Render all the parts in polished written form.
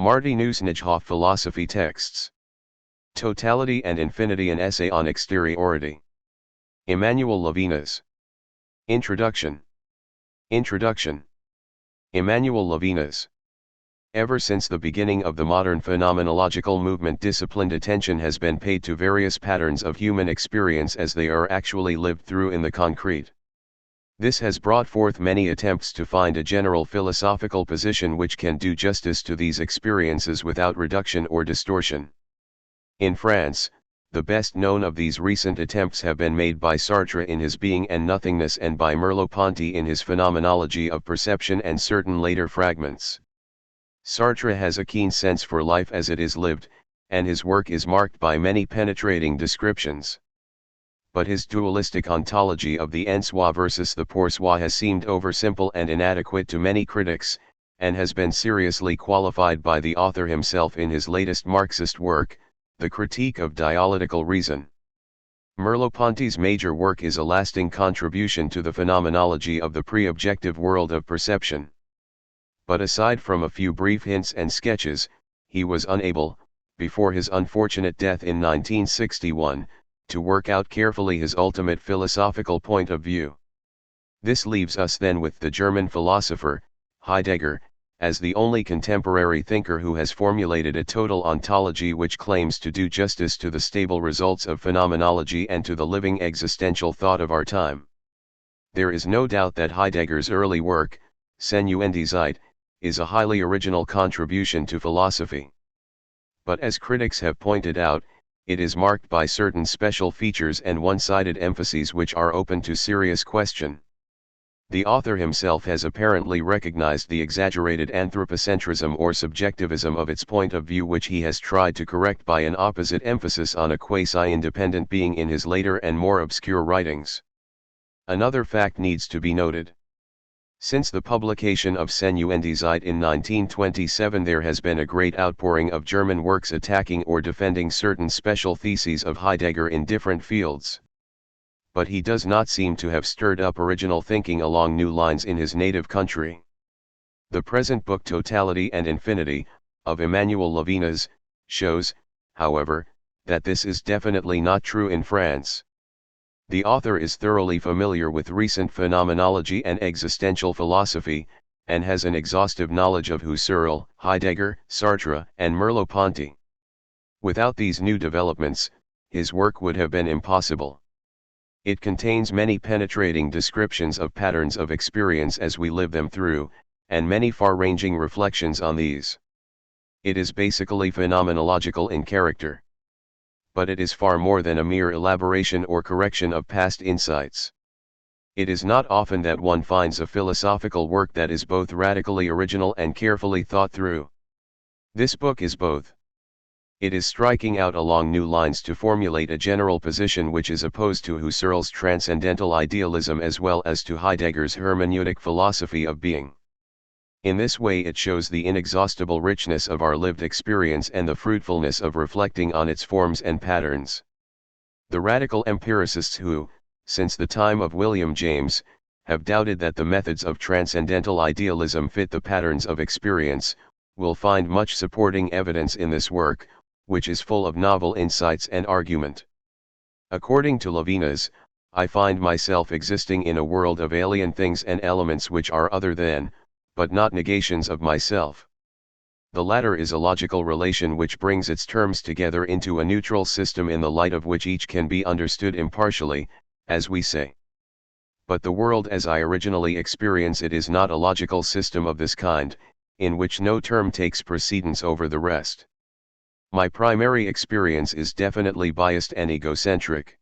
Marty Nusnijhoff Philosophy Texts. Totality and Infinity, an Essay on Exteriority. Emmanuel Levinas. Introduction. Introduction. Emmanuel Levinas. Ever since the beginning of the modern phenomenological movement, disciplined attention has been paid to various patterns of human experience as they are actually lived through in the concrete. This has brought forth many attempts to find a general philosophical position which can do justice to these experiences without reduction or distortion. In France, the best known of these recent attempts have been made by Sartre in his Being and Nothingness and by Merleau-Ponty in his Phenomenology of Perception and certain later fragments. Sartre has a keen sense for life as it is lived, and his work is marked by many penetrating descriptions. But his dualistic ontology of the en soi versus the pour soi has seemed oversimple and inadequate to many critics, and has been seriously qualified by the author himself in his latest Marxist work, The Critique of Dialectical Reason. Merleau-Ponty's major work is a lasting contribution to the phenomenology of the pre-objective world of perception. But aside from a few brief hints and sketches, he was unable, before his unfortunate death in 1961, to work out carefully his ultimate philosophical point of view. This leaves us then with the German philosopher, Heidegger, as the only contemporary thinker who has formulated a total ontology which claims to do justice to the stable results of phenomenology and to the living existential thought of our time. There is no doubt that Heidegger's early work, Seine is a highly original contribution to philosophy. But as critics have pointed out, it is marked by certain special features and one-sided emphases which are open to serious question. The author himself has apparently recognized the exaggerated anthropocentrism or subjectivism of its point of view, which he has tried to correct by an opposite emphasis on a quasi-independent being in his later and more obscure writings. Another fact needs to be noted. Since the publication of Seine in 1927, there has been a great outpouring of German works attacking or defending certain special theses of Heidegger in different fields. But he does not seem to have stirred up original thinking along new lines in his native country. The present book, Totality and Infinity, of Emmanuel Levinas, shows, however, that this is definitely not true in France. The author is thoroughly familiar with recent phenomenology and existential philosophy, and has an exhaustive knowledge of Husserl, Heidegger, Sartre, and Merleau-Ponty. Without these new developments, his work would have been impossible. It contains many penetrating descriptions of patterns of experience as we live them through, and many far-ranging reflections on these. It is basically phenomenological in character. But it is far more than a mere elaboration or correction of past insights. It is not often that one finds a philosophical work that is both radically original and carefully thought through. This book is both. It is striking out along new lines to formulate a general position which is opposed to Husserl's transcendental idealism as well as to Heidegger's hermeneutic philosophy of being. In this way it shows the inexhaustible richness of our lived experience and the fruitfulness of reflecting on its forms and patterns. The radical empiricists who, since the time of William James, have doubted that the methods of transcendental idealism fit the patterns of experience, will find much supporting evidence in this work, which is full of novel insights and argument. According to Levinas, I find myself existing in a world of alien things and elements which are other than, but not negations of myself. The latter is a logical relation which brings its terms together into a neutral system in the light of which each can be understood impartially, as we say. But the world as I originally experience it is not a logical system of this kind, in which no term takes precedence over the rest. My primary experience is definitely biased and egocentric.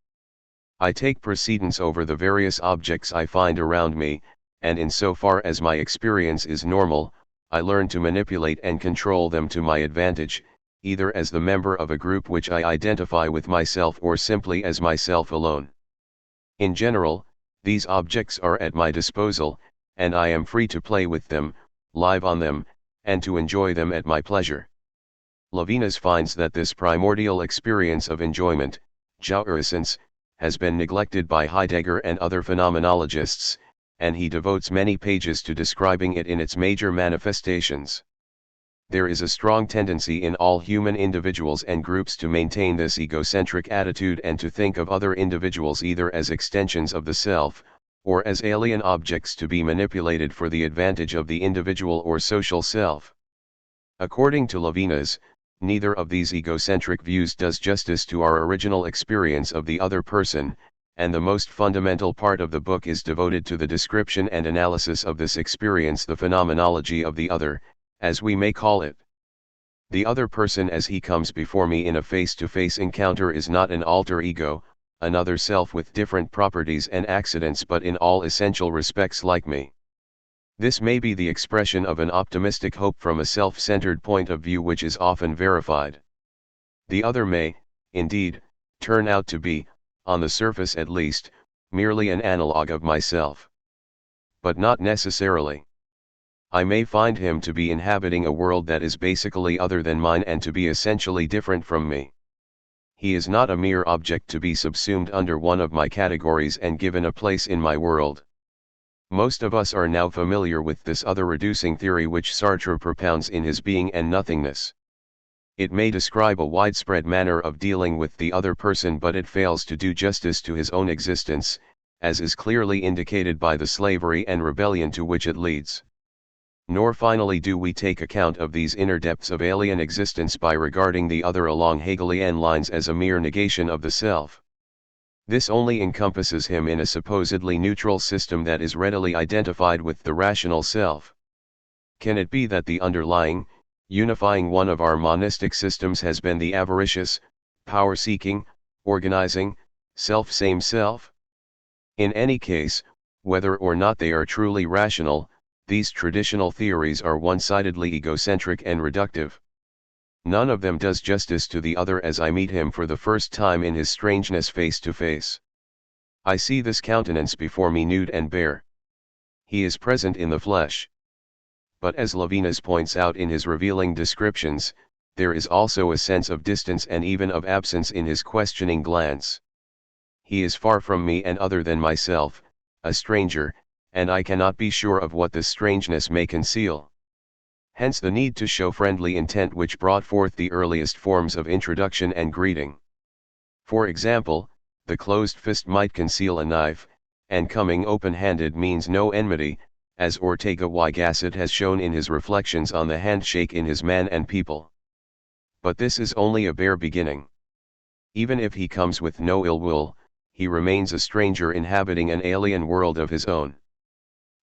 I take precedence over the various objects I find around me, and insofar as my experience is normal, I learn to manipulate and control them to my advantage, either as the member of a group which I identify with myself or simply as myself alone. In general, these objects are at my disposal, and I am free to play with them, live on them, and to enjoy them at my pleasure. Levinas finds that this primordial experience of enjoyment, jouissance, has been neglected by Heidegger and other phenomenologists, and he devotes many pages to describing it in its major manifestations. there is a strong tendency in all human individuals and groups to maintain this egocentric attitude and to think of other individuals either as extensions of the self, or as alien objects to be manipulated for the advantage of the individual or social self. According to Levinas, neither of these egocentric views does justice to our original experience of the other person, and the most fundamental part of the book is devoted to the description and analysis of this experience, the phenomenology of the other, as we may call it. The other person as he comes before me in a face-to-face encounter is not an alter ego, another self with different properties and accidents but in all essential respects like me. This may be the expression of an optimistic hope from a self-centered point of view which is often verified. The other may, indeed, turn out to be, on the surface at least, merely an analog of myself. But not necessarily. I may find him to be inhabiting a world that is basically other than mine and to be essentially different from me. He is not a mere object to be subsumed under one of my categories and given a place in my world. Most of us are now familiar with this other reducing theory which Sartre propounds in his Being and Nothingness. It may describe a widespread manner of dealing with the other person, but it fails to do justice to his own existence, as is clearly indicated by the slavery and rebellion to which it leads. Nor finally do we take account of these inner depths of alien existence by regarding the other along Hegelian lines as a mere negation of the self. This only encompasses him in a supposedly neutral system that is readily identified with the rational self. Can it be that the underlying, unifying one of our monistic systems has been the avaricious, power-seeking, organizing, self-same self? In any case, whether or not they are truly rational, these traditional theories are one-sidedly egocentric and reductive. None of them does justice to the other as I meet him for the first time in his strangeness face to face. I see this countenance before me nude and bare. He is present in the flesh. But as Levinas points out in his revealing descriptions, there is also a sense of distance and even of absence in his questioning glance. He is far from me and other than myself, a stranger, and I cannot be sure of what this strangeness may conceal. Hence the need to show friendly intent which brought forth the earliest forms of introduction and greeting. For example, the closed fist might conceal a knife, and coming open-handed means no enmity, as Ortega y Gasset has shown in his reflections on the handshake in his Man and People. But this is only a bare beginning. Even if he comes with no ill will, he remains a stranger inhabiting an alien world of his own.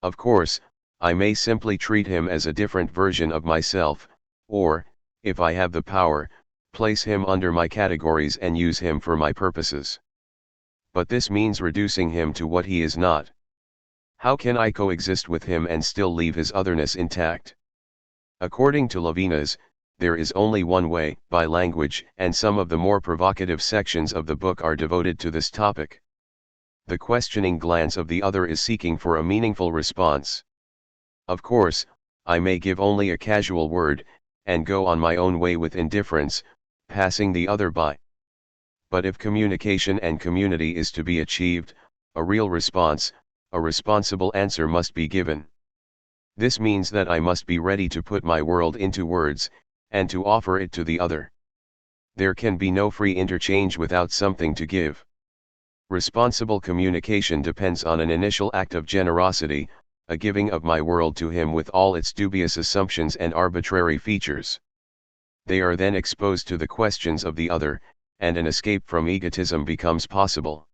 Of course, I may simply treat him as a different version of myself, or, if I have the power, place him under my categories and use him for my purposes. But this means reducing him to what he is not. How can I coexist with him and still leave his otherness intact? According to Levinas, there is only one way, by language, and some of the more provocative sections of the book are devoted to this topic. The questioning glance of the other is seeking for a meaningful response. Of course, I may give only a casual word, and go on my own way with indifference, passing the other by. But if communication and community is to be achieved, a real response, a responsible answer must be given. This means that I must be ready to put my world into words, and to offer it to the other. There can be no free interchange without something to give. Responsible communication depends on an initial act of generosity, a giving of my world to him with all its dubious assumptions and arbitrary features. They are then exposed to the questions of the other, and an escape from egotism becomes possible.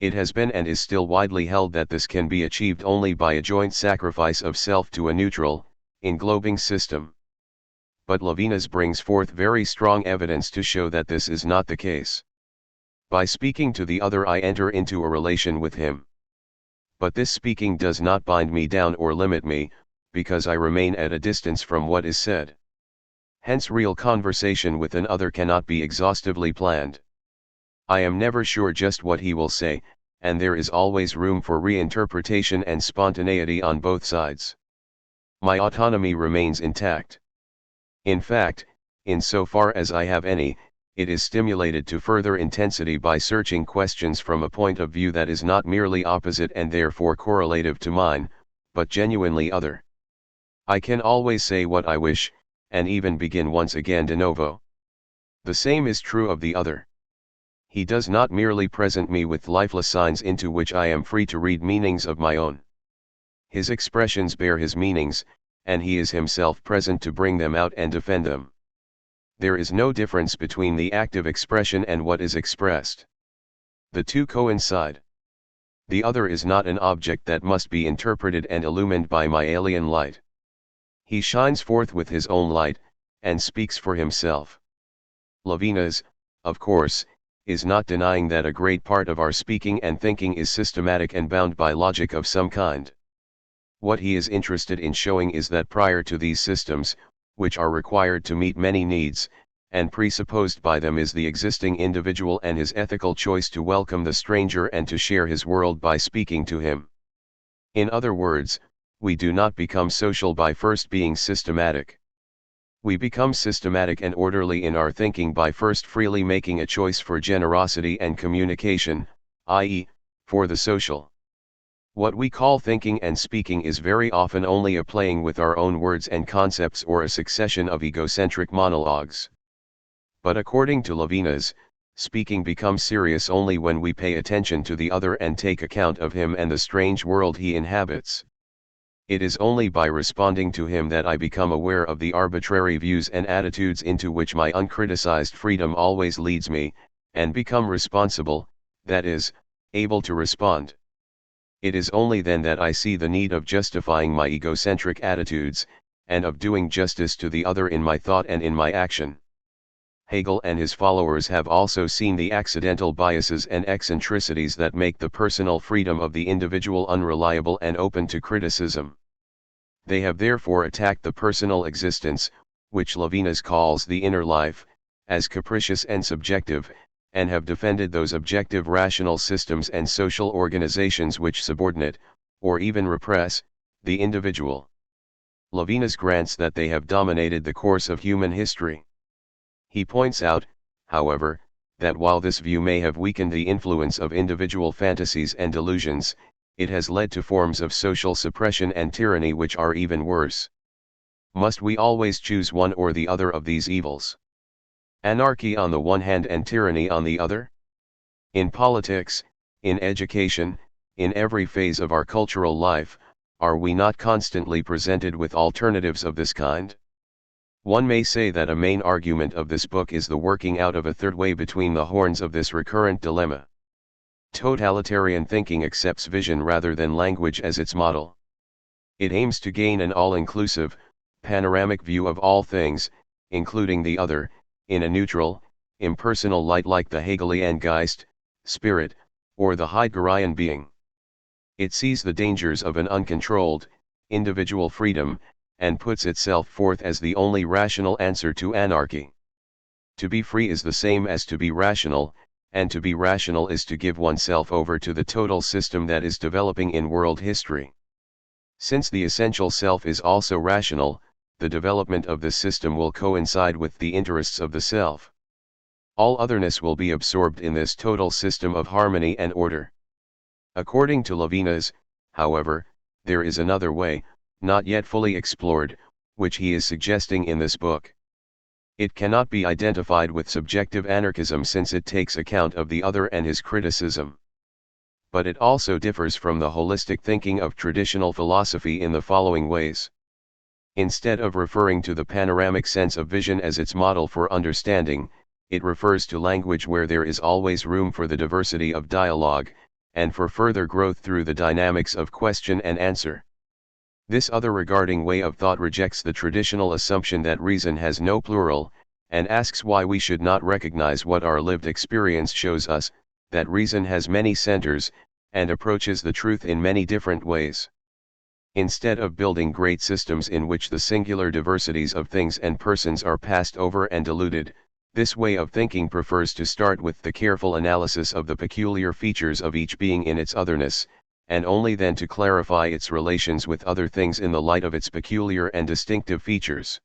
It has been and is still widely held that this can be achieved only by a joint sacrifice of self to a neutral, englobing system. But Levinas brings forth very strong evidence to show that this is not the case. By speaking to the other I enter into a relation with him. But this speaking does not bind me down or limit me, because I remain at a distance from what is said. Hence real conversation with an other cannot be exhaustively planned. I am never sure just what he will say, and there is always room for reinterpretation and spontaneity on both sides. My autonomy remains intact. In fact, insofar as I have any, it is stimulated to further intensity by searching questions from a point of view that is not merely opposite and therefore correlative to mine, but genuinely other. I can always say what I wish, and even begin once again de novo. The same is true of the other. He does not merely present me with lifeless signs into which I am free to read meanings of my own. His expressions bear his meanings, and he is himself present to bring them out and defend them. There is no difference between the active expression and what is expressed. The two coincide. The other is not an object that must be interpreted and illumined by my alien light. He shines forth with his own light, and speaks for himself. Levinas, of course, is not denying that a great part of our speaking and thinking is systematic and bound by logic of some kind. What he is interested in showing is that prior to these systems, which are required to meet many needs, and presupposed by them is the existing individual and his ethical choice to welcome the stranger and to share his world by speaking to him. In other words, we do not become social by first being systematic. We become systematic and orderly in our thinking by first freely making a choice for generosity and communication, i.e., for the social. What we call thinking and speaking is very often only a playing with our own words and concepts or a succession of egocentric monologues. But according to Levinas, speaking becomes serious only when we pay attention to the other and take account of him and the strange world he inhabits. It is only by responding to him that I become aware of the arbitrary views and attitudes into which my uncriticized freedom always leads me, and become responsible, that is, able to respond. It is only then that I see the need of justifying my egocentric attitudes, and of doing justice to the other in my thought and in my action. Hegel and his followers have also seen the accidental biases and eccentricities that make the personal freedom of the individual unreliable and open to criticism. They have therefore attacked the personal existence, which Levinas calls the inner life, as capricious and subjective, and have defended those objective rational systems and social organizations which subordinate, or even repress, the individual. Levinas grants that they have dominated the course of human history. He points out, however, that while this view may have weakened the influence of individual fantasies and delusions, it has led to forms of social suppression and tyranny which are even worse. Must we always choose one or the other of these evils? Anarchy on the one hand and tyranny on the other? In politics, in education, in every phase of our cultural life, are we not constantly presented with alternatives of this kind? One may say that a main argument of this book is the working out of a third way between the horns of this recurrent dilemma. Totalitarian thinking accepts vision rather than language as its model. It aims to gain an all-inclusive, panoramic view of all things, including the other, in a neutral, impersonal light like the Hegelian Geist, spirit, or the Heideggerian being. It sees the dangers of an uncontrolled, individual freedom, and puts itself forth as the only rational answer to anarchy. To be free is the same as to be rational, and to be rational is to give oneself over to the total system that is developing in world history. Since the essential self is also rational, the development of this system will coincide with the interests of the self. All otherness will be absorbed in this total system of harmony and order. According to Levinas, however, there is another way, not yet fully explored, which he is suggesting in this book. It cannot be identified with subjective anarchism since it takes account of the other and his criticism. But it also differs from the holistic thinking of traditional philosophy in the following ways. Instead of referring to the panoramic sense of vision as its model for understanding, it refers to language where there is always room for the diversity of dialogue, and for further growth through the dynamics of question and answer. This other regarding way of thought rejects the traditional assumption that reason has no plural, and asks why we should not recognize what our lived experience shows us, that reason has many centers, and approaches the truth in many different ways. Instead of building great systems in which the singular diversities of things and persons are passed over and diluted, this way of thinking prefers to start with the careful analysis of the peculiar features of each being in its otherness, and only then to clarify its relations with other things in the light of its peculiar and distinctive features.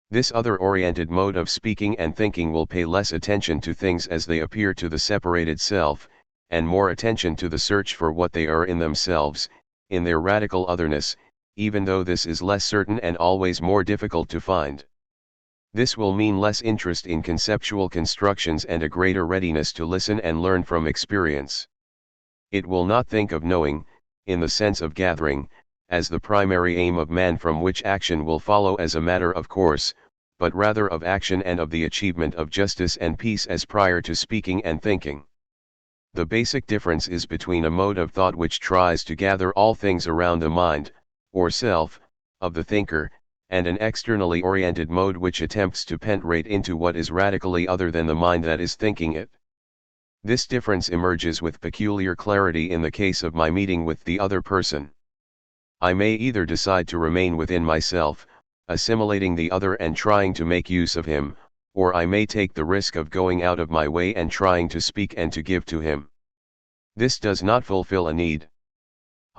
This other-oriented mode of speaking and thinking will pay less attention to things as they appear to the separated self, and more attention to the search for what they are in themselves, in their radical otherness, even though this is less certain and always more difficult to find. This will mean less interest in conceptual constructions and a greater readiness to listen and learn from experience. It will not think of knowing, in the sense of gathering, as the primary aim of man from which action will follow as a matter of course, but rather of action and of the achievement of justice and peace as prior to speaking and thinking. The basic difference is between a mode of thought which tries to gather all things around the mind, or self, of the thinker, and an externally oriented mode which attempts to penetrate into what is radically other than the mind that is thinking it. This difference emerges with peculiar clarity in the case of my meeting with the other person. I may either decide to remain within myself, assimilating the other and trying to make use of him, or I may take the risk of going out of my way and trying to speak and to give to him. This does not fulfill a need.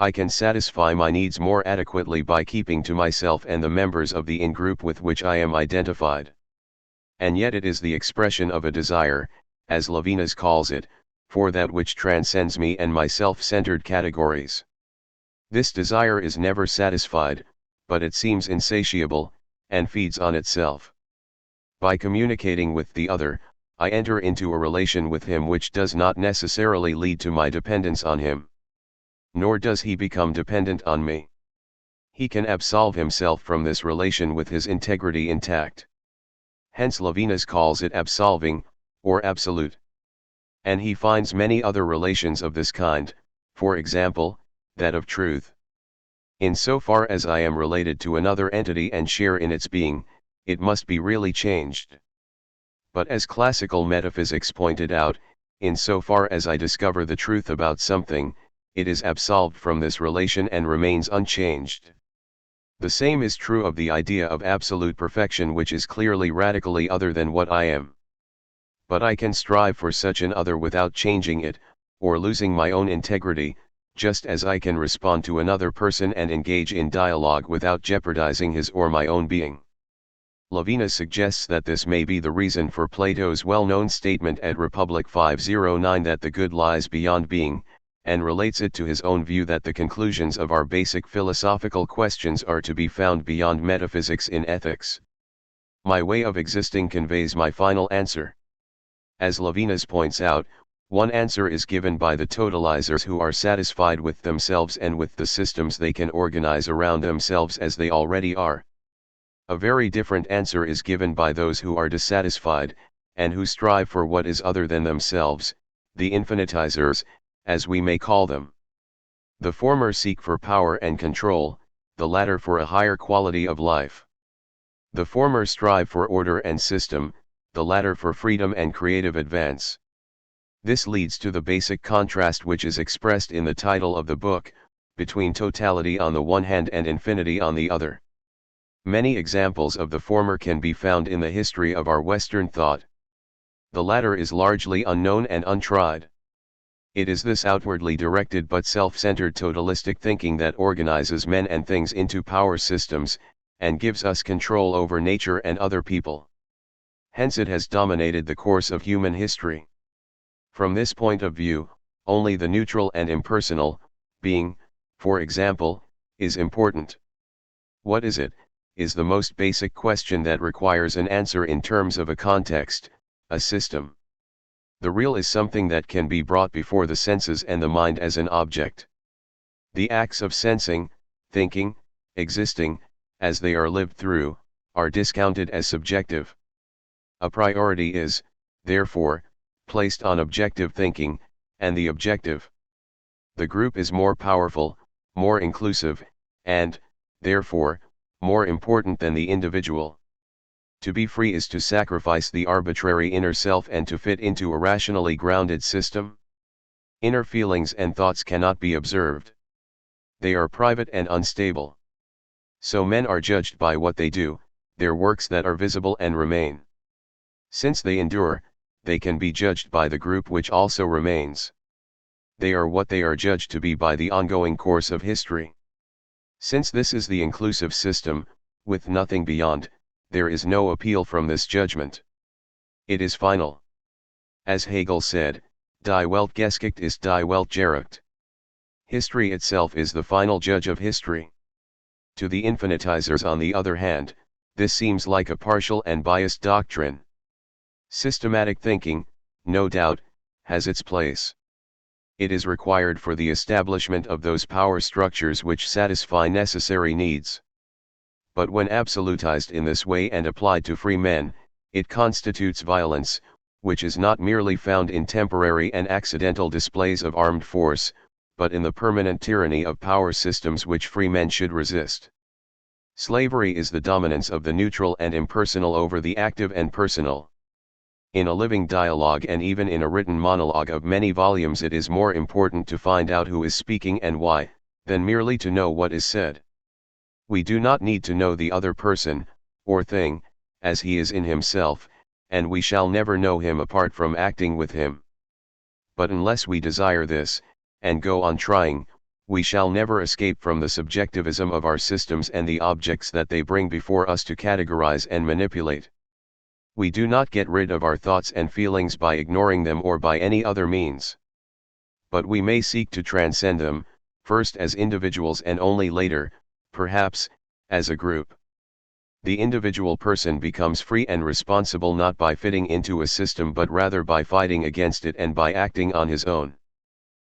I can satisfy my needs more adequately by keeping to myself and the members of the in-group with which I am identified. And yet it is the expression of a desire, as Levinas calls it, for that which transcends me and my self-centered categories. This desire is never satisfied, but it seems insatiable, and feeds on itself. By communicating with the other, I enter into a relation with him which does not necessarily lead to my dependence on him. Nor does he become dependent on me. He can absolve himself from this relation with his integrity intact. Hence Levinas calls it absolving, or absolute. And he finds many other relations of this kind, for example, that of truth. In so far as I am related to another entity and share in its being, it must be really changed. But as classical metaphysics pointed out, in so far as I discover the truth about something, it is absolved from this relation and remains unchanged. The same is true of the idea of absolute perfection, which is clearly radically other than what I am. But I can strive for such an other without changing it, or losing my own integrity, just as I can respond to another person and engage in dialogue without jeopardizing his or my own being. Levinas suggests that this may be the reason for Plato's well-known statement at Republic 509 that the good lies beyond being, and relates it to his own view that the conclusions of our basic philosophical questions are to be found beyond metaphysics in ethics. My way of existing conveys my final answer. As Levinas points out, one answer is given by the totalizers who are satisfied with themselves and with the systems they can organize around themselves as they already are. A very different answer is given by those who are dissatisfied, and who strive for what is other than themselves, the infinitizers, as we may call them. The former seek for power and control, the latter for a higher quality of life. The former strive for order and system, the latter for freedom and creative advance. This leads to the basic contrast which is expressed in the title of the book, between totality on the one hand and infinity on the other. Many examples of the former can be found in the history of our Western thought. The latter is largely unknown and untried. It is this outwardly directed but self-centered totalistic thinking that organizes men and things into power systems, and gives us control over nature and other people. Hence it has dominated the course of human history. From this point of view, only the neutral and impersonal, being, for example, is important. What is it, is the most basic question that requires an answer in terms of a context, a system. The real is something that can be brought before the senses and the mind as an object. The acts of sensing, thinking, existing, as they are lived through, are discounted as subjective. A priority is, therefore, placed on objective thinking, and the objective. The group is more powerful, more inclusive, and, therefore, more important than the individual. To be free is to sacrifice the arbitrary inner self and to fit into a rationally grounded system. Inner feelings and thoughts cannot be observed. They are private and unstable. So men are judged by what they do, their works that are visible and remain. Since they endure, they can be judged by the group which also remains. They are what they are judged to be by the ongoing course of history. Since this is the inclusive system, with nothing beyond, there is no appeal from this judgment. It is final. As Hegel said, Die Weltgeschichte ist die Weltgericht. History itself is the final judge of history. To the infinitizers on the other hand, this seems like a partial and biased doctrine. Systematic thinking, no doubt, has its place. It is required for the establishment of those power structures which satisfy necessary needs. But when absolutized in this way and applied to free men, it constitutes violence, which is not merely found in temporary and accidental displays of armed force, but in the permanent tyranny of power systems which free men should resist. Slavery is the dominance of the neutral and impersonal over the active and personal. In a living dialogue and even in a written monologue of many volumes, it is more important to find out who is speaking and why, than merely to know what is said. We do not need to know the other person, or thing, as he is in himself, and we shall never know him apart from acting with him. But unless we desire this, and go on trying, we shall never escape from the subjectivism of our systems and the objects that they bring before us to categorize and manipulate. We do not get rid of our thoughts and feelings by ignoring them or by any other means. But we may seek to transcend them, first as individuals and only later, perhaps, as a group. The individual person becomes free and responsible not by fitting into a system but rather by fighting against it and by acting on his own.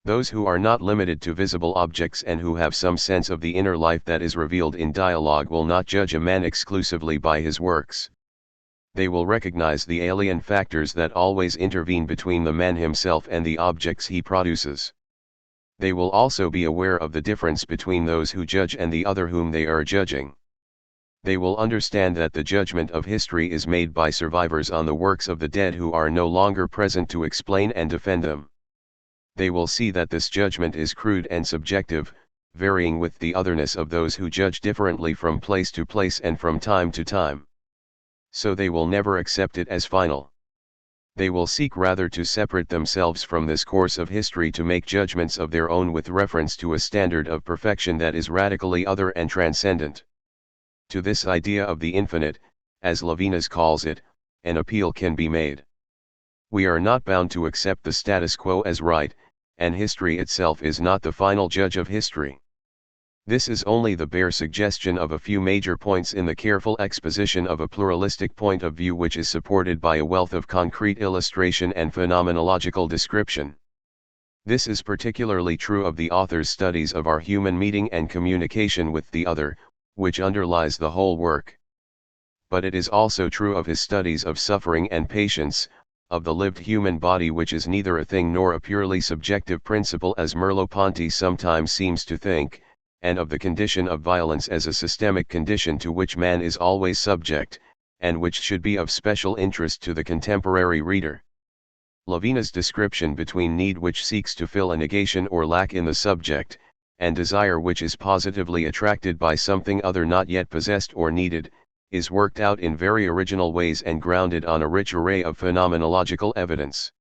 Those who are not limited to visible objects and who have some sense of the inner life that is revealed in dialogue will not judge a man exclusively by his works. They will recognize the alien factors that always intervene between the man himself and the objects he produces. They will also be aware of the difference between those who judge and the other whom they are judging. They will understand that the judgment of history is made by survivors on the works of the dead who are no longer present to explain and defend them. They will see that this judgment is crude and subjective, varying with the otherness of those who judge differently from place to place and from time to time. So they will never accept it as final. They will seek rather to separate themselves from this course of history to make judgments of their own with reference to a standard of perfection that is radically other and transcendent. To this idea of the infinite, as Levinas calls it, an appeal can be made. We are not bound to accept the status quo as right, and history itself is not the final judge of history. This is only the bare suggestion of a few major points in the careful exposition of a pluralistic point of view which is supported by a wealth of concrete illustration and phenomenological description. This is particularly true of the author's studies of our human meeting and communication with the other, which underlies the whole work. But it is also true of his studies of suffering and patience, of the lived human body which is neither a thing nor a purely subjective principle as Merleau-Ponty sometimes seems to think, and of the condition of violence as a systemic condition to which man is always subject, and which should be of special interest to the contemporary reader. Levinas' description between need which seeks to fill a negation or lack in the subject, and desire which is positively attracted by something other not yet possessed or needed, is worked out in very original ways and grounded on a rich array of phenomenological evidence.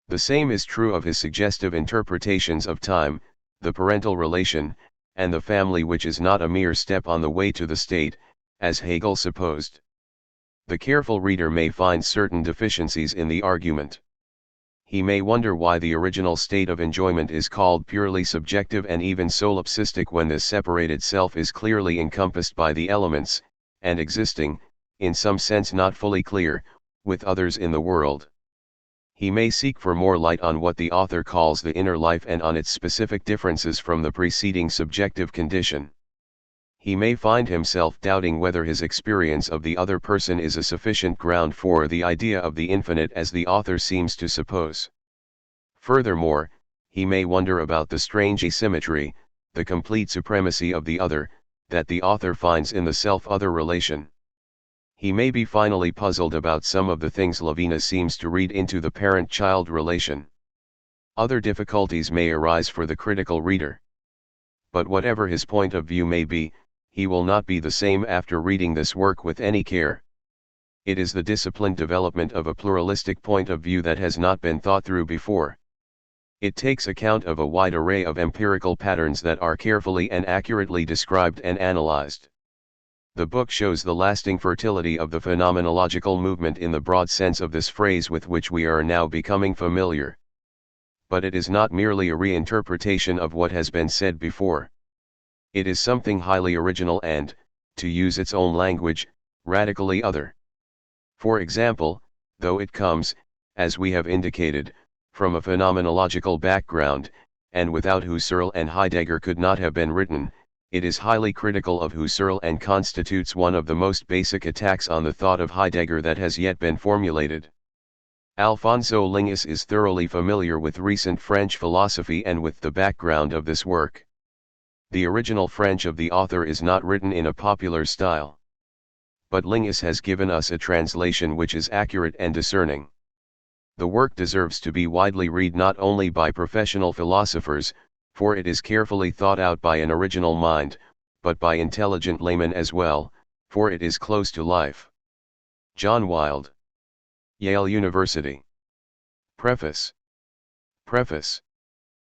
The same is true of his suggestive interpretations of time, the parental relation, and the family, which is not a mere step on the way to the state, as Hegel supposed. The careful reader may find certain deficiencies in the argument. He may wonder why the original state of enjoyment is called purely subjective and even solipsistic when this separated self is clearly encompassed by the elements, and existing, in some sense not fully clear, with others in the world. He may seek for more light on what the author calls the inner life and on its specific differences from the preceding subjective condition. He may find himself doubting whether his experience of the other person is a sufficient ground for the idea of the infinite as the author seems to suppose. Furthermore, he may wonder about the strange asymmetry, the complete supremacy of the other, that the author finds in the self-other relation. He may be finally puzzled about some of the things Levinas seems to read into the parent-child relation. Other difficulties may arise for the critical reader. But whatever his point of view may be, he will not be the same after reading this work with any care. It is the disciplined development of a pluralistic point of view that has not been thought through before. It takes account of a wide array of empirical patterns that are carefully and accurately described and analyzed. The book shows the lasting fertility of the phenomenological movement in the broad sense of this phrase with which we are now becoming familiar. But it is not merely a reinterpretation of what has been said before. It is something highly original and, to use its own language, radically other. For example, though it comes, as we have indicated, from a phenomenological background, and without Husserl and Heidegger could not have been written, it is highly critical of Husserl and constitutes one of the most basic attacks on the thought of Heidegger that has yet been formulated. Alphonso Lingus is thoroughly familiar with recent French philosophy and with the background of this work. The original French of the author is not written in a popular style. But Lingus has given us a translation which is accurate and discerning. The work deserves to be widely read not only by professional philosophers, for it is carefully thought out by an original mind, but by intelligent laymen as well, for it is close to life. John Wilde. Yale University. Preface. Preface.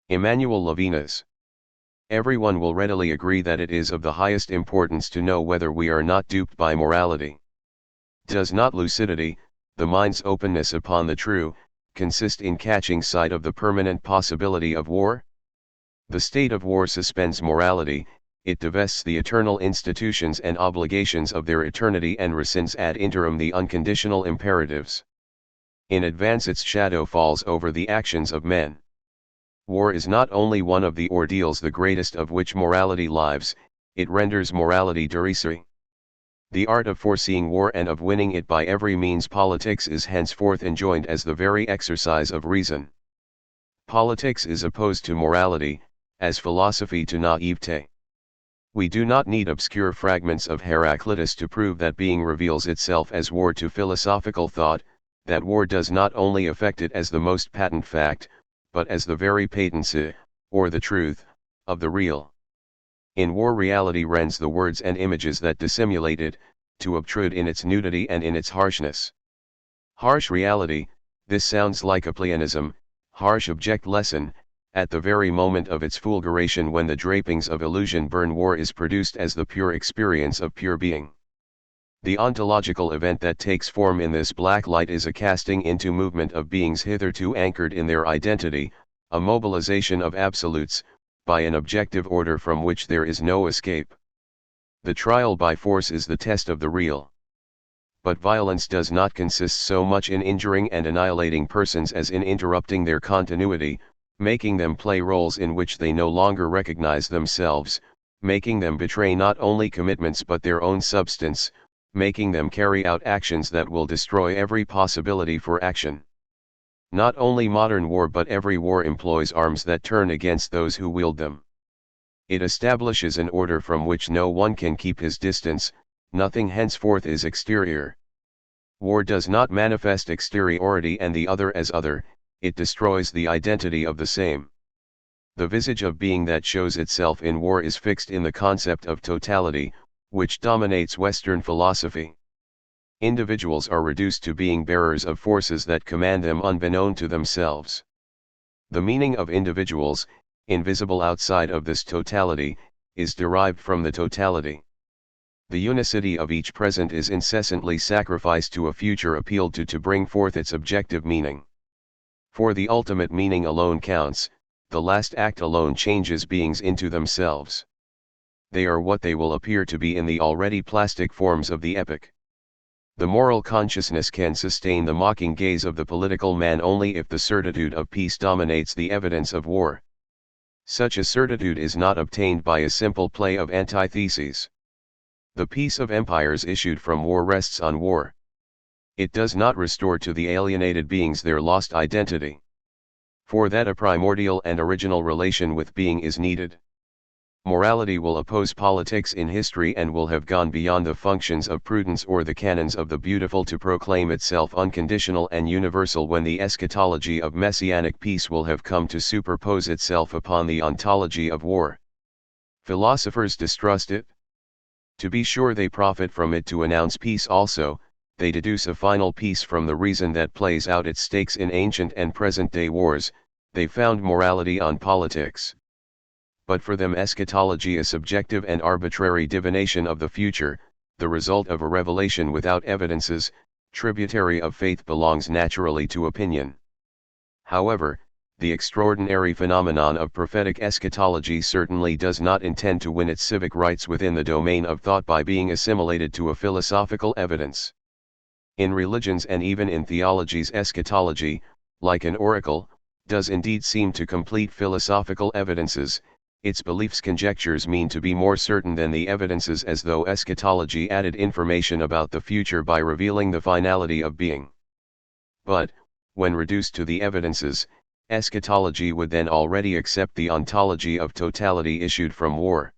Emmanuel Levinas. Everyone will readily agree that it is of the highest importance to know whether we are not duped by morality. Does not lucidity, the mind's openness upon the true, consist in catching sight of the permanent possibility of war? The state of war suspends morality, it divests the eternal institutions and obligations of their eternity and rescinds ad interim the unconditional imperatives. In advance its shadow falls over the actions of men. War is not only one of the ordeals the greatest of which morality lives, it renders morality derisory. The art of foreseeing war and of winning it by every means politics is henceforth enjoined as the very exercise of reason. Politics is opposed to morality, as philosophy to naivete. We do not need obscure fragments of Heraclitus to prove that being reveals itself as war to philosophical thought, that war does not only affect it as the most patent fact, but as the very patency, or the truth, of the real. In war reality rends the words and images that dissimulate it, to obtrude in its nudity and in its harshness. Harsh reality, this sounds like a pleonasm, harsh object lesson, at the very moment of its fulguration when the drapings of illusion burn war is produced as the pure experience of pure being. The ontological event that takes form in this black light is a casting into movement of beings hitherto anchored in their identity, a mobilization of absolutes, by an objective order from which there is no escape. The trial by force is the test of the real. But violence does not consist so much in injuring and annihilating persons as in interrupting their continuity, making them play roles in which they no longer recognize themselves, making them betray not only commitments but their own substance, making them carry out actions that will destroy every possibility for action. Not only modern war but every war employs arms that turn against those who wield them. It establishes an order from which no one can keep his distance, nothing henceforth is exterior. War does not manifest exteriority and the other as other, it destroys the identity of the same. The visage of being that shows itself in war is fixed in the concept of totality, which dominates Western philosophy. Individuals are reduced to being bearers of forces that command them unbeknown to themselves. The meaning of individuals, invisible outside of this totality, is derived from the totality. The unicity of each present is incessantly sacrificed to a future appealed to bring forth its objective meaning. For the ultimate meaning alone counts, the last act alone changes beings into themselves. They are what they will appear to be in the already plastic forms of the epic. The moral consciousness can sustain the mocking gaze of the political man only if the certitude of peace dominates the evidence of war. Such a certitude is not obtained by a simple play of antitheses. The peace of empires issued from war rests on war. It does not restore to the alienated beings their lost identity. For that a primordial and original relation with being is needed. Morality will oppose politics in history and will have gone beyond the functions of prudence or the canons of the beautiful to proclaim itself unconditional and universal when the eschatology of messianic peace will have come to superpose itself upon the ontology of war. Philosophers distrust it. To be sure they profit from it to announce peace also, they deduce a final peace from the reason that plays out its stakes in ancient and present-day wars, they found morality on politics. But for them eschatology is subjective and arbitrary divination of the future, the result of a revelation without evidences, tributary of faith belongs naturally to opinion. However, the extraordinary phenomenon of prophetic eschatology certainly does not intend to win its civic rights within the domain of thought by being assimilated to a philosophical evidence. In religions and even in theologies, eschatology, like an oracle, does indeed seem to complete philosophical evidences. Its beliefs conjectures mean to be more certain than the evidences, as though eschatology added information about the future by revealing the finality of being. But, when reduced to the evidences, eschatology would then already accept the ontology of totality issued from war.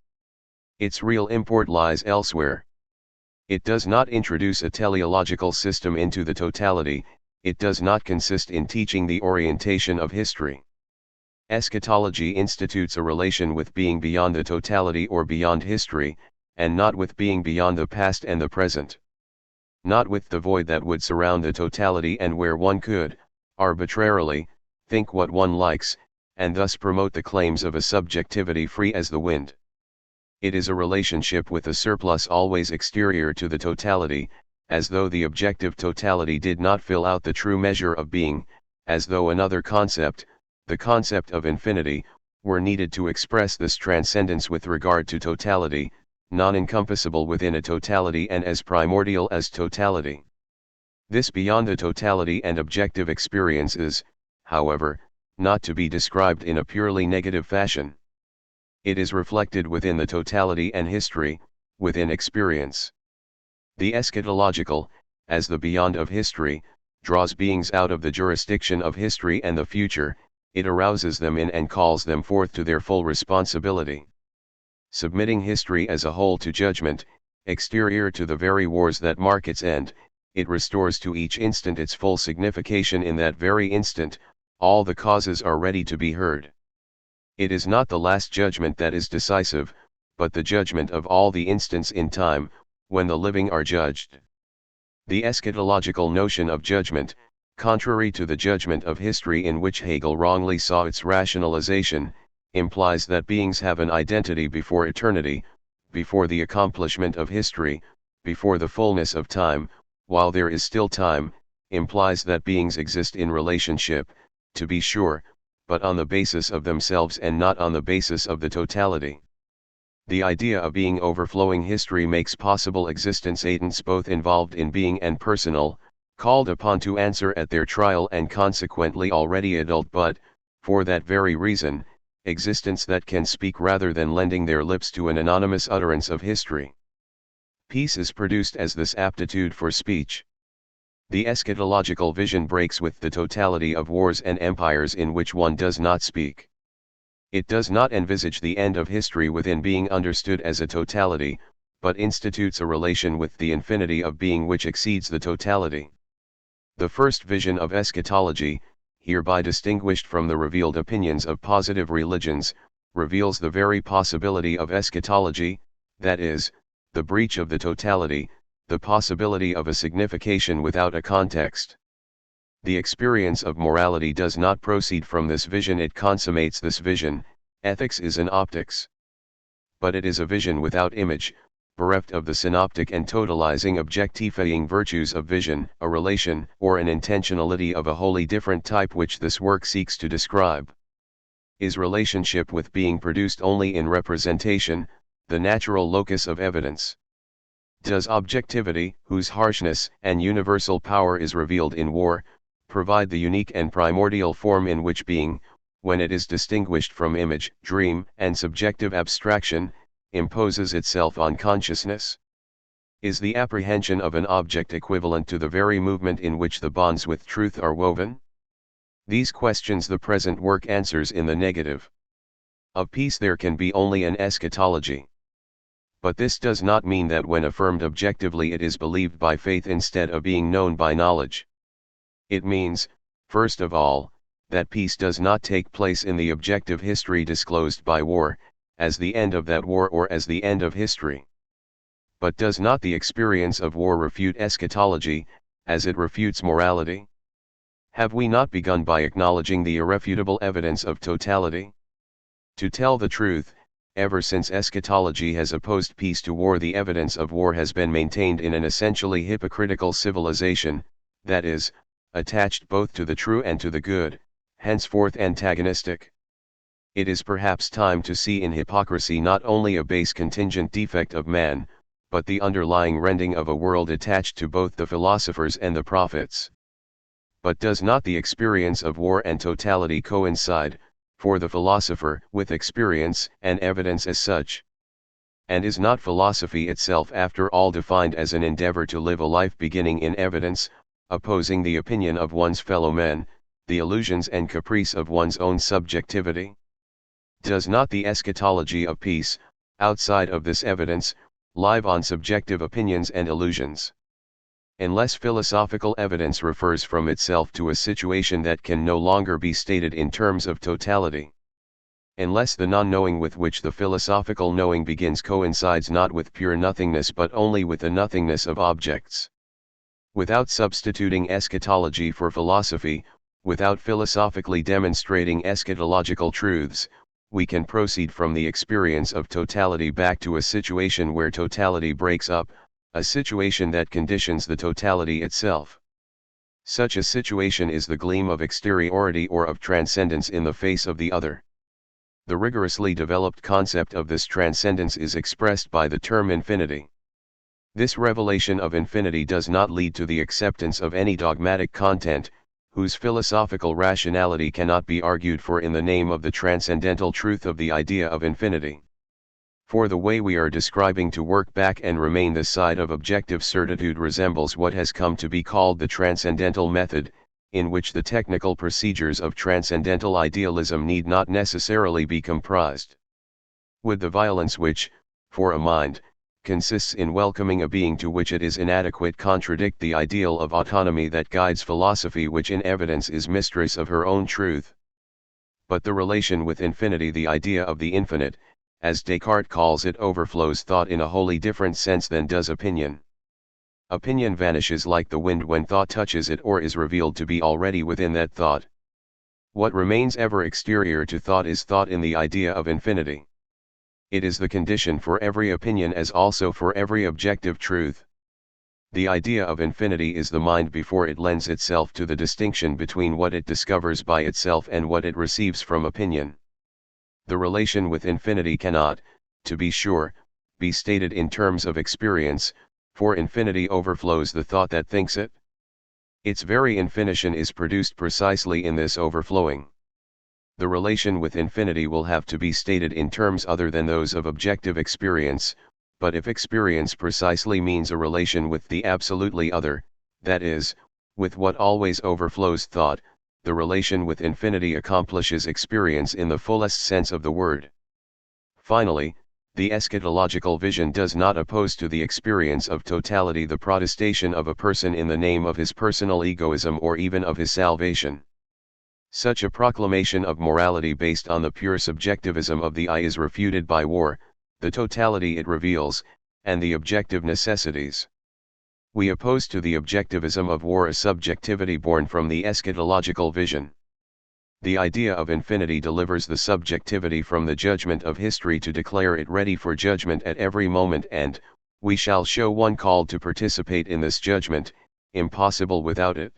Its real import lies elsewhere. It does not introduce a teleological system into the totality, it does not consist in teaching the orientation of history. Eschatology institutes a relation with being beyond the totality or beyond history, and not with being beyond the past and the present. Not with the void that would surround the totality and where one could, arbitrarily, think what one likes, and thus promote the claims of a subjectivity free as the wind. It is a relationship with a surplus always exterior to the totality, as though the objective totality did not fill out the true measure of being, as though another concept, the concept of infinity, were needed to express this transcendence with regard to totality, non-encompassable within a totality and as primordial as totality. This beyond the totality and objective experience is, however, not to be described in a purely negative fashion. It is reflected within the totality and history, within experience. The eschatological, as the beyond of history, draws beings out of the jurisdiction of history and the future, it arouses them in and calls them forth to their full responsibility. Submitting history as a whole to judgment, exterior to the very wars that mark its end, it restores to each instant its full signification in that very instant. All the causes are ready to be heard. It is not the last judgment that is decisive, but the judgment of all the instants in time, when the living are judged. The eschatological notion of judgment, contrary to the judgment of history in which Hegel wrongly saw its rationalization, implies that beings have an identity before eternity, before the accomplishment of history, before the fullness of time, while there is still time, implies that beings exist in relationship, to be sure, but on the basis of themselves and not on the basis of the totality. The idea of being overflowing history makes possible existence agents both involved in being and personal, called upon to answer at their trial and consequently already adult, but, for that very reason, existence that can speak rather than lending their lips to an anonymous utterance of history. Peace is produced as this aptitude for speech. The eschatological vision breaks with the totality of wars and empires in which one does not speak. It does not envisage the end of history within being understood as a totality, but institutes a relation with the infinity of being which exceeds the totality. The first vision of eschatology, hereby distinguished from the revealed opinions of positive religions, reveals the very possibility of eschatology, that is, the breach of the totality, the possibility of a signification without a context. The experience of morality does not proceed from this vision, it consummates this vision. Ethics is an optics. But it is a vision without image, bereft of the synoptic and totalizing objectifying virtues of vision, a relation or an intentionality of a wholly different type which this work seeks to describe. Is relationship with being produced only in representation, the natural locus of evidence? Does objectivity, whose harshness and universal power is revealed in war, provide the unique and primordial form in which being, when it is distinguished from image, dream, and subjective abstraction, imposes itself on consciousness? Is the apprehension of an object equivalent to the very movement in which the bonds with truth are woven? These questions the present work answers in the negative. Of peace there can be only an eschatology. But this does not mean that when affirmed objectively it is believed by faith instead of being known by knowledge. It means, first of all, that peace does not take place in the objective history disclosed by war, as the end of that war or as the end of history. But does not the experience of war refute eschatology, as it refutes morality? Have we not begun by acknowledging the irrefutable evidence of totality? To tell the truth, ever since eschatology has opposed peace to war, the evidence of war has been maintained in an essentially hypocritical civilization, that is, attached both to the true and to the good, henceforth antagonistic. It is perhaps time to see in hypocrisy not only a base contingent defect of man, but the underlying rending of a world attached to both the philosophers and the prophets. But does not the experience of war and totality coincide, for the philosopher, with experience and evidence as such? And is not philosophy itself after all defined as an endeavor to live a life beginning in evidence, opposing the opinion of one's fellow men, the illusions and caprice of one's own subjectivity? Does not the eschatology of peace, outside of this evidence, live on subjective opinions and illusions? Unless philosophical evidence refers from itself to a situation that can no longer be stated in terms of totality. Unless the non-knowing with which the philosophical knowing begins coincides not with pure nothingness but only with the nothingness of objects. Without substituting eschatology for philosophy, without philosophically demonstrating eschatological truths, we can proceed from the experience of totality back to a situation where totality breaks up, a situation that conditions the totality itself. Such a situation is the gleam of exteriority or of transcendence in the face of the other. The rigorously developed concept of this transcendence is expressed by the term infinity. This revelation of infinity does not lead to the acceptance of any dogmatic content, whose philosophical rationality cannot be argued for in the name of the transcendental truth of the idea of infinity. For the way we are describing to work back and remain this side of objective certitude resembles what has come to be called the transcendental method, in which the technical procedures of transcendental idealism need not necessarily be comprised. Would the violence which, for a mind, consists in welcoming a being to which it is inadequate contradict the ideal of autonomy that guides philosophy, which in evidence is mistress of her own truth? But the relation with infinity, the idea of the infinite, as Descartes calls it, overflows thought in a wholly different sense than does opinion. Opinion vanishes like the wind when thought touches it or is revealed to be already within that thought. What remains ever exterior to thought is thought in the idea of infinity. It is the condition for every opinion as also for every objective truth. The idea of infinity is the mind before it lends itself to the distinction between what it discovers by itself and what it receives from opinion. The relation with infinity cannot, to be sure, be stated in terms of experience, for infinity overflows the thought that thinks it. Its very infinition is produced precisely in this overflowing. The relation with infinity will have to be stated in terms other than those of objective experience, but if experience precisely means a relation with the absolutely other, that is, with what always overflows thought, the relation with infinity accomplishes experience in the fullest sense of the word. Finally, the eschatological vision does not oppose to the experience of totality the protestation of a person in the name of his personal egoism or even of his salvation. Such a proclamation of morality based on the pure subjectivism of the I is refuted by war, the totality it reveals, and the objective necessities. We oppose to the objectivism of war a subjectivity born from the eschatological vision. The idea of infinity delivers the subjectivity from the judgment of history to declare it ready for judgment at every moment, and, we shall show one called to participate in this judgment, impossible without it.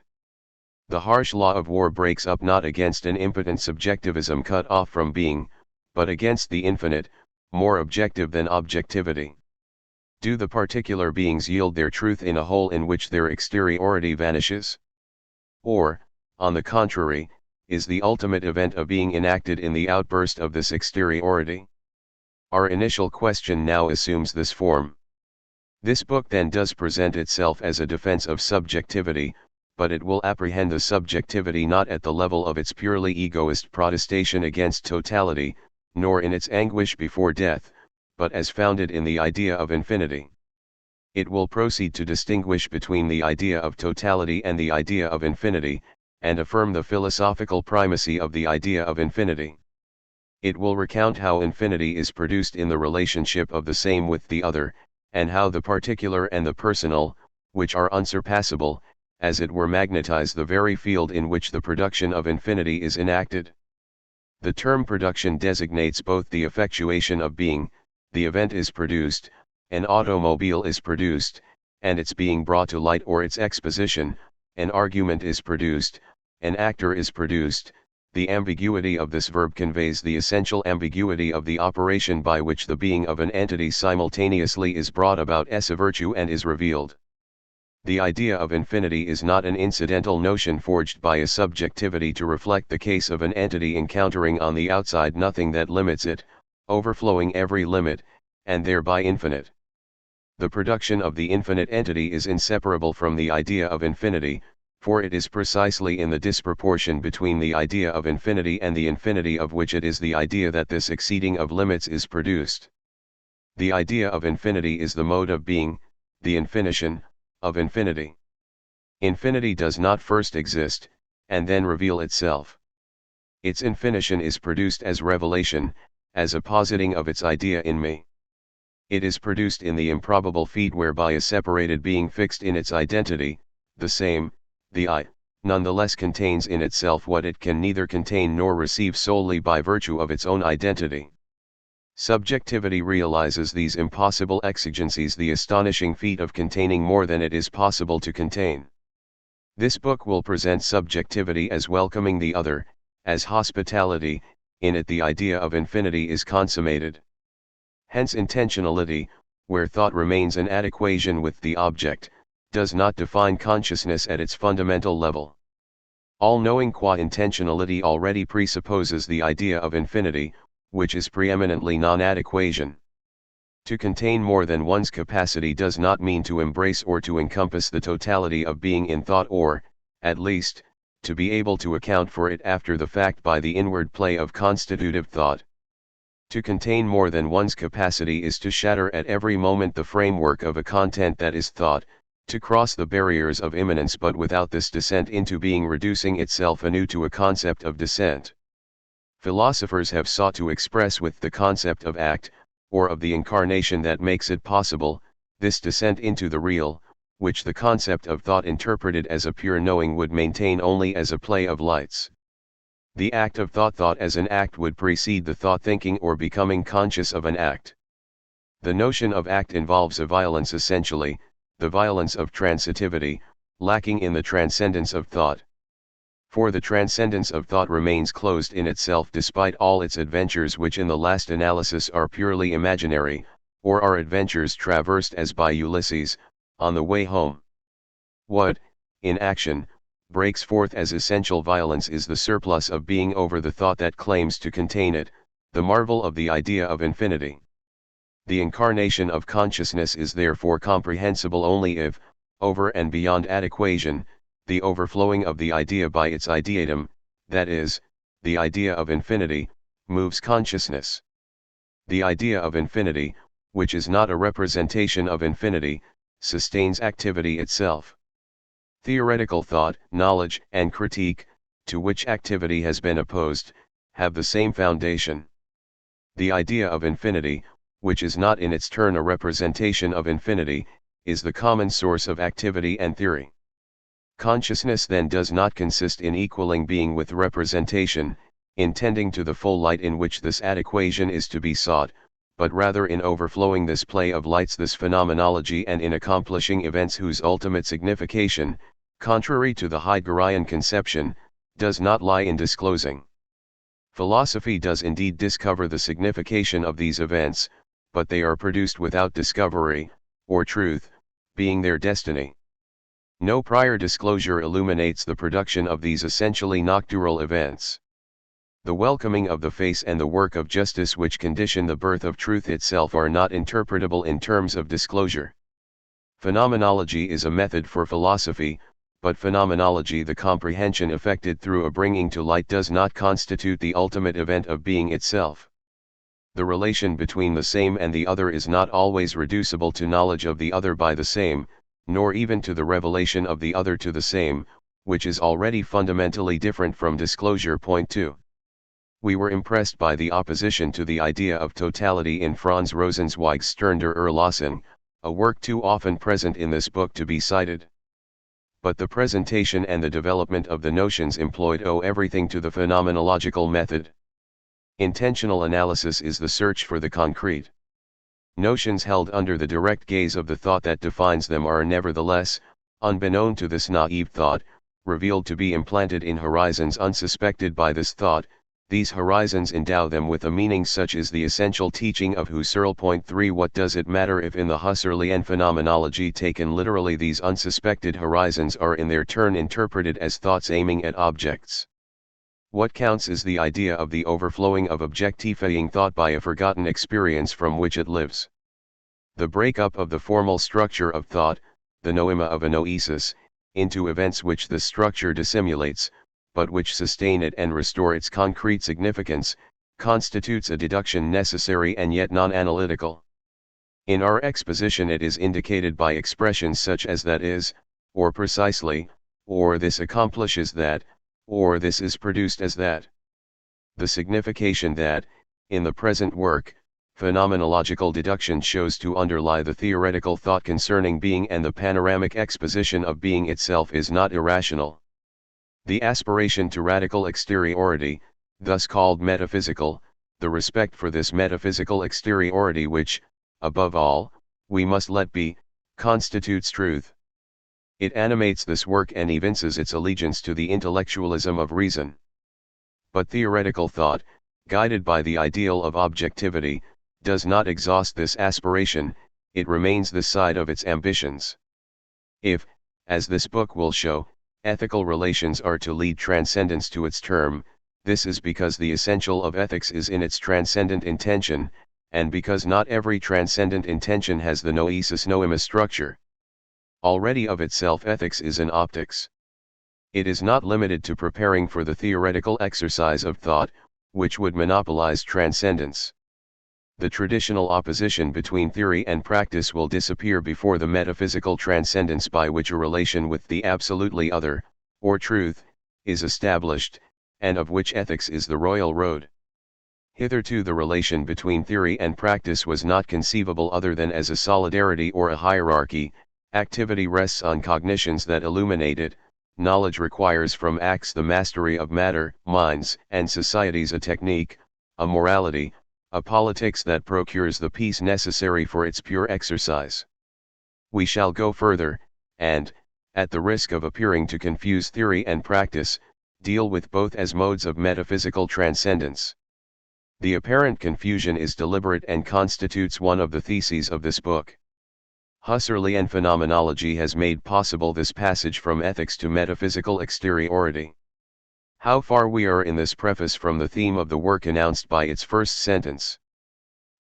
The harsh law of war breaks up not against an impotent subjectivism cut off from being, but against the infinite, more objective than objectivity. Do the particular beings yield their truth in a whole in which their exteriority vanishes? Or, on the contrary, is the ultimate event of being enacted in the outburst of this exteriority? Our initial question now assumes this form. This book then does present itself as a defense of subjectivity, but it will apprehend the subjectivity not at the level of its purely egoist protestation against totality, nor in its anguish before death, but as founded in the idea of infinity. It will proceed to distinguish between the idea of totality and the idea of infinity, and affirm the philosophical primacy of the idea of infinity. It will recount how infinity is produced in the relationship of the same with the other, and how the particular and the personal, which are unsurpassable, as it were magnetize the very field in which the production of infinity is enacted. The term production designates both the effectuation of being, the event is produced, an automobile is produced, and its being brought to light or its exposition, an argument is produced, an actor is produced, The ambiguity of this verb conveys the essential ambiguity of the operation by which the being of an entity simultaneously is brought about as a virtue and is revealed. The idea of infinity is not an incidental notion forged by a subjectivity to reflect the case of an entity encountering on the outside nothing that limits it, overflowing every limit, and thereby infinite. The production of the infinite entity is inseparable from the idea of infinity, for it is precisely in the disproportion between the idea of infinity and the infinity of which it is the idea that this exceeding of limits is produced. The idea of infinity is the mode of being, the infinition, of infinity. Infinity does not first exist, and then reveal itself. Its infinition is produced as revelation, as a positing of its idea in me. It is produced in the improbable feat whereby a separated being fixed in its identity, the same, the I, nonetheless contains in itself what it can neither contain nor receive solely by virtue of its own identity. Subjectivity realizes these impossible exigencies, the astonishing feat of containing more than it is possible to contain. This book will present subjectivity as welcoming the other, as hospitality. In it the idea of infinity is consummated. Hence intentionality, where thought remains an adequation with the object, does not define consciousness at its fundamental level. All-knowing qua intentionality already presupposes the idea of infinity, which is preeminently non-adequation. To contain more than one's capacity does not mean to embrace or to encompass the totality of being in thought or, at least, to be able to account for it after the fact by the inward play of constitutive thought. To contain more than one's capacity is to shatter at every moment the framework of a content that is thought, to cross the barriers of immanence but without this descent into being reducing itself anew to a concept of descent. Philosophers have sought to express with the concept of act, or of the incarnation that makes it possible, this descent into the real, which the concept of thought interpreted as a pure knowing would maintain only as a play of lights. The act of thought as an act would precede the thought thinking or becoming conscious of an act. The notion of act involves a violence essentially, the violence of transitivity, lacking in the transcendence of thought. For the transcendence of thought remains closed in itself despite all its adventures, which in the last analysis are purely imaginary, or are adventures traversed as by Ulysses, on the way home. What, in action, breaks forth as essential violence is the surplus of being over the thought that claims to contain it, the marvel of the idea of infinity. The incarnation of consciousness is therefore comprehensible only if, over and beyond adequation, the overflowing of the idea by its ideatum, that is, the idea of infinity, moves consciousness. The idea of infinity, which is not a representation of infinity, sustains activity itself. Theoretical thought, knowledge, and critique, to which activity has been opposed, have the same foundation. The idea of infinity, which is not in its turn a representation of infinity, is the common source of activity and theory. Consciousness then does not consist in equaling being with representation, in tending to the full light in which this adequation is to be sought, but rather in overflowing this play of lights, this phenomenology, and in accomplishing events whose ultimate signification, contrary to the Heideggerian conception, does not lie in disclosing. Philosophy does indeed discover the signification of these events, but they are produced without discovery, or truth, being their destiny. No prior disclosure illuminates the production of these essentially noctural events. The welcoming of the face and the work of justice which condition the birth of truth itself are not interpretable in terms of disclosure. Phenomenology is a method for philosophy, but phenomenology, the comprehension effected through a bringing to light, does not constitute the ultimate event of being itself. The relation between the same and the other is not always reducible to knowledge of the other by the same, nor even to the revelation of the other to the same, which is already fundamentally different from disclosure. Point 2. We were impressed by the opposition to the idea of totality in Franz Rosenzweig's Stern der Erlösung, a work too often present in this book to be cited. But the presentation and the development of the notions employed owe everything to the phenomenological method. Intentional analysis is the search for the concrete. Notions held under the direct gaze of the thought that defines them are nevertheless, unbeknown to this naive thought, revealed to be implanted in horizons unsuspected by this thought. These horizons endow them with a meaning, such as the essential teaching of Husserl. 3. What does it matter if in the Husserlian phenomenology taken literally these unsuspected horizons are in their turn interpreted as thoughts aiming at objects? What counts is the idea of the overflowing of objectifying thought by a forgotten experience from which it lives. The breakup of the formal structure of thought, the noema of a noesis, into events which the structure dissimulates, but which sustain it and restore its concrete significance, constitutes a deduction necessary and yet non-analytical. In our exposition it is indicated by expressions such as that is, or precisely, or this accomplishes that, or this is produced as that. The signification that, in the present work, phenomenological deduction shows to underlie the theoretical thought concerning being and the panoramic exposition of being itself is not irrational. The aspiration to radical exteriority, thus called metaphysical, the respect for this metaphysical exteriority which, above all, we must let be, constitutes truth. It animates this work and evinces its allegiance to the intellectualism of reason. But theoretical thought, guided by the ideal of objectivity, does not exhaust this aspiration, it remains the side of its ambitions. If, as this book will show, ethical relations are to lead transcendence to its term, this is because the essential of ethics is in its transcendent intention, and because not every transcendent intention has the noesis noema structure. Already of itself ethics is an optics. It is not limited to preparing for the theoretical exercise of thought, which would monopolize transcendence. The traditional opposition between theory and practice will disappear before the metaphysical transcendence by which a relation with the absolutely other, or truth, is established, and of which ethics is the royal road. Hitherto the relation between theory and practice was not conceivable other than as a solidarity or a hierarchy. Activity rests on cognitions that illuminate it, knowledge requires from acts the mastery of matter, minds, and societies a technique, a morality, a politics that procures the peace necessary for its pure exercise. We shall go further, and, at the risk of appearing to confuse theory and practice, deal with both as modes of metaphysical transcendence. The apparent confusion is deliberate and constitutes one of the theses of this book. Husserlian phenomenology has made possible this passage from ethics to metaphysical exteriority. How far we are in this preface from the theme of the work announced by its first sentence.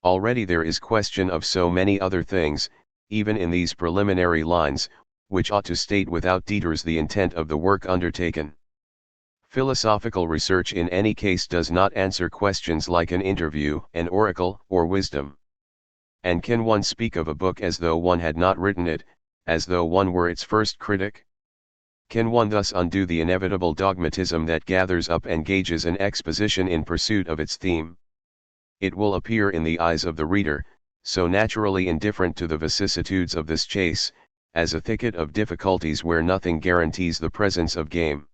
Already there is question of so many other things, even in these preliminary lines, which ought to state without detours the intent of the work undertaken. Philosophical research in any case does not answer questions like an interview, an oracle, or wisdom. And can one speak of a book as though one had not written it, as though one were its first critic? Can one thus undo the inevitable dogmatism that gathers up and gauges an exposition in pursuit of its theme? It will appear in the eyes of the reader, so naturally indifferent to the vicissitudes of this chase, as a thicket of difficulties where nothing guarantees the presence of game.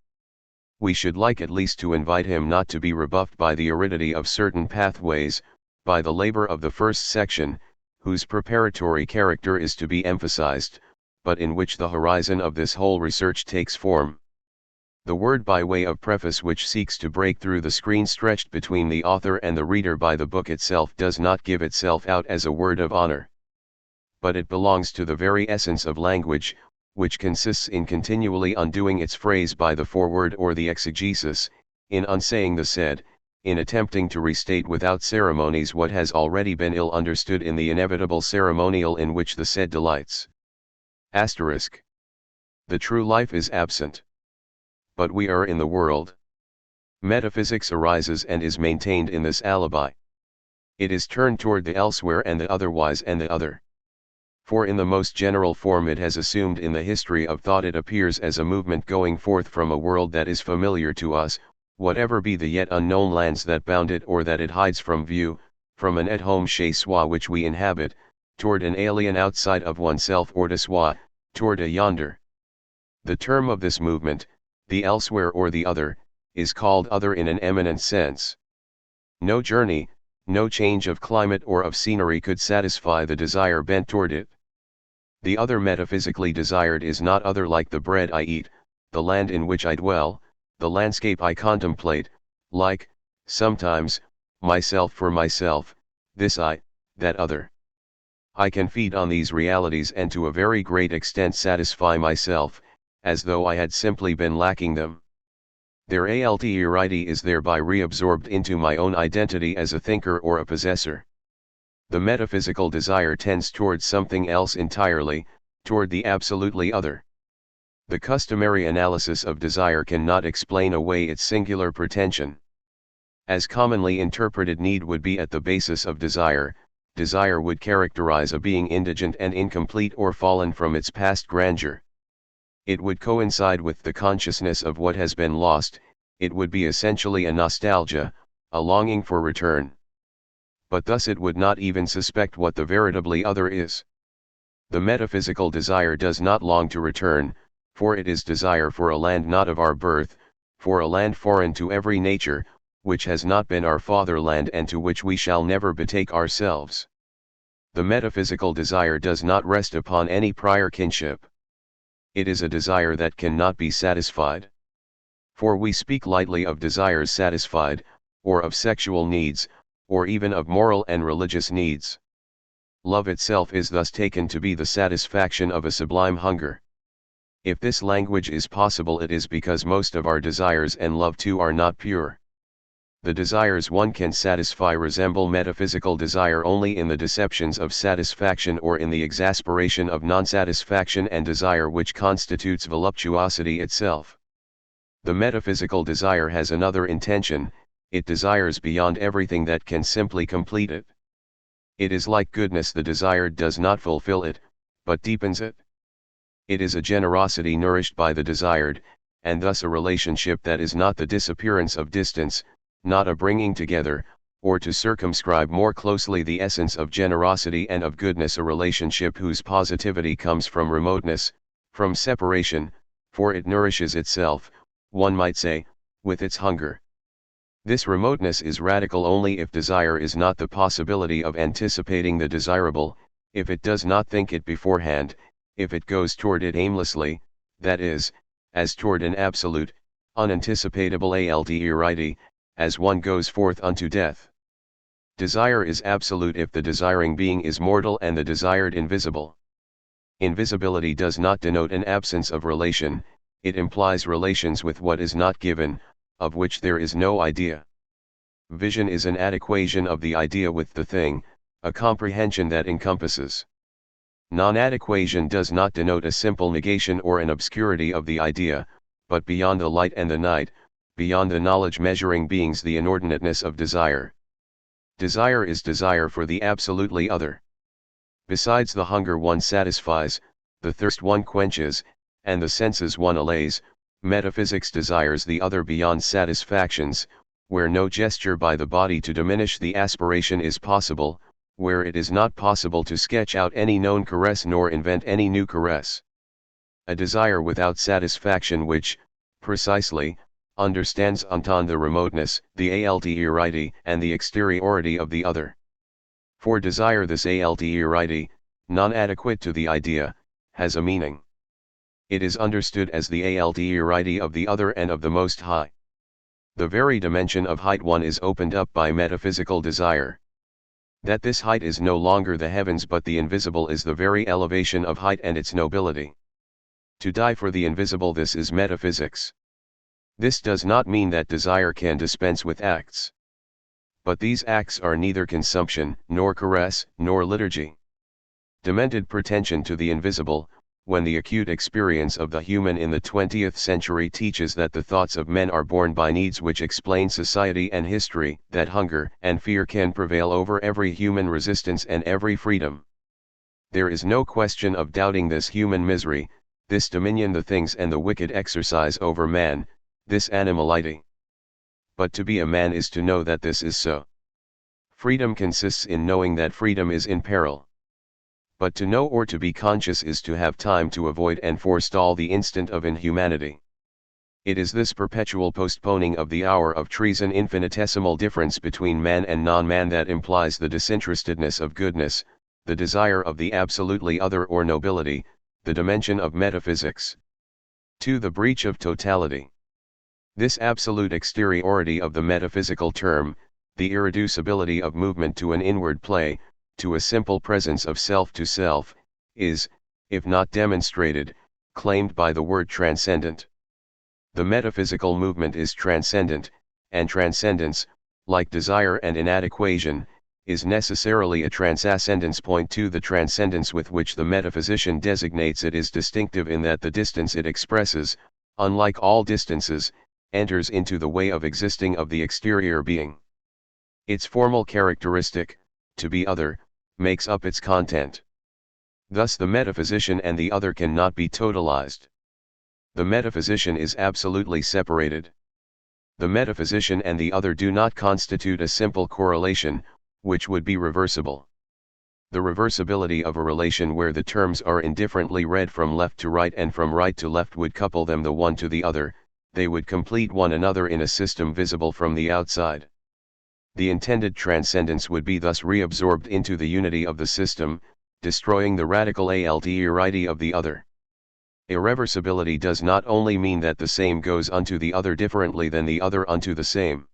We should like at least to invite him not to be rebuffed by the aridity of certain pathways, by the labor of the first section, whose preparatory character is to be emphasized, but in which the horizon of this whole research takes form. The word by way of preface which seeks to break through the screen stretched between the author and the reader by the book itself does not give itself out as a word of honor. But it belongs to the very essence of language, which consists in continually undoing its phrase by the foreword or the exegesis, in unsaying the said, in attempting to restate without ceremonies what has already been ill understood in the inevitable ceremonial in which the said delights. Asterisk. The true life is absent. But we are in the world. Metaphysics arises and is maintained in this alibi. It is turned toward the elsewhere and the otherwise and the other. For in the most general form it has assumed in the history of thought it appears as a movement going forth from a world that is familiar to us, whatever be the yet unknown lands that bound it or that it hides from view, from an at-home chez soi which we inhabit, toward an alien outside of oneself or de soi, toward a yonder. The term of this movement, the elsewhere or the other, is called other in an eminent sense. No journey, no change of climate or of scenery could satisfy the desire bent toward it. The other metaphysically desired is not other like the bread I eat, the land in which I dwell, the landscape I contemplate, like, sometimes, myself for myself, this I, that other. I can feed on these realities and to a very great extent satisfy myself, as though I had simply been lacking them. Their alterity is thereby reabsorbed into my own identity as a thinker or a possessor. The metaphysical desire tends towards something else entirely, toward the absolutely other. The customary analysis of desire cannot explain away its singular pretension. As commonly interpreted, need would be at the basis of desire. Desire would characterize a being indigent and incomplete or fallen from its past grandeur. It would coincide with the consciousness of what has been lost. It would be essentially a nostalgia, a longing for return. But thus it would not even suspect what the veritably other is. The metaphysical desire does not long to return, for it is desire for a land not of our birth, for a land foreign to every nature, which has not been our fatherland and to which we shall never betake ourselves. The metaphysical desire does not rest upon any prior kinship. It is a desire that cannot be satisfied. For we speak lightly of desires satisfied, or of sexual needs, or even of moral and religious needs. Love itself is thus taken to be the satisfaction of a sublime hunger. If this language is possible, it is because most of our desires and love too are not pure. The desires one can satisfy resemble metaphysical desire only in the deceptions of satisfaction or in the exasperation of non-satisfaction and desire which constitutes voluptuosity itself. The metaphysical desire has another intention. It desires beyond everything that can simply complete it. It is like goodness, the desired does not fulfill it, but deepens it. It is a generosity nourished by the desired, and thus a relationship that is not the disappearance of distance, not a bringing together, or to circumscribe more closely the essence of generosity and of goodness, a relationship whose positivity comes from remoteness, from separation, for it nourishes itself, one might say, with its hunger. This remoteness is radical only if desire is not the possibility of anticipating the desirable, if it does not think it beforehand, if it goes toward it aimlessly, that is, as toward an absolute, unanticipatable alterity, as one goes forth unto death. Desire is absolute if the desiring being is mortal and the desired invisible. Invisibility does not denote an absence of relation, it implies relations with what is not given, of which there is no idea. Vision is an adequation of the idea with the thing, a comprehension that encompasses. Non-adequation does not denote a simple negation or an obscurity of the idea, but beyond the light and the night, beyond the knowledge measuring beings, the inordinateness of desire. Desire is desire for the absolutely other. Besides the hunger one satisfies, the thirst one quenches, and the senses one allays, metaphysics desires the other beyond satisfactions, where no gesture by the body to diminish the aspiration is possible, where it is not possible to sketch out any known caress nor invent any new caress. A desire without satisfaction which, precisely, understands entend the remoteness, the alterity, and the exteriority of the other. For desire, this alterity, non-adequate to the idea, has a meaning. It is understood as the alterity of the other and of the Most High. The very dimension of height one is opened up by metaphysical desire. That this height is no longer the heavens but the invisible is the very elevation of height and its nobility. To die for the invisible, this is metaphysics. This does not mean that desire can dispense with acts. But these acts are neither consumption, nor caress, nor liturgy. Demented pretension to the invisible, when the acute experience of the human in the 20th century teaches that the thoughts of men are born by needs which explain society and history, that hunger and fear can prevail over every human resistance and every freedom. There is no question of doubting this human misery, this dominion the things and the wicked exercise over man, this animality. But to be a man is to know that this is so. Freedom consists in knowing that freedom is in peril. But to know or to be conscious is to have time to avoid and forestall the instant of inhumanity. It is this perpetual postponing of the hour of treason, infinitesimal difference between man and non-man, that implies the disinterestedness of goodness, the desire of the absolutely other or nobility, the dimension of metaphysics. 2. The breach of totality. This absolute exteriority of the metaphysical term, the irreducibility of movement to an inward play, to a simple presence of self to self, is, if not demonstrated, claimed by the word transcendent. The metaphysical movement is transcendent, and transcendence, like desire and inadequation, is necessarily a transcendence. Point 2. The transcendence with which the metaphysician designates it is distinctive in that the distance it expresses, unlike all distances, enters into the way of existing of the exterior being. Its formal characteristic, to be other, makes up its content. Thus the metaphysician and the other cannot be totalized. The metaphysician is absolutely separated. The metaphysician and the other do not constitute a simple correlation, which would be reversible. The reversibility of a relation where the terms are indifferently read from left to right and from right to left would couple them the one to the other, they would complete one another in a system visible from the outside. The intended transcendence would be thus reabsorbed into the unity of the system, destroying the radical alterity of the other. Irreversibility does not only mean that the same goes unto the other differently than the other unto the same.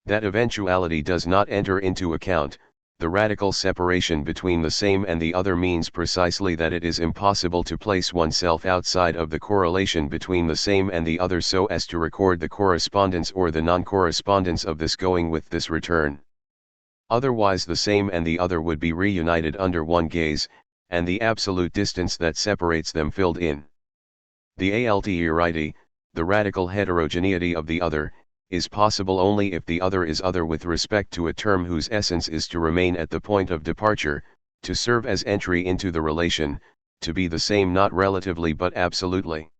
That eventuality does not enter into account. The radical separation between the same and the other means precisely that it is impossible to place oneself outside of the correlation between the same and the other so as to record the correspondence or the non-correspondence of this going with this return. Otherwise the same and the other would be reunited under one gaze, and the absolute distance that separates them filled in. The alterity, the radical heterogeneity of the other, is possible only if the other is other with respect to a term whose essence is to remain at the point of departure, to serve as entry into the relation, to be the same not relatively but absolutely.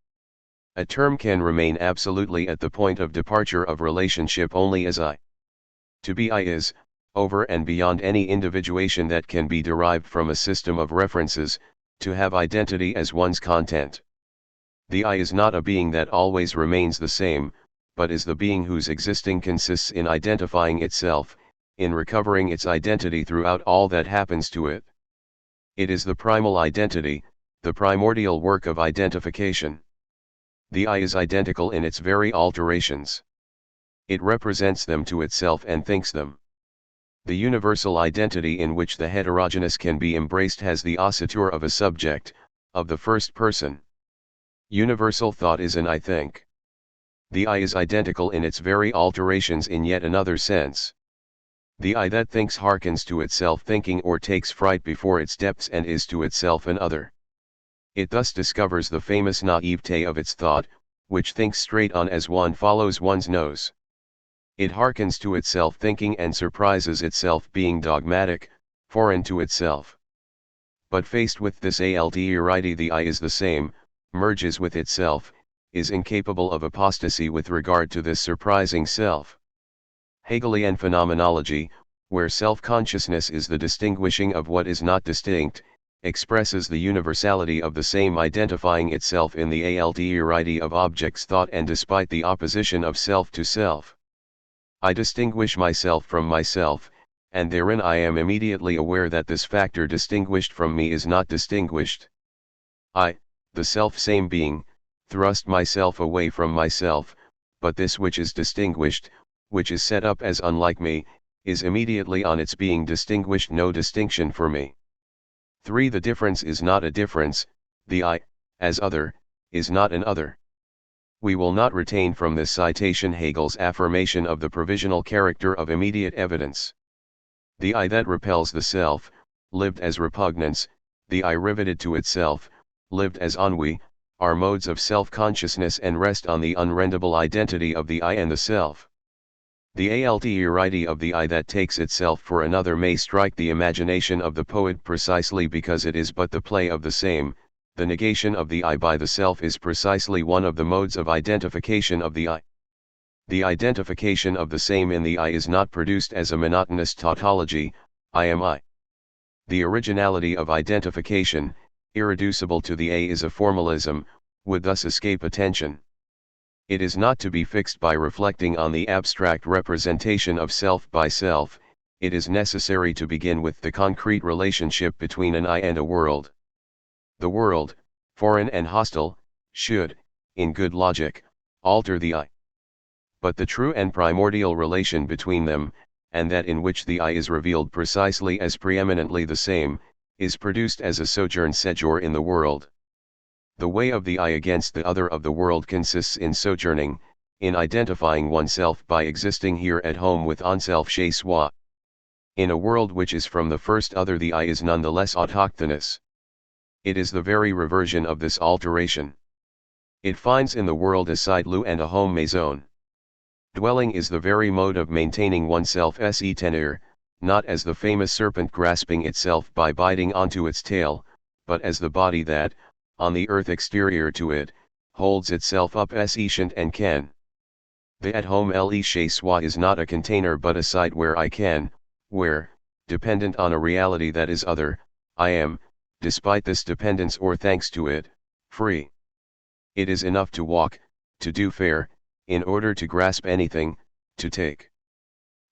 A term can remain absolutely at the point of departure of relationship only as I. To be I is, over and beyond any individuation that can be derived from a system of references, to have identity as one's content. The I is not a being that always remains the same, but is the being whose existing consists in identifying itself, in recovering its identity throughout all that happens to it. It is the primal identity, the primordial work of identification. The I is identical in its very alterations. It represents them to itself and thinks them. The universal identity in which the heterogeneous can be embraced has the ossature of a subject, of the first person. Universal thought is an I think. The I is identical in its very alterations in yet another sense. The I that thinks hearkens to itself thinking or takes fright before its depths and is to itself an other. It thus discovers the famous naivete of its thought, which thinks straight on as one follows one's nose. It hearkens to itself thinking and surprises itself being dogmatic, foreign to itself. But faced with this alterity the I is the same, merges with itself, is incapable of apostasy with regard to this surprising self. Hegelian phenomenology, where self-consciousness is the distinguishing of what is not distinct, expresses the universality of the same identifying itself in the alterity of objects thought and despite the opposition of self to self. I distinguish myself from myself, and therein I am immediately aware that this factor distinguished from me is not distinguished. I, the self-same being, thrust myself away from myself, but this which is distinguished, which is set up as unlike me, is immediately on its being distinguished no distinction for me. 3. The difference is not a difference, the I, as other, is not an other. We will not retain from this citation Hegel's affirmation of the provisional character of immediate evidence. The I that repels the self, lived as repugnance, the I riveted to itself, lived as ennui, are modes of self-consciousness and rest on the unrendable identity of the I and the self. The alterity of the I that takes itself for another may strike the imagination of the poet precisely because it is but the play of the same. The negation of the I by the self is precisely one of the modes of identification of the I. The identification of the same in the I is not produced as a monotonous tautology, I am I. The originality of identification, irreducible to the A is a formalism, would thus escape attention. It is not to be fixed by reflecting on the abstract representation of self by self, it is necessary to begin with the concrete relationship between an I and a world. The world, foreign and hostile, should, in good logic, alter the I. But the true and primordial relation between them, and that in which the I is revealed precisely as preeminently the same, is produced as a sojourn sejour in the world. The way of the I against the other of the world consists in sojourning, in identifying oneself by existing here at home with onself chez soi. In a world which is from the first other, the I is nonetheless autochthonous. It is the very reversion of this alteration. It finds in the world a side lieu and a home maison. Dwelling is the very mode of maintaining oneself se tenir, not as the famous serpent grasping itself by biting onto its tail, but as the body that, on the earth exterior to it, holds itself up se shant and can. The at-home le chez soi is not a container but a site where I can, where, dependent on a reality that is other, I am, despite this dependence or thanks to it, free. It is enough to walk, to do fair, in order to grasp anything, to take.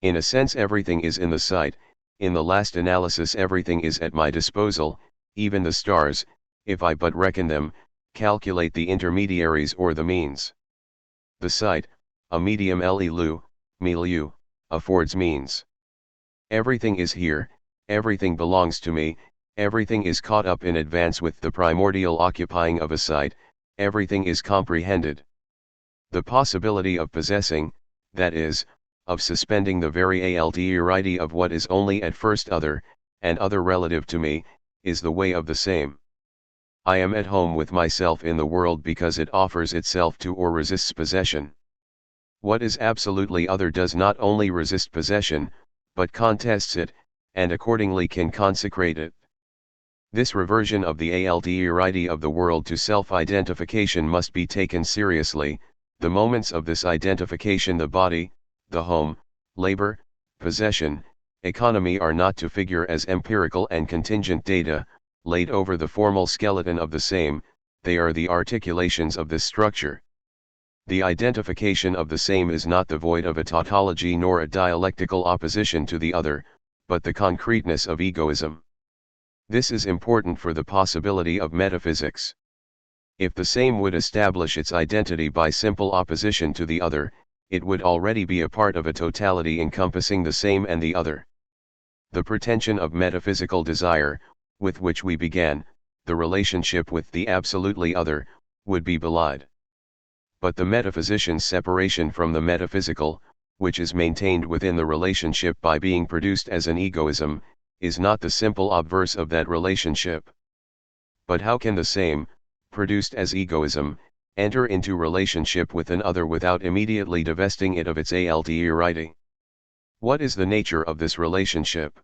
In a sense everything is in the sight, in the last analysis everything is at my disposal, even the stars, if I but reckon them, calculate the intermediaries or the means. The sight, a medium milieu, affords means. Everything is here, everything belongs to me, everything is caught up in advance with the primordial occupying of a sight, everything is comprehended. The possibility of possessing, that is, of suspending the very alterity of what is only at first other, and other relative to me, is the way of the same. I am at home with myself in the world because it offers itself to or resists possession. What is absolutely other does not only resist possession, but contests it, and accordingly can consecrate it. This reversion of the alterity of the world to self-identification must be taken seriously. The moments of this identification, the body, the home, labor, possession, economy, are not to figure as empirical and contingent data, laid over the formal skeleton of the same, they are the articulations of this structure. The identification of the same is not the void of a tautology nor a dialectical opposition to the other, but the concreteness of egoism. This is important for the possibility of metaphysics. If the same would establish its identity by simple opposition to the other, it would already be a part of a totality encompassing the same and the other. The pretension of metaphysical desire, with which we began, the relationship with the absolutely other, would be belied. But the metaphysician's separation from the metaphysical, which is maintained within the relationship by being produced as an egoism, is not the simple obverse of that relationship. But how can the same, produced as egoism, enter into relationship with an other without immediately divesting it of its alterity? What is the nature of this relationship?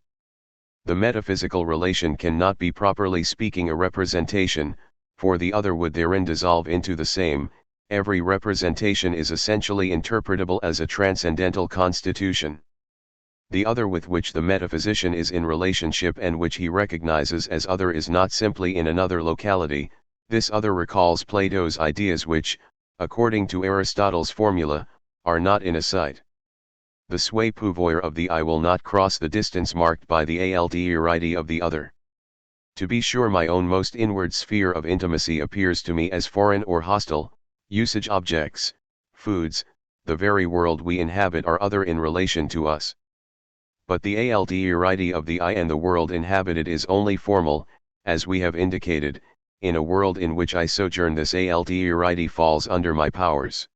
The metaphysical relation cannot be properly speaking a representation, for the other would therein dissolve into the same. Every representation is essentially interpretable as a transcendental constitution. The other with which the metaphysician is in relationship and which he recognizes as other is not simply in another locality. This other recalls Plato's ideas which, according to Aristotle's formula, are not in a sight. The sui pouvoir of the I will not cross the distance marked by the alterity of the other. To be sure, my own most inward sphere of intimacy appears to me as foreign or hostile. Usage objects, foods, the very world we inhabit are other in relation to us. But the alterity of the I and the world inhabited is only formal, as we have indicated. In a world in which I sojourn, this alterity falls under my powers.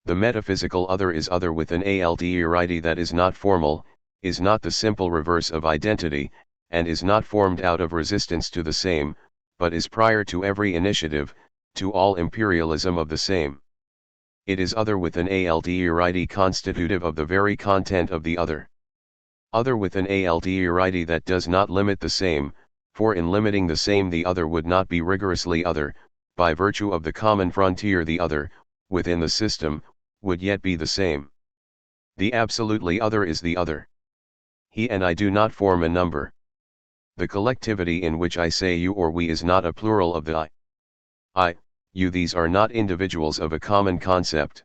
The metaphysical other is other with an alterity that is not formal, is not the simple reverse of identity, and is not formed out of resistance to the same, but is prior to every initiative, to all imperialism of the same. It is other with an alterity constitutive of the very content of the other. Other with an alterity that does not limit the same, for in limiting the same the other would not be rigorously other. By virtue of the common frontier the other, within the system, would yet be the same. The absolutely other is the other. He and I do not form a number. The collectivity in which I say you or we is not a plural of the I, you, these are not individuals of a common concept.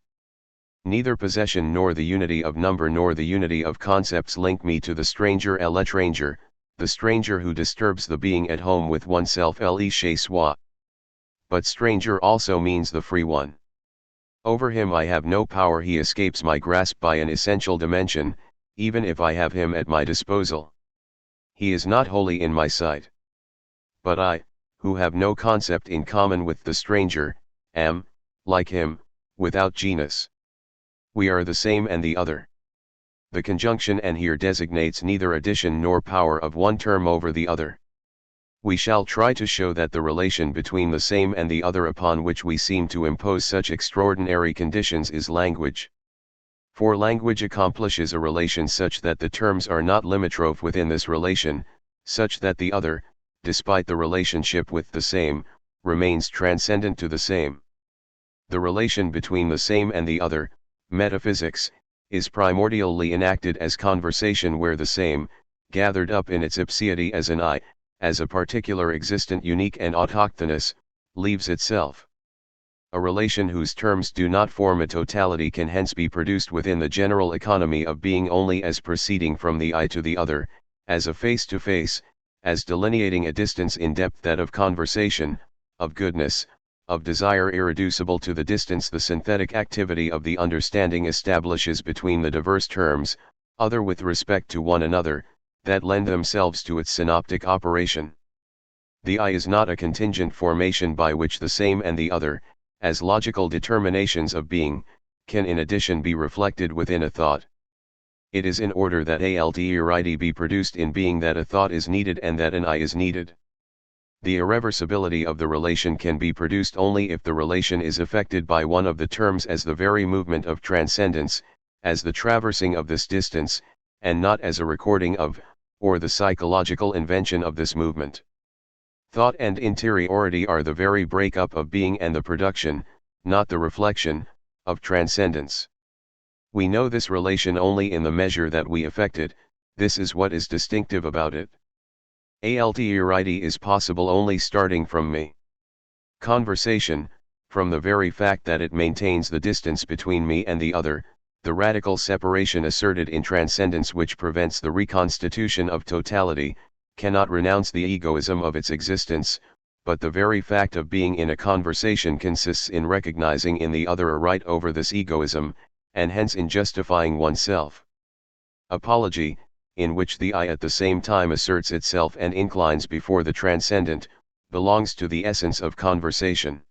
Neither possession nor the unity of number nor the unity of concepts link me to the stranger l'étranger, the stranger who disturbs the being at home with oneself le chez soi. but stranger also means the free one. Over him I have no power, he escapes my grasp by an essential dimension, even if I have him at my disposal. He is not wholly in my sight. But I, who have no concept in common with the stranger, am, like him, without genus. We are the same and the other. The conjunction "and" here designates neither addition nor power of one term over the other. We shall try to show that the relation between the same and the other upon which we seem to impose such extraordinary conditions is language. For language accomplishes a relation such that the terms are not limitrope within this relation, such that the other, despite the relationship with the same, remains transcendent to the same. The relation between the same and the other, metaphysics, is primordially enacted as conversation, where the same, gathered up in its ipseity as an I, as a particular existent, unique and autochthonous, leaves itself. A relation whose terms do not form a totality can hence be produced within the general economy of being only as proceeding from the I to the other, as a face to face, as delineating a distance in depth, that of conversation, of goodness, of desire irreducible to the distance the synthetic activity of the understanding establishes between the diverse terms, other with respect to one another, that lend themselves to its synoptic operation. The I is not a contingent formation by which the same and the other, as logical determinations of being, can in addition be reflected within a thought. It is in order that alternity be produced in being that a thought is needed and that an I is needed. The irreversibility of the relation can be produced only if the relation is effected by one of the terms as the very movement of transcendence, as the traversing of this distance, and not as a recording of, or the psychological invention of this movement. Thought and interiority are the very break-up of being and the production, not the reflection, of transcendence. We know this relation only in the measure that we effect it. This is what is distinctive about it. Alternity is possible only starting from me. Conversation, from the very fact that it maintains the distance between me and the other, the radical separation asserted in transcendence which prevents the reconstitution of totality, cannot renounce the egoism of its existence, but the very fact of being in a conversation consists in recognizing in the other a right over this egoism, and hence in justifying oneself. Apology, in which the I at the same time asserts itself and inclines before the transcendent, belongs to the essence of conversation.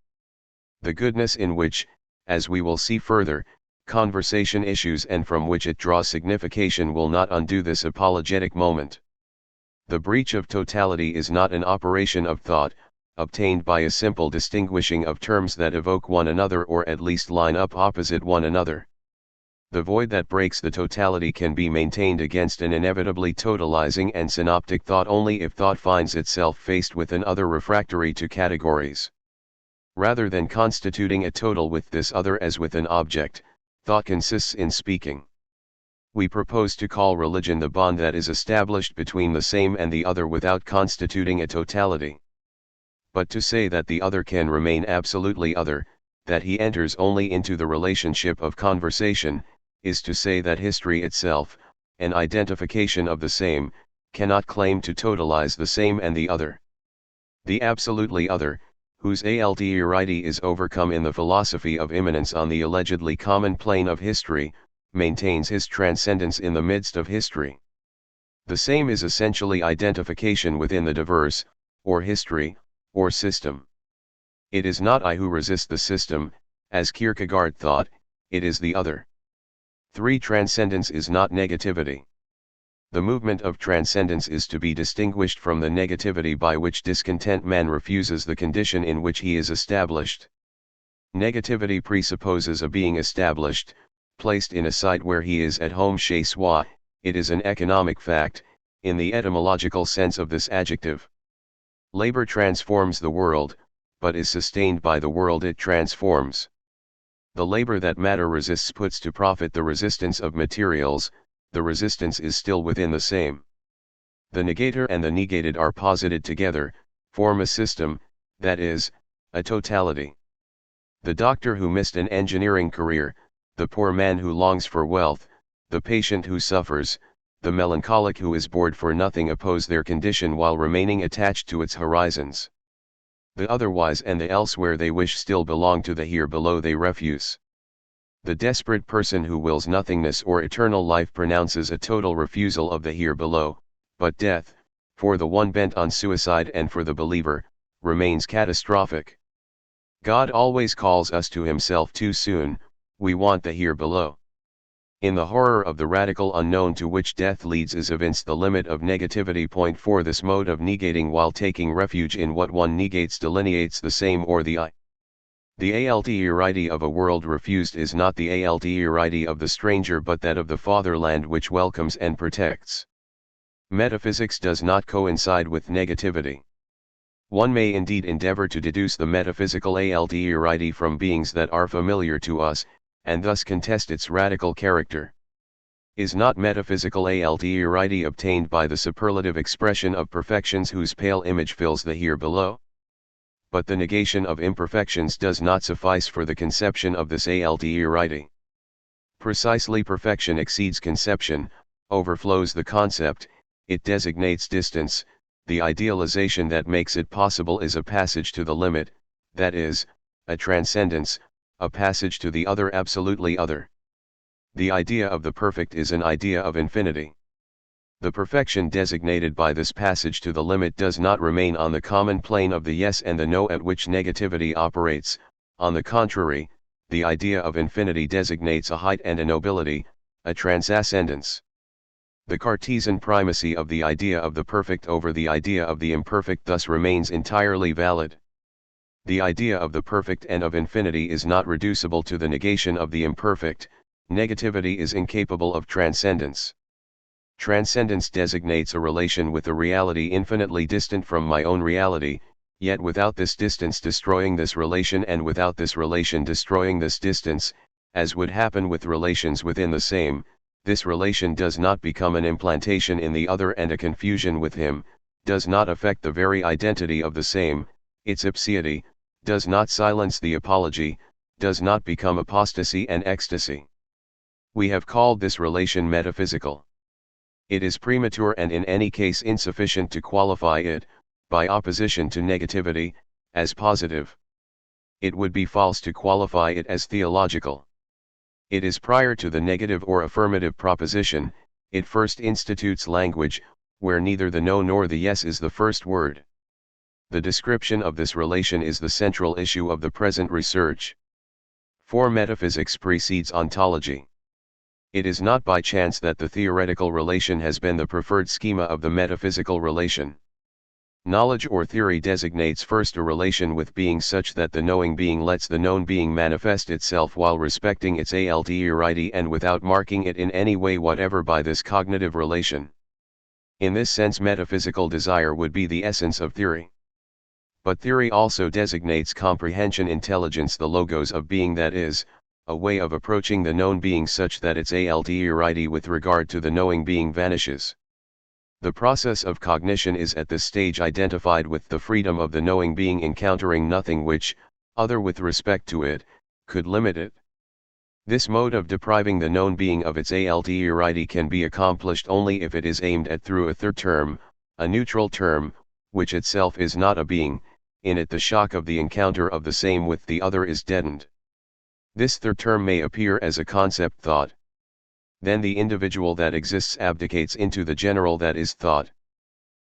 The goodness in which, as we will see further, conversation issues and from which it draws signification will not undo this apologetic moment. The breach of totality is not an operation of thought, obtained by a simple distinguishing of terms that evoke one another or at least line up opposite one another. The void that breaks the totality can be maintained against an inevitably totalizing and synoptic thought only if thought finds itself faced with an other refractory to categories. Rather than constituting a total with this other as with an object, thought consists in speaking. We propose to call religion the bond that is established between the same and the other without constituting a totality. But to say that the other can remain absolutely other, that he enters only into the relationship of conversation, is to say that history itself, an identification of the same, cannot claim to totalize the same and the other. The absolutely other, whose alternity is overcome in the philosophy of immanence on the allegedly common plane of history, maintains his transcendence in the midst of history. The same is essentially identification within the diverse, or history, or system. It is not I who resist the system, as Kierkegaard thought, it is the other. 3. Transcendence is not negativity. The movement of transcendence is to be distinguished from the negativity by which discontent man refuses the condition in which he is established. Negativity presupposes a being established, placed in a site where he is at home chez soi. It is an economic fact, in the etymological sense of this adjective. Labor transforms the world, but is sustained by the world it transforms. The labor that matter resists puts to profit the resistance of materials. The resistance is still within the same. The negator and the negated are posited together, form a system, that is, a totality. The doctor who missed an engineering career, the poor man who longs for wealth, the patient who suffers, the melancholic who is bored for nothing oppose their condition while remaining attached to its horizons. The otherwise and the elsewhere they wish still belong to the here below they refuse. The desperate person who wills nothingness or eternal life pronounces a total refusal of the here below, but death, for the one bent on suicide and for the believer, remains catastrophic. God always calls us to himself too soon. We want the here below. In the horror of the radical unknown to which death leads is evinced the limit of negativity. 4 This mode of negating while taking refuge in what one negates delineates the same or the I. The alterity of a world refused is not the alterity of the stranger but that of the fatherland which welcomes and protects. Metaphysics does not coincide with negativity. One may indeed endeavor to deduce the metaphysical alterity from beings that are familiar to us, and thus contest its radical character. Is not metaphysical alterity obtained by the superlative expression of perfections whose pale image fills the here below? But the negation of imperfections does not suffice for the conception of this alterity. Precisely perfection exceeds conception, overflows the concept, it designates distance. The idealization that makes it possible is a passage to the limit, that is, a transcendence, a passage to the other absolutely other. The idea of the perfect is an idea of infinity. The perfection designated by this passage to the limit does not remain on the common plane of the yes and the no at which negativity operates. On the contrary, the idea of infinity designates a height and a nobility, a transcendence. The Cartesian primacy of the idea of the perfect over the idea of the imperfect thus remains entirely valid. The idea of the perfect and of infinity is not reducible to the negation of the imperfect. Negativity is incapable of transcendence. Transcendence designates a relation with a reality infinitely distant from my own reality, yet without this distance destroying this relation and without this relation destroying this distance, as would happen with relations within the same, this relation does not become an implantation in the other and a confusion with him, does not affect the very identity of the same, its ipseity, does not silence the apology, does not become apostasy and ecstasy. We have called this relation metaphysical. It is premature and in any case insufficient to qualify it, by opposition to negativity, as positive. It would be false to qualify it as theological. It is prior to the negative or affirmative proposition. It first institutes language, where neither the no nor the yes is the first word. The description of this relation is the central issue of the present research. For metaphysics precedes ontology. It is not by chance that the theoretical relation has been the preferred schema of the metaphysical relation. Knowledge or theory designates first a relation with being such that the knowing being lets the known being manifest itself while respecting its alterity and without marking it in any way whatever by this cognitive relation. In this sense metaphysical desire would be the essence of theory. But theory also designates comprehension intelligence the logos of being that is, a way of approaching the known being such that its alterity with regard to the knowing being vanishes. The process of cognition is at this stage identified with the freedom of the knowing being encountering nothing which, other with respect to it, could limit it. This mode of depriving the known being of its alterity can be accomplished only if it is aimed at through a third term, a neutral term, which itself is not a being. In it the shock of the encounter of the same with the other is deadened. This third term may appear as a concept thought. Then the individual that exists abdicates into the general that is thought.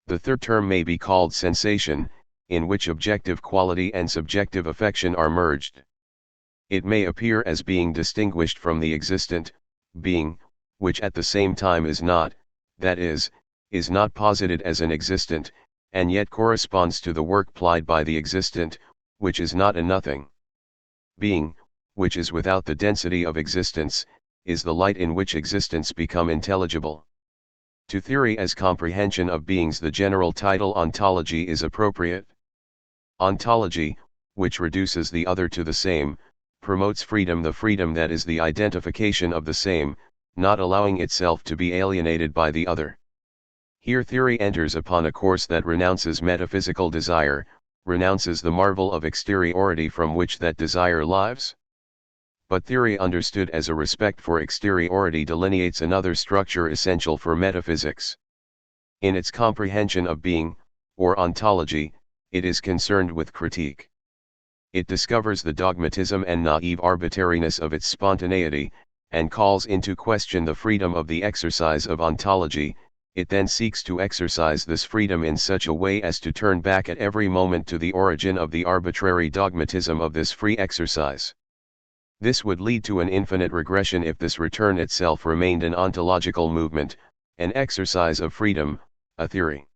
The third term may be called sensation, in which objective quality and subjective affection are merged. It may appear as being distinguished from the existent, being, which at the same time is not, that is not posited as an existent, and yet corresponds to the work plied by the existent, which is not a nothing. Being, which is without the density of existence, is the light in which existence become intelligible. To theory as comprehension of beings the general title ontology is appropriate. Ontology, which reduces the other to the same, promotes freedom, the freedom that is the identification of the same, not allowing itself to be alienated by the other. Here theory enters upon a course that renounces metaphysical desire, renounces the marvel of exteriority from which that desire lives. But theory understood as a respect for exteriority delineates another structure essential for metaphysics. In its comprehension of being, or ontology, it is concerned with critique. It discovers the dogmatism and naive arbitrariness of its spontaneity, and calls into question the freedom of the exercise of ontology. It then seeks to exercise this freedom in such a way as to turn back at every moment to the origin of the arbitrary dogmatism of this free exercise. This would lead to an infinite regression if this return itself remained an ontological movement, an exercise of freedom, a theory.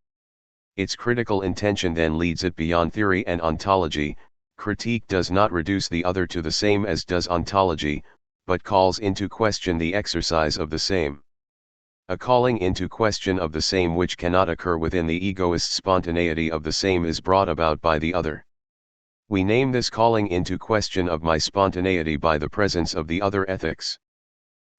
Its critical intention then leads it beyond theory and ontology. Critique does not reduce the other to the same as does ontology, but calls into question the exercise of the same. A calling into question of the same which cannot occur within the egoist spontaneity of the same is brought about by the other. We name this calling into question of my spontaneity by the presence of the other ethics.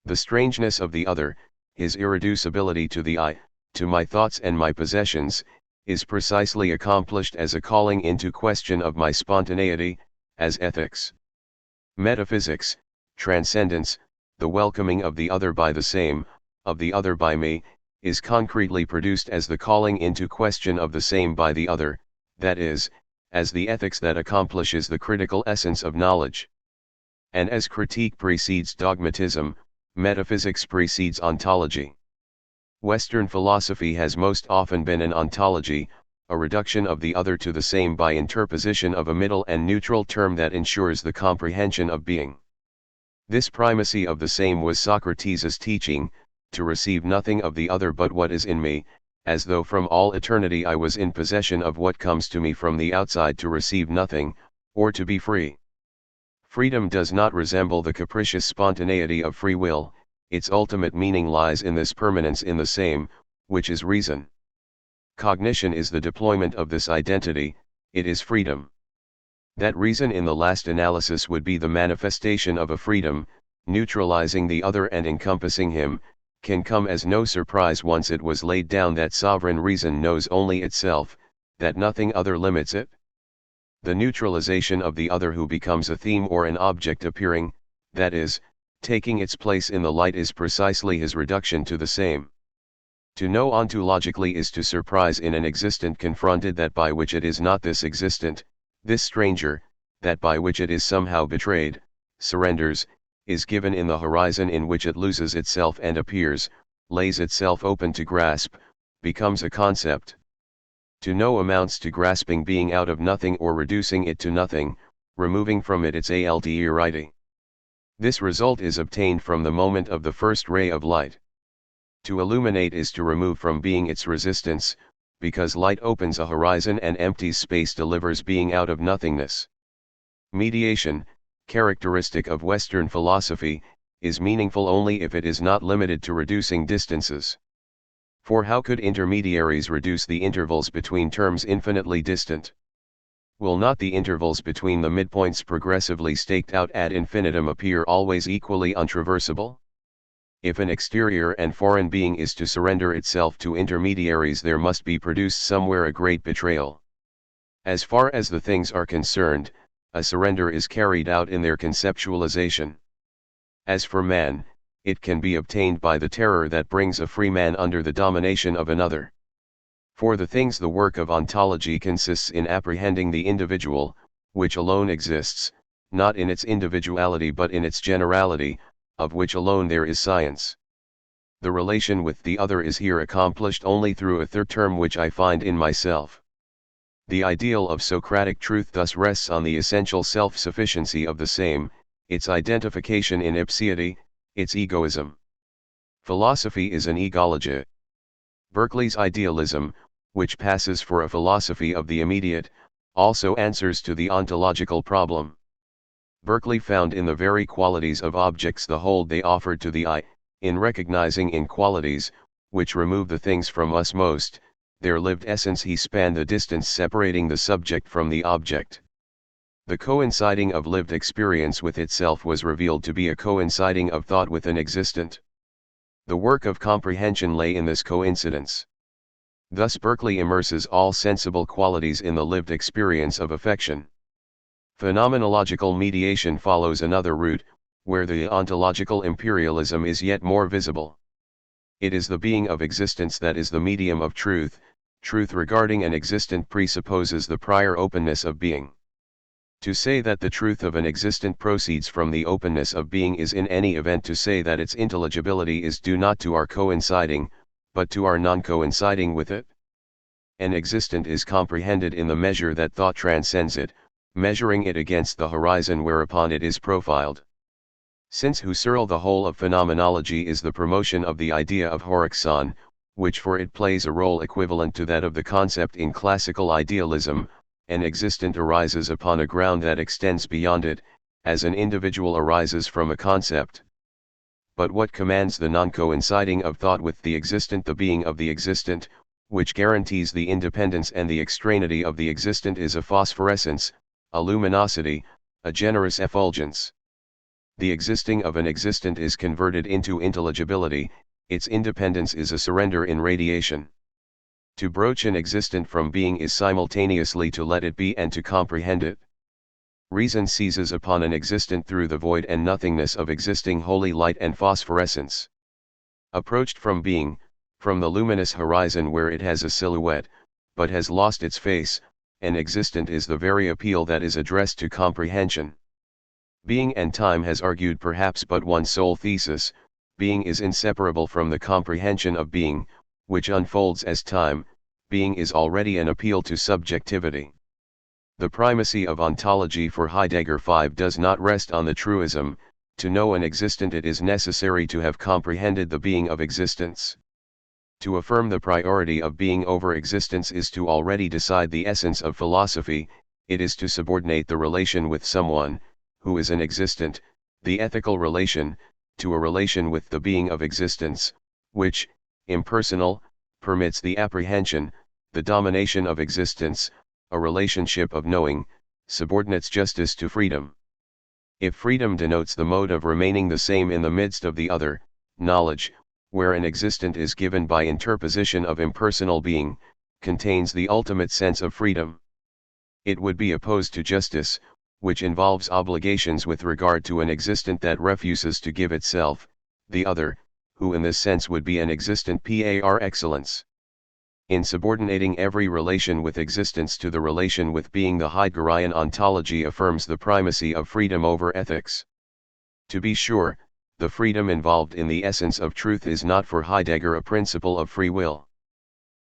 The strangeness of the other, his irreducibility to the I, to my thoughts and my possessions, is precisely accomplished as a calling into question of my spontaneity, as ethics. Metaphysics, transcendence, the welcoming of the other by the same, of the other by me, is concretely produced as the calling into question of the same by the other, that is, as the ethics that accomplishes the critical essence of knowledge. And as critique precedes dogmatism, metaphysics precedes ontology. Western philosophy has most often been an ontology, a reduction of the other to the same by interposition of a middle and neutral term that ensures the comprehension of being. This primacy of the same was Socrates' teaching, to receive nothing of the other but what is in me, as though from all eternity I was in possession of what comes to me from the outside, to receive nothing, or to be free. Freedom does not resemble the capricious spontaneity of free will. Its ultimate meaning lies in this permanence in the same, which is reason. Cognition is the deployment of this identity, it is freedom. That reason in the last analysis would be the manifestation of a freedom, neutralizing the other and encompassing him, can come as no surprise once it was laid down that sovereign reason knows only itself, that nothing other limits it. The neutralization of the other who becomes a theme or an object appearing, that is, taking its place in the light, is precisely his reduction to the same. To know ontologically is to surprise in an existent confronted that by which it is not this existent, this stranger, that by which it is somehow betrayed, surrenders, is given in the horizon in which it loses itself and appears, lays itself open to grasp, becomes a concept. To know amounts to grasping being out of nothing or reducing it to nothing, removing from it its alterity. This result is obtained from the moment of the first ray of light. To illuminate is to remove from being its resistance, because light opens a horizon and empties space, delivers being out of nothingness. Mediation, characteristic of Western philosophy, is meaningful only if it is not limited to reducing distances. For how could intermediaries reduce the intervals between terms infinitely distant? Will not the intervals between the midpoints progressively staked out ad infinitum appear always equally untraversable? If an exterior and foreign being is to surrender itself to intermediaries, there must be produced somewhere a great betrayal. As far as the things are concerned, a surrender is carried out in their conceptualization. As for man, it can be obtained by the terror that brings a free man under the domination of another. For the things, the work of ontology consists in apprehending the individual, which alone exists, not in its individuality but in its generality, of which alone there is science. The relation with the other is here accomplished only through a third term which I find in myself. The ideal of Socratic truth thus rests on the essential self-sufficiency of the same, its identification in ipseity, its egoism. Philosophy is an egology. Berkeley's idealism, which passes for a philosophy of the immediate, also answers to the ontological problem. Berkeley found in the very qualities of objects the hold they offered to the I, in recognizing in qualities, which remove the things from us most, their lived essence. He spanned the distance separating the subject from the object. The coinciding of lived experience with itself was revealed to be a coinciding of thought with an existent. The work of comprehension lay in this coincidence. Thus Berkeley immerses all sensible qualities in the lived experience of affection. Phenomenological mediation follows another route, where the ontological imperialism is yet more visible. It is the being of existence that is the medium of truth, Truth regarding an existent presupposes the prior openness of being. To say that the truth of an existent proceeds from the openness of being is in any event to say that its intelligibility is due not to our coinciding, but to our non-coinciding with it. An existent is comprehended in the measure that thought transcends it, measuring it against the horizon whereupon it is profiled. Since Husserl the whole of phenomenology is the promotion of the idea of horizon, which for it plays a role equivalent to that of the concept in classical idealism, an existent arises upon a ground that extends beyond it, as an individual arises from a concept. But what commands the non-coinciding of thought with the existent, the being of the existent, which guarantees the independence and the extraneity of the existent, is a phosphorescence, a luminosity, a generous effulgence. The existing of an existent is converted into intelligibility, its independence is a surrender in radiation. To broach an existent from being is simultaneously to let it be and to comprehend it. Reason seizes upon an existent through the void and nothingness of existing holy light and phosphorescence. Approached from being, from the luminous horizon where it has a silhouette, but has lost its face, an existent is the very appeal that is addressed to comprehension. Being and time has argued perhaps but one sole thesis: being is inseparable from the comprehension of being, which unfolds as time. Being is already an appeal to subjectivity. The primacy of ontology for Heidegger 5 does not rest on the truism: to know an existent it is necessary to have comprehended the being of existence. To affirm the priority of being over existence is to already decide the essence of philosophy. It is to subordinate the relation with someone, who is an existent, the ethical relation, to a relation with the being of existence, which, impersonal, permits the apprehension, the domination of existence. A relationship of knowing, subordinates justice to freedom. If freedom denotes the mode of remaining the same in the midst of the other, knowledge, where an existent is given by interposition of impersonal being, contains the ultimate sense of freedom. It would be opposed to justice, which involves obligations with regard to an existent that refuses to give itself, the other, who in this sense would be an existent par excellence. In subordinating every relation with existence to the relation with being, the Heideggerian ontology affirms the primacy of freedom over ethics. To be sure, the freedom involved in the essence of truth is not for Heidegger a principle of free will.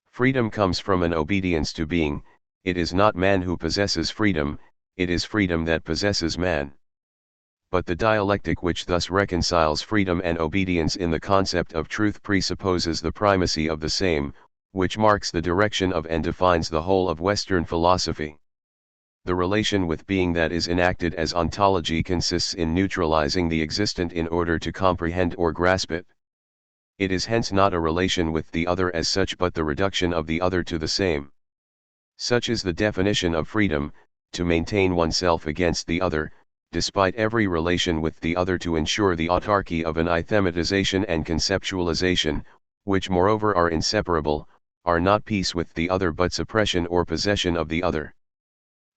Freedom comes from an obedience to being. It is not man who possesses freedom, it is freedom that possesses man. But the dialectic which thus reconciles freedom and obedience in the concept of truth presupposes the primacy of the same, which marks the direction of and defines the whole of Western philosophy. The relation with being that is enacted as ontology consists in neutralizing the existent in order to comprehend or grasp it. It is hence not a relation with the other as such, but the reduction of the other to the same. Such is the definition of freedom: to maintain oneself against the other, despite every relation with the other, to ensure the autarky of an ithematization and conceptualization, which moreover are inseparable, are not peace with the other but suppression or possession of the other.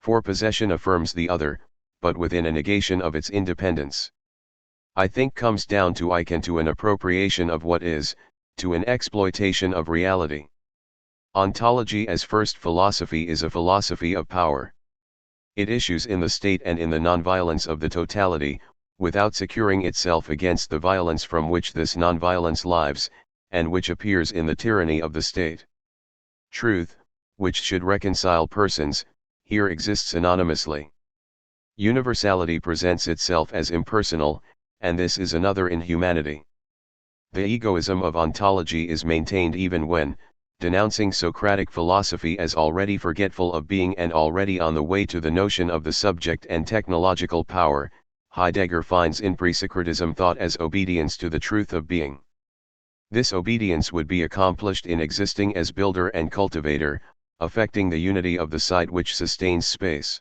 For possession affirms the other, but within a negation of its independence. I think comes down to to an appropriation of what is, to an exploitation of reality. Ontology as first philosophy is a philosophy of power. It issues in the state and in the nonviolence of the totality, without securing itself against the violence from which this nonviolence lives, and which appears in the tyranny of the state. Truth, which should reconcile persons, here exists anonymously. Universality presents itself as impersonal, and this is another inhumanity. The egoism of ontology is maintained even when, denouncing Socratic philosophy as already forgetful of being and already on the way to the notion of the subject and technological power, Heidegger finds in pre-Socratism thought as obedience to the truth of being. This obedience would be accomplished in existing as builder and cultivator, affecting the unity of the site which sustains space.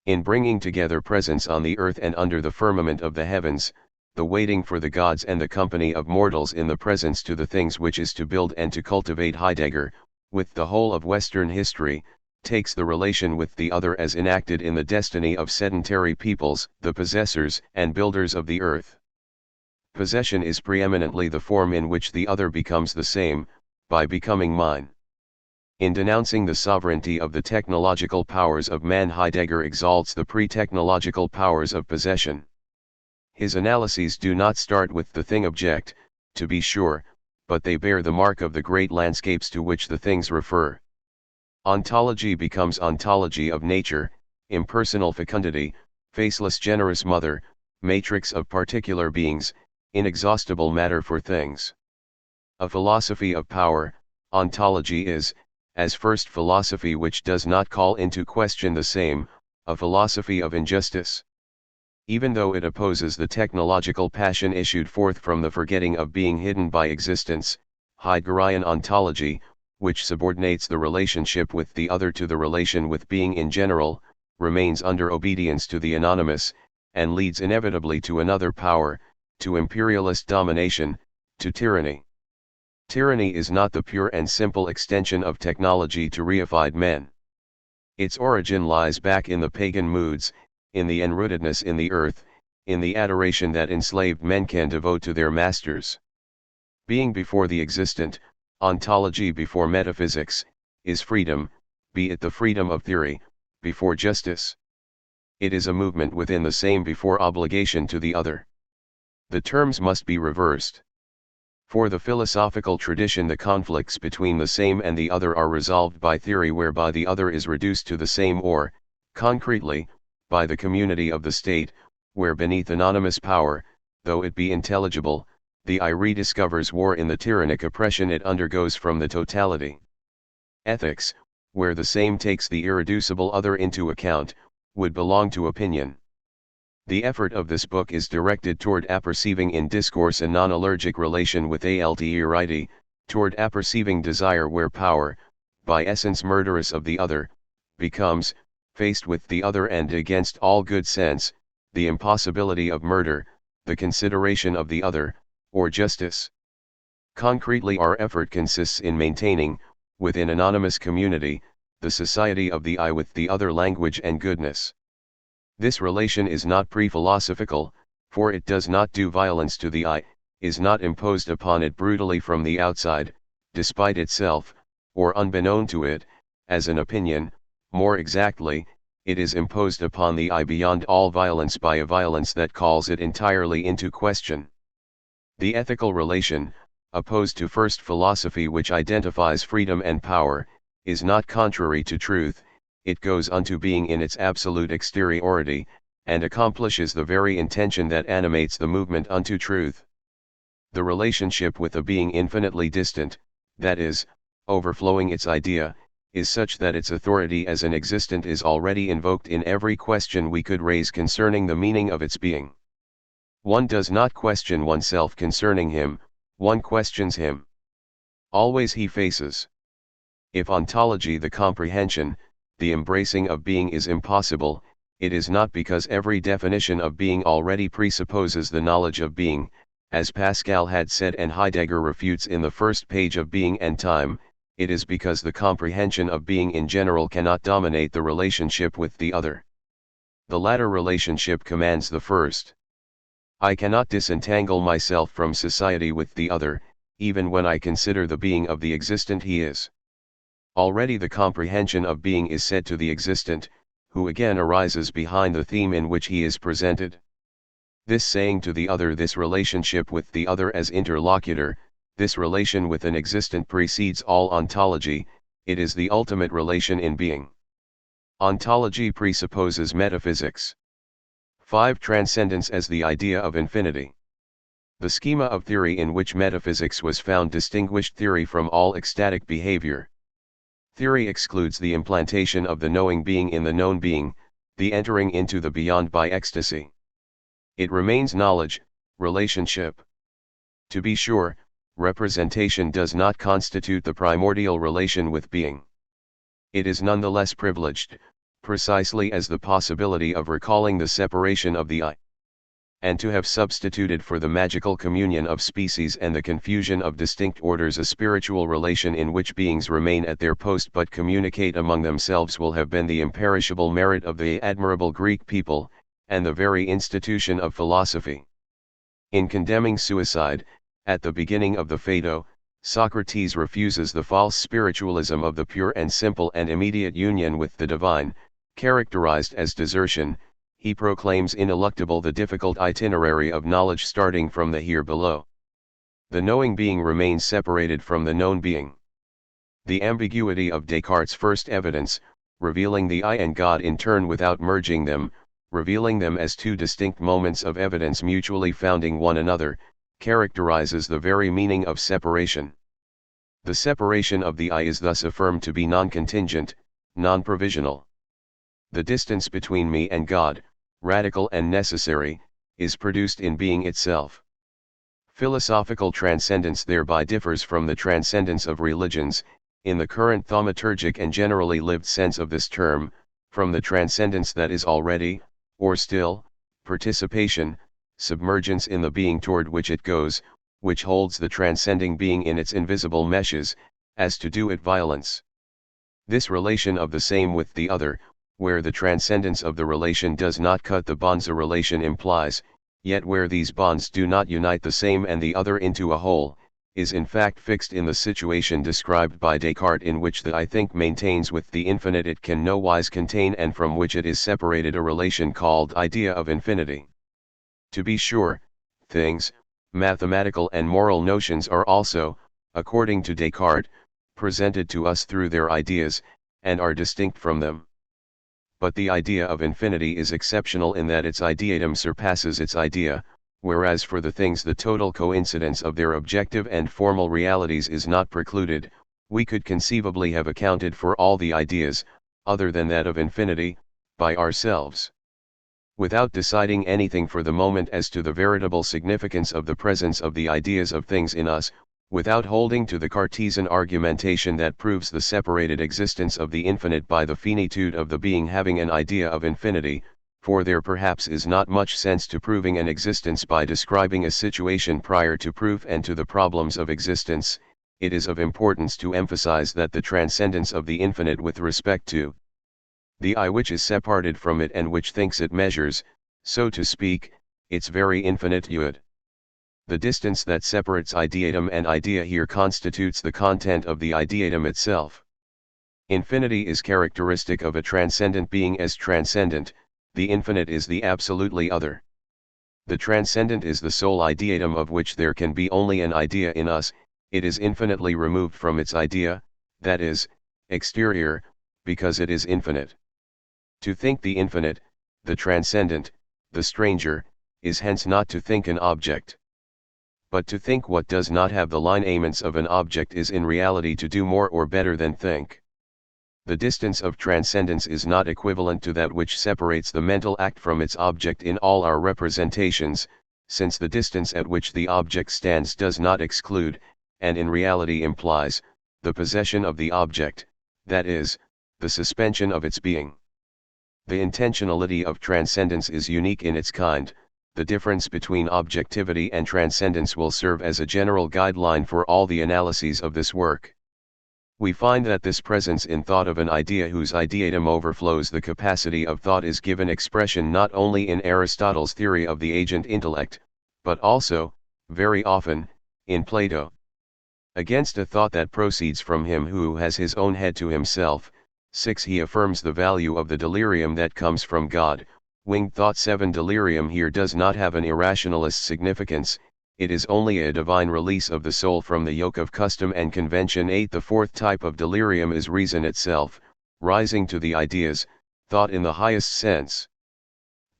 In bringing together presence on the earth and under the firmament of the heavens, the waiting for the gods and the company of mortals in the presence to the things which is to build and to cultivate. Heidegger, with the whole of Western history, takes the relation with the other as enacted in the destiny of sedentary peoples, the possessors and builders of the earth. Possession is preeminently the form in which the other becomes the same, by becoming mine. In denouncing the sovereignty of the technological powers of man, Heidegger exalts the pre-technological powers of possession. His analyses do not start with the thing object, to be sure, but they bear the mark of the great landscapes to which the things refer. Ontology becomes ontology of nature, impersonal fecundity, faceless generous mother, matrix of particular beings, inexhaustible matter for things. A philosophy of power, ontology is, as first philosophy which does not call into question the same, a philosophy of injustice. Even though it opposes the technological passion issued forth from the forgetting of being hidden by existence, Heideggerian ontology, which subordinates the relationship with the other to the relation with being in general, remains under obedience to the anonymous, and leads inevitably to another power, to imperialist domination, to tyranny. Tyranny is not the pure and simple extension of technology to reified men. Its origin lies back in the pagan moods, in the enrootedness in the earth, in the adoration that enslaved men can devote to their masters. Being before the existent, ontology before metaphysics, is freedom, be it the freedom of theory, before justice. It is a movement within the same before obligation to the other. The terms must be reversed. For the philosophical tradition, the conflicts between the same and the other are resolved by theory, whereby the other is reduced to the same, or, concretely, by the community of the state, where beneath anonymous power, though it be intelligible, the I rediscovers war in the tyrannic oppression it undergoes from the totality. Ethics, where the same takes the irreducible other into account, would belong to opinion. The effort of this book is directed toward apperceiving in discourse a non-allergic relation with altruity, toward apperceiving desire where power, by essence murderous of the other, becomes, faced with the other and against all good sense, the impossibility of murder, the consideration of the other, or justice. Concretely, our effort consists in maintaining, within anonymous community, the society of the I with the other language and goodness. This relation is not pre-philosophical, for it does not do violence to the I, is not imposed upon it brutally from the outside, despite itself, or unbeknown to it, as an opinion. More exactly, it is imposed upon the I beyond all violence by a violence that calls it entirely into question. The ethical relation, opposed to first philosophy which identifies freedom and power, is not contrary to truth. It goes unto being in its absolute exteriority, and accomplishes the very intention that animates the movement unto truth. The relationship with a being infinitely distant, that is, overflowing its idea, is such that its authority as an existent is already invoked in every question we could raise concerning the meaning of its being. One does not question oneself concerning him, one questions him. Always he faces. If ontology, the comprehension, the embracing of being, is impossible, it is not because every definition of being already presupposes the knowledge of being, as Pascal had said and Heidegger refutes in the first page of Being and Time. It is because the comprehension of being in general cannot dominate the relationship with the other. The latter relationship commands the first. I cannot disentangle myself from society with the other, even when I consider the being of the existent he is. Already the comprehension of being is said to the existent, who again arises behind the theme in which he is presented. This saying to the other, this relationship with the other as interlocutor, this relation with an existent precedes all ontology, it is the ultimate relation in being. Ontology presupposes metaphysics. 5. Transcendence as the idea of infinity. The schema of theory in which metaphysics was found distinguished theory from all ecstatic behavior. Theory excludes the implantation of the knowing being in the known being, the entering into the beyond by ecstasy. It remains knowledge, relationship. To be sure, representation does not constitute the primordial relation with being. It is nonetheless privileged, precisely as the possibility of recalling the separation of the I. And to have substituted for the magical communion of species and the confusion of distinct orders a spiritual relation in which beings remain at their post but communicate among themselves will have been the imperishable merit of the admirable Greek people, and the very institution of philosophy. In condemning suicide, at the beginning of the Phaedo, Socrates refuses the false spiritualism of the pure and simple and immediate union with the divine, characterized as desertion. He proclaims ineluctable the difficult itinerary of knowledge starting from the here below. The knowing being remains separated from the known being. The ambiguity of Descartes' first evidence, revealing the I and God in turn without merging them, revealing them as two distinct moments of evidence mutually founding one another, characterizes the very meaning of separation. The separation of the I is thus affirmed to be non-contingent, non-provisional. The distance between me and God, radical and necessary, is produced in being itself. Philosophical transcendence thereby differs from the transcendence of religions, in the current thaumaturgic and generally lived sense of this term, from the transcendence that is already, or still, participation, submergence in the being toward which it goes, which holds the transcending being in its invisible meshes, as to do it violence. This relation of the same with the other, where the transcendence of the relation does not cut the bonds a relation implies, yet where these bonds do not unite the same and the other into a whole, is in fact fixed in the situation described by Descartes, in which the I think maintains with the infinite it can no wise contain, and from which it is separated a relation called idea of infinity. To be sure, things, mathematical and moral notions are also, according to Descartes, presented to us through their ideas, and are distinct from them. But the idea of infinity is exceptional in that its ideatum surpasses its idea, whereas for the things the total coincidence of their objective and formal realities is not precluded. We could conceivably have accounted for all the ideas, other than that of infinity, by ourselves. Without deciding anything for the moment as to the veritable significance of the presence of the ideas of things in us, without holding to the Cartesian argumentation that proves the separated existence of the infinite by the finitude of the being having an idea of infinity, for there perhaps is not much sense to proving an existence by describing a situation prior to proof and to the problems of existence, it is of importance to emphasize that the transcendence of the infinite with respect to the I which is separated from it and which thinks it measures, so to speak, its very infinitude. The distance that separates ideatum and idea here constitutes the content of the ideatum itself. Infinity is characteristic of a transcendent being as transcendent, the infinite is the absolutely other. The transcendent is the sole ideatum of which there can be only an idea in us, it is infinitely removed from its idea, that is, exterior, because it is infinite. To think the infinite, the transcendent, the stranger, is hence not to think an object. But to think what does not have the lineaments of an object is in reality to do more or better than think. The distance of transcendence is not equivalent to that which separates the mental act from its object in all our representations, since the distance at which the object stands does not exclude, and in reality implies, the possession of the object, that is, the suspension of its being. The intentionality of transcendence is unique in its kind. The difference between objectivity and transcendence will serve as a general guideline for all the analyses of this work. We find that this presence in thought of an idea whose ideatum overflows the capacity of thought is given expression not only in Aristotle's theory of the agent intellect, but also, very often, in Plato. Against a thought that proceeds from him who has his own head to himself, 6. He affirms the value of the delirium that comes from God. Winged thought. 7. Delirium here does not have an irrationalist significance, it is only a divine release of the soul from the yoke of custom and convention. 8. The fourth type of delirium is reason itself, rising to the ideas, thought in the highest sense.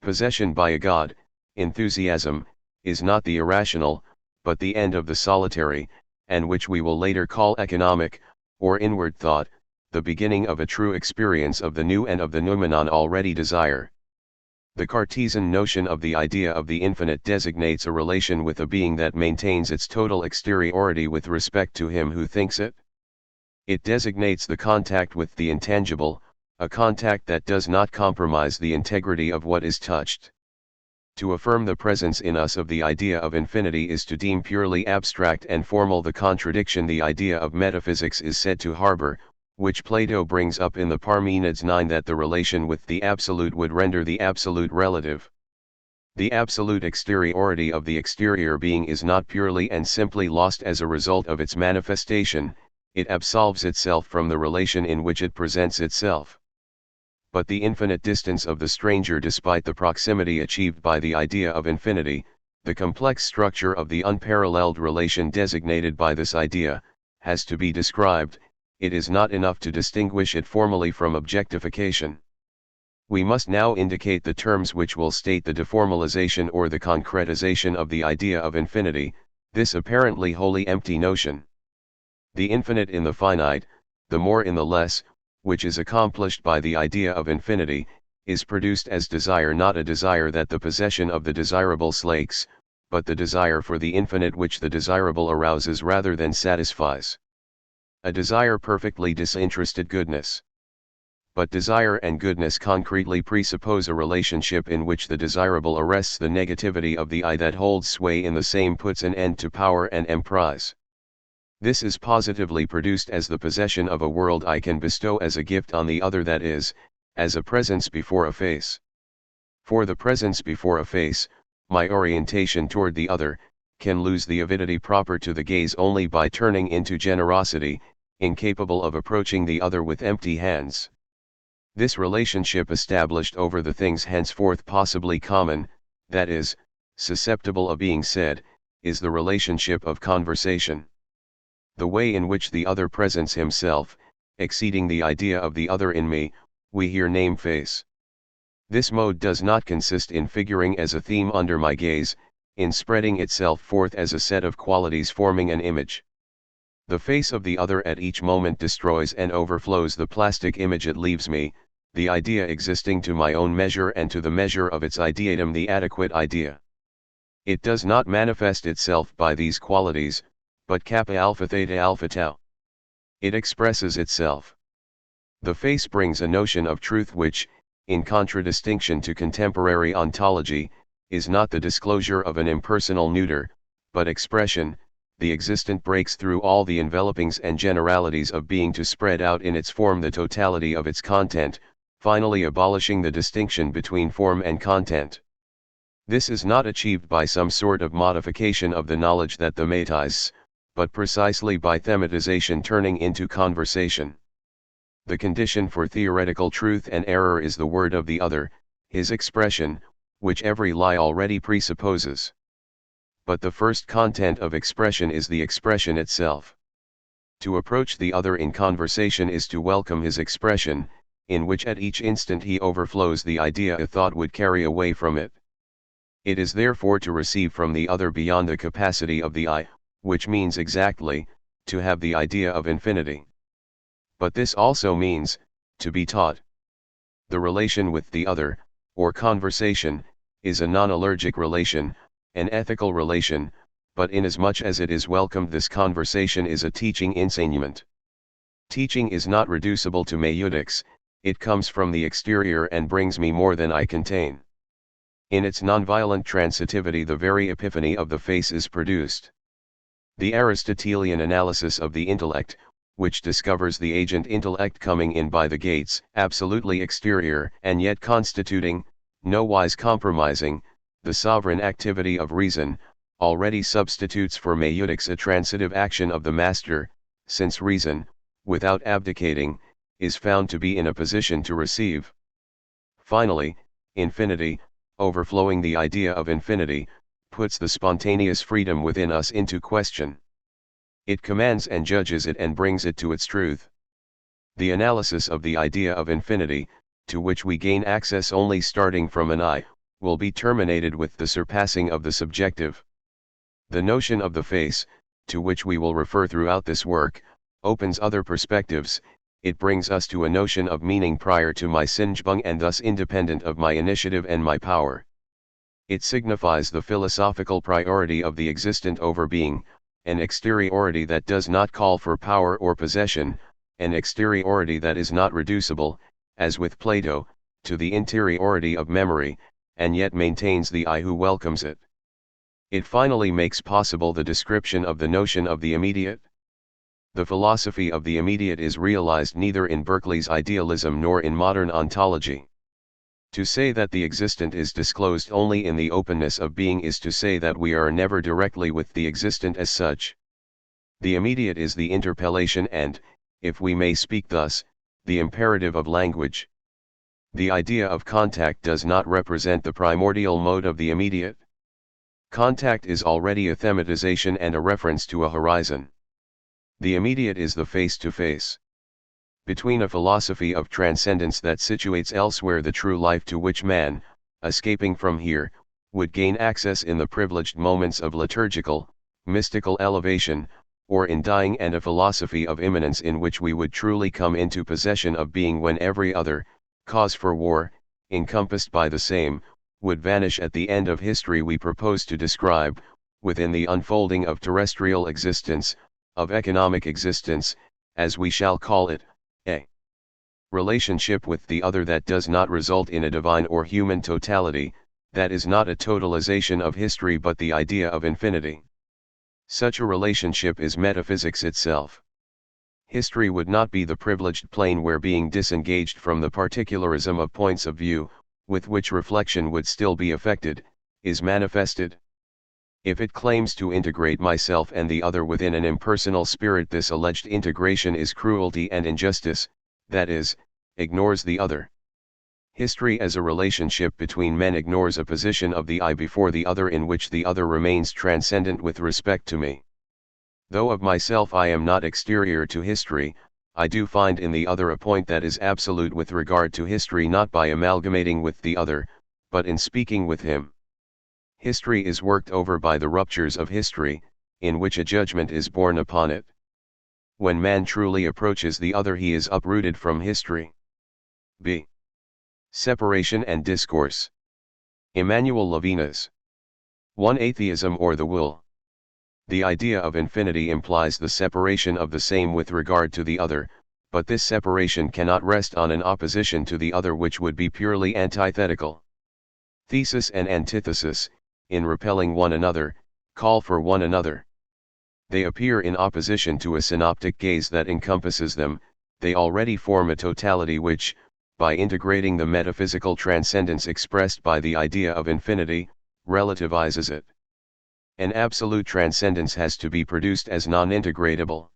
Possession by a god, enthusiasm, is not the irrational, but the end of the solitary, and which we will later call economic, or inward thought, the beginning of a true experience of the new and of the noumenon already desire. The Cartesian notion of the idea of the infinite designates a relation with a being that maintains its total exteriority with respect to him who thinks it. It designates the contact with the intangible, a contact that does not compromise the integrity of what is touched. To affirm the presence in us of the idea of infinity is to deem purely abstract and formal the contradiction the idea of metaphysics is said to harbor, which Plato brings up in the Parmenides 9, that the relation with the absolute would render the absolute relative. The absolute exteriority of the exterior being is not purely and simply lost as a result of its manifestation, it absolves itself from the relation in which it presents itself. But the infinite distance of the stranger, despite the proximity achieved by the idea of infinity, the complex structure of the unparalleled relation designated by this idea, has to be described. It is not enough to distinguish it formally from objectification. We must now indicate the terms which will state the deformalization or the concretization of the idea of infinity, this apparently wholly empty notion. The infinite in the finite, the more in the less, which is accomplished by the idea of infinity, is produced as desire, not a desire that the possession of the desirable slakes, but the desire for the infinite which the desirable arouses rather than satisfies. A desire perfectly disinterested goodness. But desire and goodness concretely presuppose a relationship in which the desirable arrests the negativity of the I that holds sway in the same, puts an end to power and emprise. This is positively produced as the possession of a world I can bestow as a gift on the other, that is, as a presence before a face. For the presence before a face, my orientation toward the other, can lose the avidity proper to the gaze only by turning into generosity, incapable of approaching the other with empty hands. This relationship established over the things henceforth possibly common, that is, susceptible of being said, is the relationship of conversation. The way in which the other presents himself, exceeding the idea of the other in me, we here name face. This mode does not consist in figuring as a theme under my gaze, in spreading itself forth as a set of qualities forming an image. The face of the other at each moment destroys and overflows the plastic image it leaves me, the idea existing to my own measure and to the measure of its ideatum, the adequate idea. It does not manifest itself by these qualities, but kappa alpha theta alpha tau. It expresses itself. The face brings a notion of truth which, in contradistinction to contemporary ontology, is not the disclosure of an impersonal neuter, but expression. The existent breaks through all the envelopings and generalities of being to spread out in its form the totality of its content, finally abolishing the distinction between form and content. This is not achieved by some sort of modification of the knowledge that thematizes, but precisely by thematization turning into conversation. The condition for theoretical truth and error is the word of the other, his expression, which every lie already presupposes. But the first content of expression is the expression itself. To approach the other in conversation is to welcome his expression, in which at each instant he overflows the idea a thought would carry away from it. It is therefore to receive from the other beyond the capacity of the I, which means exactly, to have the idea of infinity. But this also means, to be taught. The relation with the other, or conversation, is a non-allergic relation, an ethical relation, but inasmuch as it is welcomed, this conversation is a teaching enseignement. Teaching is not reducible to meutics, it comes from the exterior and brings me more than I contain. In its nonviolent transitivity the very epiphany of the face is produced. The Aristotelian analysis of the intellect, which discovers the agent intellect coming in by the gates, absolutely exterior and yet constituting, nowise compromising, the sovereign activity of reason, already substitutes for meutics a transitive action of the master, since reason, without abdicating, is found to be in a position to receive. Finally, infinity, overflowing the idea of infinity, puts the spontaneous freedom within us into question. It commands and judges it and brings it to its truth. The analysis of the idea of infinity, to which we gain access only starting from an I, will be terminated with the surpassing of the subjective. The notion of the face, to which we will refer throughout this work, opens other perspectives. It brings us to a notion of meaning prior to my Sinjbung and thus independent of my initiative and my power. It signifies the philosophical priority of the existent over being, an exteriority that does not call for power or possession, an exteriority that is not reducible, as with Plato, to the interiority of memory, and yet maintains the I who welcomes it. It finally makes possible the description of the notion of the immediate. The philosophy of the immediate is realized neither in Berkeley's idealism nor in modern ontology. To say that the existent is disclosed only in the openness of being is to say that we are never directly with the existent as such. The immediate is the interpellation and, if we may speak thus, the imperative of language. The idea of contact does not represent the primordial mode of the immediate. Contact is already a thematization and a reference to a horizon. The immediate is the face-to-face. Between a philosophy of transcendence that situates elsewhere the true life to which man, escaping from here, would gain access in the privileged moments of liturgical, mystical elevation, or in dying, and a philosophy of immanence in which we would truly come into possession of being when every other cause for war, encompassed by the same, would vanish at the end of history we propose to describe, within the unfolding of terrestrial existence, of economic existence, as we shall call it, a relationship with the other that does not result in a divine or human totality, that is not a totalization of history but the idea of infinity. Such a relationship is metaphysics itself. History would not be the privileged plane where being disengaged from the particularism of points of view, with which reflection would still be affected, is manifested. If it claims to integrate myself and the other within an impersonal spirit, this alleged integration is cruelty and injustice, that is, ignores the other. History as a relationship between men ignores a position of the I before the other in which the other remains transcendent with respect to me. Though of myself I am not exterior to history, I do find in the other a point that is absolute with regard to history, not by amalgamating with the other, but in speaking with him. History is worked over by the ruptures of history, in which a judgment is borne upon it. When man truly approaches the other he is uprooted from history. b. Separation and discourse. Emmanuel Levinas. 1. Atheism or the will. The idea of infinity implies the separation of the same with regard to the other, but this separation cannot rest on an opposition to the other which would be purely antithetical. Thesis and antithesis, in repelling one another, call for one another. They appear in opposition to a synoptic gaze that encompasses them, they already form a totality which, by integrating the metaphysical transcendence expressed by the idea of infinity, relativizes it. An absolute transcendence has to be produced as non-integratable.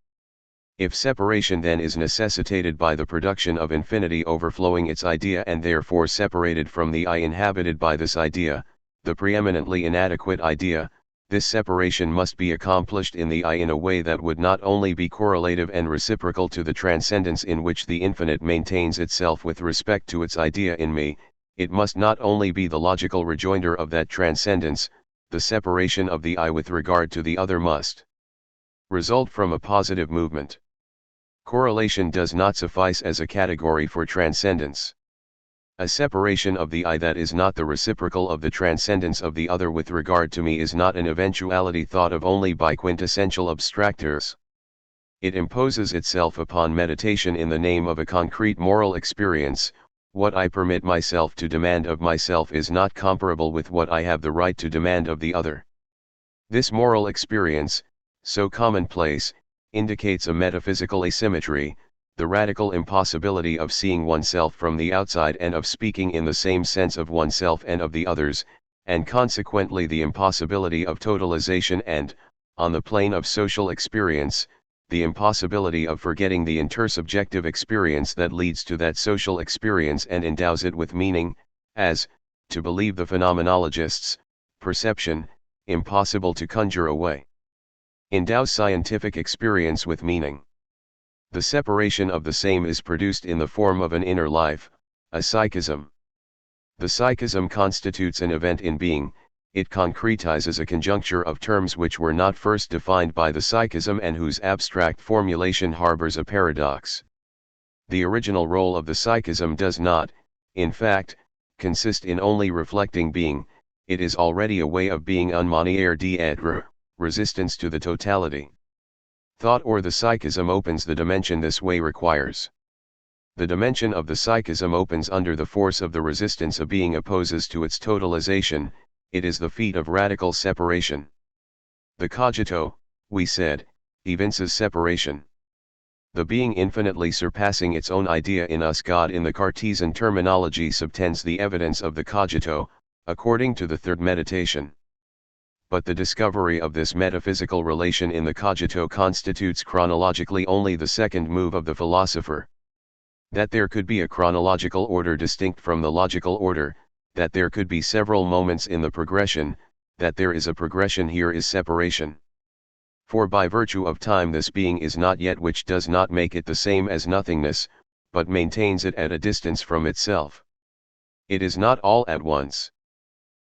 If separation then is necessitated by the production of infinity overflowing its idea and therefore separated from the I inhabited by this idea, the preeminently inadequate idea, this separation must be accomplished in the I in a way that would not only be correlative and reciprocal to the transcendence in which the infinite maintains itself with respect to its idea in me, it must not only be the logical rejoinder of that transcendence, the separation of the I with regard to the other must result from a positive movement. Correlation does not suffice as a category for transcendence. A separation of the I that is not the reciprocal of the transcendence of the other with regard to me is not an eventuality thought of only by quintessential abstractors. It imposes itself upon meditation in the name of a concrete moral experience. What I permit myself to demand of myself is not comparable with what I have the right to demand of the other. This moral experience, so commonplace, indicates a metaphysical asymmetry, the radical impossibility of seeing oneself from the outside and of speaking in the same sense of oneself and of the others, and consequently the impossibility of totalization and, on the plane of social experience, the impossibility of forgetting the intersubjective experience that leads to that social experience and endows it with meaning, as, to believe the phenomenologists, perception, impossible to conjure away, endows scientific experience with meaning. The separation of the same is produced in the form of an inner life, a psychism. The psychism constitutes an event in being, it concretizes a conjuncture of terms which were not first defined by the psychism and whose abstract formulation harbors a paradox. The original role of the psychism does not, in fact, consist in only reflecting being, it is already a way of being une manière d'être, resistance to the totality. Thought or the psychism opens the dimension this way requires. The dimension of the psychism opens under the force of the resistance a being opposes to its totalization, it is the feat of radical separation. The cogito, we said, evinces separation. The being infinitely surpassing its own idea in us, God in the Cartesian terminology, subtends the evidence of the cogito, according to the third meditation. But the discovery of this metaphysical relation in the cogito constitutes chronologically only the second move of the philosopher. That there could be a chronological order distinct from the logical order, that there could be several moments in the progression, that there is a progression here is separation. For by virtue of time this being is not yet, which does not make it the same as nothingness, but maintains it at a distance from itself. It is not all at once.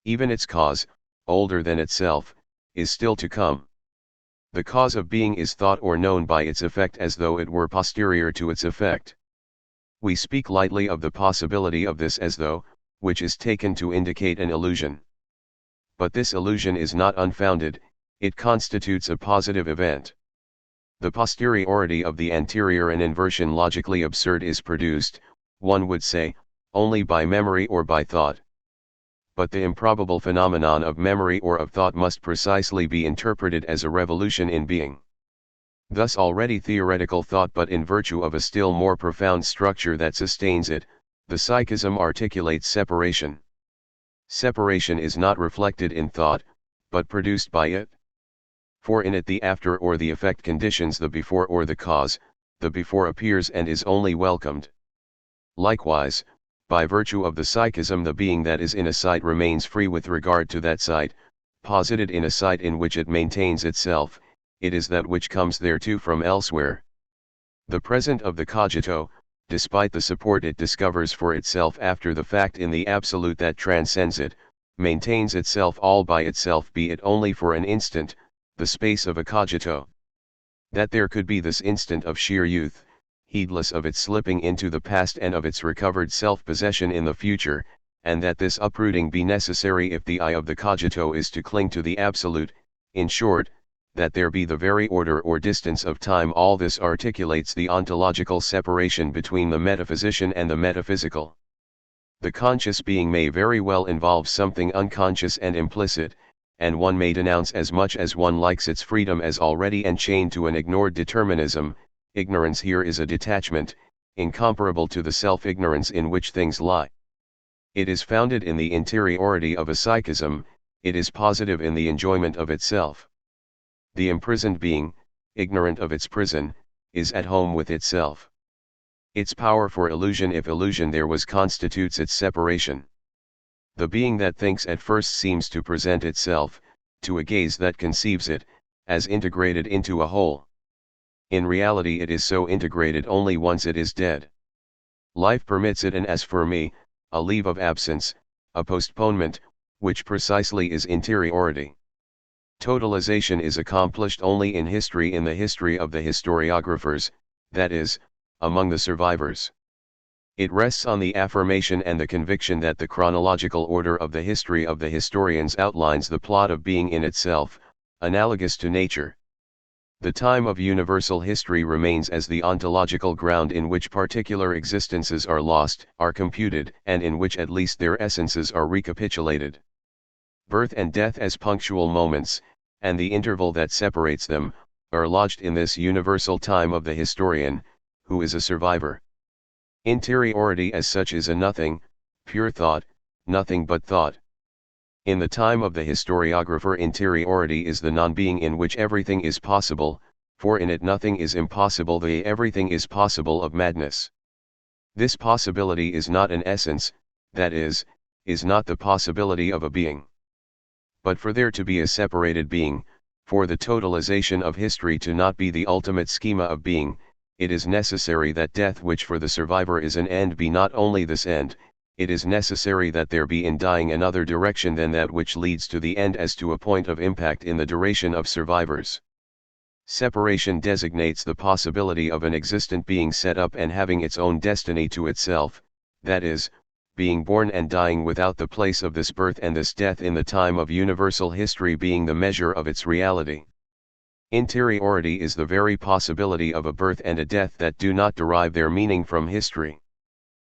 Even its cause, older than itself, is still to come. The cause of being is thought or known by its effect as though it were posterior to its effect. We speak lightly of the possibility of this as though, which is taken to indicate an illusion. But this illusion is not unfounded, it constitutes a positive event. The posteriority of the anterior, an inversion logically absurd, is produced, one would say, only by memory or by thought. But the improbable phenomenon of memory or of thought must precisely be interpreted as a revolution in being. Thus already theoretical thought, but in virtue of a still more profound structure that sustains it, the psychism articulates separation. Separation is not reflected in thought, but produced by it. For in it the after or the effect conditions the before or the cause, the before appears and is only welcomed. Likewise, by virtue of the psychism the being that is in a sight remains free with regard to that sight, posited in a sight in which it maintains itself, it is that which comes thereto from elsewhere. The present of the cogito, despite the support it discovers for itself after the fact in the absolute that transcends it, maintains itself all by itself, be it only for an instant, the space of a cogito. That there could be this instant of sheer youth, heedless of its slipping into the past and of its recovered self-possession in the future, and that this uprooting be necessary if the eye of the cogito is to cling to the absolute, in short, that there be the very order or distance of time, all this articulates the ontological separation between the metaphysician and the metaphysical. The conscious being may very well involve something unconscious and implicit, and one may denounce as much as one likes its freedom as already enchained to an ignored determinism. Ignorance here is a detachment, incomparable to the self-ignorance in which things lie. It is founded in the interiority of a psychism, it is positive in the enjoyment of itself. The imprisoned being, ignorant of its prison, is at home with itself. Its power for illusion, if illusion there was, constitutes its separation. The being that thinks at first seems to present itself, to a gaze that conceives it, as integrated into a whole. In reality it is so integrated only once it is dead. Life permits it, and as for me, a leave of absence, a postponement, which precisely is interiority. Totalization is accomplished only in history, in the history of the historiographers, that is, among the survivors. It rests on the affirmation and the conviction that the chronological order of the history of the historians outlines the plot of being in itself, analogous to nature. The time of universal history remains as the ontological ground in which particular existences are lost, are computed, and in which at least their essences are recapitulated. Birth and death as punctual moments, and the interval that separates them, are lodged in this universal time of the historian, who is a survivor. Interiority as such is a nothing, pure thought, nothing but thought. In the time of the historiographer, interiority is the non-being in which everything is possible, for in it nothing is impossible, the everything is possible of madness. This possibility is not an essence, that is not the possibility of a being. But for there to be a separated being, for the totalization of history to not be the ultimate schema of being, it is necessary that death, which for the survivor is an end, be not only this end, it is necessary that there be in dying another direction than that which leads to the end as to a point of impact in the duration of survivors. Separation designates the possibility of an existent being set up and having its own destiny to itself, that is, being born and dying without the place of this birth and this death in the time of universal history being the measure of its reality. Interiority is the very possibility of a birth and a death that do not derive their meaning from history.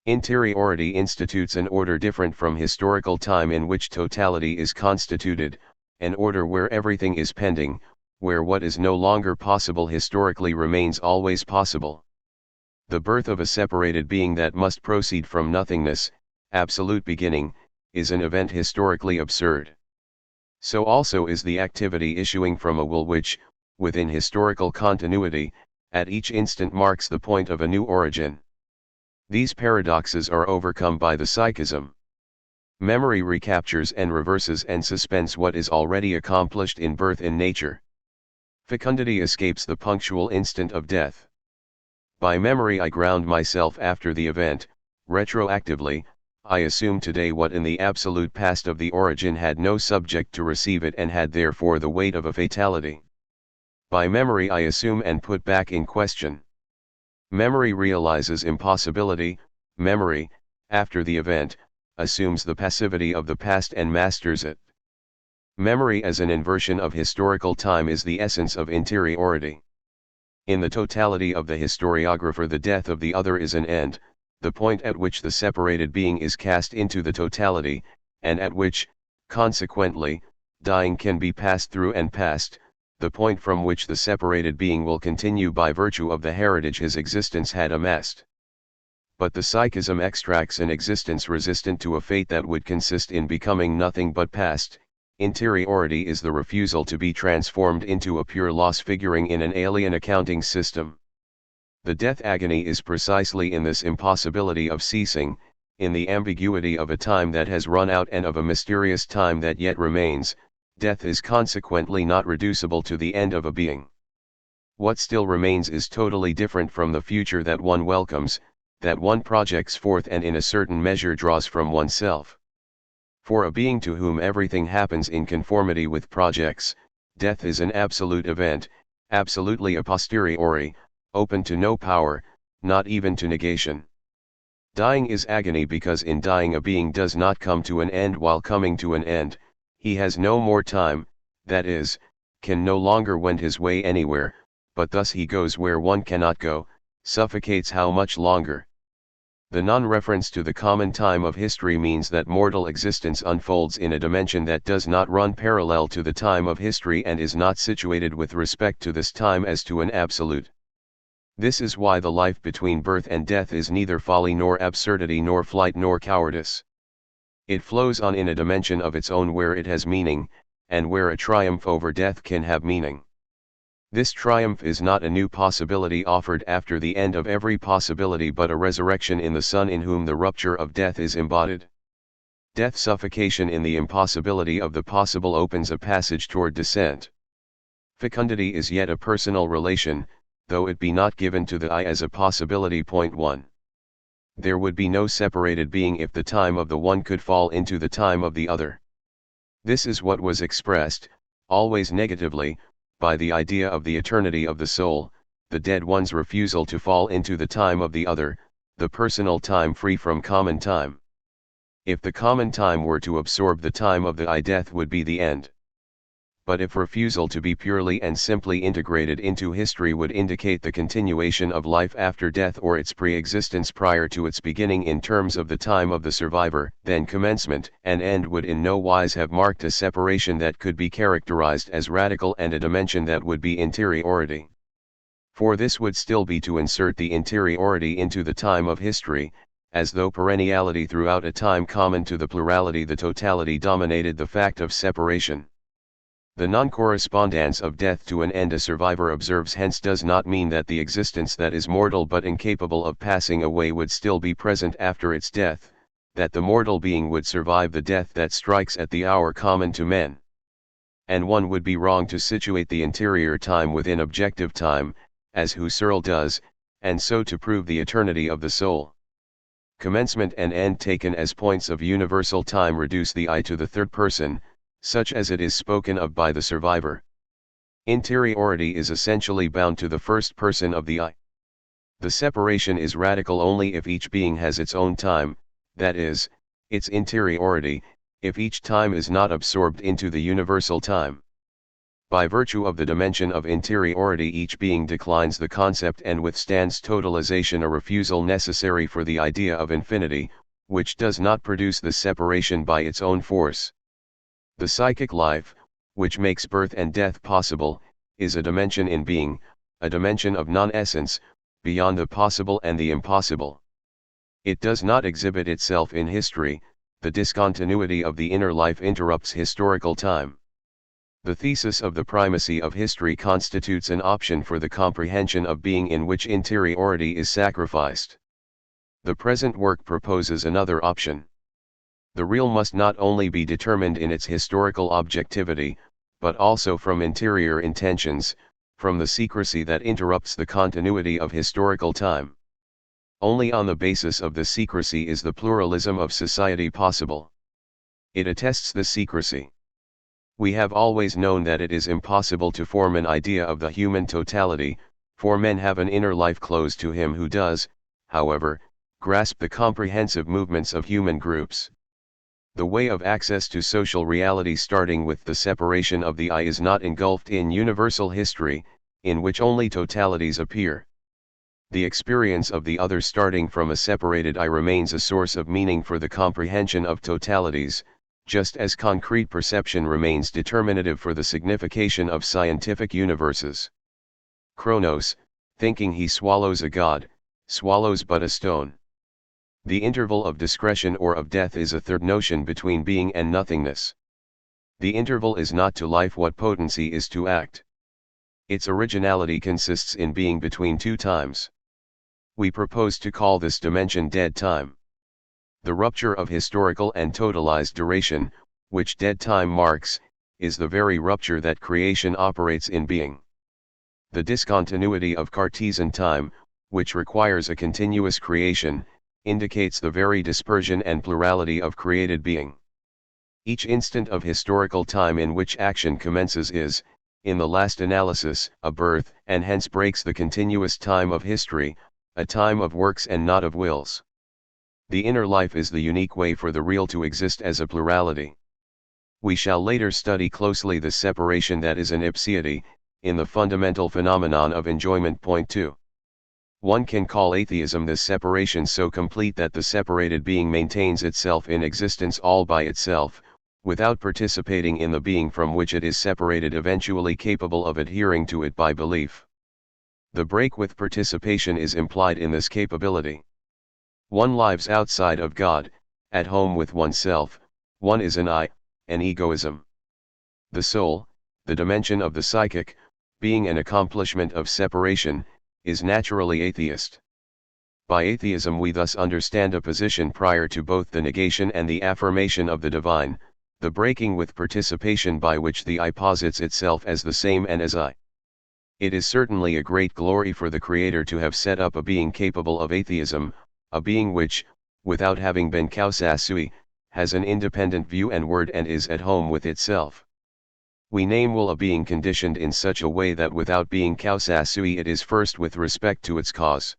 Interiority institutes an order different from historical time in which totality is constituted, an order where everything is pending, where what is no longer possible historically remains always possible. The birth of a separated being that must proceed from nothingness, absolute beginning, is an event historically absurd. So also is the activity issuing from a will which, within historical continuity, at each instant marks the point of a new origin. These paradoxes are overcome by the psychism. Memory recaptures and reverses and suspends what is already accomplished in birth in nature. Fecundity escapes the punctual instant of death. By memory I ground myself after the event, retroactively, I assume today what in the absolute past of the origin had no subject to receive it and had therefore the weight of a fatality. By memory I assume and put back in question. Memory realizes impossibility. Memory, after the event, assumes the passivity of the past and masters it. Memory as an inversion of historical time is the essence of interiority. In the totality of the historiographer, the death of the other is an end, the point at which the separated being is cast into the totality, and at which, consequently, dying can be passed through and past, the point from which the separated being will continue by virtue of the heritage his existence had amassed. But the psychism extracts an existence resistant to a fate that would consist in becoming nothing but past. Interiority is the refusal to be transformed into a pure loss figuring in an alien accounting system. The death agony is precisely in this impossibility of ceasing, in the ambiguity of a time that has run out and of a mysterious time that yet remains. Death is consequently not reducible to the end of a being. What still remains is totally different from the future that one welcomes, that one projects forth and in a certain measure draws from oneself. For a being to whom everything happens in conformity with projects, death is an absolute event, absolutely a posteriori, open to no power, not even to negation. Dying is agony because in dying a being does not come to an end while coming to an end, he has no more time, that is, can no longer wend his way anywhere, but thus he goes where one cannot go, suffocates how much longer. The non-reference to the common time of history means that mortal existence unfolds in a dimension that does not run parallel to the time of history and is not situated with respect to this time as to an absolute. This is why the life between birth and death is neither folly nor absurdity nor flight nor cowardice. It flows on in a dimension of its own where it has meaning, and where a triumph over death can have meaning. This triumph is not a new possibility offered after the end of every possibility but a resurrection in the Son in whom the rupture of death is embodied. Death's suffocation in the impossibility of the possible opens a passage toward descent. Fecundity is yet a personal relation, though it be not given to the I as a possibility. 1. There would be no separated being if the time of the one could fall into the time of the other. This is what was expressed, always negatively, by the idea of the eternity of the soul, the dead one's refusal to fall into the time of the other, the personal time free from common time. If the common time were to absorb the time of the I, death would be the end. But if refusal to be purely and simply integrated into history would indicate the continuation of life after death or its pre-existence prior to its beginning in terms of the time of the survivor, then commencement and end would in no wise have marked a separation that could be characterized as radical and a dimension that would be interiority. For this would still be to insert the interiority into the time of history, as though perenniality throughout a time common to the plurality, the totality, dominated the fact of separation. The non-correspondence of death to an end a survivor observes hence does not mean that the existence that is mortal but incapable of passing away would still be present after its death, that the mortal being would survive the death that strikes at the hour common to men. And one would be wrong to situate the interior time within objective time, as Husserl does, and so to prove the eternity of the soul. Commencement and end taken as points of universal time reduce the I to the third person, such as it is spoken of by the survivor. Interiority is essentially bound to the first person of the I. The separation is radical only if each being has its own time, that is, its interiority, if each time is not absorbed into the universal time. By virtue of the dimension of interiority each being declines the concept and withstands totalization, a refusal necessary for the idea of infinity, which does not produce the separation by its own force. The psychic life, which makes birth and death possible, is a dimension in being, a dimension of non-essence, beyond the possible and the impossible. It does not exhibit itself in history. The discontinuity of the inner life interrupts historical time. The thesis of the primacy of history constitutes an option for the comprehension of being in which interiority is sacrificed. The present work proposes another option. The real must not only be determined in its historical objectivity, but also from interior intentions, from the secrecy that interrupts the continuity of historical time. Only on the basis of the secrecy is the pluralism of society possible. It attests the secrecy. We have always known that it is impossible to form an idea of the human totality, for men have an inner life closed to him who does, however, grasp the comprehensive movements of human groups. The way of access to social reality starting with the separation of the I is not engulfed in universal history, in which only totalities appear. The experience of the other starting from a separated I remains a source of meaning for the comprehension of totalities, just as concrete perception remains determinative for the signification of scientific universes. Kronos, thinking he swallows a god, swallows but a stone. The interval of discretion or of death is a third notion between being and nothingness. The interval is not to life what potency is to act. Its originality consists in being between two times. We propose to call this dimension dead time. The rupture of historical and totalized duration, which dead time marks, is the very rupture that creation operates in being. The discontinuity of Cartesian time, which requires a continuous creation, indicates the very dispersion and plurality of created being. Each instant of historical time in which action commences is, in the last analysis, a birth, and hence breaks the continuous time of history, a time of works and not of wills. The inner life is the unique way for the real to exist as a plurality. We shall later study closely the separation that is an ipseity, in the fundamental phenomenon of enjoyment. Point 2. One can call atheism this separation so complete that the separated being maintains itself in existence all by itself, without participating in the being from which it is separated, eventually capable of adhering to it by belief. The break with participation is implied in this capability. One lives outside of God, at home with oneself. One is an I, an egoism. The soul, the dimension of the psychic, being an accomplishment of separation, is naturally atheist. By atheism we thus understand a position prior to both the negation and the affirmation of the divine, the breaking with participation by which the I posits itself as the same and as I. It is certainly a great glory for the Creator to have set up a being capable of atheism, a being which, without having been causa sui, has an independent view and word and is at home with itself. We name will a being conditioned in such a way that without being causa sui it is first with respect to its cause.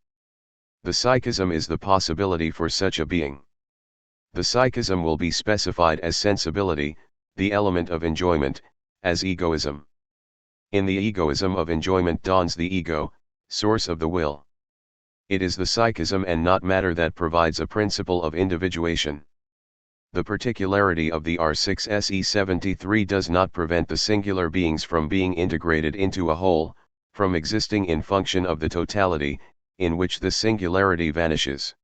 The psychism is the possibility for such a being. The psychism will be specified as sensibility, the element of enjoyment, as egoism. In the egoism of enjoyment dawns the ego, source of the will. It is the psychism and not matter that provides a principle of individuation. The particularity of the R6SE73 does not prevent the singular beings from being integrated into a whole, from existing in function of the totality, in which the singularity vanishes.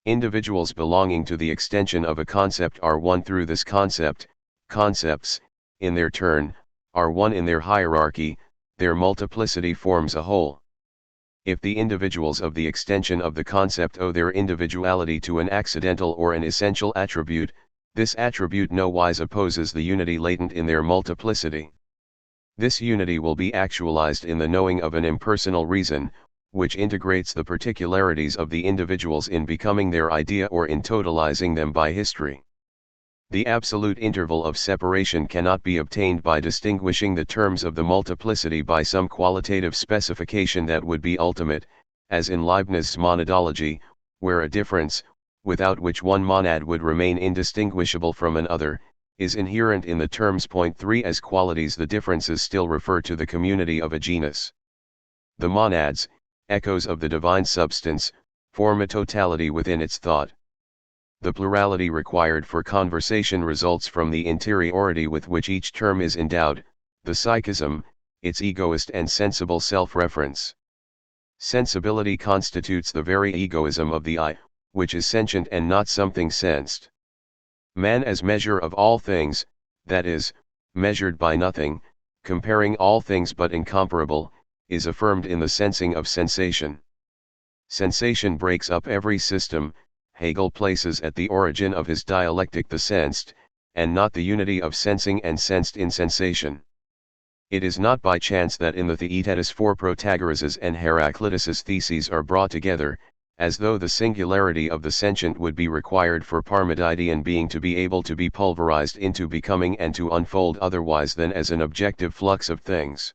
Individuals belonging to the extension of a concept are one through this concept. Concepts, in their turn, are one in their hierarchy, their multiplicity forms a whole. If the individuals of the extension of the concept owe their individuality to an accidental or an essential attribute, this attribute nowise opposes the unity latent in their multiplicity. This unity will be actualized in the knowing of an impersonal reason, which integrates the particularities of the individuals in becoming their idea or in totalizing them by history. The absolute interval of separation cannot be obtained by distinguishing the terms of the multiplicity by some qualitative specification that would be ultimate, as in Leibniz's monadology, where a difference, without which one monad would remain indistinguishable from another, is inherent in the terms. Point 3. As qualities, the differences still refer to the community of a genus. The monads, echoes of the divine substance, form a totality within its thought. The plurality required for conversation results from the interiority with which each term is endowed. The psychism, its egoist and sensible self-reference. Sensibility constitutes the very egoism of the I, which is sentient and not something sensed. Man as measure of all things, that is, measured by nothing, comparing all things but incomparable, is affirmed in the sensing of sensation. Sensation breaks up every system. Hegel places at the origin of his dialectic the sensed, and not the unity of sensing and sensed in sensation. It is not by chance that in the Theaetetus 4 Protagoras' and Heraclitus' theses are brought together, as though the singularity of the sentient would be required for Parmenidean being to be able to be pulverized into becoming and to unfold otherwise than as an objective flux of things.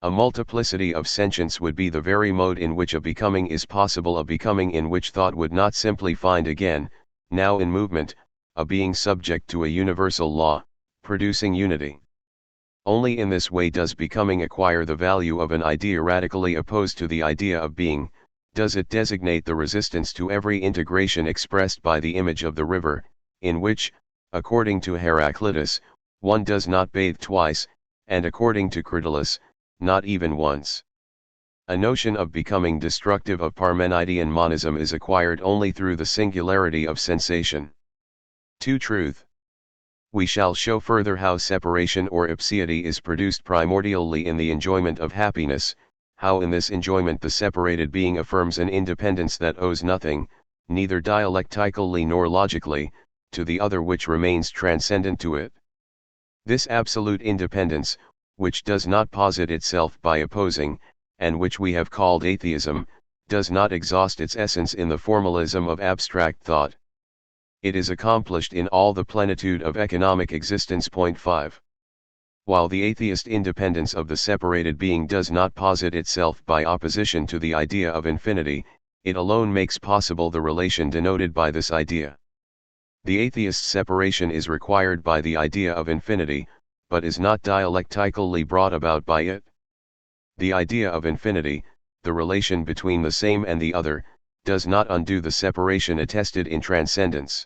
A multiplicity of sentience would be the very mode in which a becoming is possible, a becoming in which thought would not simply find again, now in movement, a being subject to a universal law, producing unity. Only in this way does becoming acquire the value of an idea radically opposed to the idea of being, does it designate the resistance to every integration expressed by the image of the river, in which, according to Heraclitus, one does not bathe twice, and according to Critolus, not even once. A notion of becoming destructive of Parmenidean monism is acquired only through the singularity of sensation. 2. Truth. We shall show further how separation or ipseity is produced primordially in the enjoyment of happiness, how in this enjoyment the separated being affirms an independence that owes nothing, neither dialectically nor logically, to the other which remains transcendent to it. This absolute independence, which does not posit itself by opposing, and which we have called atheism, does not exhaust its essence in the formalism of abstract thought. It is accomplished in all the plenitude of economic existence. 5. While the atheist independence of the separated being does not posit itself by opposition to the idea of infinity, it alone makes possible the relation denoted by this idea. The atheist's separation is required by the idea of infinity, but is not dialectically brought about by it. The idea of infinity, the relation between the same and the other, does not undo the separation attested in transcendence.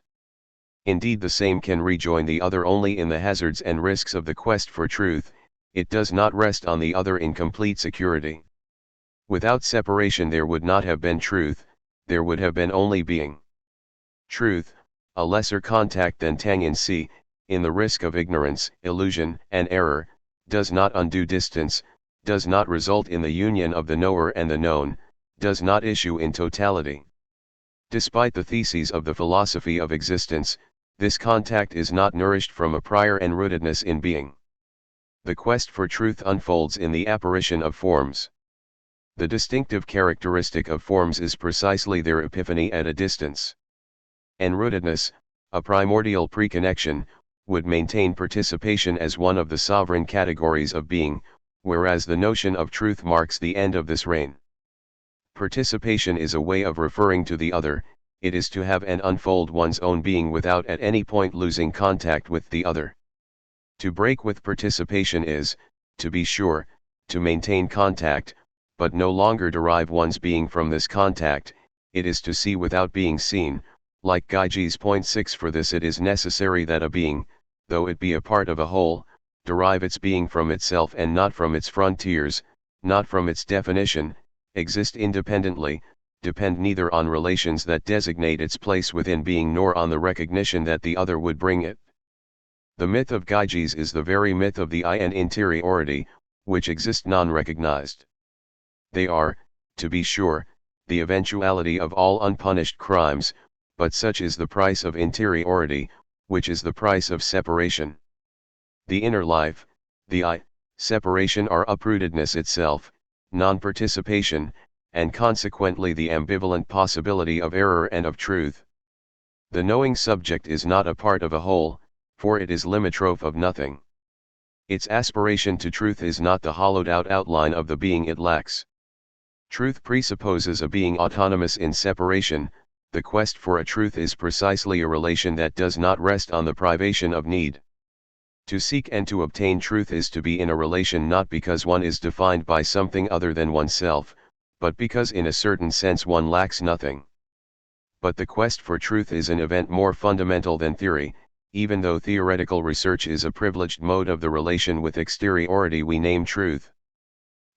Indeed, the same can rejoin the other only in the hazards and risks of the quest for truth. It does not rest on the other in complete security. Without separation there would not have been truth, there would have been only being. Truth, a lesser contact than tangency, in the risk of ignorance, illusion, and error, does not undo distance, does not result in the union of the knower and the known, does not issue in totality. Despite the theses of the philosophy of existence, this contact is not nourished from a prior enrootedness in being. The quest for truth unfolds in the apparition of forms. The distinctive characteristic of forms is precisely their epiphany at a distance. Enrootedness, a primordial preconnection, would maintain participation as one of the sovereign categories of being, whereas the notion of truth marks the end of this reign. Participation is a way of referring to the other. It is to have and unfold one's own being without at any point losing contact with the other. To break with participation is, to be sure, to maintain contact, but no longer derive one's being from this contact. It is to see without being seen, like Gyges. 6. For this it is necessary that a being, though it be a part of a whole, derive its being from itself and not from its frontiers, not from its definition, exist independently, depend neither on relations that designate its place within being nor on the recognition that the other would bring it. The myth of Gyges is the very myth of the I and interiority, which exist non-recognized. They are, to be sure, the eventuality of all unpunished crimes, but such is the price of interiority, which is the price of separation. The inner life, the I, separation are uprootedness itself, non-participation, and consequently the ambivalent possibility of error and of truth. The knowing subject is not a part of a whole, for it is limitrope of nothing. Its aspiration to truth is not the hollowed-out outline of the being it lacks. Truth presupposes a being autonomous in separation. The quest for a truth is precisely a relation that does not rest on the privation of need. To seek and to obtain truth is to be in a relation not because one is defined by something other than oneself, but because in a certain sense one lacks nothing. But the quest for truth is an event more fundamental than theory. even though theoretical research is a privileged mode of the relation with exteriority we name truth.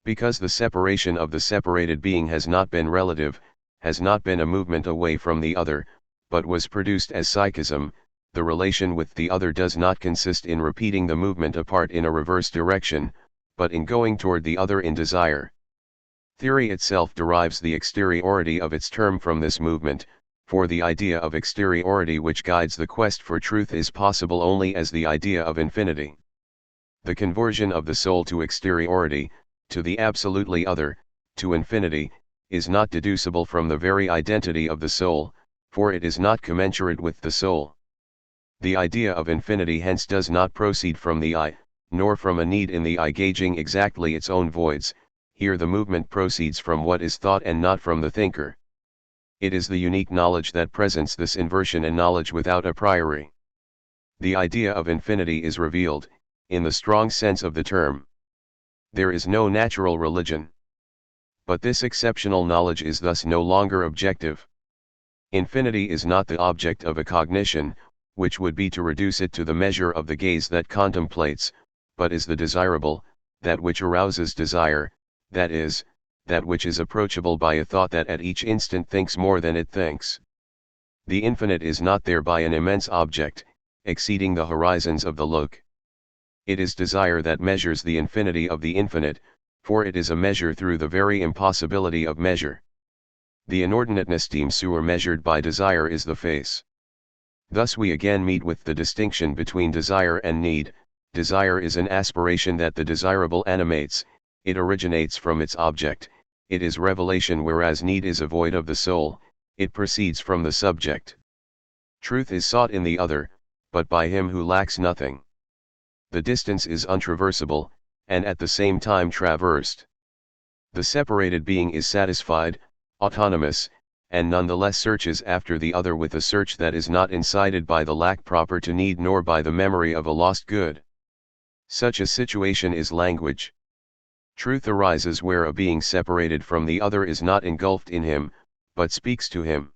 Because the separation of the separated being has not been relative, has not been a movement away from the other, but was produced as psychism, the relation with the other does not consist in repeating the movement apart in a reverse direction, but in going toward the other in desire. Theory itself derives the exteriority of its term from this movement, for the idea of exteriority which guides the quest for truth is possible only as the idea of infinity. The conversion of the soul to exteriority, to the absolutely other, to infinity, is not deducible from the very identity of the soul, for it is not commensurate with the soul. The idea of infinity hence does not proceed from the I, nor from a need in the I gauging exactly its own voids. Here the movement proceeds from what is thought and not from the thinker. It is the unique knowledge that presents this inversion and knowledge without a priori. The idea of infinity is revealed, in the strong sense of the term. There is no natural religion. But this exceptional knowledge is thus no longer objective. Infinity is not the object of a cognition, which would be to reduce it to the measure of the gaze that contemplates, but is the desirable, that which arouses desire, that is, that which is approachable by a thought that at each instant thinks more than it thinks. The infinite is not thereby an immense object, exceeding the horizons of the look. It is desire that measures the infinity of the infinite, for it is a measure through the very impossibility of measure. The inordinateness dimsur measured by desire is the face. Thus we again meet with the distinction between desire and need. Desire is an aspiration that the desirable animates, it originates from its object, it is revelation, whereas need is a void of the soul, it proceeds from the subject. Truth is sought in the other, but by him who lacks nothing. The distance is untraversable, and at the same time traversed. The separated being is satisfied, autonomous, and nonetheless searches after the other with a search that is not incited by the lack proper to need nor by the memory of a lost good. Such a situation is language. Truth arises where a being separated from the other is not engulfed in him, but speaks to him.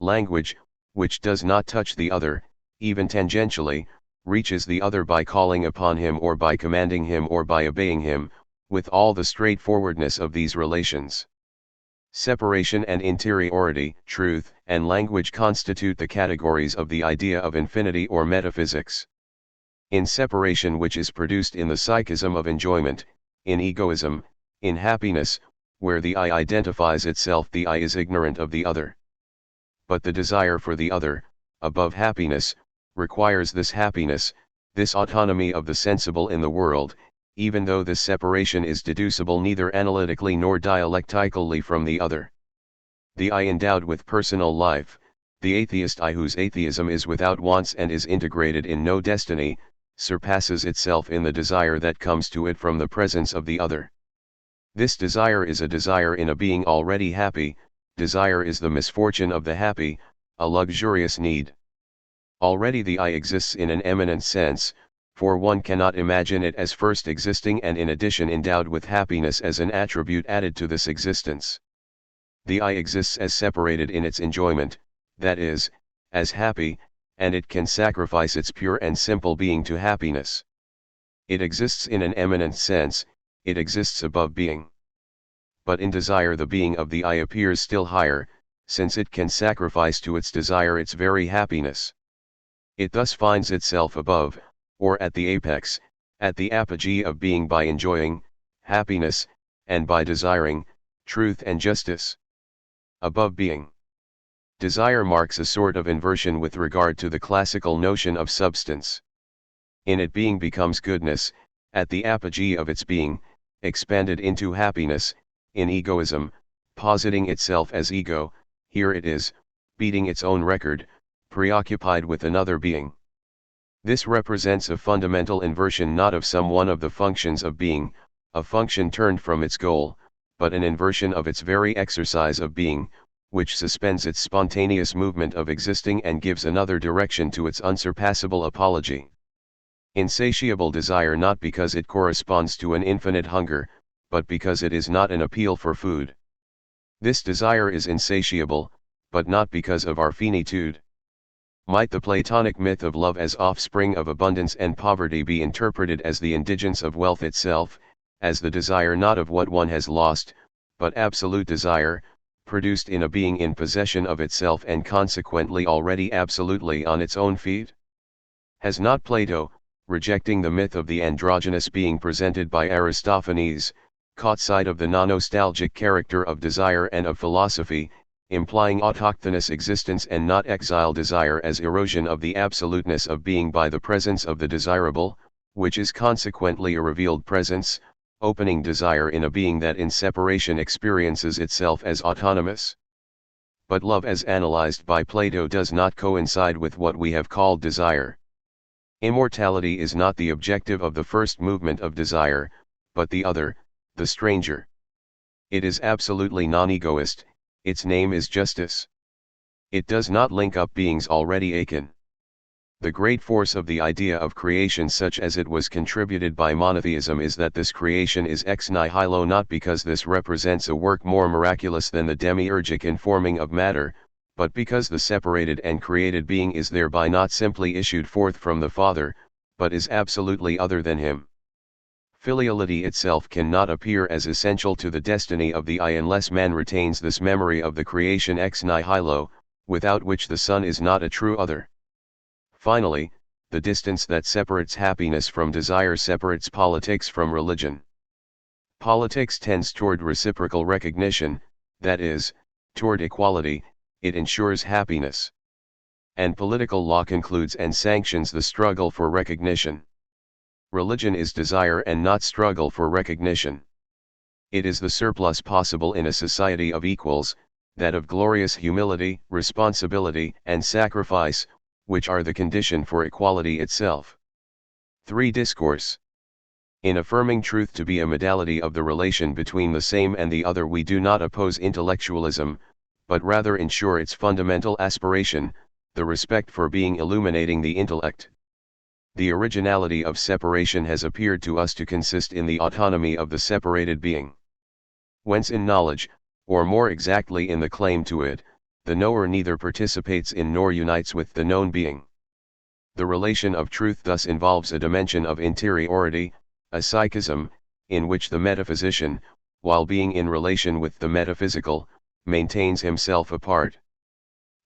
Language, which does not touch the other, even tangentially, reaches the other by calling upon him or by commanding him or by obeying him, with all the straightforwardness of these relations. Separation and interiority, truth, and language constitute the categories of the idea of infinity or metaphysics. In separation, which is produced in the psychism of enjoyment, in egoism, in happiness, where the I identifies itself, the I is ignorant of the other. But the desire for the other, above happiness, requires this happiness, this autonomy of the sensible in the world, even though this separation is deducible neither analytically nor dialectically from the other. The I endowed with personal life, the atheist I whose atheism is without wants and is integrated in no destiny, surpasses itself in the desire that comes to it from the presence of the other. This desire is a desire in a being already happy, desire is the misfortune of the happy, a luxurious need. Already the I exists in an eminent sense, for one cannot imagine it as first existing and in addition endowed with happiness as an attribute added to this existence. The I exists as separated in its enjoyment, that is, as happy, and it can sacrifice its pure and simple being to happiness. It exists in an eminent sense, it exists above being. But in desire the being of the I appears still higher, since it can sacrifice to its desire its very happiness. It thus finds itself above, or at the apex, at the apogee of being by enjoying happiness, and by desiring truth and justice. Above being. Desire marks a sort of inversion with regard to the classical notion of substance. In it being becomes goodness, at the apogee of its being, expanded into happiness. In egoism, positing itself as ego, here it is, beating its own record, preoccupied with another being. This represents a fundamental inversion not of some one of the functions of being, a function turned from its goal, but an inversion of its very exercise of being, which suspends its spontaneous movement of existing and gives another direction to its unsurpassable apology. Insatiable desire not because it corresponds to an infinite hunger, but because it is not an appeal for food. This desire is insatiable, but not because of our finitude. Might the Platonic myth of love as offspring of abundance and poverty be interpreted as the indigence of wealth itself, as the desire not of what one has lost, but absolute desire, produced in a being in possession of itself and consequently already absolutely on its own feet? Has not Plato, rejecting the myth of the androgynous being presented by Aristophanes, caught sight of the non-nostalgic character of desire and of philosophy, implying autochthonous existence and not exile desire as erosion of the absoluteness of being by the presence of the desirable, which is consequently a revealed presence, opening desire in a being that in separation experiences itself as autonomous? But love as analyzed by Plato does not coincide with what we have called desire. Immortality is not the objective of the first movement of desire, but the other, the stranger. It is absolutely non-egoist, its name is justice. It does not link up beings already akin. The great force of the idea of creation such as it was contributed by monotheism is that this creation is ex nihilo, not because this represents a work more miraculous than the demiurgic informing of matter, but because the separated and created being is thereby not simply issued forth from the Father, but is absolutely other than him. Filiality itself cannot appear as essential to the destiny of the I unless man retains this memory of the creation ex nihilo, without which the Son is not a true other. Finally, the distance that separates happiness from desire separates politics from religion. Politics tends toward reciprocal recognition, that is, toward equality, it ensures happiness. And political law concludes and sanctions the struggle for recognition. Religion is desire and not struggle for recognition. It is the surplus possible in a society of equals, that of glorious humility, responsibility, and sacrifice, which are the condition for equality itself. 3. Discourse. In affirming truth to be a modality of the relation between the same and the other, we do not oppose intellectualism, but rather ensure its fundamental aspiration, the respect for being illuminating the intellect. The originality of separation has appeared to us to consist in the autonomy of the separated being. Whence in knowledge, or more exactly in the claim to it, the knower neither participates in nor unites with the known being. The relation of truth thus involves a dimension of interiority, a psychism, in which the metaphysician, while being in relation with the metaphysical, maintains himself apart.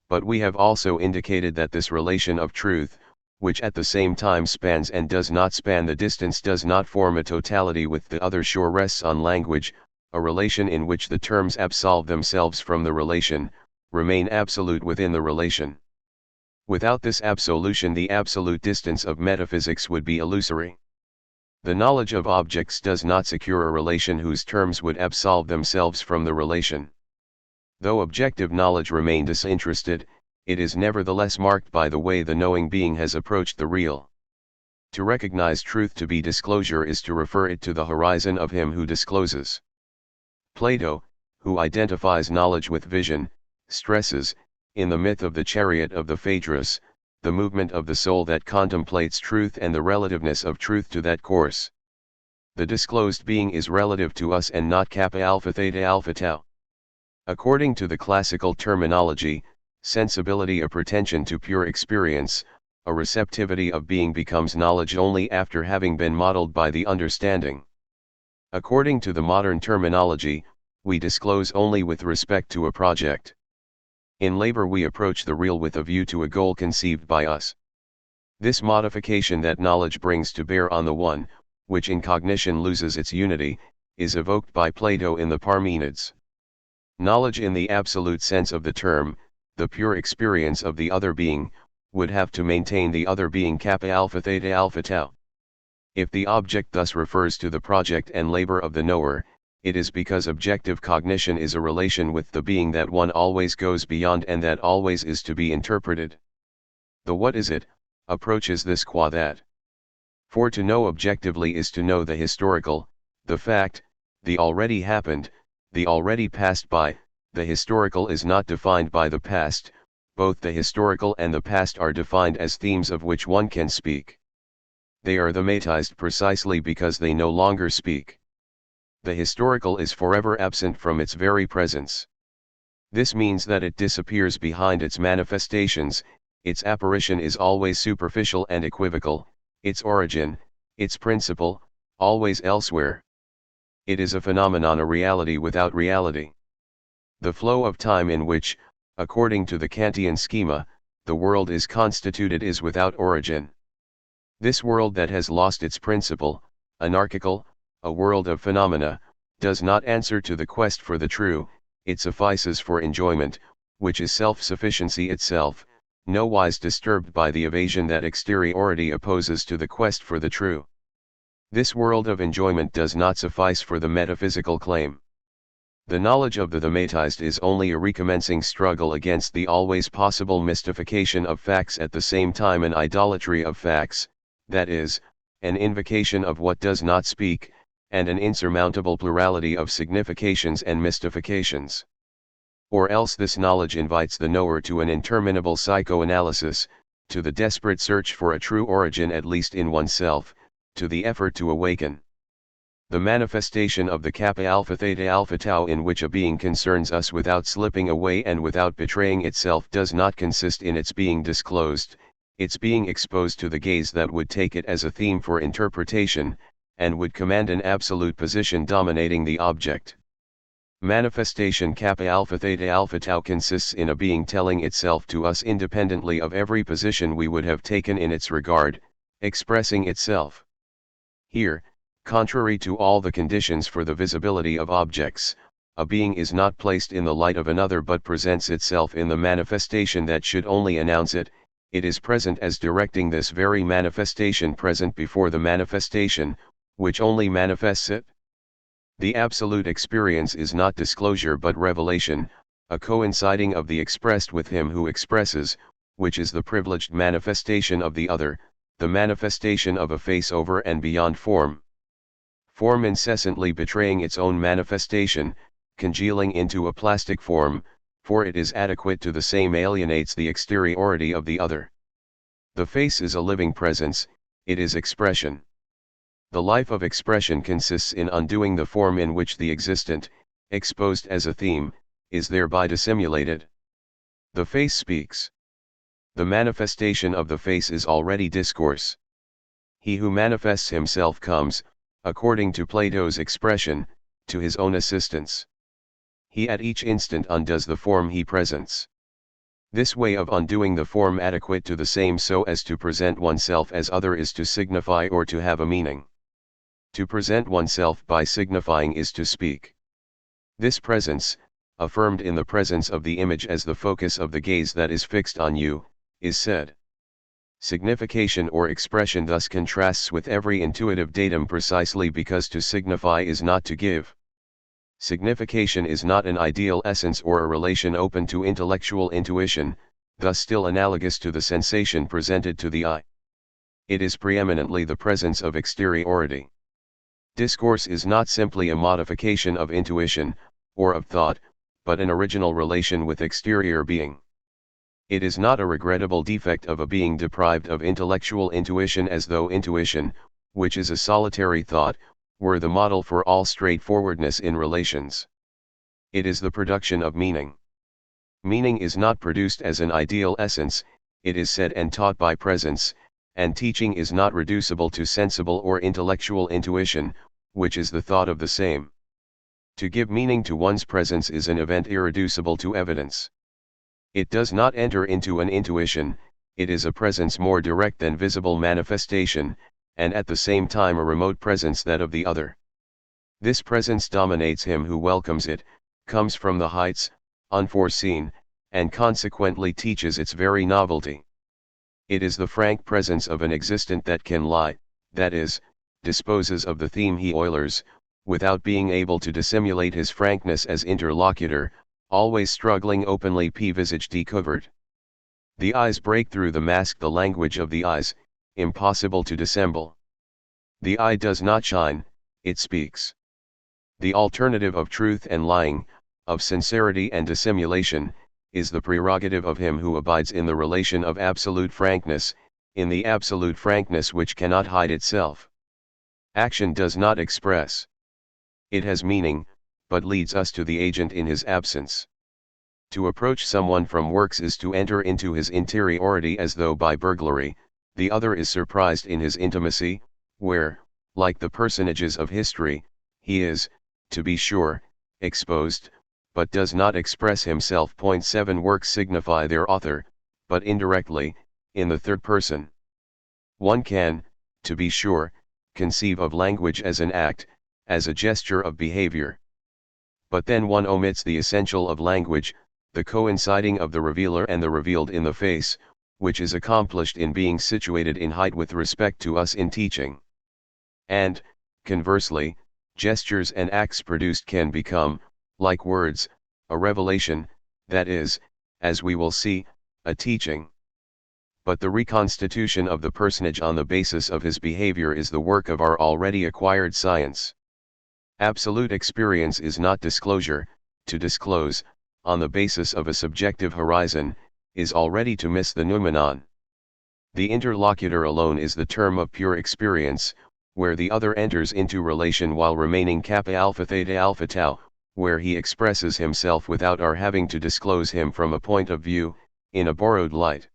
But we have also indicated that this relation of truth, which at the same time spans and does not span the distance, does not form a totality with the other, sure rests on language, a relation in which the terms absolve themselves from the relation, remain absolute within the relation. Without this absolution, the absolute distance of metaphysics would be illusory. The knowledge of objects does not secure a relation whose terms would absolve themselves from the relation. Though objective knowledge remain disinterested, it is nevertheless marked by the way the knowing being has approached the real. To recognize truth to be disclosure is to refer it to the horizon of him who discloses. Plato, who identifies knowledge with vision, stresses, in the myth of the chariot of the Phaedrus, the movement of the soul that contemplates truth and the relativeness of truth to that course. The disclosed being is relative to us and not kappa alpha theta alpha tau. According to the classical terminology, sensibility a pretension to pure experience, a receptivity of being becomes knowledge only after having been modeled by the understanding. According to the modern terminology, we disclose only with respect to a project. In labor we approach the real with a view to a goal conceived by us. This modification that knowledge brings to bear on the one, which in cognition loses its unity, is evoked by Plato in the Parmenids. Knowledge in the absolute sense of the term, the pure experience of the other being, would have to maintain the other being kappa alpha theta alpha tau. If the object thus refers to the project and labor of the knower, it is because objective cognition is a relation with the being that one always goes beyond and that always is to be interpreted. The what is it, approaches this qua that. For to know objectively is to know the historical, the fact, the already happened, the already passed by. The historical is not defined by the past, both the historical and the past are defined as themes of which one can speak. They are thematized precisely because they no longer speak. The historical is forever absent from its very presence. This means that it disappears behind its manifestations, its apparition is always superficial and equivocal, its origin, its principle, always elsewhere. It is a phenomenon, a reality without reality. The flow of time in which, according to the Kantian schema, the world is constituted is without origin. This world that has lost its principle, anarchical, a world of phenomena, does not answer to the quest for the true, it suffices for enjoyment, which is self-sufficiency itself, nowise disturbed by the evasion that exteriority opposes to the quest for the true. This world of enjoyment does not suffice for the metaphysical claim. The knowledge of the thematized is only a recommencing struggle against the always possible mystification of facts, at the same time an idolatry of facts, that is, an invocation of what does not speak, and an insurmountable plurality of significations and mystifications. Or else this knowledge invites the knower to an interminable psychoanalysis, to the desperate search for a true origin at least in oneself, to the effort to awaken. The manifestation of the kappa alpha theta alpha tau in which a being concerns us without slipping away and without betraying itself does not consist in its being disclosed, its being exposed to the gaze that would take it as a theme for interpretation, and would command an absolute position dominating the object. Manifestation kappa alpha theta alpha tau consists in a being telling itself to us independently of every position we would have taken in its regard, expressing itself. Here, contrary to all the conditions for the visibility of objects, a being is not placed in the light of another but presents itself in the manifestation that should only announce it, it is present as directing this very manifestation present before the manifestation, which only manifests it. The absolute experience is not disclosure but revelation, a coinciding of the expressed with him who expresses, which is the privileged manifestation of the other, the manifestation of a face over and beyond form. Form incessantly betraying its own manifestation, congealing into a plastic form, for it is adequate to the same, alienates the exteriority of the other. The face is a living presence, it is expression. The life of expression consists in undoing the form in which the existent, exposed as a theme, is thereby dissimulated. The face speaks. The manifestation of the face is already discourse. He who manifests himself comes, according to Plato's expression, to his own assistance. He at each instant undoes the form he presents. This way of undoing the form adequate to the same so as to present oneself as other is to signify or to have a meaning. To present oneself by signifying is to speak. This presence, affirmed in the presence of the image as the focus of the gaze that is fixed on you, is said. Signification or expression thus contrasts with every intuitive datum precisely because to signify is not to give. Signification is not an ideal essence or a relation open to intellectual intuition, thus still analogous to the sensation presented to the eye. It is preeminently the presence of exteriority. Discourse is not simply a modification of intuition, or of thought, but an original relation with exterior being. It is not a regrettable defect of a being deprived of intellectual intuition, as though intuition, which is a solitary thought, were the model for all straightforwardness in relations. It is the production of meaning. Meaning is not produced as an ideal essence, it is said and taught by presence, and teaching is not reducible to sensible or intellectual intuition, which is the thought of the same. To give meaning to one's presence is an event irreducible to evidence. It does not enter into an intuition, it is a presence more direct than visible manifestation, and at the same time a remote presence, that of the other. This presence dominates him who welcomes it, comes from the heights, unforeseen, and consequently teaches its very novelty. It is the frank presence of an existent that can lie, that is, disposes of the theme he oilers, without being able to dissimulate his frankness as interlocutor, always struggling openly p-visage decovert. The eyes break through the mask, the language of the eyes, impossible to dissemble. The eye does not shine, it speaks. The alternative of truth and lying, of sincerity and dissimulation, is the prerogative of him who abides in the relation of absolute frankness, in the absolute frankness which cannot hide itself. Action does not express. It has meaning, but leads us to the agent in his absence. To approach someone from works is to enter into his interiority as though by burglary. The other is surprised in his intimacy, where, like the personages of history, he is, to be sure, exposed, but does not express himself. 7 Works signify their author, but indirectly, in the third person. One can, to be sure, conceive of language as an act, as a gesture of behavior. But then one omits the essential of language, the coinciding of the revealer and the revealed in the face, which is accomplished in being situated in height with respect to us in teaching. And, conversely, gestures and acts produced can become, like words, a revelation, that is, as we will see, a teaching. But the reconstitution of the personage on the basis of his behavior is the work of our already acquired science. Absolute experience is not disclosure. To disclose, on the basis of a subjective horizon, is already to miss the noumenon. The interlocutor alone is the term of pure experience, where the other enters into relation while remaining kappa alpha theta alpha tau, where he expresses himself without our having to disclose him from a point of view, in a borrowed light.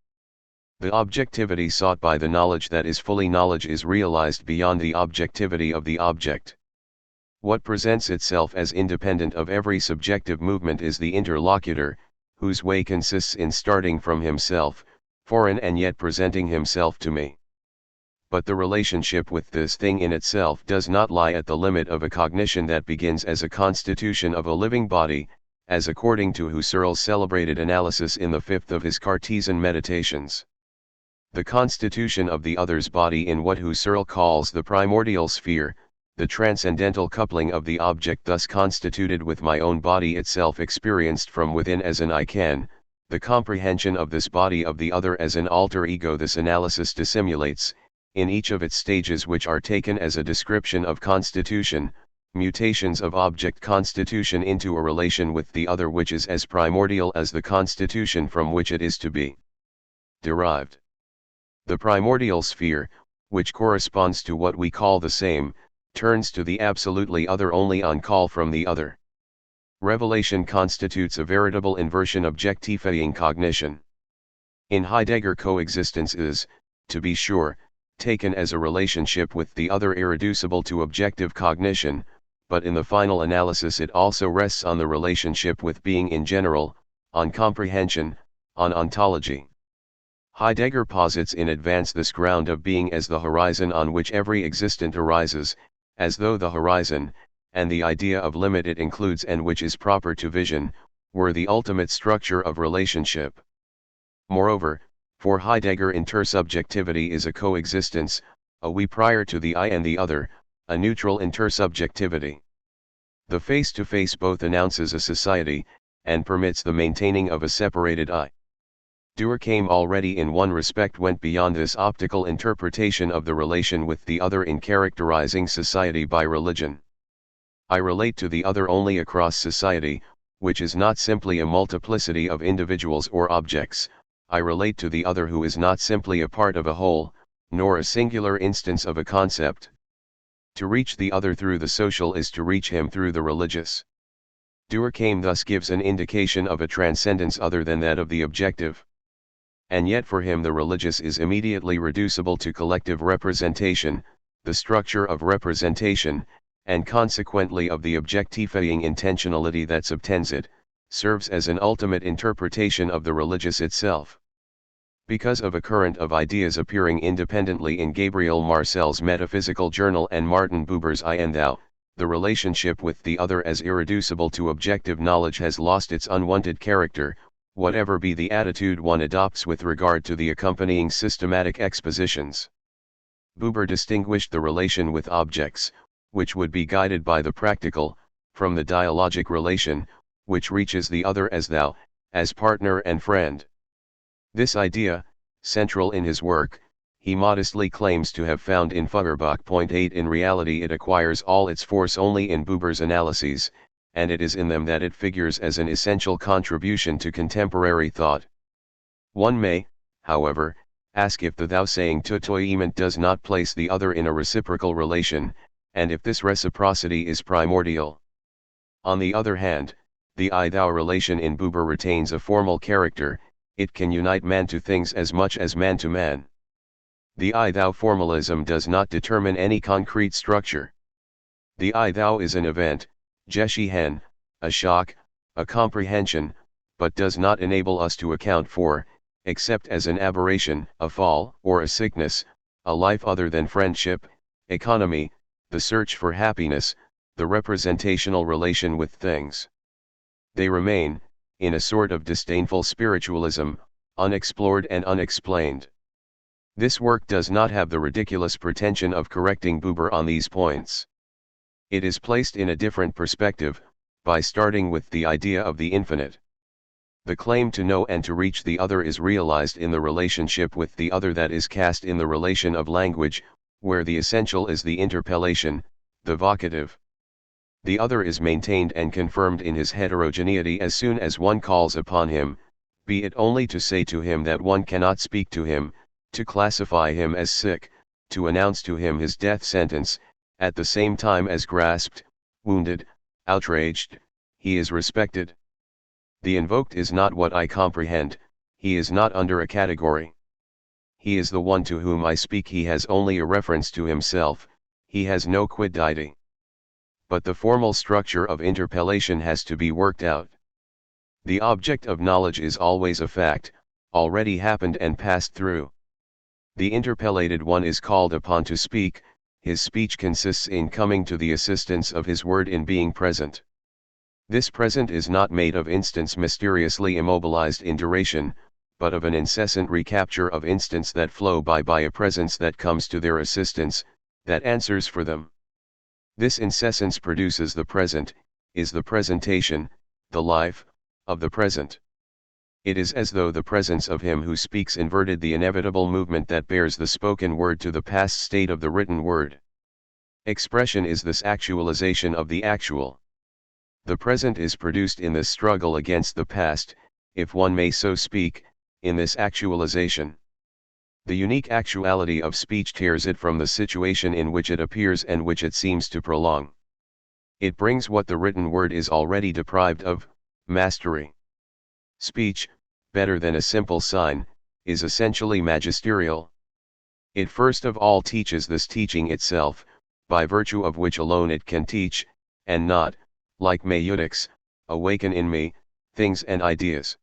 The objectivity sought by the knowledge that is fully knowledge is realized beyond the objectivity of the object. What presents itself as independent of every subjective movement is the interlocutor, whose way consists in starting from himself, foreign and yet presenting himself to me. But the relationship with this thing in itself does not lie at the limit of a cognition that begins as a constitution of a living body, as according to Husserl's celebrated analysis in the fifth of his Cartesian Meditations. The constitution of the other's body in what Husserl calls the primordial sphere, the transcendental coupling of the object thus constituted with my own body itself experienced from within as an I can, the comprehension of this body of the other as an alter ego. This analysis dissimulates, in each of its stages which are taken as a description of constitution, mutations of object constitution into a relation with the other which is as primordial as the constitution from which it is to be derived. The primordial sphere, which corresponds to what we call the same, turns to the absolutely other only on call from the other. Revelation constitutes a veritable inversion objectifying cognition. In Heidegger, coexistence is, to be sure, taken as a relationship with the other irreducible to objective cognition, but in the final analysis it also rests on the relationship with being in general, on comprehension, on ontology. Heidegger posits in advance this ground of being as the horizon on which every existent arises, as though the horizon, and the idea of limit it includes and which is proper to vision, were the ultimate structure of relationship. Moreover, for Heidegger intersubjectivity is a coexistence, a we prior to the I and the other, a neutral intersubjectivity. The face-to-face both announces a society, and permits the maintaining of a separated I. Durkheim already in one respect went beyond this optical interpretation of the relation with the other in characterizing society by religion. I relate to the other only across society, which is not simply a multiplicity of individuals or objects. I relate to the other who is not simply a part of a whole, nor a singular instance of a concept. To reach the other through the social is to reach him through the religious. Durkheim thus gives an indication of a transcendence other than that of the objective. And yet for him the religious is immediately reducible to collective representation, the structure of representation, and consequently of the objectifying intentionality that subtends it, serves as an ultimate interpretation of the religious itself. Because of a current of ideas appearing independently in Gabriel Marcel's Metaphysical Journal and Martin Buber's I and Thou, the relationship with the other as irreducible to objective knowledge has lost its unwanted character, whatever be the attitude one adopts with regard to the accompanying systematic expositions. Buber distinguished the relation with objects, which would be guided by the practical, from the dialogic relation, which reaches the other as thou, as partner and friend. This idea, central in his work, he modestly claims to have found in Feuerbach. 8 In reality it acquires all its force only in Buber's analyses, and it is in them that it figures as an essential contribution to contemporary thought. One may, however, ask if the thou saying tutoiement does not place the other in a reciprocal relation, and if this reciprocity is primordial. On the other hand, The I-thou relation in Buber retains a formal character, it can unite man to things as much as man to man. The I-thou formalism does not determine any concrete structure. The I-thou is an event, Jeshihen, a shock, a comprehension, but does not enable us to account for, except as an aberration, a fall, or a sickness, a life other than friendship, economy, the search for happiness, the representational relation with things. They remain, in a sort of disdainful spiritualism, unexplored and unexplained. This work does not have the ridiculous pretension of correcting Buber on these points. It is placed in a different perspective, by starting with the idea of the infinite. The claim to know and to reach the other is realized in the relationship with the other that is cast in the relation of language, where the essential is the interpellation, the vocative. The other is maintained and confirmed in his heterogeneity as soon as one calls upon him, be it only to say to him that one cannot speak to him, to classify him as sick, to announce to him his death sentence, at the same time as grasped, wounded, outraged, he is respected. The invoked is not what I comprehend, he is not under a category. He is the one to whom I speak, he has only a reference to himself, he has no quiddity. But the formal structure of interpellation has to be worked out. The object of knowledge is always a fact, already happened and passed through. The interpellated one is called upon to speak, his speech consists in coming to the assistance of his word in being present. This present is not made of instants mysteriously immobilized in duration, but of an incessant recapture of instants that flow by a presence that comes to their assistance, that answers for them. This incessance produces the present, is the presentation, the life, of the present. It is as though the presence of him who speaks inverted the inevitable movement that bears the spoken word to the past state of the written word. Expression is this actualization of the actual. The present is produced in this struggle against the past, if one may so speak, in this actualization. The unique actuality of speech tears it from the situation in which it appears and which it seems to prolong. It brings what the written word is already deprived of, mastery. Speech, better than a simple sign, is essentially magisterial. It first of all teaches this teaching itself, by virtue of which alone it can teach, and not, like maieutic, awaken in me, things and ideas.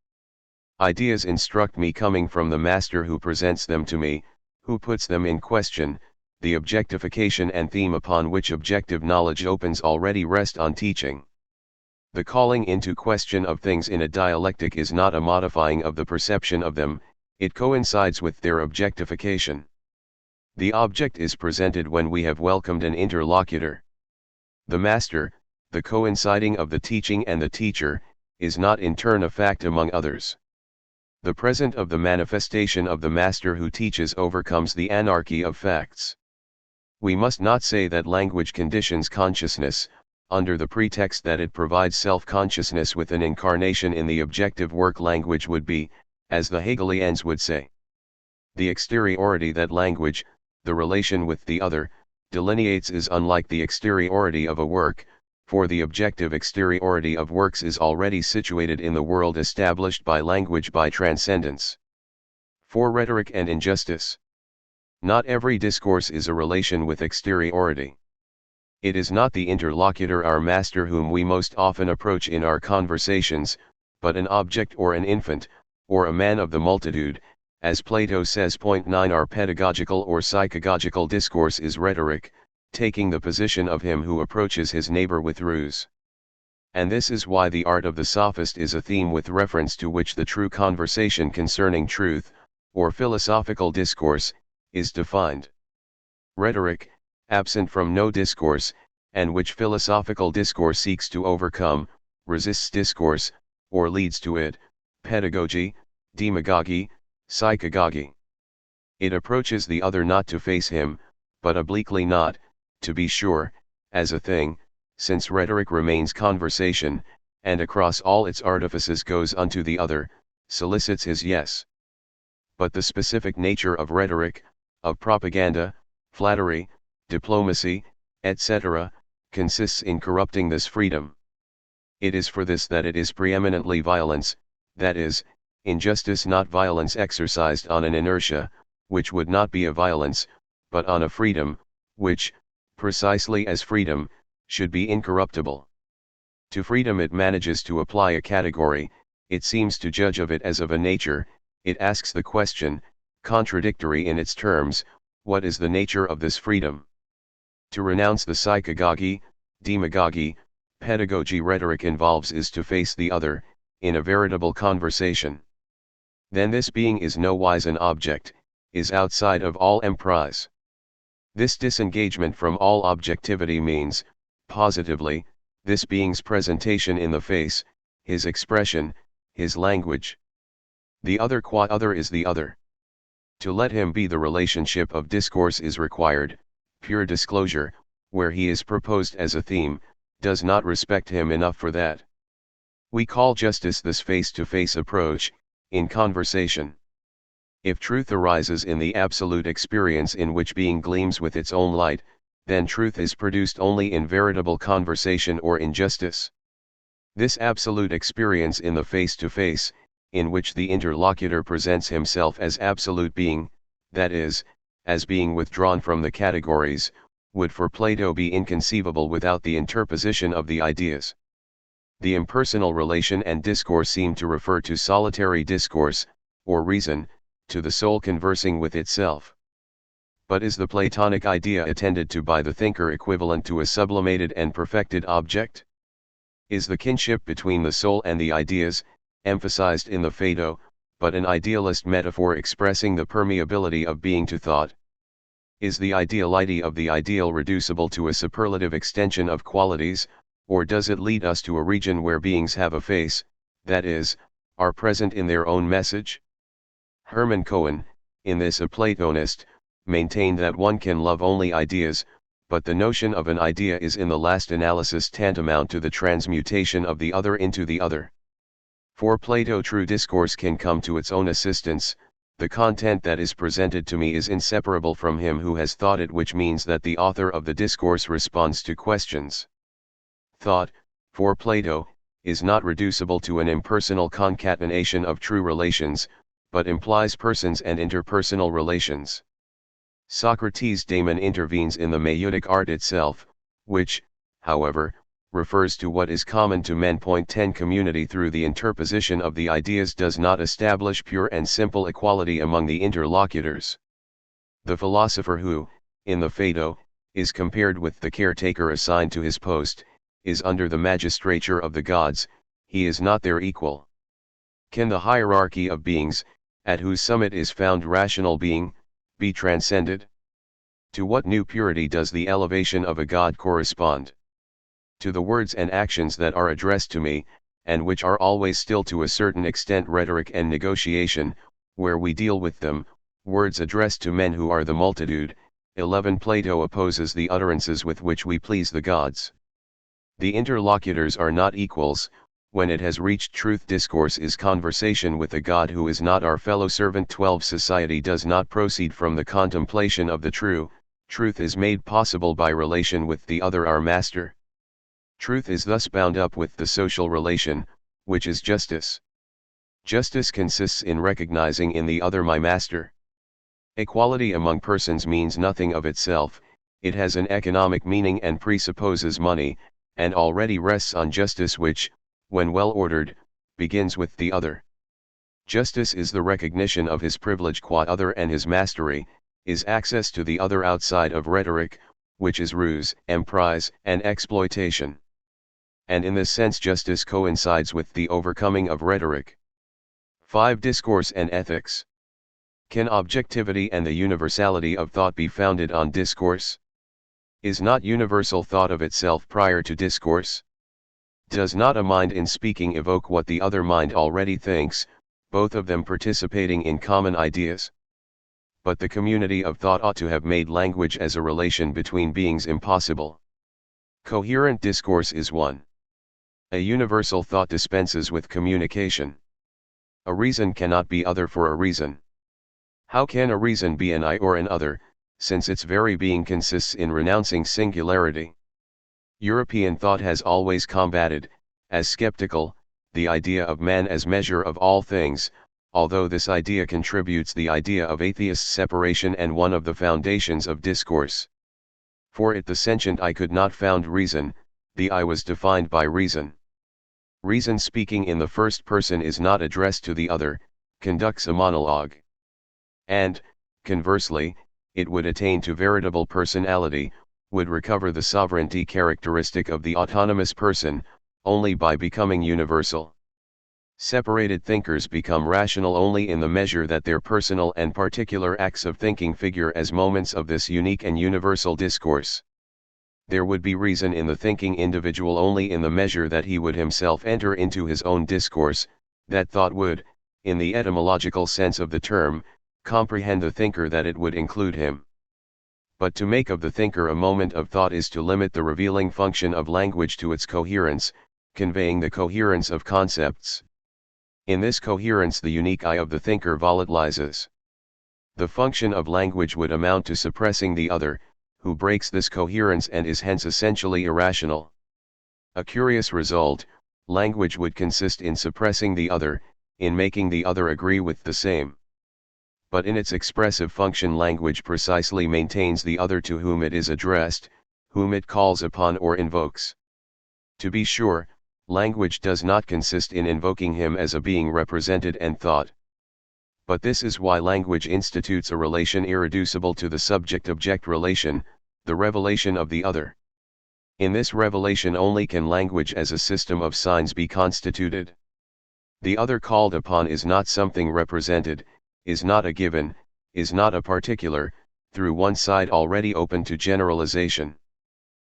Ideas instruct me coming from the master who presents them to me, who puts them in question. The objectification and theme upon which objective knowledge opens already rest on teaching. The calling into question of things in a dialectic is not a modifying of the perception of them, it coincides with their objectification. The object is presented when we have welcomed an interlocutor. The master, the coinciding of the teaching and the teacher, is not in turn a fact among others. The present of the manifestation of the master who teaches overcomes the anarchy of facts. We must not say that language conditions consciousness, under the pretext that it provides self-consciousness with an incarnation in the objective work language would be, as the Hegelians would say. The exteriority that language, the relation with the other, delineates is unlike the exteriority of a work, for the objective exteriority of works is already situated in the world established by language by transcendence. For rhetoric and injustice. Not every discourse is a relation with exteriority. It is not the interlocutor, our master, whom we most often approach in our conversations, but an object or an infant, or a man of the multitude, as Plato says. 9 Our pedagogical or psychagogical discourse is rhetoric, taking the position of him who approaches his neighbor with ruse. And this is why the art of the sophist is a theme with reference to which the true conversation concerning truth, or philosophical discourse, is defined. Rhetoric, absent from no discourse, and which philosophical discourse seeks to overcome, resists discourse, or leads to it, pedagogy, demagogy, psychagogy. It approaches the other not to face him, but obliquely, not, to be sure, as a thing, since rhetoric remains conversation, and across all its artifices goes unto the other, solicits his yes. But the specific nature of rhetoric, of propaganda, flattery, diplomacy, etc., consists in corrupting this freedom. It is for this that it is preeminently violence, that is, injustice, not violence exercised on an inertia, which would not be a violence, but on a freedom, which, precisely as freedom, should be incorruptible. To freedom it manages to apply a category, it seems to judge of it as of a nature, it asks the question, contradictory in its terms, what is the nature of this freedom? To renounce the psychagogy, demagogy, pedagogy rhetoric involves is to face the other, in a veritable conversation. Then this being is nowise an object, is outside of all emprise. This disengagement from all objectivity means, positively, this being's presentation in the face, his expression, his language. The other qua other is the other. To let him be the relationship of discourse is required, pure disclosure, where he is proposed as a theme, does not respect him enough for that. We call justice this face-to-face approach, in conversation. If truth arises in the absolute experience in which being gleams with its own light, then truth is produced only in veritable conversation or in justice. This absolute experience in the face-to-face, in which the interlocutor presents himself as absolute being, that is, as being withdrawn from the categories, would for Plato be inconceivable without the interposition of the ideas. The impersonal relation and discourse seem to refer to solitary discourse, or reason, to the soul conversing with itself. But is the Platonic idea attended to by the thinker equivalent to a sublimated and perfected object? Is the kinship between the soul and the ideas, emphasized in the Phaedo, but an idealist metaphor expressing the permeability of being to thought? Is the ideality of the ideal reducible to a superlative extension of qualities, or does it lead us to a region where beings have a face, that is, are present in their own message? Hermann Cohen, in this a Platonist, maintained that one can love only ideas, but the notion of an idea is in the last analysis tantamount to the transmutation of the other into the other. For Plato, true discourse can come to its own assistance, the content that is presented to me is inseparable from him who has thought it, which means that the author of the discourse responds to questions. Thought, for Plato, is not reducible to an impersonal concatenation of true relations, but implies persons and interpersonal relations. Socrates' daemon intervenes in the maieutic art itself, which, however, refers to what is common to men. 10 Community through the interposition of the ideas does not establish pure and simple equality among the interlocutors. The philosopher who, in the Phaedo, is compared with the caretaker assigned to his post, is under the magistrature of the gods, he is not their equal. Can the hierarchy of beings, at whose summit is found rational being, be transcended? To what new purity does the elevation of a god correspond? To the words and actions that are addressed to me, and which are always still to a certain extent rhetoric and negotiation, where we deal with them, words addressed to men who are the multitude. 11 Plato opposes the utterances with which we please the gods. The interlocutors are not equals. When it has reached truth, discourse is conversation with a God who is not our fellow servant. 12 Society does not proceed from the contemplation of the true, truth is made possible by relation with the other, our master. Truth is thus bound up with the social relation, which is justice. Justice consists in recognizing in the other my master. Equality among persons means nothing of itself, it has an economic meaning and presupposes money, and already rests on justice which, when well ordered, begins with the other. Justice is the recognition of his privilege qua other and his mastery, is access to the other outside of rhetoric, which is ruse, emprise, and exploitation. And in this sense justice coincides with the overcoming of rhetoric. 5 Discourse and ethics. Can objectivity and the universality of thought be founded on discourse? Is not universal thought of itself prior to discourse? Does not a mind in speaking evoke what the other mind already thinks, both of them participating in common ideas? But the community of thought ought to have made language as a relation between beings impossible. Coherent discourse is one. A universal thought dispenses with communication. A reason cannot be other for a reason. How can a reason be an I or an other, since its very being consists in renouncing singularity? European thought has always combated, as skeptical, the idea of man as measure of all things, although this idea contributes the idea of atheist separation and one of the foundations of discourse. For it the sentient I could not found reason, the I was defined by reason. Reason speaking in the first person is not addressed to the other, conducts a monologue. And, conversely, it would attain to veritable personality, would recover the sovereignty characteristic of the autonomous person, only by becoming universal. Separated thinkers become rational only in the measure that their personal and particular acts of thinking figure as moments of this unique and universal discourse. There would be reason in the thinking individual only in the measure that he would himself enter into his own discourse, that thought would, in the etymological sense of the term, comprehend the thinker that it would include him. But to make of the thinker a moment of thought is to limit the revealing function of language to its coherence, conveying the coherence of concepts. In this coherence the unique I of the thinker volatilizes. The function of language would amount to suppressing the other, who breaks this coherence and is hence essentially irrational. A curious result, language would consist in suppressing the other, in making the other agree with the same. But in its expressive function language precisely maintains the other to whom it is addressed, whom it calls upon or invokes. To be sure, language does not consist in invoking him as a being represented and thought. But this is why language institutes a relation irreducible to the subject-object relation, the revelation of the other. In this revelation only can language as a system of signs be constituted. The other called upon is not something represented, is not a given, is not a particular, through one side already open to generalization.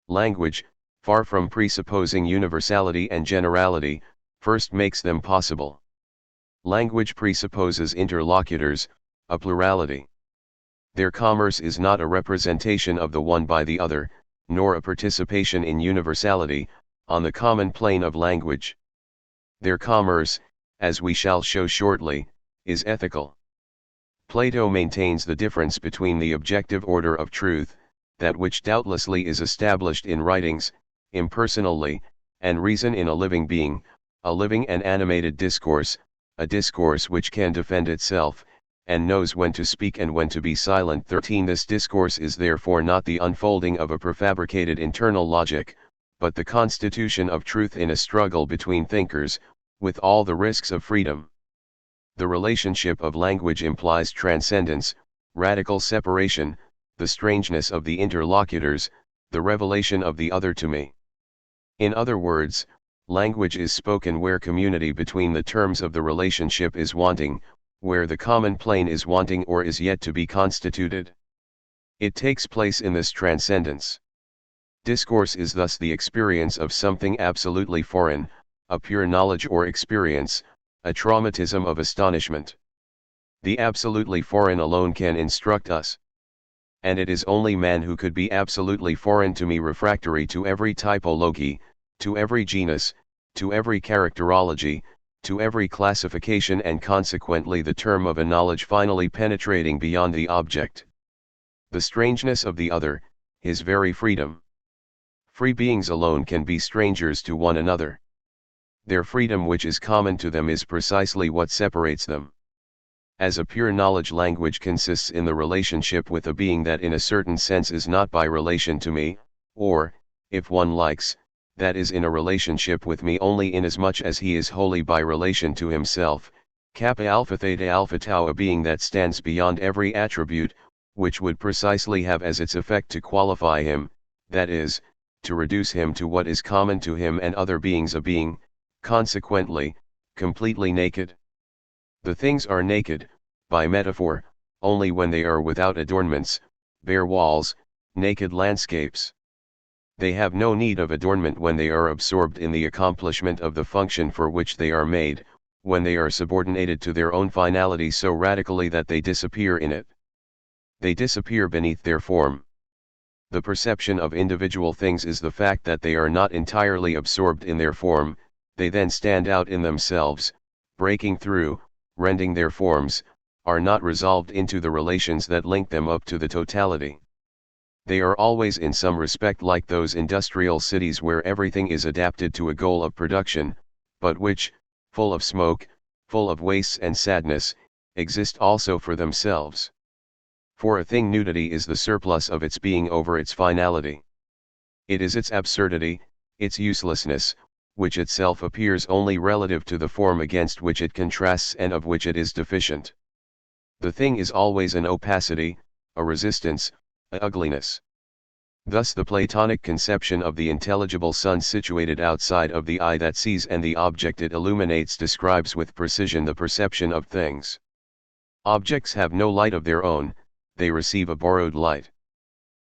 Language, far from presupposing universality and generality, first makes them possible. Language presupposes interlocutors, a plurality. Their commerce is not a representation of the one by the other, nor a participation in universality, on the common plane of language. Their commerce, as we shall show shortly, is ethical. Plato maintains the difference between the objective order of truth, that which doubtlessly is established in writings, impersonally, and reason in a living being, a living and animated discourse, a discourse which can defend itself, and knows when to speak and when to be silent. 13 This discourse is therefore not the unfolding of a prefabricated internal logic, but the constitution of truth in a struggle between thinkers, with all the risks of freedom. The relationship of language implies transcendence, radical separation, the strangeness of the interlocutors, the revelation of the other to me. In other words, language is spoken where community between the terms of the relationship is wanting, where the common plane is wanting or is yet to be constituted. It takes place in this transcendence. Discourse is thus the experience of something absolutely foreign, a pure knowledge or experience, a traumatism of astonishment. The absolutely foreign alone can instruct us. And it is only man who could be absolutely foreign to me, refractory to every typology, to every genus, to every characterology, to every classification, and consequently the term of a knowledge finally penetrating beyond the object. The strangeness of the other, his very freedom. Free beings alone can be strangers to one another. Their freedom which is common to them is precisely what separates them. As a pure knowledge, language consists in the relationship with a being that in a certain sense is not by relation to me, or, if one likes, that is in a relationship with me only inasmuch as he is wholly by relation to himself, kappa alpha theta alpha tau, a being that stands beyond every attribute, which would precisely have as its effect to qualify him, that is, to reduce him to what is common to him and other beings, a being, consequently, completely naked. The things are naked, by metaphor, only when they are without adornments, bare walls, naked landscapes. They have no need of adornment when they are absorbed in the accomplishment of the function for which they are made, when they are subordinated to their own finality so radically that they disappear in it. They disappear beneath their form. The perception of individual things is the fact that they are not entirely absorbed in their form. They then stand out in themselves, breaking through, rending their forms, are not resolved into the relations that link them up to the totality. They are always in some respect like those industrial cities where everything is adapted to a goal of production, but which, full of smoke, full of wastes and sadness, exist also for themselves. For a thing nudity is the surplus of its being over its finality. It is its absurdity, its uselessness, which itself appears only relative to the form against which it contrasts and of which it is deficient. The thing is always an opacity, a resistance, a ugliness. Thus the Platonic conception of the intelligible sun situated outside of the eye that sees and the object it illuminates describes with precision the perception of things. Objects have no light of their own, they receive a borrowed light.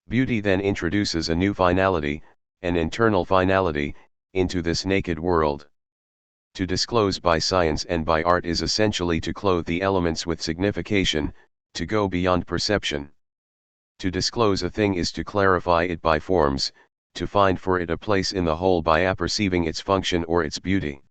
Beauty then introduces a new finality, an internal finality, into this naked world. To disclose by science and by art is essentially to clothe the elements with signification, to go beyond perception. To disclose a thing is to clarify it by forms, to find for it a place in the whole by apperceiving its function or its beauty.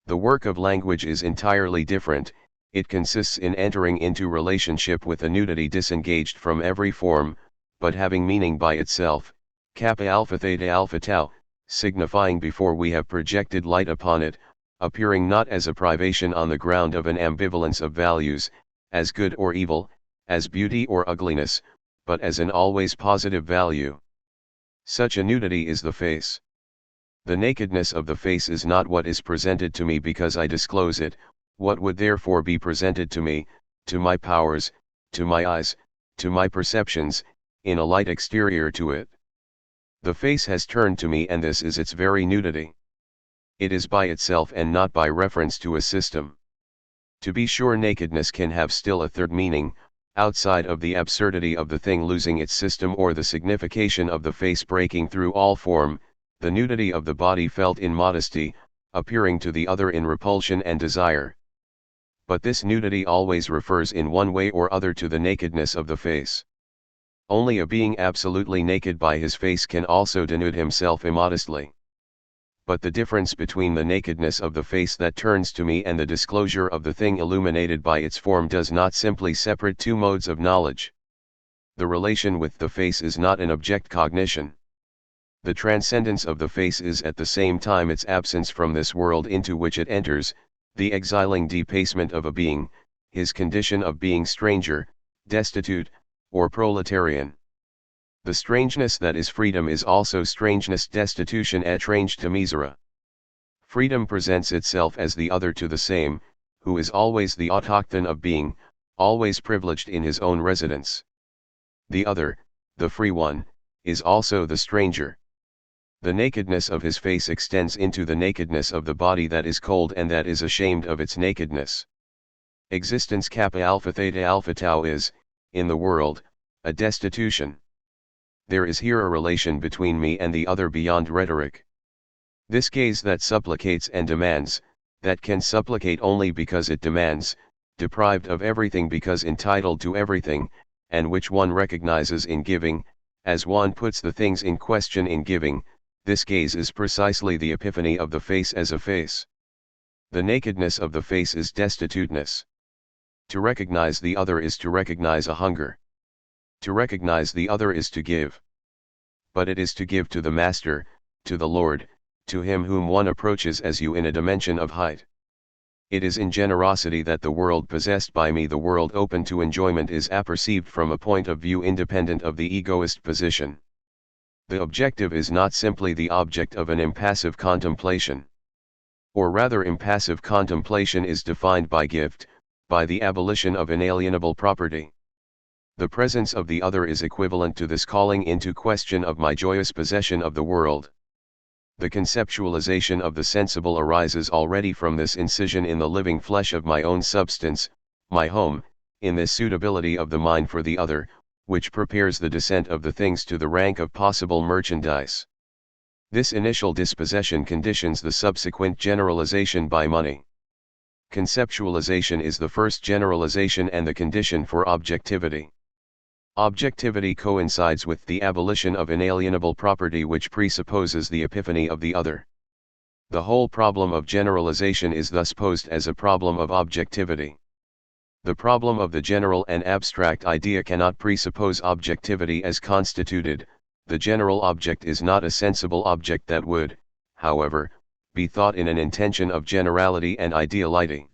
The work of language is entirely different, it consists in entering into relationship with a nudity disengaged from every form, but having meaning by itself, kappa alpha theta alpha tau, signifying before we have projected light upon it, appearing not as a privation on the ground of an ambivalence of values, as good or evil, as beauty or ugliness, but as an always positive value. Such a nudity is the face. The nakedness of the face is not what is presented to me because I disclose it, what would therefore be presented to me, to my powers, to my eyes, to my perceptions, in a light exterior to it. The face has turned to me and this is its very nudity. It is by itself and not by reference to a system. To be sure, nakedness can have still a third meaning, outside of the absurdity of the thing losing its system or the signification of the face breaking through all form, the nudity of the body felt in modesty, appearing to the other in repulsion and desire. But this nudity always refers in one way or other to the nakedness of the face. Only a being absolutely naked by his face can also denude himself immodestly. But the difference between the nakedness of the face that turns to me and the disclosure of the thing illuminated by its form does not simply separate two modes of knowledge. The relation with the face is not an object cognition. The transcendence of the face is at the same time its absence from this world into which it enters, the exiling debasement of a being, his condition of being stranger, destitute, or proletarian. The strangeness that is freedom is also strangeness, destitution, étrange to misère. Freedom presents itself as the other to the same, who is always the autochthon of being, always privileged in his own residence. The other, the free one, is also the stranger. The nakedness of his face extends into the nakedness of the body that is cold and that is ashamed of its nakedness. Existence kappa alpha theta alpha tau is, in the world, a destitution. There is here a relation between me and the other beyond rhetoric. This gaze that supplicates and demands, that can supplicate only because it demands, deprived of everything because entitled to everything, and which one recognizes in giving, as one puts the things in question in giving, this gaze is precisely the epiphany of the face as a face. The nakedness of the face is destituteness. To recognize the other is to recognize a hunger. To recognize the other is to give. But it is to give to the Master, to the Lord, to him whom one approaches as you in a dimension of height. It is in generosity that the world possessed by me, the world open to enjoyment, is apperceived from a point of view independent of the egoist position. The objective is not simply the object of an impassive contemplation. Or rather, impassive contemplation is defined by gift, by the abolition of inalienable property. The presence of the other is equivalent to this calling into question of my joyous possession of the world. The conceptualization of the sensible arises already from this incision in the living flesh of my own substance, my home, in this suitability of the mind for the other, which prepares the descent of the things to the rank of possible merchandise. This initial dispossession conditions the subsequent generalization by money. Conceptualization is the first generalization and the condition for objectivity. Objectivity coincides with the abolition of inalienable property, which presupposes the epiphany of the other. The whole problem of generalization is thus posed as a problem of objectivity. The problem of the general and abstract idea cannot presuppose objectivity as constituted. The general object is not a sensible object that would, however, be thought in an intention of generality and ideality.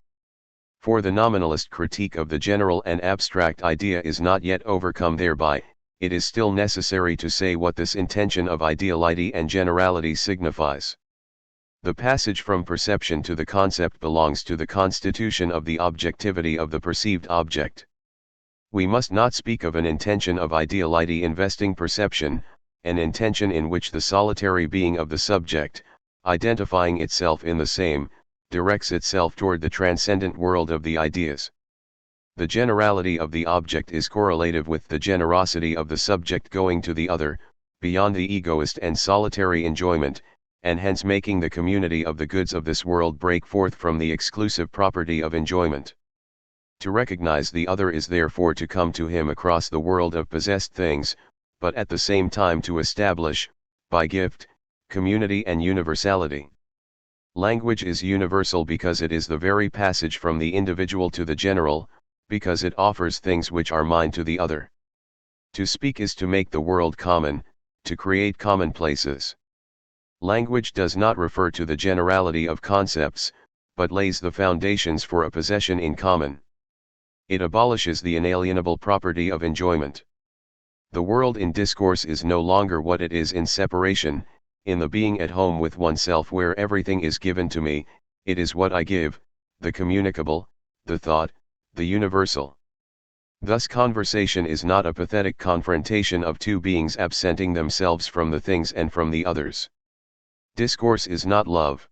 For the nominalist critique of the general and abstract idea is not yet overcome thereby, it is still necessary to say what this intention of ideality and generality signifies. The passage from perception to the concept belongs to the constitution of the objectivity of the perceived object. We must not speak of an intention of ideality investing perception, an intention in which the solitary being of the subject, identifying itself in the same, directs itself toward the transcendent world of the ideas. The generality of the object is correlative with the generosity of the subject going to the other, beyond the egoist and solitary enjoyment, and hence making the community of the goods of this world break forth from the exclusive property of enjoyment. To recognize the other is therefore to come to him across the world of possessed things, but at the same time to establish, by gift, community and universality. Language is universal because it is the very passage from the individual to the general, because it offers things which are mine to the other. To speak is to make the world common, to create commonplaces. Language does not refer to the generality of concepts, but lays the foundations for a possession in common. It abolishes the inalienable property of enjoyment. The world in discourse is no longer what it is in separation, in the being at home with oneself where everything is given to me. It is what I give, the communicable, the thought, the universal. Thus conversation is not a pathetic confrontation of two beings absenting themselves from the things and from the others. Discourse is not love.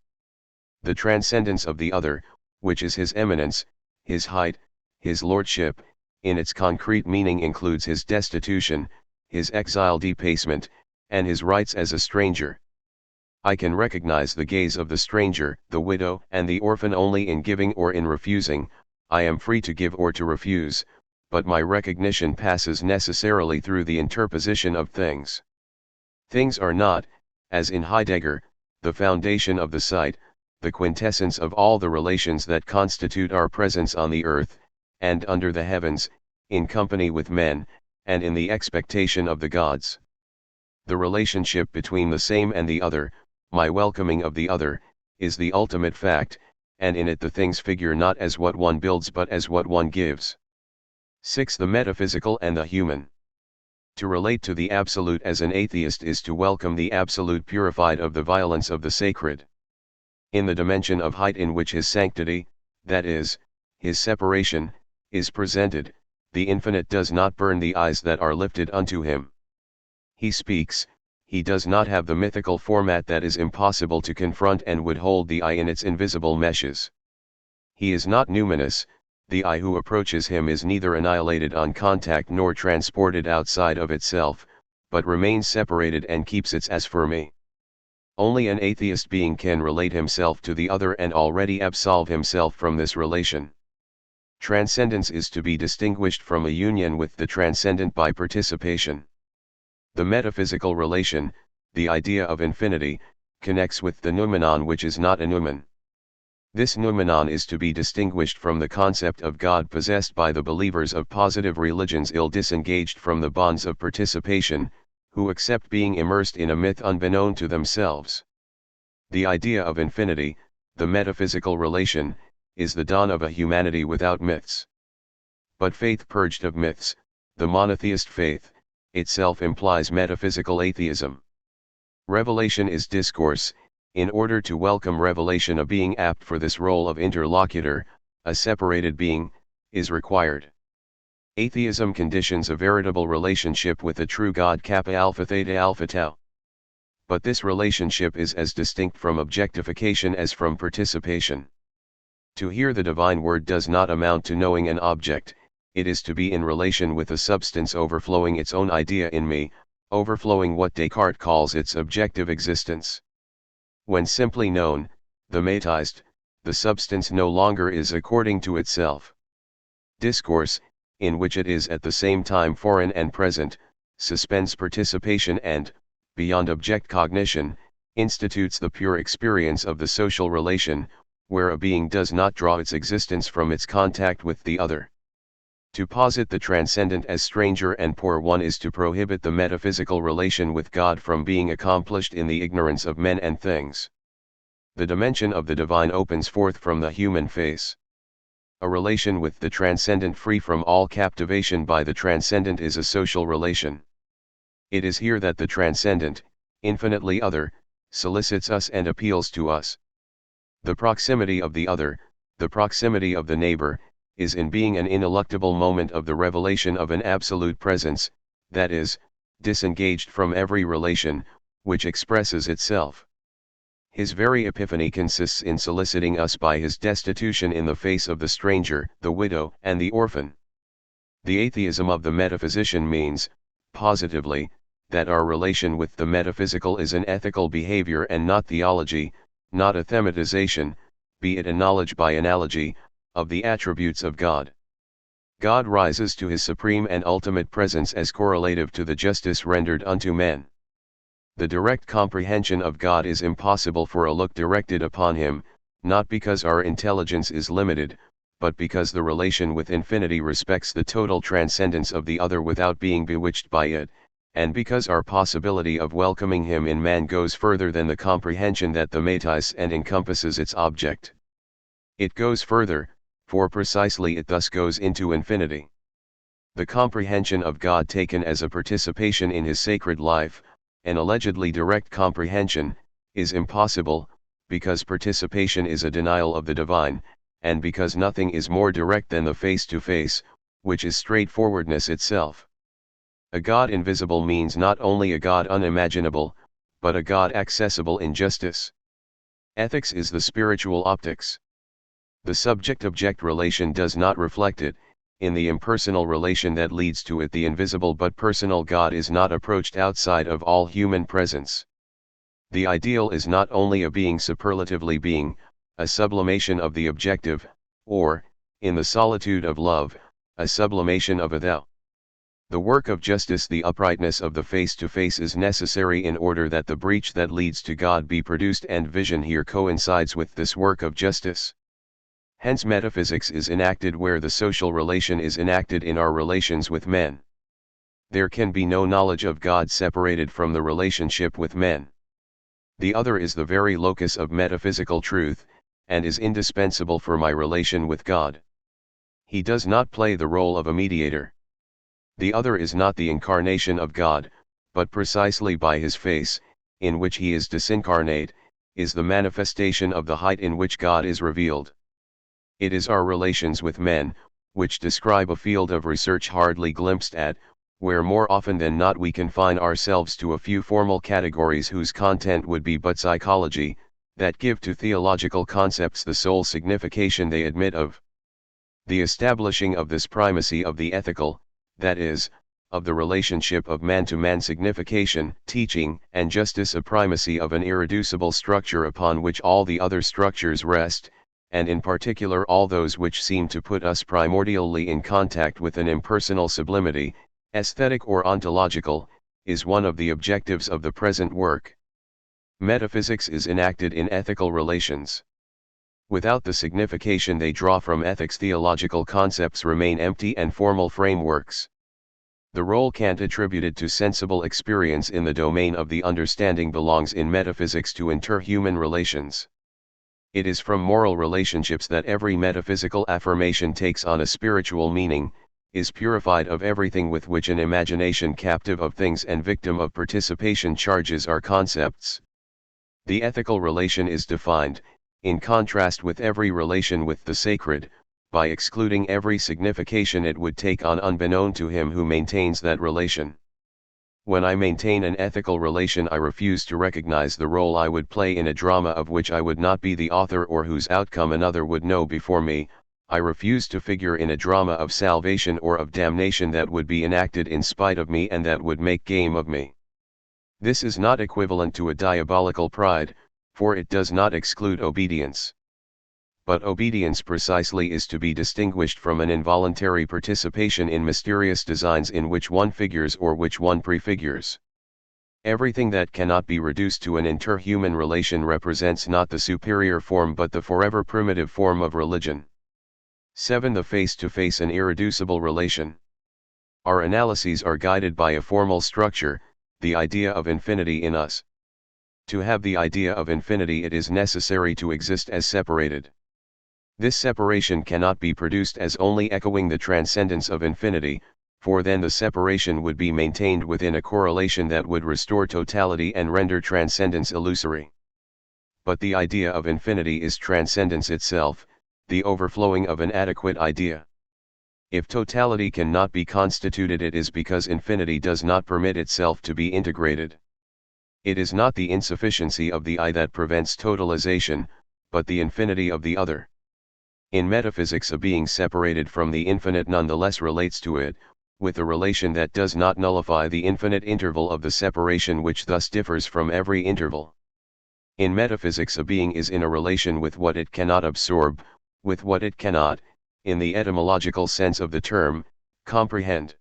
The transcendence of the other, which is his eminence, his height, his lordship, in its concrete meaning includes his destitution, his exile debasement, and his rights as a stranger. I can recognize the gaze of the stranger, the widow, and the orphan only in giving or in refusing. I am free to give or to refuse, but my recognition passes necessarily through the interposition of things. Things are not, as in Heidegger, the foundation of the sight, the quintessence of all the relations that constitute our presence on the earth, and under the heavens, in company with men, and in the expectation of the gods. The relationship between the same and the other, my welcoming of the other, is the ultimate fact, and in it the things figure not as what one builds but as what one gives. 6. The metaphysical and the human. To relate to the absolute as an atheist is to welcome the absolute purified of the violence of the sacred. In the dimension of height in which his sanctity, that is, his separation, is presented, the infinite does not burn the eyes that are lifted unto him. He speaks, he does not have the mythical format that is impossible to confront and would hold the eye in its invisible meshes. He is not numinous, the eye who approaches him is neither annihilated on contact nor transported outside of itself, but remains separated and keeps its as for me. Only an atheist being can relate himself to the other and already absolve himself from this relation. Transcendence is to be distinguished from a union with the transcendent by participation. The metaphysical relation, the idea of infinity, connects with the noumenon which is not a noumen. This noumenon is to be distinguished from the concept of God possessed by the believers of positive religions ill disengaged from the bonds of participation, who accept being immersed in a myth unbeknown to themselves. The idea of infinity, the metaphysical relation, is the dawn of a humanity without myths. But faith purged of myths, the monotheist faith, itself implies metaphysical atheism. Revelation is discourse. In order to welcome revelation, a being apt for this role of interlocutor, a separated being, is required. Atheism conditions a veritable relationship with the true God kappa alpha theta alpha tau. But this relationship is as distinct from objectification as from participation. To hear the divine word does not amount to knowing an object, it is to be in relation with a substance overflowing its own idea in me, overflowing what Descartes calls its objective existence. When simply known, the matized, the substance no longer is according to itself. Discourse, in which it is at the same time foreign and present, suspends participation and, beyond object cognition, institutes the pure experience of the social relation, where a being does not draw its existence from its contact with the other. To posit the transcendent as stranger and poor one is to prohibit the metaphysical relation with God from being accomplished in the ignorance of men and things. The dimension of the divine opens forth from the human face. A relation with the transcendent free from all captivation by the transcendent is a social relation. It is here that the transcendent, infinitely other, solicits us and appeals to us. The proximity of the other, the proximity of the neighbor, is in being an ineluctable moment of the revelation of an absolute presence, that is, disengaged from every relation, which expresses itself. His very epiphany consists in soliciting us by his destitution in the face of the stranger, the widow, and the orphan. The atheism of the metaphysician means, positively, that our relation with the metaphysical is an ethical behavior and not theology, not a thematization, be it a knowledge by analogy, of the attributes of God. God rises to his supreme and ultimate presence as correlative to the justice rendered unto men. The direct comprehension of God is impossible for a look directed upon him, not because our intelligence is limited, but because the relation with infinity respects the total transcendence of the other without being bewitched by it, and because our possibility of welcoming him in man goes further than the comprehension that thematis and encompasses its object. It goes further, for precisely it thus goes into infinity. The comprehension of God taken as a participation in his sacred life, an allegedly direct comprehension, is impossible, because participation is a denial of the divine, and because nothing is more direct than the face-to-face, which is straightforwardness itself. A God invisible means not only a God unimaginable, but a God accessible in justice. Ethics is the spiritual optics. The subject-object relation does not reflect it. In the impersonal relation that leads to it, the invisible but personal God is not approached outside of all human presence. The ideal is not only a being superlatively being, a sublimation of the objective, or, in the solitude of love, a sublimation of a thou. The work of justice, the uprightness of the face-to-face, is necessary in order that the breach that leads to God be produced, and vision here coincides with this work of justice. Hence metaphysics is enacted where the social relation is enacted in our relations with men. There can be no knowledge of God separated from the relationship with men. The other is the very locus of metaphysical truth, and is indispensable for my relation with God. He does not play the role of a mediator. The other is not the incarnation of God, but precisely by his face, in which he is disincarnate, is the manifestation of the height in which God is revealed. It is our relations with men, which describe a field of research hardly glimpsed at, where more often than not we confine ourselves to a few formal categories whose content would be but psychology, that give to theological concepts the sole signification they admit of. The establishing of this primacy of the ethical, that is, of the relationship of man-to-man signification, teaching, and justice, a primacy of an irreducible structure upon which all the other structures rest, and in particular all those which seem to put us primordially in contact with an impersonal sublimity, aesthetic or ontological, is one of the objectives of the present work. Metaphysics is enacted in ethical relations. Without the signification they draw from ethics, theological concepts remain empty and formal frameworks. The role Kant attributed to sensible experience in the domain of the understanding belongs in metaphysics to interhuman relations. It is from moral relationships that every metaphysical affirmation takes on a spiritual meaning, is purified of everything with which an imagination captive of things and victim of participation charges our concepts. The ethical relation is defined, in contrast with every relation with the sacred, by excluding every signification it would take on unbeknown to him who maintains that relation. When I maintain an ethical relation, I refuse to recognize the role I would play in a drama of which I would not be the author or whose outcome another would know before me. I refuse to figure in a drama of salvation or of damnation that would be enacted in spite of me and that would make game of me. This is not equivalent to a diabolical pride, for it does not exclude obedience. But obedience precisely is to be distinguished from an involuntary participation in mysterious designs in which one figures or which one prefigures. Everything that cannot be reduced to an interhuman relation represents not the superior form but the forever primitive form of religion. 7. The face-to-face and irreducible relation. Our analyses are guided by a formal structure, the idea of infinity in us. To have the idea of infinity, it is necessary to exist as separated. This separation cannot be produced as only echoing the transcendence of infinity, for then the separation would be maintained within a correlation that would restore totality and render transcendence illusory. But the idea of infinity is transcendence itself, the overflowing of an adequate idea. If totality cannot be constituted, it is because infinity does not permit itself to be integrated. It is not the insufficiency of the I that prevents totalization, but the infinity of the other. In metaphysics, a being separated from the infinite nonetheless relates to it, with a relation that does not nullify the infinite interval of the separation, which thus differs from every interval. In metaphysics, a being is in a relation with what it cannot absorb, with what it cannot, in the etymological sense of the term, comprehend.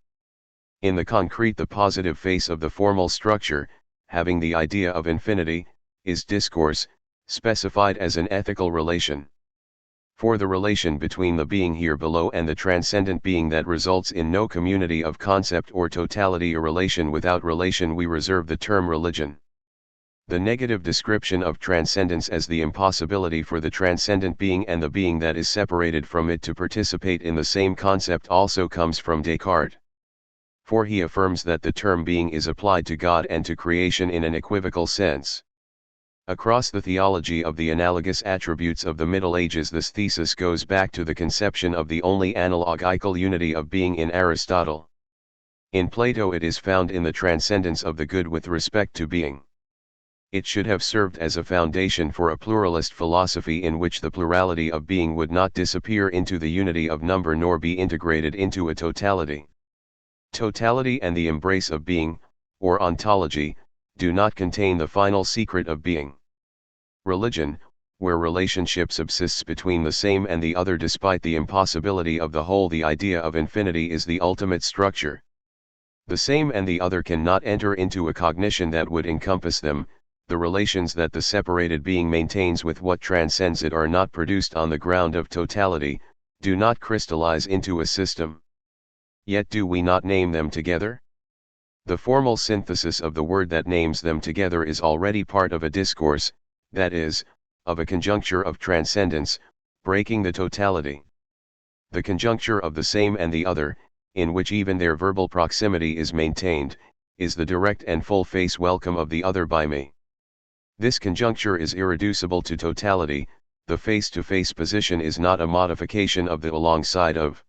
In the concrete, the positive face of the formal structure, having the idea of infinity, is discourse, specified as an ethical relation. For the relation between the being here below and the transcendent being that results in no community of concept or totality, a relation without relation, we reserve the term religion. The negative description of transcendence as the impossibility for the transcendent being and the being that is separated from it to participate in the same concept also comes from Descartes. For he affirms that the term being is applied to God and to creation in an equivocal sense. Across the theology of the analogous attributes of the Middle Ages, this thesis goes back to the conception of the only analogical unity of being in Aristotle. In Plato, it is found in the transcendence of the good with respect to being. It should have served as a foundation for a pluralist philosophy in which the plurality of being would not disappear into the unity of number nor be integrated into a totality. Totality and the embrace of being, or ontology, do not contain the final secret of being. Religion, where relationship subsists between the same and the other despite the impossibility of the whole, the idea of infinity is the ultimate structure. The same and the other cannot enter into a cognition that would encompass them. The relations that the separated being maintains with what transcends it are not produced on the ground of totality, do not crystallize into a system. Yet do we not name them together? The formal synthesis of the word that names them together is already part of a discourse, that is, of a conjuncture of transcendence, breaking the totality. The conjuncture of the same and the other, in which even their verbal proximity is maintained, is the direct and full face welcome of the other by me. This conjuncture is irreducible to totality. The face-to-face position is not a modification of the alongside of.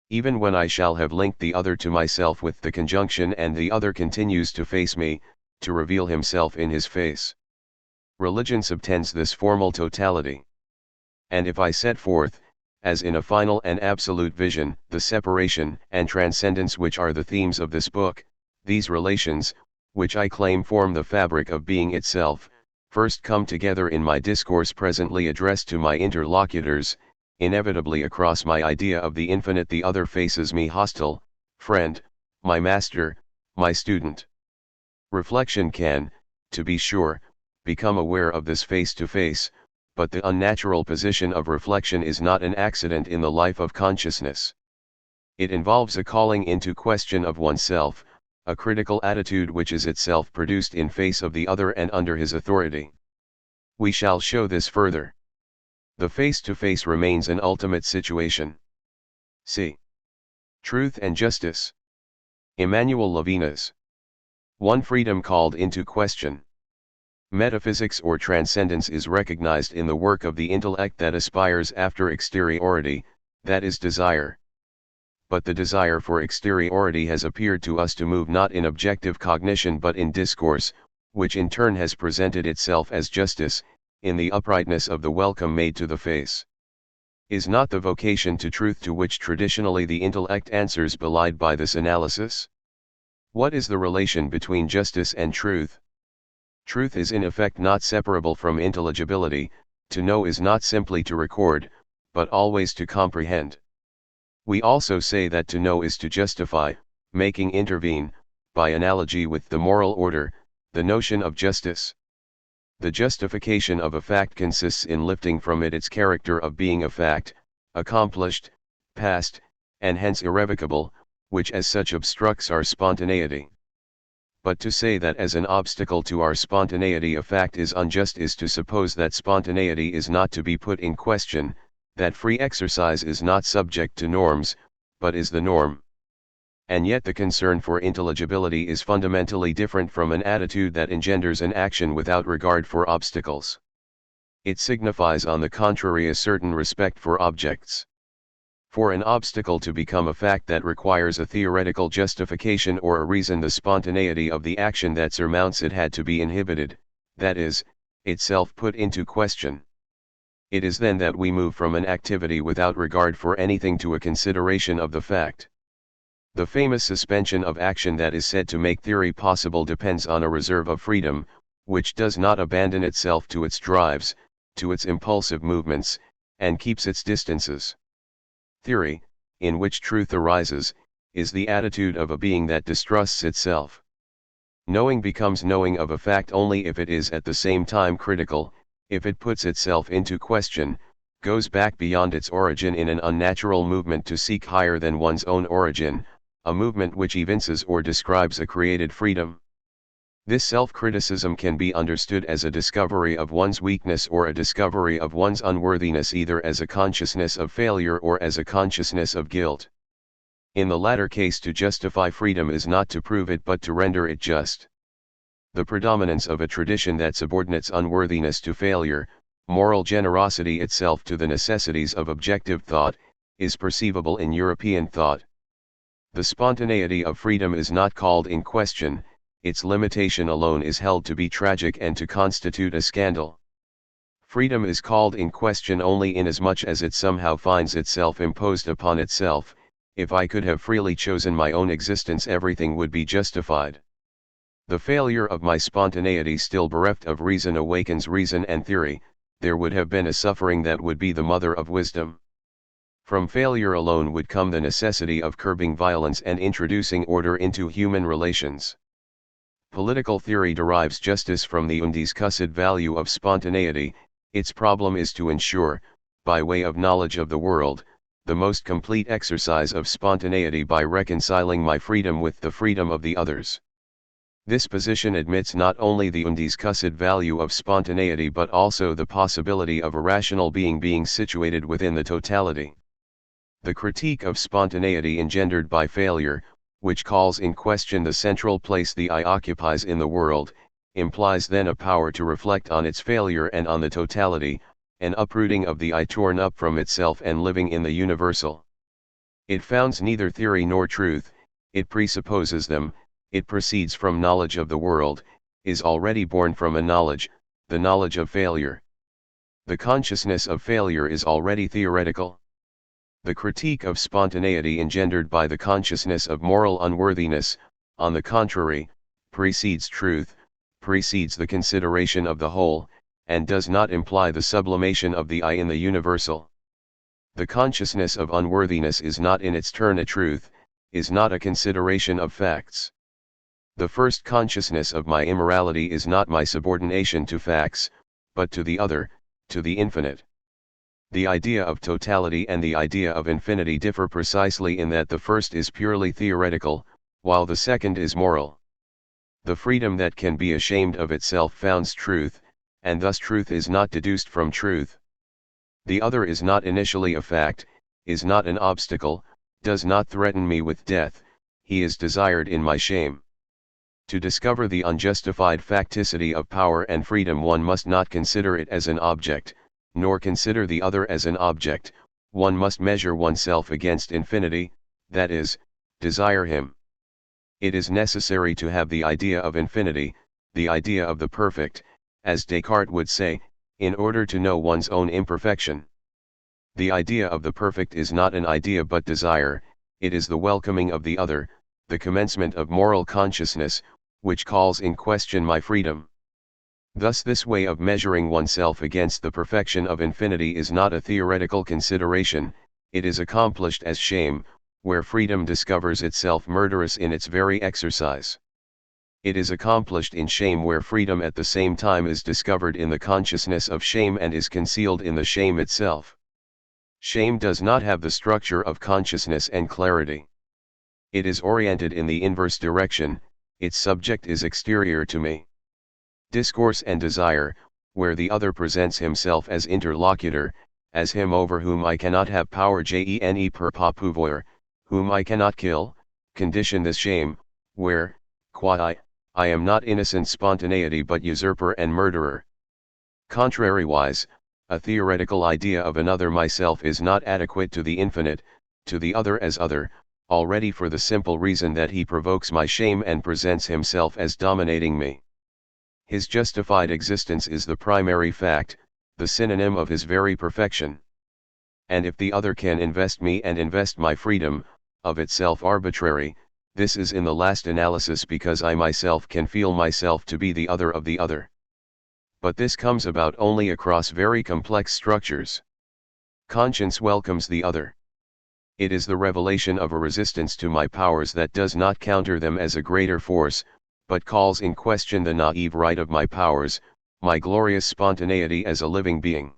Even when I shall have linked the other to myself with the conjunction and the other continues to face me, to reveal himself in his face. Religion subtends this formal totality. And if I set forth, as in a final and absolute vision, the separation and transcendence which are the themes of this book, these relations, which I claim form the fabric of being itself, first come together in my discourse presently addressed to my interlocutors. Inevitably across my idea of the infinite the other faces me hostile, friend, my master, my student. Reflection can, to be sure, become aware of this face-to-face, but the unnatural position of reflection is not an accident in the life of consciousness. It involves a calling into question of oneself, a critical attitude which is itself produced in face of the other and under his authority. We shall show this further. The face-to-face remains an ultimate situation. C. Truth and Justice. Emmanuel Levinas. 1. Freedom called into question. Metaphysics or transcendence is recognized in the work of the intellect that aspires after exteriority, that is desire. But the desire for exteriority has appeared to us to move not in objective cognition but in discourse, which in turn has presented itself as justice, in the uprightness of the welcome made to the face. Is not the vocation to truth to which traditionally the intellect answers belied by this analysis? What is the relation between justice and truth? Truth is in effect not separable from intelligibility. To know is not simply to record, but always to comprehend. We also say that to know is to justify, making intervene, by analogy with the moral order, the notion of justice. The justification of a fact consists in lifting from it its character of being a fact, accomplished, past, and hence irrevocable, which as such obstructs our spontaneity. But to say that as an obstacle to our spontaneity a fact is unjust is to suppose that spontaneity is not to be put in question, that free exercise is not subject to norms, but is the norm. And yet the concern for intelligibility is fundamentally different from an attitude that engenders an action without regard for obstacles. It signifies on the contrary a certain respect for objects. For an obstacle to become a fact that requires a theoretical justification or a reason, the spontaneity of the action that surmounts it had to be inhibited, that is, itself put into question. It is then that we move from an activity without regard for anything to a consideration of the fact. The famous suspension of action that is said to make theory possible depends on a reserve of freedom, which does not abandon itself to its drives, to its impulsive movements, and keeps its distances. Theory, in which truth arises, is the attitude of a being that distrusts itself. Knowing becomes knowing of a fact only if it is at the same time critical, if it puts itself into question, goes back beyond its origin in an unnatural movement to seek higher than one's own origin, a movement which evinces or describes a created freedom. This self-criticism can be understood as a discovery of one's weakness or a discovery of one's unworthiness, either as a consciousness of failure or as a consciousness of guilt. In the latter case, to justify freedom is not to prove it but to render it just. The predominance of a tradition that subordinates unworthiness to failure, moral generosity itself to the necessities of objective thought, is perceivable in European thought. The spontaneity of freedom is not called in question, its limitation alone is held to be tragic and to constitute a scandal. Freedom is called in question only inasmuch as it somehow finds itself imposed upon itself. If I could have freely chosen my own existence, everything would be justified. The failure of my spontaneity, still bereft of reason, awakens reason and theory. There would have been a suffering that would be the mother of wisdom. From failure alone would come the necessity of curbing violence and introducing order into human relations. Political theory derives justice from the undiscussed value of spontaneity. Its problem is to ensure, by way of knowledge of the world, the most complete exercise of spontaneity by reconciling my freedom with the freedom of the others. This position admits not only the undiscussed value of spontaneity but also the possibility of a rational being situated within the totality. The critique of spontaneity engendered by failure, which calls in question the central place the I occupies in the world, implies then a power to reflect on its failure and on the totality, an uprooting of the I torn up from itself and living in the universal. It founds neither theory nor truth, it presupposes them, it proceeds from knowledge of the world, is already born from a knowledge, the knowledge of failure. The consciousness of failure is already theoretical. The critique of spontaneity engendered by the consciousness of moral unworthiness, on the contrary, precedes truth, precedes the consideration of the whole, and does not imply the sublimation of the I in the universal. The consciousness of unworthiness is not in its turn a truth, is not a consideration of facts. The first consciousness of my immorality is not my subordination to facts, but to the other, to the infinite. The idea of totality and the idea of infinity differ precisely in that the first is purely theoretical, while the second is moral. The freedom that can be ashamed of itself founds truth, and thus truth is not deduced from truth. The other is not initially a fact, is not an obstacle, does not threaten me with death, he is desired in my shame. To discover the unjustified facticity of power and freedom one must not consider it as an object, nor consider the other as an object, one must measure oneself against infinity, that is, desire him. It is necessary to have the idea of infinity, the idea of the perfect, as Descartes would say, in order to know one's own imperfection. The idea of the perfect is not an idea but desire, it is the welcoming of the other, the commencement of moral consciousness, which calls in question my freedom. Thus this way of measuring oneself against the perfection of infinity is not a theoretical consideration, it is accomplished as shame, where freedom discovers itself murderous in its very exercise. It is accomplished in shame where freedom at the same time is discovered in the consciousness of shame and is concealed in the shame itself. Shame does not have the structure of consciousness and clarity. It is oriented in the inverse direction, its subject is exterior to me. Discourse and desire, where the other presents himself as interlocutor, as him over whom I cannot have power gene per pouvoir, whom I cannot kill, condition this shame, where, qua I am not innocent spontaneity but usurper and murderer. Contrariwise, a theoretical idea of another myself is not adequate to the infinite, to the other as other, already for the simple reason that he provokes my shame and presents himself as dominating me. His justified existence is the primary fact, the synonym of his very perfection. And if the other can invest me and invest my freedom, of itself arbitrary, this is in the last analysis because I myself can feel myself to be the other of the other. But this comes about only across very complex structures. Conscience welcomes the other. It is the revelation of a resistance to my powers that does not counter them as a greater force, but calls in question the naive right of my powers, my glorious spontaneity as a living being.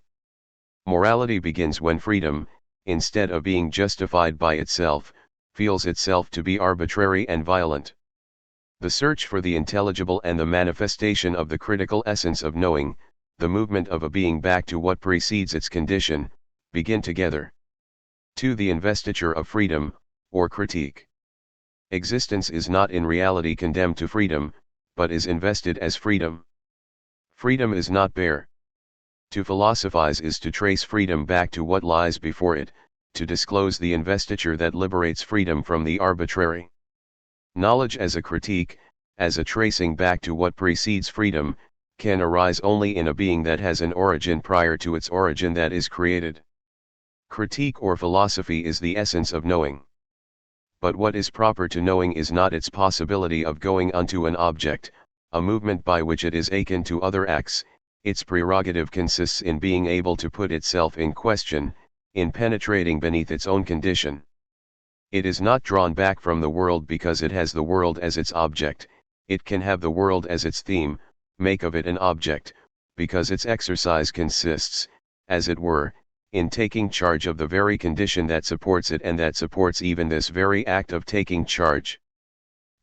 Morality begins when freedom, instead of being justified by itself, feels itself to be arbitrary and violent. The search for the intelligible and the manifestation of the critical essence of knowing, the movement of a being back to what precedes its condition, begin together. To the investiture of freedom, or critique. Existence is not in reality condemned to freedom, but is invested as freedom. Freedom is not bare. To philosophize is to trace freedom back to what lies before it, to disclose the investiture that liberates freedom from the arbitrary. Knowledge as a critique, as a tracing back to what precedes freedom, can arise only in a being that has an origin prior to its origin that is created. Critique or philosophy is the essence of knowing. But what is proper to knowing is not its possibility of going unto an object, a movement by which it is akin to other acts. Its prerogative consists in being able to put itself in question, in penetrating beneath its own condition. It is not drawn back from the world because it has the world as its object, it can have the world as its theme, make of it an object, because its exercise consists, as it were, in taking charge of the very condition that supports it and that supports even this very act of taking charge.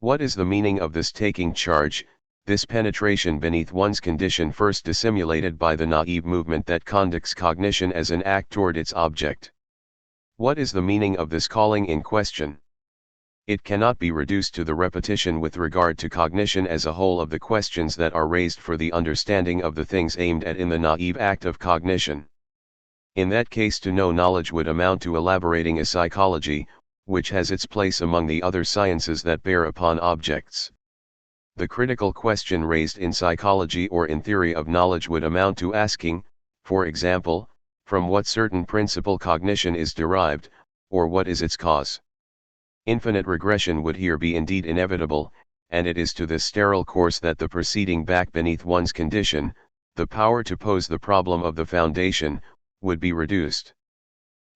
What is the meaning of this taking charge, this penetration beneath one's condition first dissimulated by the naive movement that conducts cognition as an act toward its object? What is the meaning of this calling in question? It cannot be reduced to the repetition with regard to cognition as a whole of the questions that are raised for the understanding of the things aimed at in the naive act of cognition. In that case to know knowledge would amount to elaborating a psychology, which has its place among the other sciences that bear upon objects. The critical question raised in psychology or in theory of knowledge would amount to asking, for example, from what certain principle cognition is derived, or what is its cause. Infinite regression would here be indeed inevitable, and it is to this sterile course that the proceeding back beneath one's condition, the power to pose the problem of the foundation, would be reduced.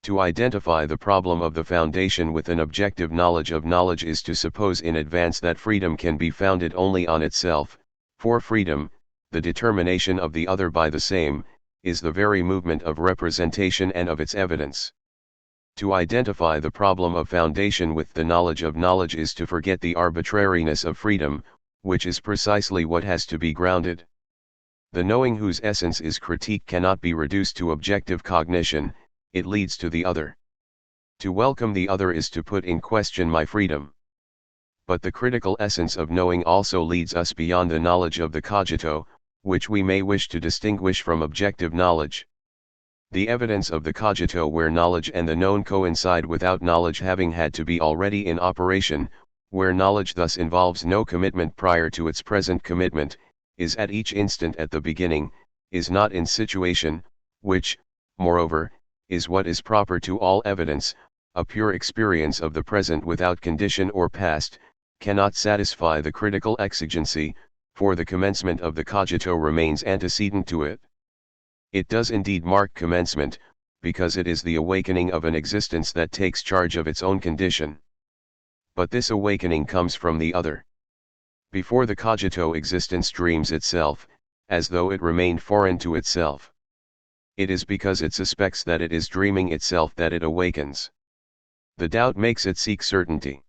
To identify the problem of the foundation with an objective knowledge of knowledge is to suppose in advance that freedom can be founded only on itself, for freedom, the determination of the other by the same, is the very movement of representation and of its evidence. To identify the problem of foundation with the knowledge of knowledge is to forget the arbitrariness of freedom, which is precisely what has to be grounded. The knowing whose essence is critique cannot be reduced to objective cognition, it leads to the other. To welcome the other is to put in question my freedom. But the critical essence of knowing also leads us beyond the knowledge of the cogito, which we may wish to distinguish from objective knowledge. The evidence of the cogito where knowledge and the known coincide without knowledge having had to be already in operation, where knowledge thus involves no commitment prior to its present commitment, is at each instant at the beginning, is not in situation, which, moreover, is what is proper to all evidence, a pure experience of the present without condition or past, cannot satisfy the critical exigency, for the commencement of the cogito remains antecedent to it. It does indeed mark commencement, because it is the awakening of an existence that takes charge of its own condition. But this awakening comes from the other. Before the cogito existence dreams itself, as though it remained foreign to itself. It is because it suspects that it is dreaming itself that it awakens. The doubt makes it seek certainty.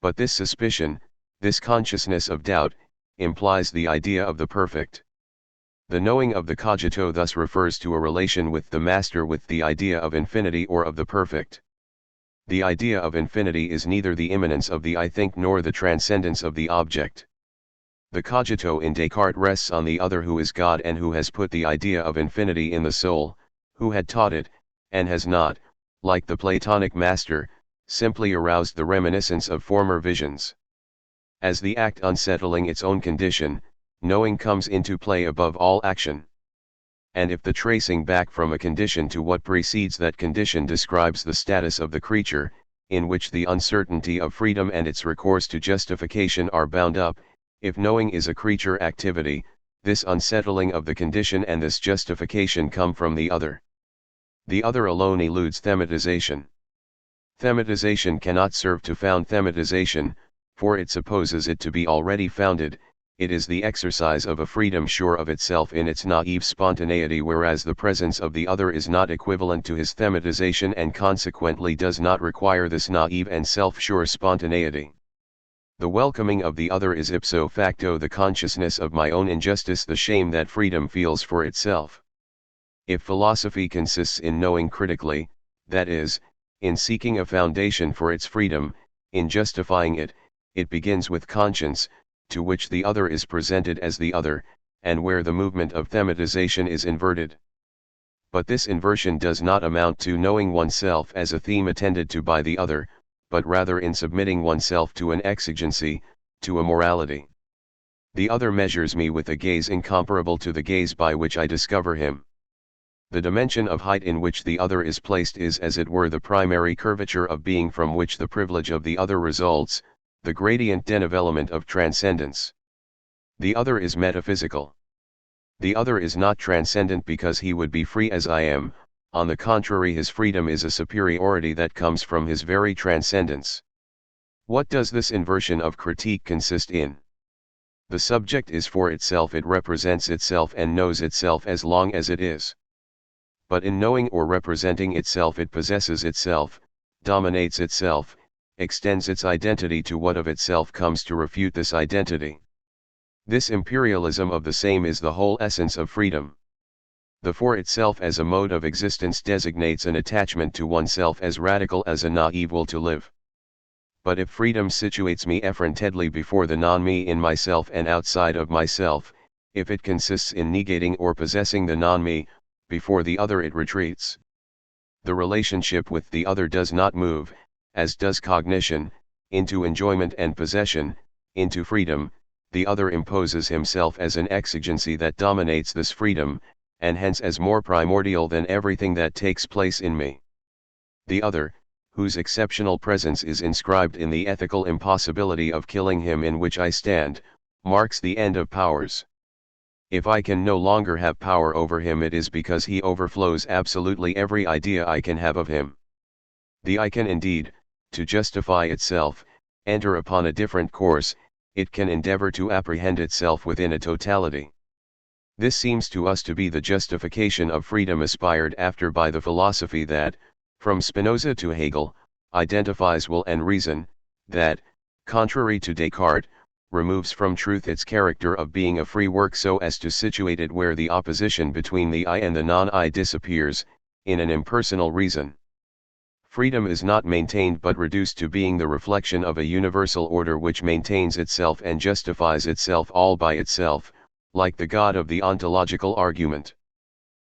But this suspicion, this consciousness of doubt, implies the idea of the perfect. The knowing of the cogito thus refers to a relation with the master with the idea of infinity or of the perfect. The idea of infinity is neither the immanence of the I think nor the transcendence of the object. The cogito in Descartes rests on the other who is God and who has put the idea of infinity in the soul, who had taught it, and has not, like the Platonic master, simply aroused the reminiscence of former visions. As the act unsettling its own condition, knowing comes into play above all action. And if the tracing back from a condition to what precedes that condition describes the status of the creature, in which the uncertainty of freedom and its recourse to justification are bound up, if knowing is a creature activity, this unsettling of the condition and this justification come from the other. The other alone eludes thematization. Thematization cannot serve to found thematization, for it supposes it to be already founded. It is the exercise of a freedom sure of itself in its naive spontaneity, whereas the presence of the other is not equivalent to his thematization and consequently does not require this naive and self-sure spontaneity. The welcoming of the other is ipso facto the consciousness of my own injustice, the shame that freedom feels for itself. If philosophy consists in knowing critically, that is, in seeking a foundation for its freedom, in justifying it, it begins with conscience, to which the other is presented as the other, and where the movement of thematization is inverted. But this inversion does not amount to knowing oneself as a theme attended to by the other, but rather in submitting oneself to an exigency, to a morality. The other measures me with a gaze incomparable to the gaze by which I discover him. The dimension of height in which the other is placed is as it were the primary curvature of being from which the privilege of the other results, the gradient dénivellement of transcendence. The other is metaphysical. The other is not transcendent because he would be free as I am, on the contrary his freedom is a superiority that comes from his very transcendence. What does this inversion of critique consist in? The subject is for itself, it represents itself and knows itself as long as it is. But in knowing or representing itself it possesses itself, dominates itself, extends its identity to what of itself comes to refute this identity. This imperialism of the same is the whole essence of freedom. The for itself as a mode of existence designates an attachment to oneself as radical as a naive will to live. But if freedom situates me effrontedly before the non-me in myself and outside of myself, if it consists in negating or possessing the non-me, before the other it retreats. The relationship with the other does not move, as does cognition, into enjoyment and possession, into freedom. The other imposes himself as an exigency that dominates this freedom, and hence as more primordial than everything that takes place in me. The other, whose exceptional presence is inscribed in the ethical impossibility of killing him in which I stand, marks the end of powers. If I can no longer have power over him, it is because he overflows absolutely every idea I can have of him. The I can indeed, to justify itself, enter upon a different course. It can endeavor to apprehend itself within a totality. This seems to us to be the justification of freedom aspired after by the philosophy that, from Spinoza to Hegel, identifies will and reason, that, contrary to Descartes, removes from truth its character of being a free work so as to situate it where the opposition between the I and the non-I disappears, in an impersonal reason. Freedom is not maintained but reduced to being the reflection of a universal order which maintains itself and justifies itself all by itself, like the God of the ontological argument.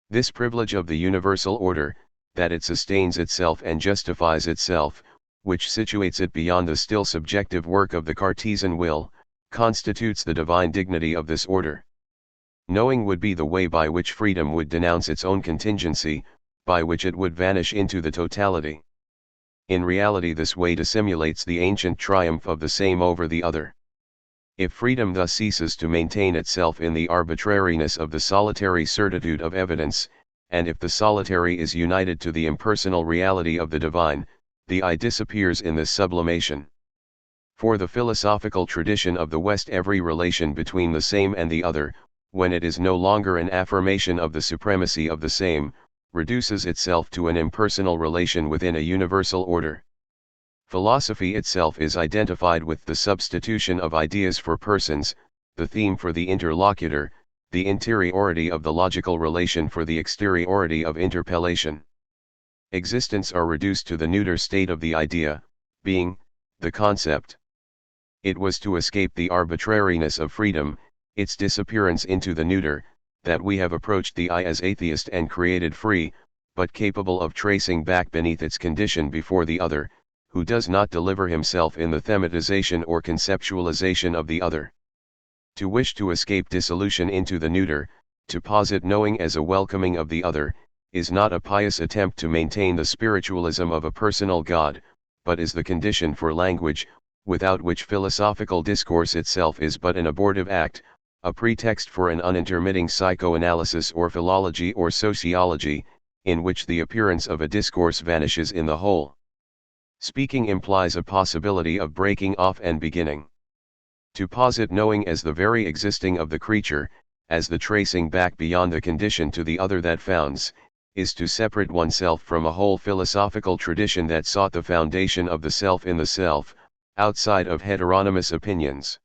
This privilege of the universal order, that it sustains itself and justifies itself, which situates it beyond the still subjective work of the Cartesian will, constitutes the divine dignity of this order. Knowing would be the way by which freedom would denounce its own contingency, by which it would vanish into the totality. In reality this way dissimulates the ancient triumph of the same over the other. If freedom thus ceases to maintain itself in the arbitrariness of the solitary certitude of evidence, and if the solitary is united to the impersonal reality of the divine, the I disappears in this sublimation. For the philosophical tradition of the West, every relation between the same and the other, when it is no longer an affirmation of the supremacy of the same, reduces itself to an impersonal relation within a universal order. Philosophy itself is identified with the substitution of ideas for persons, the theme for the interlocutor, the interiority of the logical relation for the exteriority of interpellation. Existence are reduced to the neuter state of the idea, being, the concept. It was to escape the arbitrariness of freedom, its disappearance into the neuter, that we have approached the I as atheist and created free, but capable of tracing back beneath its condition before the other, who does not deliver himself in the thematization or conceptualization of the other. To wish to escape dissolution into the neuter, to posit knowing as a welcoming of the other, is not a pious attempt to maintain the spiritualism of a personal God, but is the condition for language, without which philosophical discourse itself is but an abortive act, a pretext for an unintermitting psychoanalysis or philology or sociology, in which the appearance of a discourse vanishes in the whole. Speaking implies a possibility of breaking off and beginning. To posit knowing as the very existing of the creature, as the tracing back beyond the condition to the other that founds, is to separate oneself from a whole philosophical tradition that sought the foundation of the self in the self, outside of heteronymous opinions.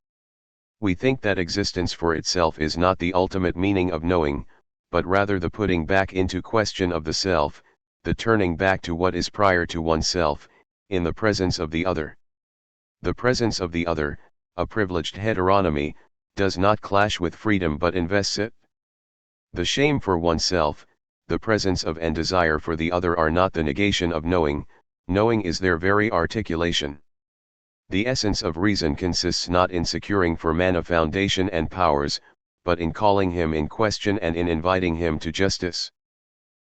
We think that existence for itself is not the ultimate meaning of knowing, but rather the putting back into question of the self, the turning back to what is prior to oneself, in the presence of the other. The presence of the other, a privileged heteronomy, does not clash with freedom but invests it. The shame for oneself, the presence of and desire for the other are not the negation of knowing, knowing is their very articulation. The essence of reason consists not in securing for man a foundation and powers, but in calling him in question and in inviting him to justice.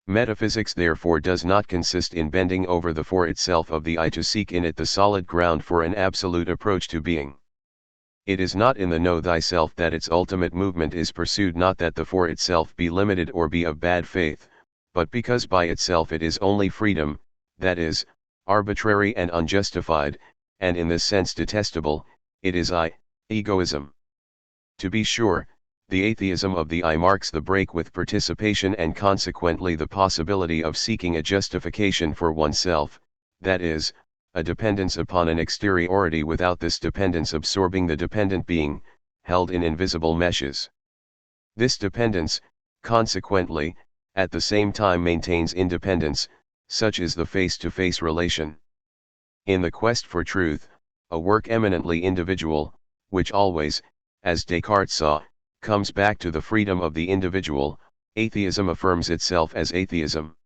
Metaphysics therefore does not consist in bending over the for itself of the I to seek in it the solid ground for an absolute approach to being. It is not in the know thyself that its ultimate movement is pursued, not that the for itself be limited or be of bad faith, but because by itself it is only freedom, that is, arbitrary and unjustified, and in this sense detestable, it is I, egoism. To be sure, the atheism of the I marks the break with participation and consequently the possibility of seeking a justification for oneself, that is, a dependence upon an exteriority without this dependence absorbing the dependent being, held in invisible meshes. This dependence, consequently, at the same time maintains independence, such is the face-to-face relation. In the quest for truth, a work eminently individual, which always, as Descartes saw, comes back to the freedom of the individual, atheism affirms itself as atheism.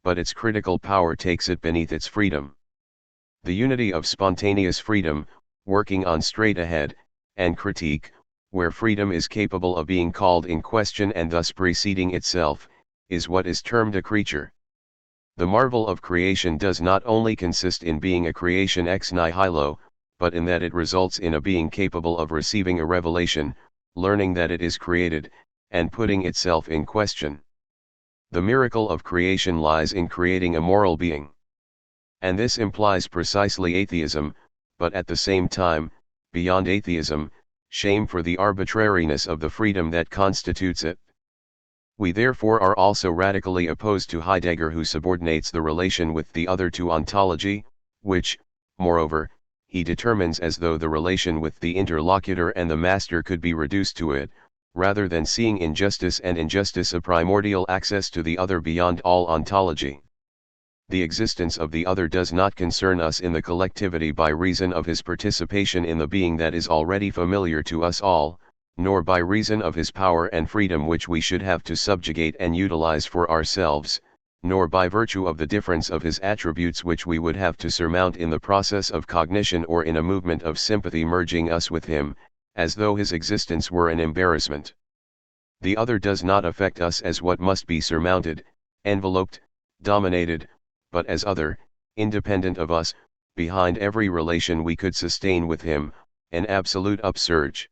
But its critical power takes it beneath its freedom. The unity of spontaneous freedom, working on straight ahead, and critique, where freedom is capable of being called in question and thus preceding itself, is what is termed a creature. The marvel of creation does not only consist in being a creation ex nihilo, but in that it results in a being capable of receiving a revelation, learning that it is created, and putting itself in question. The miracle of creation lies in creating a moral being. And this implies precisely atheism, but at the same time, beyond atheism, shame for the arbitrariness of the freedom that constitutes it. We therefore are also radically opposed to Heidegger, who subordinates the relation with the other to ontology, which, moreover, he determines as though the relation with the interlocutor and the master could be reduced to it, rather than seeing in justice and injustice a primordial access to the other beyond all ontology. The existence of the other does not concern us in the collectivity by reason of his participation in the being that is already familiar to us all, nor by reason of his power and freedom which we should have to subjugate and utilize for ourselves, nor by virtue of the difference of his attributes which we would have to surmount in the process of cognition or in a movement of sympathy merging us with him, as though his existence were an embarrassment. The other does not affect us as what must be surmounted, enveloped, dominated, but as other, independent of us, behind every relation we could sustain with him, an absolute upsurge.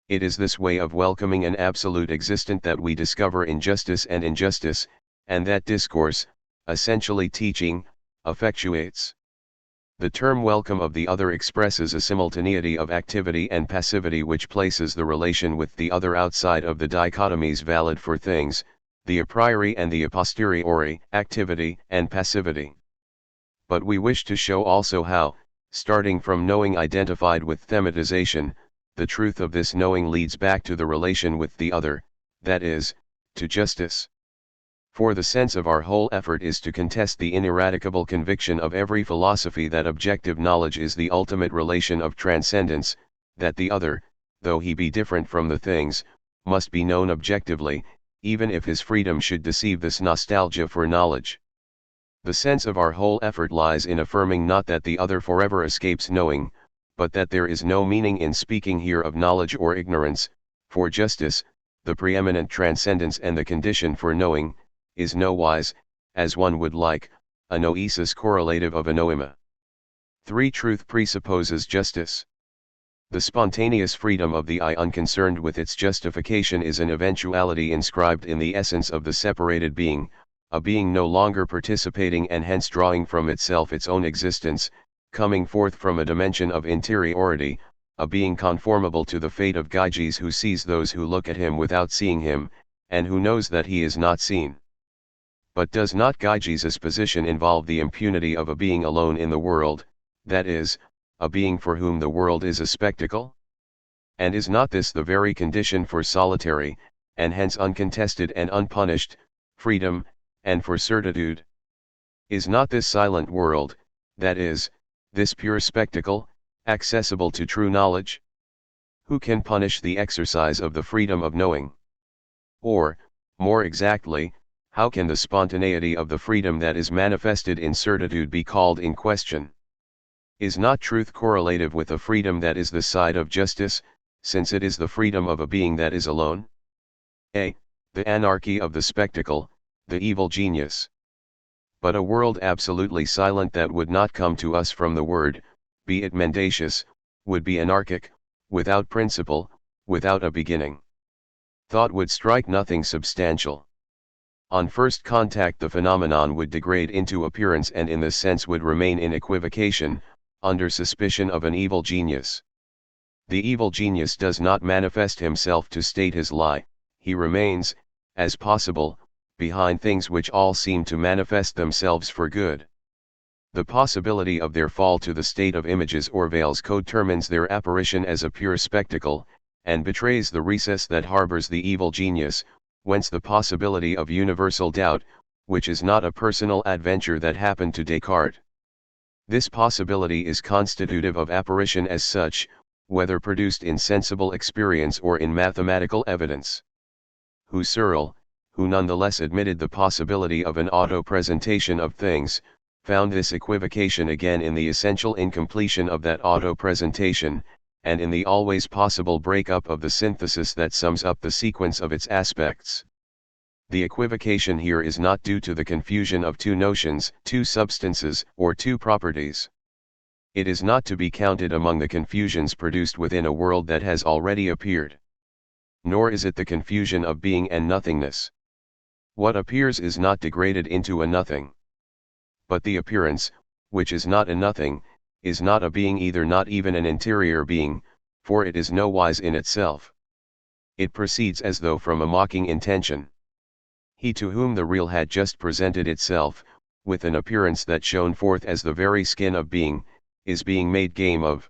It is this way of welcoming an absolute existent that we discover in justice and injustice, and that discourse, essentially teaching, effectuates. The term welcome of the other expresses a simultaneity of activity and passivity which places the relation with the other outside of the dichotomies valid for things, the a priori and the a posteriori, activity and passivity. But we wish to show also how, starting from knowing identified with thematization, the truth of this knowing leads back to the relation with the other, that is, to justice. For the sense of our whole effort is to contest the ineradicable conviction of every philosophy that objective knowledge is the ultimate relation of transcendence, that the other, though he be different from the things, must be known objectively, even if his freedom should deceive this nostalgia for knowledge. The sense of our whole effort lies in affirming not that the other forever escapes knowing, but that there is no meaning in speaking here of knowledge or ignorance, for justice, the preeminent transcendence and the condition for knowing, is nowise, as one would like, a noesis correlative of a noema. 3. Truth presupposes justice. The spontaneous freedom of the I unconcerned with its justification is an eventuality inscribed in the essence of the separated being, a being no longer participating and hence drawing from itself its own existence, coming forth from a dimension of interiority, a being conformable to the fate of Gyges who sees those who look at him without seeing him, and who knows that he is not seen. But does not Gyges' position involve the impunity of a being alone in the world, that is, a being for whom the world is a spectacle? And is not this the very condition for solitary, and hence uncontested and unpunished, freedom, and for certitude? Is not this silent world, that is, this pure spectacle, accessible to true knowledge? Who can punish the exercise of the freedom of knowing? Or, more exactly, how can the spontaneity of the freedom that is manifested in certitude be called in question? Is not truth correlative with a freedom that is the side of justice, since it is the freedom of a being that is alone? A. The anarchy of the spectacle, the evil genius. But a world absolutely silent that would not come to us from the word, be it mendacious, would be anarchic, without principle, without a beginning. Thought would strike nothing substantial. On first contact the phenomenon would degrade into appearance and in this sense would remain in equivocation, under suspicion of an evil genius. The evil genius does not manifest himself to state his lie, he remains, as possible, behind things which all seem to manifest themselves for good. The possibility of their fall to the state of images or veils codetermines their apparition as a pure spectacle, and betrays the recess that harbors the evil genius, whence the possibility of universal doubt, which is not a personal adventure that happened to Descartes. This possibility is constitutive of apparition as such, whether produced in sensible experience or in mathematical evidence. Husserl, who nonetheless admitted the possibility of an auto-presentation of things, found this equivocation again in the essential incompletion of that auto-presentation, and in the always possible break-up of the synthesis that sums up the sequence of its aspects. The equivocation here is not due to the confusion of two notions, two substances, or two properties. It is not to be counted among the confusions produced within a world that has already appeared. Nor is it the confusion of being and nothingness. What appears is not degraded into a nothing. But the appearance, which is not a nothing, is not a being either, not even an interior being, for it is nowise in itself. It proceeds as though from a mocking intention. He to whom the real had just presented itself, with an appearance that shone forth as the very skin of being, is being made game of.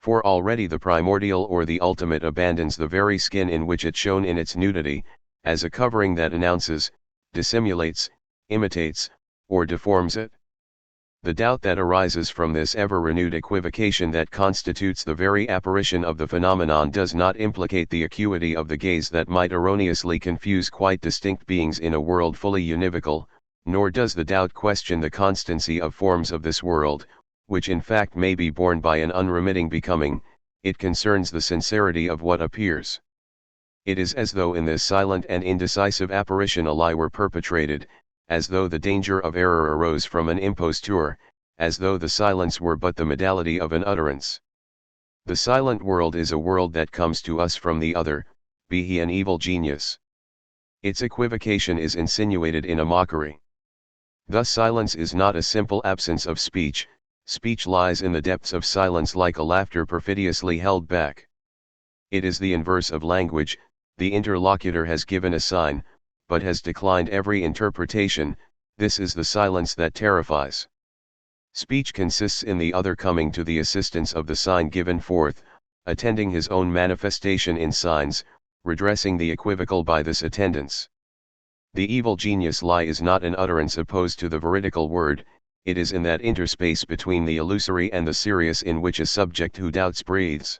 For already the primordial or the ultimate abandons the very skin in which it shone in its nudity, as a covering that announces, dissimulates, imitates, or deforms it. The doubt that arises from this ever-renewed equivocation that constitutes the very apparition of the phenomenon does not implicate the acuity of the gaze that might erroneously confuse quite distinct beings in a world fully univocal, nor does the doubt question the constancy of forms of this world, which in fact may be borne by an unremitting becoming. It concerns the sincerity of what appears. It is as though in this silent and indecisive apparition a lie were perpetrated, as though the danger of error arose from an imposture, as though the silence were but the modality of an utterance. The silent world is a world that comes to us from the other, be he an evil genius. Its equivocation is insinuated in a mockery. Thus silence is not a simple absence of speech, Speech lies in the depths of silence like a laughter perfidiously held back. It is the inverse of language. The interlocutor has given a sign, but has declined every interpretation. This is the silence that terrifies. Speech consists in the other coming to the assistance of the sign given forth, attending his own manifestation in signs, redressing the equivocal by this attendance. The evil genius lie is not an utterance opposed to the veridical word, it is in that interspace between the illusory and the serious in which a subject who doubts breathes.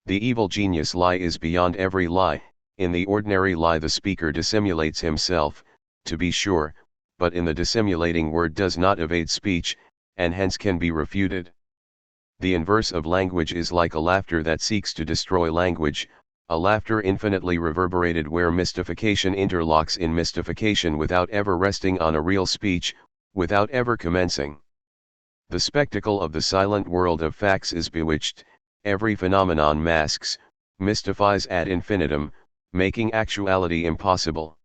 The evil genius lie is beyond every lie. In the ordinary lie the speaker dissimulates himself, to be sure, but in the dissimulating word does not evade speech, and hence can be refuted. The inverse of language is like a laughter that seeks to destroy language, a laughter infinitely reverberated where mystification interlocks in mystification without ever resting on a real speech, without ever commencing. The spectacle of the silent world of facts is bewitched, every phenomenon masks, mystifies ad infinitum, making actuality impossible.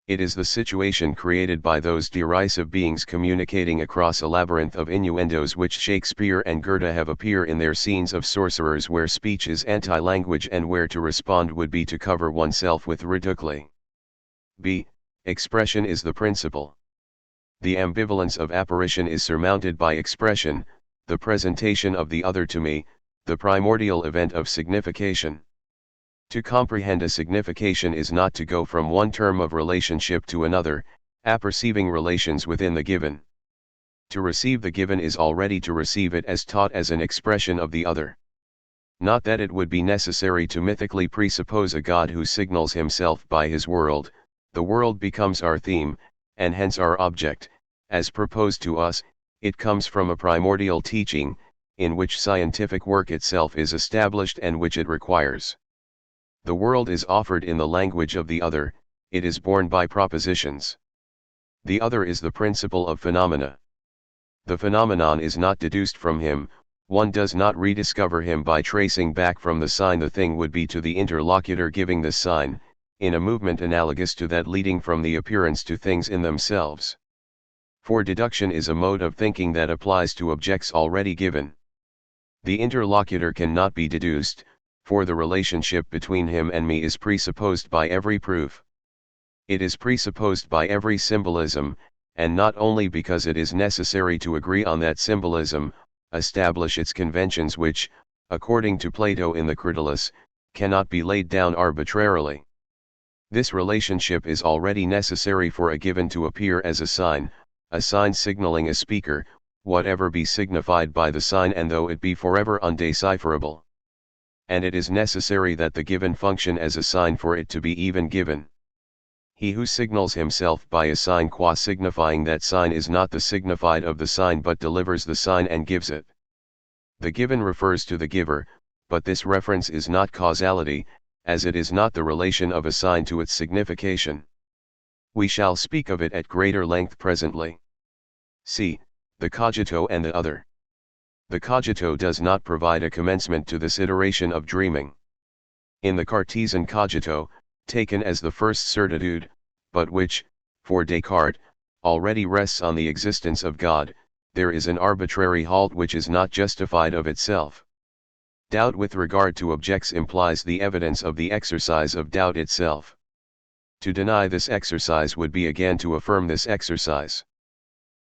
It is the situation created by those derisive beings communicating across a labyrinth of innuendos which Shakespeare and Goethe have appear in their scenes of sorcerers where speech is anti-language and where to respond would be to cover oneself with ridicule. b. Expression is the principle. The ambivalence of apparition is surmounted by expression, the presentation of the other to me, the primordial event of signification. To comprehend a signification is not to go from one term of relationship to another, apperceiving relations within the given. To receive the given is already to receive it as taught as an expression of the other. Not that it would be necessary to mythically presuppose a God who signals himself by his world, the world becomes our theme, and hence our object, as proposed to us, it comes from a primordial teaching, in which scientific work itself is established and which it requires. The world is offered in the language of the other, it is borne by propositions. The other is the principle of phenomena. The phenomenon is not deduced from him, one does not rediscover him by tracing back from the sign the thing would be to the interlocutor giving the sign, in a movement analogous to that leading from the appearance to things in themselves. For deduction is a mode of thinking that applies to objects already given. The interlocutor cannot be deduced, for the relationship between him and me is presupposed by every proof. It is presupposed by every symbolism, and not only because it is necessary to agree on that symbolism, establish its conventions which, according to Plato in the Critylus, cannot be laid down arbitrarily. This relationship is already necessary for a given to appear as a sign signaling a speaker, whatever be signified by the sign and though it be forever undecipherable. And it is necessary that the given function as a sign for it to be even given. He who signals himself by a sign qua signifying that sign is not the signified of the sign but delivers the sign and gives it. The given refers to the giver, but this reference is not causality, as it is not the relation of a sign to its signification. We shall speak of it at greater length presently. C. The cogito and the other. The cogito does not provide a commencement to this iteration of dreaming. In the Cartesian cogito, taken as the first certitude, but which, for Descartes, already rests on the existence of God, there is an arbitrary halt which is not justified of itself. Doubt with regard to objects implies the evidence of the exercise of doubt itself. To deny this exercise would be again to affirm this exercise.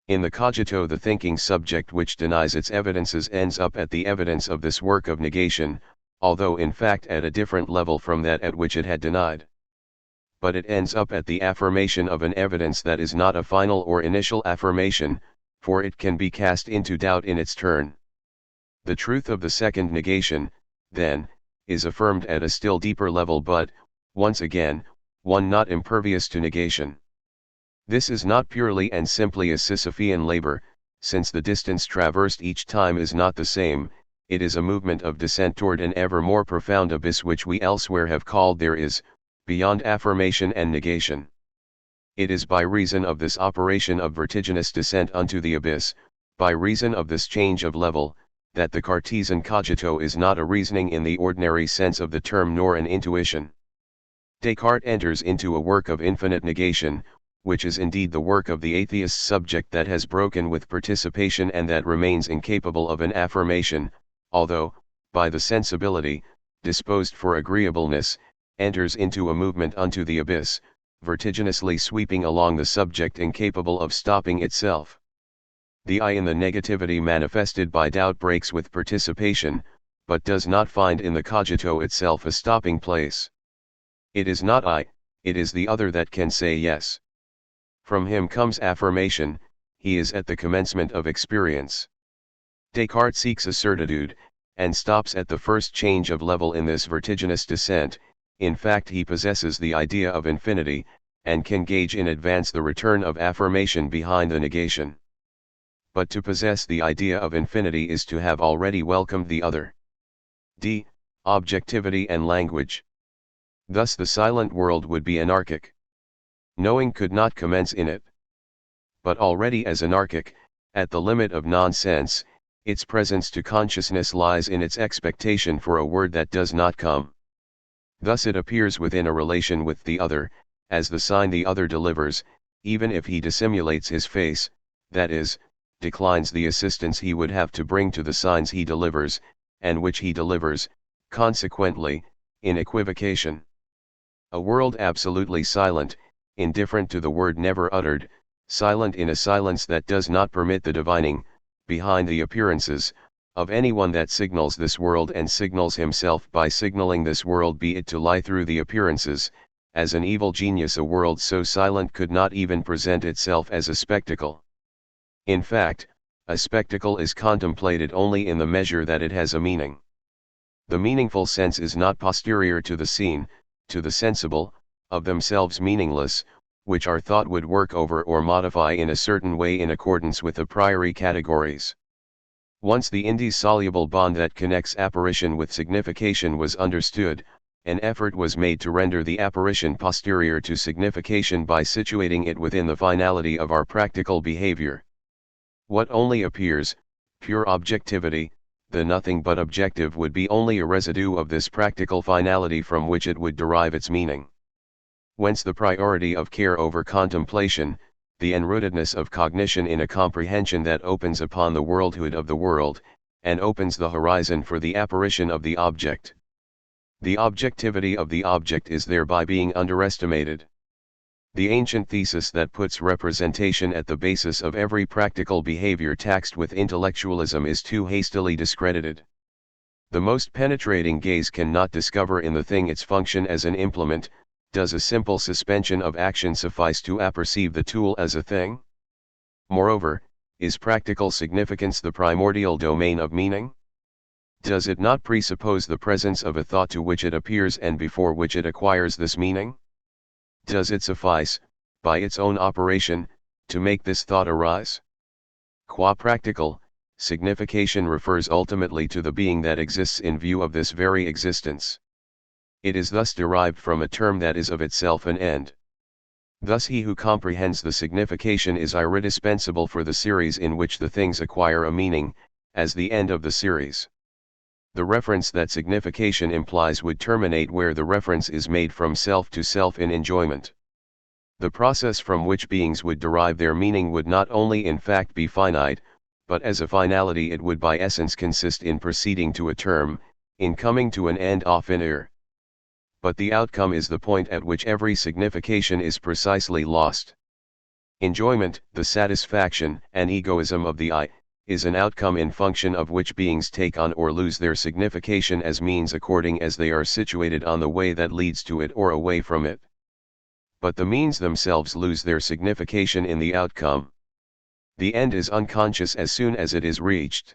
In the cogito the thinking subject which denies its evidences ends up at the evidence of this work of negation, although in fact at a different level from that at which it had denied. But it ends up at the affirmation of an evidence that is not a final or initial affirmation, for it can be cast into doubt in its turn. The truth of the second negation, then, is affirmed at a still deeper level but, once again, one not impervious to negation. This is not purely and simply a Sisyphean labor, since the distance traversed each time is not the same, it is a movement of descent toward an ever more profound abyss which we elsewhere have called there is, beyond affirmation and negation. It is by reason of this operation of vertiginous descent unto the abyss, by reason of this change of level, that the Cartesian cogito is not a reasoning in the ordinary sense of the term nor an intuition. Descartes enters into a work of infinite negation, which is indeed the work of the atheist subject that has broken with participation and that remains incapable of an affirmation, although, by the sensibility, disposed for agreeableness, enters into a movement unto the abyss, vertiginously sweeping along the subject incapable of stopping itself. The I in the negativity manifested by doubt breaks with participation, but does not find in the cogito itself a stopping place. It is not I, it is the other that can say yes. From him comes affirmation, he is at the commencement of experience. Descartes seeks a certitude, and stops at the first change of level in this vertiginous descent. In fact, he possesses the idea of infinity, and can gauge in advance the return of affirmation behind the negation. But to possess the idea of infinity is to have already welcomed the other. D. Objectivity and language. Thus the silent world would be anarchic. Knowing could not commence in it. But already as anarchic, at the limit of nonsense, its presence to consciousness lies in its expectation for a word that does not come. Thus it appears within a relation with the other, as the sign the other delivers, even if he dissimulates his face, that is, declines the assistance he would have to bring to the signs he delivers, and which he delivers, consequently, in equivocation. A world absolutely silent, indifferent to the word never uttered, silent in a silence that does not permit the divining, behind the appearances, of anyone that signals this world and signals himself by signaling this world, be it to lie through the appearances, as an evil genius. A world so silent could not even present itself as a spectacle. In fact, a spectacle is contemplated only in the measure that it has a meaning. The meaningful sense is not posterior to the seen, to the sensible, of themselves meaningless, which our thought would work over or modify in a certain way in accordance with a priori categories. Once the indissoluble bond that connects apparition with signification was understood, an effort was made to render the apparition posterior to signification by situating it within the finality of our practical behavior. What only appears, pure objectivity, the nothing but objective, would be only a residue of this practical finality from which it would derive its meaning. Whence the priority of care over contemplation, the enrootedness of cognition in a comprehension that opens upon the worldhood of the world, and opens the horizon for the apparition of the object. The objectivity of the object is thereby being underestimated. The ancient thesis that puts representation at the basis of every practical behavior taxed with intellectualism is too hastily discredited. The most penetrating gaze cannot discover in the thing its function as an implement. Does a simple suspension of action suffice to apperceive the tool as a thing? Moreover, is practical significance the primordial domain of meaning? Does it not presuppose the presence of a thought to which it appears and before which it acquires this meaning? Does it suffice, by its own operation, to make this thought arise? Qua practical, signification refers ultimately to the being that exists in view of this very existence. It is thus derived from a term that is of itself an end. Thus he who comprehends the signification is irredispensable for the series in which the things acquire a meaning, as the end of the series. The reference that signification implies would terminate where the reference is made from self to self in enjoyment. The process from which beings would derive their meaning would not only in fact be finite, but as a finality it would by essence consist in proceeding to a term, in coming to an end au finir. But the outcome is the point at which every signification is precisely lost. Enjoyment, the satisfaction and egoism of the I, is an outcome in function of which beings take on or lose their signification as means according as they are situated on the way that leads to it or away from it. But the means themselves lose their signification in the outcome. The end is unconscious as soon as it is reached.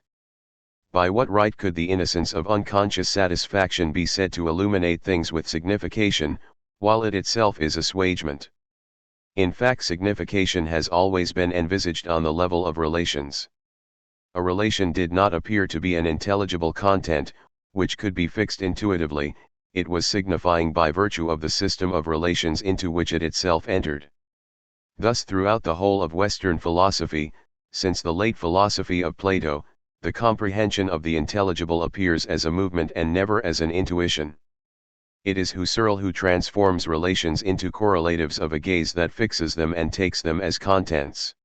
By what right could the innocence of unconscious satisfaction be said to illuminate things with signification, while it itself is assuagement? In fact, signification has always been envisaged on the level of relations. A relation did not appear to be an intelligible content, which could be fixed intuitively, it was signifying by virtue of the system of relations into which it itself entered. Thus throughout the whole of Western philosophy, since the late philosophy of Plato, the comprehension of the intelligible appears as a movement and never as an intuition. It is Husserl who transforms relations into correlatives of a gaze that fixes them and takes them as contents.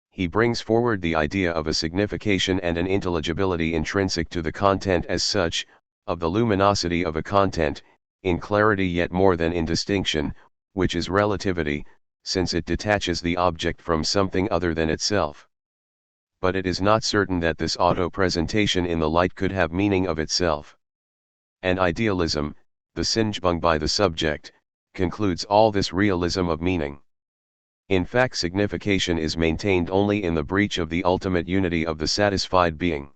He brings forward the idea of a signification and an intelligibility intrinsic to the content as such, of the luminosity of a content, in clarity yet more than in distinction, which is relativity, since it detaches the object from something other than itself. But it is not certain that this auto-presentation in the light could have meaning of itself. And idealism, the Singebung by the subject, concludes all this realism of meaning. In fact, signification is maintained only in the breach of the ultimate unity of the satisfied being.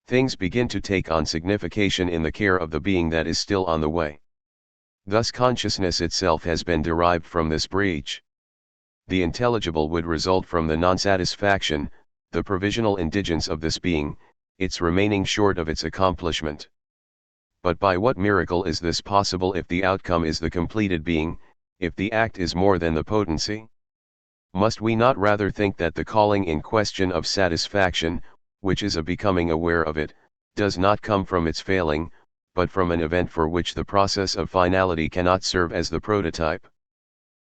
Things begin to take on signification in the care of the being that is still on the way. Thus consciousness itself has been derived from this breach. The intelligible would result from the non-satisfaction, the provisional indigence of this being, its remaining short of its accomplishment. But by what miracle is this possible if the outcome is the completed being, if the act is more than the potency? Must we not rather think that the calling in question of satisfaction, which is a becoming aware of it, does not come from its failing, but from an event for which the process of finality cannot serve as the prototype?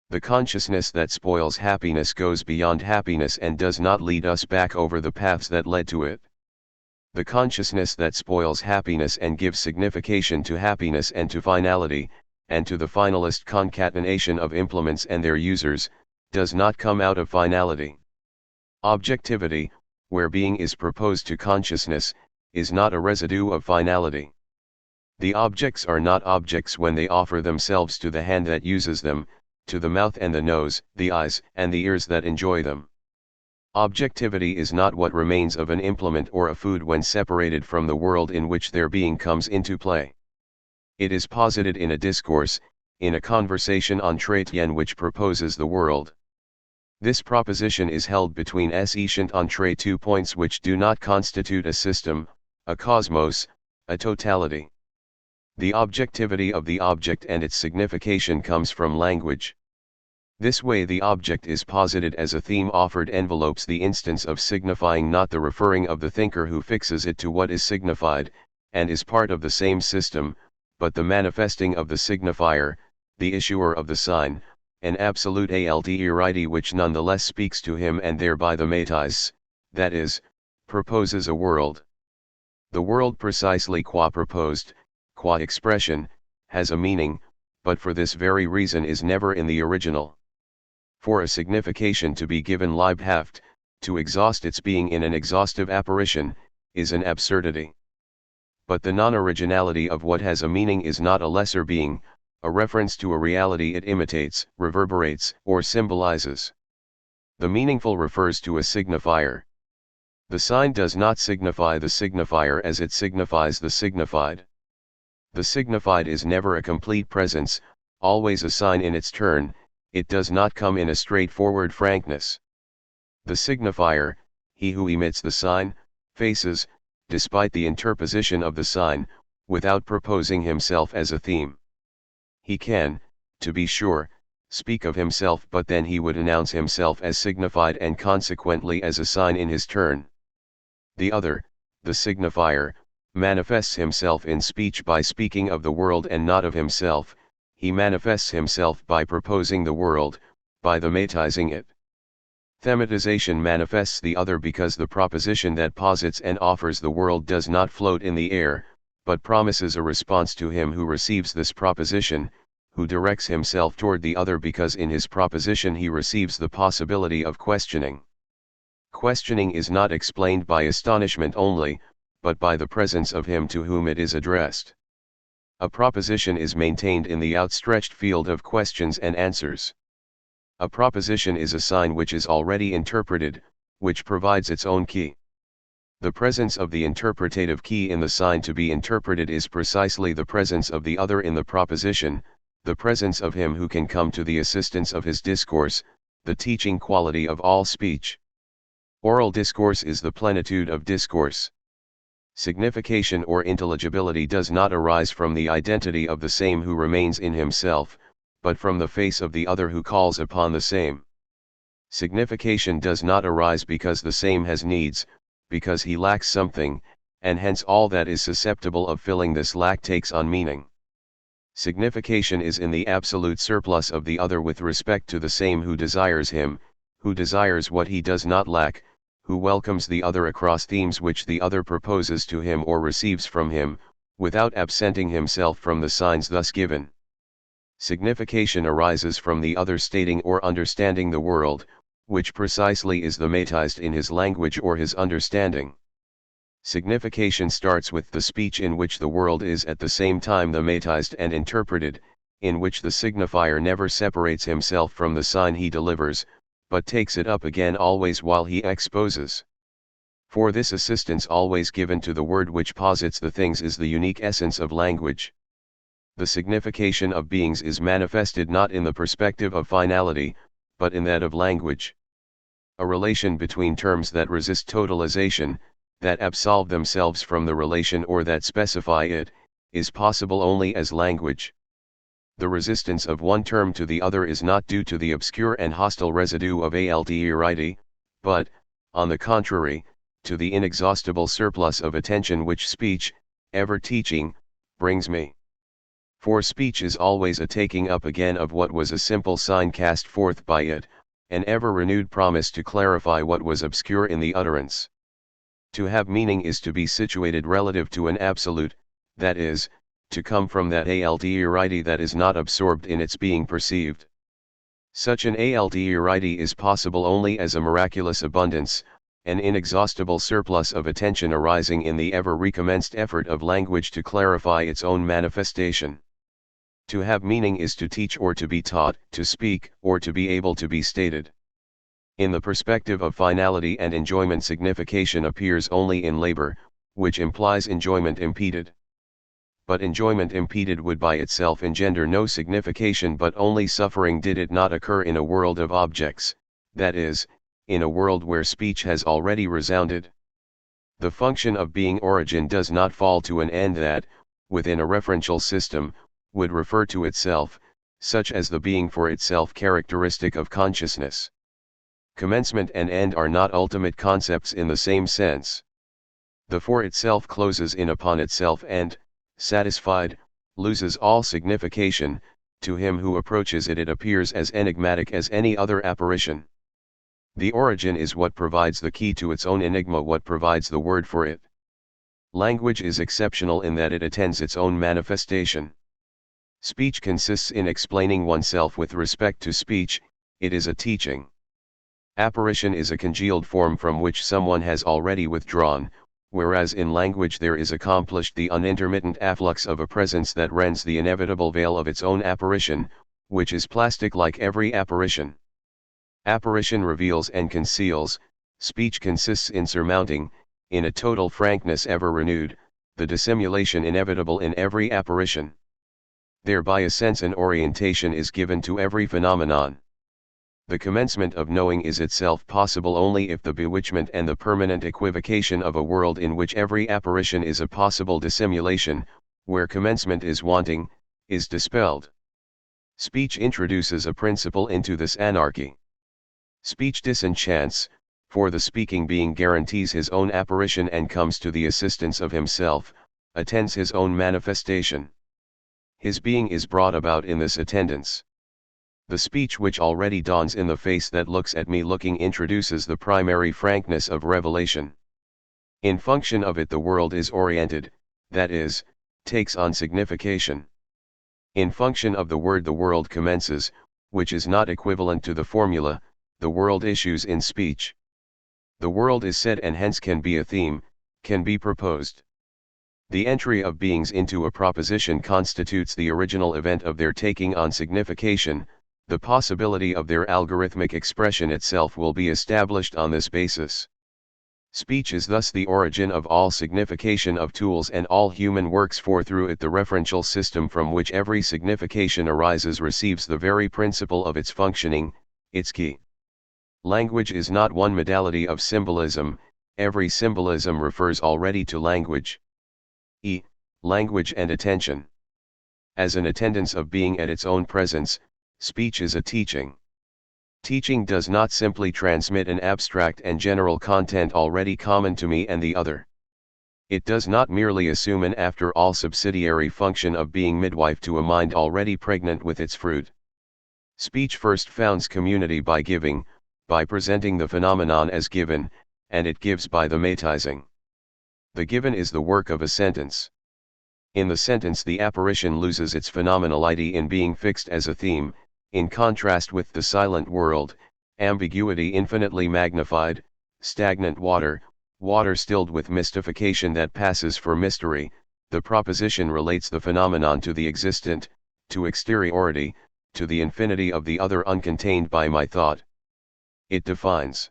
The consciousness that spoils happiness goes beyond happiness and does not lead us back over the paths that led to it. The consciousness that spoils happiness and gives signification to happiness and to finality, and to the finalist concatenation of implements and their users, does not come out of finality. Objectivity, where being is proposed to consciousness, is not a residue of finality. The objects are not objects when they offer themselves to the hand that uses them, to the mouth and the nose, the eyes and the ears that enjoy them. Objectivity is not what remains of an implement or a food when separated from the world in which their being comes into play. It is posited in a discourse, in a conversation on Chrétien which proposes the world. This proposition is held between s'échant entre two points which do not constitute a system, a cosmos, a totality. The objectivity of the object and its signification comes from language. This way the object is posited as a theme offered envelopes the instance of signifying not the referring of the thinker who fixes it to what is signified, and is part of the same system, but the manifesting of the signifier, the issuer of the sign, an absolute alterity which nonetheless speaks to him and thereby the metis, that is, proposes a world. The world precisely qua proposed, qua expression, has a meaning, but for this very reason is never in the original. For a signification to be given Leibhaft, to exhaust its being in an exhaustive apparition, is an absurdity. But the non-originality of what has a meaning is not a lesser being, a reference to a reality it imitates, reverberates, or symbolizes. The meaningful refers to a signifier. The sign does not signify the signifier as it signifies the signified. The signified is never a complete presence, always a sign in its turn, it does not come in a straightforward frankness. The signifier, he who emits the sign, faces, despite the interposition of the sign, without proposing himself as a theme. He can, to be sure, speak of himself, but then he would announce himself as signified and consequently as a sign in his turn. The other, the signifier, manifests himself in speech by speaking of the world and not of himself, he manifests himself by proposing the world, by thematizing it. Thematization manifests the other because the proposition that posits and offers the world does not float in the air, but promises a response to him who receives this proposition, who directs himself toward the other because in his proposition he receives the possibility of questioning. Questioning is not explained by astonishment only, but by the presence of him to whom it is addressed. A proposition is maintained in the outstretched field of questions and answers. A proposition is a sign which is already interpreted, which provides its own key. The presence of the interpretative key in the sign to be interpreted is precisely the presence of the other in the proposition, the presence of him who can come to the assistance of his discourse, the teaching quality of all speech. Oral discourse is the plenitude of discourse. Signification or intelligibility does not arise from the identity of the same who remains in himself, but from the face of the other who calls upon the same. Signification does not arise because the same has needs, because he lacks something, and hence all that is susceptible of filling this lack takes on meaning. Signification is in the absolute surplus of the other with respect to the same who desires him, who desires what he does not lack, who welcomes the other across themes which the other proposes to him or receives from him, without absenting himself from the signs thus given. Signification arises from the other stating or understanding the world, which precisely is the matized in his language or his understanding. Signification starts with the speech in which the world is at the same time the matized and interpreted, in which the signifier never separates himself from the sign he delivers, but takes it up again always while he exposes. For this assistance always given to the word which posits the things is the unique essence of language. The signification of beings is manifested not in the perspective of finality, but in that of language. A relation between terms that resist totalization, that absolve themselves from the relation or that specify it, is possible only as language. The resistance of one term to the other is not due to the obscure and hostile residue of alternity, but, on the contrary, to the inexhaustible surplus of attention which speech, ever teaching, brings me. For speech is always a taking up again of what was a simple sign cast forth by it, an ever-renewed promise to clarify what was obscure in the utterance. To have meaning is to be situated relative to an absolute, that is, to come from that alternity that is not absorbed in its being perceived. Such an alternity is possible only as a miraculous abundance, an inexhaustible surplus of attention arising in the ever-recommenced effort of language to clarify its own manifestation. To have meaning is to teach or to be taught, to speak, or to be able to be stated. In the perspective of finality and enjoyment, signification appears only in labor, which implies enjoyment impeded. But enjoyment impeded would by itself engender no signification but only suffering did it not occur in a world of objects, that is, in a world where speech has already resounded. The function of being origin does not fall to an end that, within a referential system, would refer to itself, such as the being for itself characteristic of consciousness. Commencement and end are not ultimate concepts in the same sense. The for itself closes in upon itself and, satisfied, loses all signification. To him who approaches it, it appears as enigmatic as any other apparition. The origin is what provides the key to its own enigma, what provides the word for it. Language is exceptional in that it attends its own manifestation. Speech consists in explaining oneself with respect to speech, it is a teaching. Apparition is a congealed form from which someone has already withdrawn, whereas in language there is accomplished the unintermittent afflux of a presence that rends the inevitable veil of its own apparition, which is plastic like every apparition. Apparition reveals and conceals, speech consists in surmounting, in a total frankness ever renewed, the dissimulation inevitable in every apparition. Thereby a sense and orientation is given to every phenomenon. The commencement of knowing is itself possible only if the bewitchment and the permanent equivocation of a world in which every apparition is a possible dissimulation, where commencement is wanting, is dispelled. Speech introduces a principle into this anarchy. Speech disenchants, for the speaking being guarantees his own apparition and comes to the assistance of himself, attends his own manifestation. His being is brought about in this attendance. The speech which already dawns in the face that looks at me looking introduces the primary frankness of revelation. In function of it the world is oriented, that is, takes on signification. In function of the word the world commences, which is not equivalent to the formula, the world issues in speech. The world is said and hence can be a theme, can be proposed. The entry of beings into a proposition constitutes the original event of their taking on signification. The possibility of their algorithmic expression itself will be established on this basis. Speech is thus the origin of all signification of tools and all human works, for through it the referential system from which every signification arises receives the very principle of its functioning, its key. Language is not one modality of symbolism, every symbolism refers already to language. Language and attention. As an attendance of being at its own presence, speech is a teaching. Teaching does not simply transmit an abstract and general content already common to me and the other. It does not merely assume an after-all subsidiary function of being midwife to a mind already pregnant with its fruit. Speech first founds community by giving, by presenting the phenomenon as given, and it gives by the matizing. The given is the work of a sentence. In the sentence the apparition loses its phenomenality in being fixed as a theme, in contrast with the silent world, ambiguity infinitely magnified, stagnant water, water stilled with mystification that passes for mystery. The proposition relates the phenomenon to the existent, to exteriority, to the infinity of the other uncontained by my thought. It defines.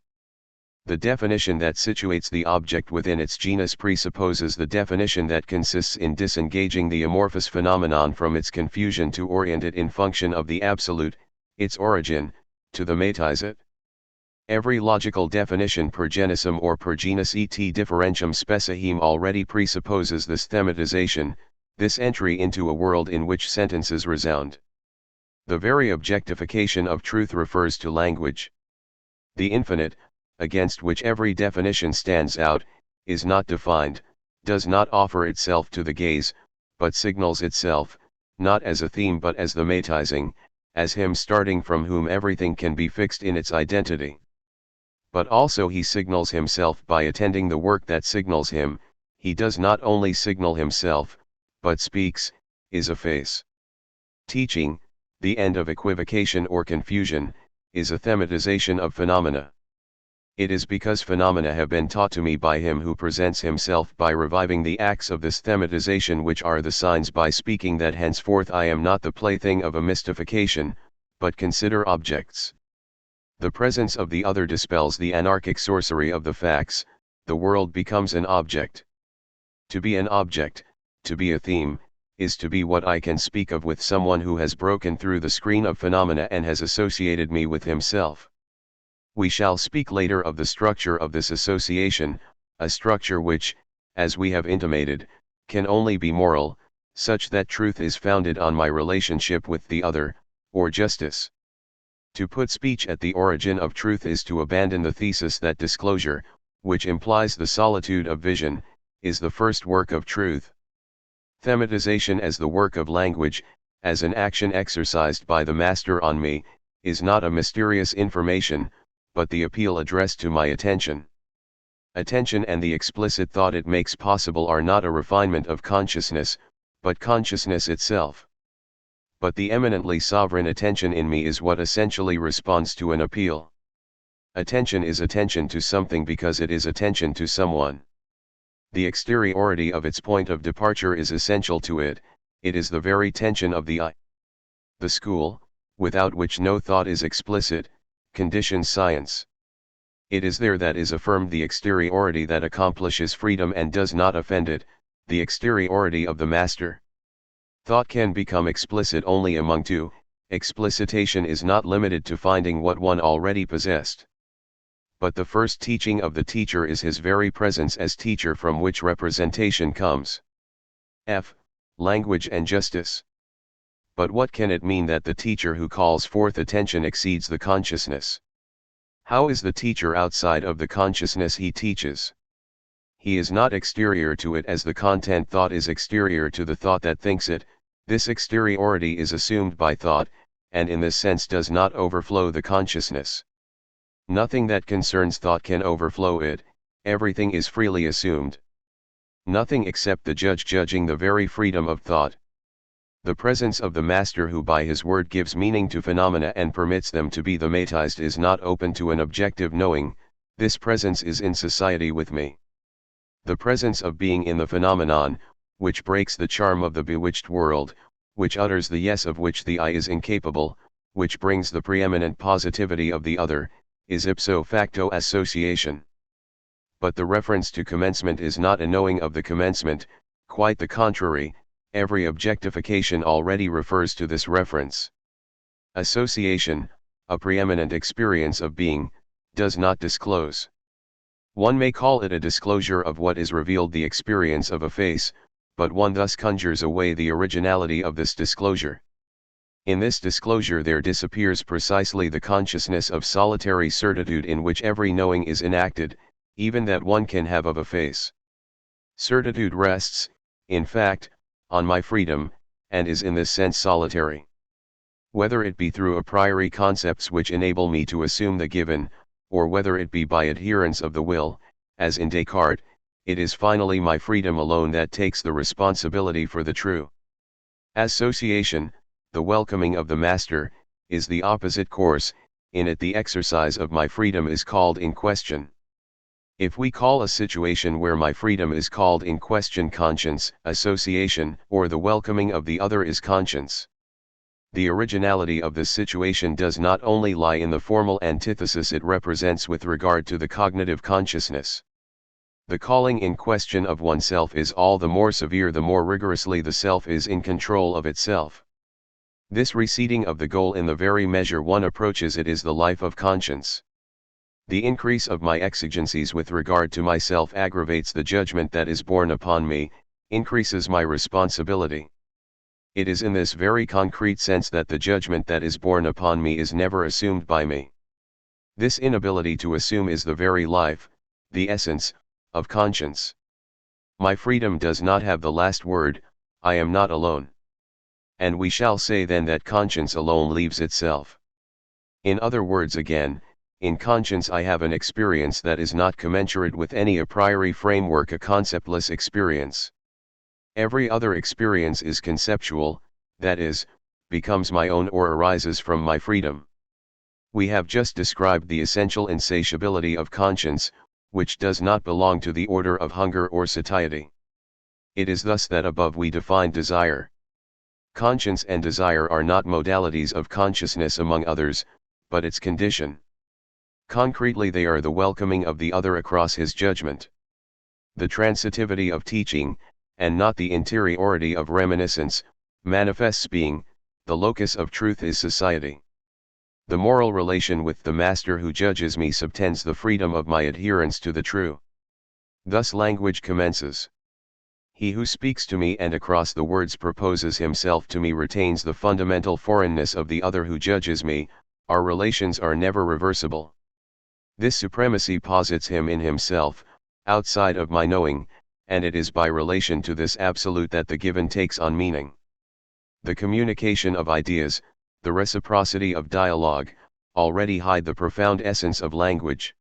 The definition that situates the object within its genus presupposes the definition that consists in disengaging the amorphous phenomenon from its confusion to orient it in function of the absolute, its origin, to the matize it. Every logical definition per genusum or per genus et differentium speciem already presupposes this thematization, this entry into a world in which sentences resound. The very objectification of truth refers to language. The infinite, against which every definition stands out, is not defined, does not offer itself to the gaze, but signals itself, not as a theme but as the matizing, as him starting from whom everything can be fixed in its identity. But also he signals himself by attending the work that signals him. He does not only signal himself, but speaks, is a face. Teaching, the end of equivocation or confusion, is a thematization of phenomena. It is because phenomena have been taught to me by him who presents himself by reviving the acts of this thematization which are the signs by speaking that henceforth I am not the plaything of a mystification, but consider objects. The presence of the other dispels the anarchic sorcery of the facts, the world becomes an object. To be an object, to be a theme, is to be what I can speak of with someone who has broken through the screen of phenomena and has associated me with himself. We shall speak later of the structure of this association, a structure which, as we have intimated, can only be moral, such that truth is founded on my relationship with the other, or justice. To put speech at the origin of truth is to abandon the thesis that disclosure, which implies the solitude of vision, is the first work of truth. Thematization as the work of language, as an action exercised by the master on me, is not a mysterious information, but the appeal addressed to my attention. Attention and the explicit thought it makes possible are not a refinement of consciousness, but consciousness itself. But the eminently sovereign attention in me is what essentially responds to an appeal. Attention is attention to something because it is attention to someone. The exteriority of its point of departure is essential to it, it is the very tension of the I. The school, without which no thought is explicit, conditions science. It is there that is affirmed the exteriority that accomplishes freedom and does not offend it, the exteriority of the master. Thought can become explicit only among two. Explicitation is not limited to finding what one already possessed. But the first teaching of the teacher is his very presence as teacher, from which representation comes. F. Language and justice. But what can it mean that the teacher who calls forth attention exceeds the consciousness? How is the teacher outside of the consciousness he teaches? He is not exterior to it as the content thought is exterior to the thought that thinks it. This exteriority is assumed by thought, and in this sense does not overflow the consciousness. Nothing that concerns thought can overflow it, everything is freely assumed. Nothing except the judge judging the very freedom of thought. The presence of the master who by his word gives meaning to phenomena and permits them to be thematized is not open to an objective knowing. This presence is in society with me. The presence of being in the phenomenon, which breaks the charm of the bewitched world, which utters the yes of which the I is incapable, which brings the preeminent positivity of the other, is ipso facto association. But the reference to commencement is not a knowing of the commencement, quite the contrary. Every objectification already refers to this reference. Association, a preeminent experience of being, does not disclose. One may call it a disclosure of what is revealed, the experience of a face, but one thus conjures away the originality of this disclosure. In this disclosure there disappears precisely the consciousness of solitary certitude in which every knowing is enacted, even that one can have of a face. Certitude rests, in fact, on my freedom, and is in this sense solitary. Whether it be through a priori concepts which enable me to assume the given, or whether it be by adherence of the will, as in Descartes, it is finally my freedom alone that takes the responsibility for the true. Association, the welcoming of the master, is the opposite course. In it the exercise of my freedom is called in question. If we call a situation where my freedom is called in question conscience, association, or the welcoming of the other is conscience. The originality of this situation does not only lie in the formal antithesis it represents with regard to the cognitive consciousness. The calling in question of oneself is all the more severe the more rigorously the self is in control of itself. This receding of the goal in the very measure one approaches it is the life of conscience. The increase of my exigencies with regard to myself aggravates the judgment that is borne upon me, increases my responsibility. It is in this very concrete sense that the judgment that is borne upon me is never assumed by me. This inability to assume is the very life, the essence, of conscience. My freedom does not have the last word, I am not alone. And we shall say then that conscience alone leaves itself. In other words again, in conscience I have an experience that is not commensurate with any a priori framework, a conceptless experience. Every other experience is conceptual, that is, becomes my own or arises from my freedom. We have just described the essential insatiability of conscience, which does not belong to the order of hunger or satiety. It is thus that above we define desire. Conscience and desire are not modalities of consciousness among others, but its condition. Concretely they are the welcoming of the other across his judgment. The transitivity of teaching, and not the interiority of reminiscence, manifests being, the locus of truth is society. The moral relation with the master who judges me subtends the freedom of my adherence to the true. Thus language commences. He who speaks to me and across the words proposes himself to me retains the fundamental foreignness of the other who judges me. Our relations are never reversible. This supremacy posits him in himself, outside of my knowing, and it is by relation to this absolute that the given takes on meaning. The communication of ideas, the reciprocity of dialogue, already hide the profound essence of language.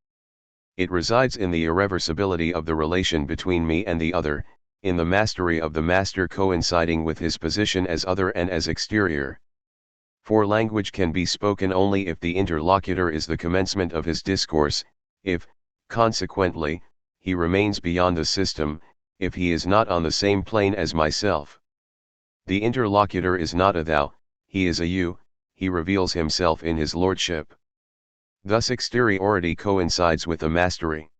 It resides in the irreversibility of the relation between me and the other, in the mastery of the master coinciding with his position as other and as exterior. For language can be spoken only if the interlocutor is the commencement of his discourse, if, consequently, he remains beyond the system, if he is not on the same plane as myself. The interlocutor is not a thou, he is a you, he reveals himself in his lordship. Thus exteriority coincides with a mastery.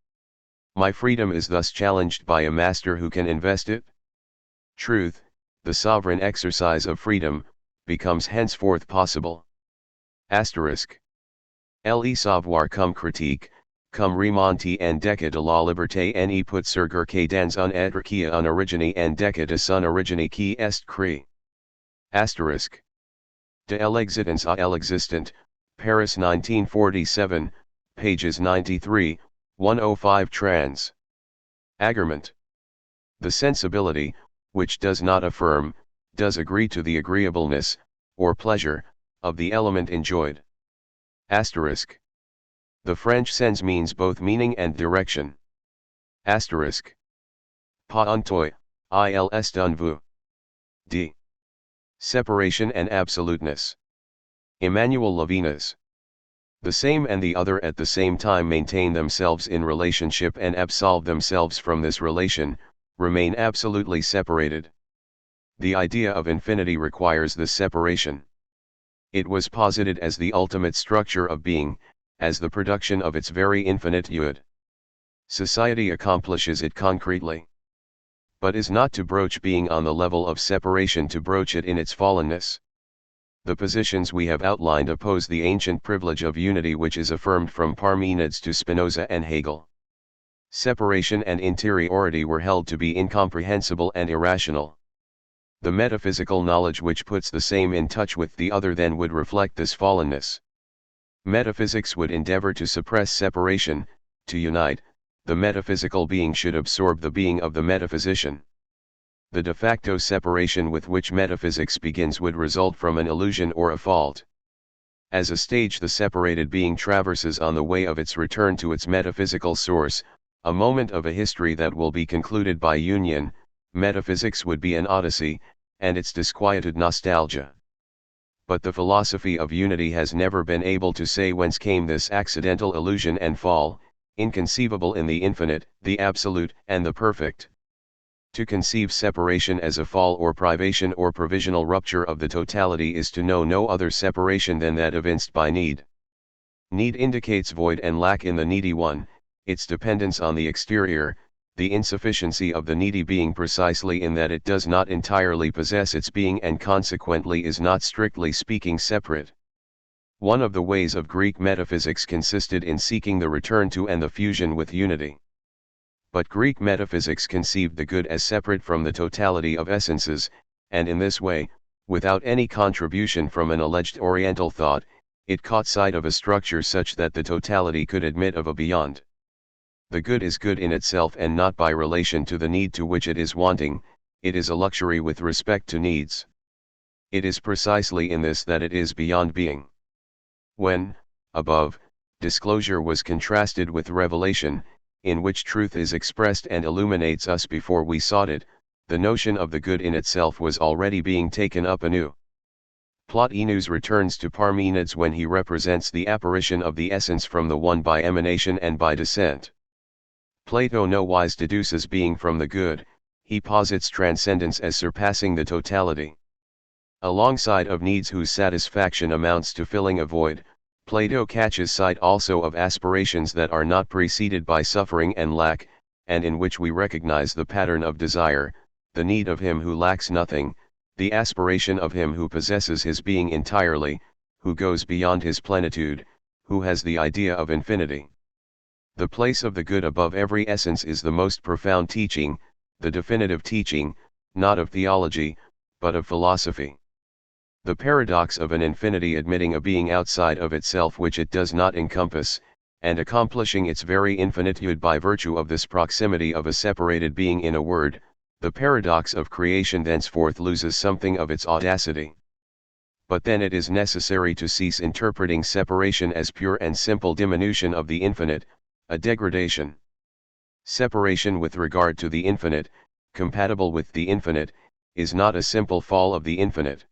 My freedom is thus challenged by a master who can invest it. Truth, the sovereign exercise of freedom, becomes henceforth possible. Asterisk. Le savoir comme critique, comme remonter en déca de la liberté ne peut surgir dans un être qui a un origine en déca de son origine qui est créé. Asterisk. De l'existence à l'existent, Paris 1947, pages 93, 105 trans. Agreement. The sensibility, which does not affirm, does agree to the agreeableness, or pleasure, of the element enjoyed. Asterisk. The French sense means both meaning and direction. Asterisk. Pas un toi, ils d'un vous. D. Separation and absoluteness. Emmanuel Levinas. The same and the other at the same time maintain themselves in relationship and absolve themselves from this relation, remain absolutely separated. The idea of infinity requires this separation. It was posited as the ultimate structure of being, as the production of its very infinite yud. Society accomplishes it concretely. But is not to broach being on the level of separation to broach it in its fallenness. The positions we have outlined oppose the ancient privilege of unity which is affirmed from Parmenides to Spinoza and Hegel. Separation and interiority were held to be incomprehensible and irrational. The metaphysical knowledge which puts the same in touch with the other then would reflect this fallenness. Metaphysics would endeavor to suppress separation, to unite, the metaphysical being should absorb the being of the metaphysician. The de facto separation with which metaphysics begins would result from an illusion or a fault. As a stage the separated being traverses on the way of its return to its metaphysical source, a moment of a history that will be concluded by union. Metaphysics would be an odyssey, and its disquieted nostalgia. But the philosophy of unity has never been able to say whence came this accidental illusion and fall, inconceivable in the infinite, the absolute, and the perfect. To conceive separation as a fall or privation or provisional rupture of the totality is to know no other separation than that evinced by need. Need indicates void and lack in the needy one, its dependence on the exterior, the insufficiency of the needy being precisely in that it does not entirely possess its being and consequently is not strictly speaking separate. One of the ways of Greek metaphysics consisted in seeking the return to and the fusion with unity. But Greek metaphysics conceived the good as separate from the totality of essences, and in this way, without any contribution from an alleged Oriental thought, it caught sight of a structure such that the totality could admit of a beyond. The good is good in itself and not by relation to the need to which it is wanting, it is a luxury with respect to needs. It is precisely in this that it is beyond being. When, above, disclosure was contrasted with revelation, in which truth is expressed and illuminates us before we sought it, the notion of the good in itself was already being taken up anew. Plotinus returns to Parmenides when he represents the apparition of the essence from the one by emanation and by descent. Plato nowise deduces being from the good, he posits transcendence as surpassing the totality. Alongside of needs whose satisfaction amounts to filling a void, Plato catches sight also of aspirations that are not preceded by suffering and lack, and in which we recognize the pattern of desire, the need of him who lacks nothing, the aspiration of him who possesses his being entirely, who goes beyond his plenitude, who has the idea of infinity. The place of the good above every essence is the most profound teaching, the definitive teaching, not of theology, but of philosophy. The paradox of an infinity admitting a being outside of itself which it does not encompass, and accomplishing its very infinitude by virtue of this proximity of a separated being, in a word, the paradox of creation thenceforth loses something of its audacity. But then it is necessary to cease interpreting separation as pure and simple diminution of the infinite, a degradation. Separation with regard to the infinite, compatible with the infinite, is not a simple fall of the infinite.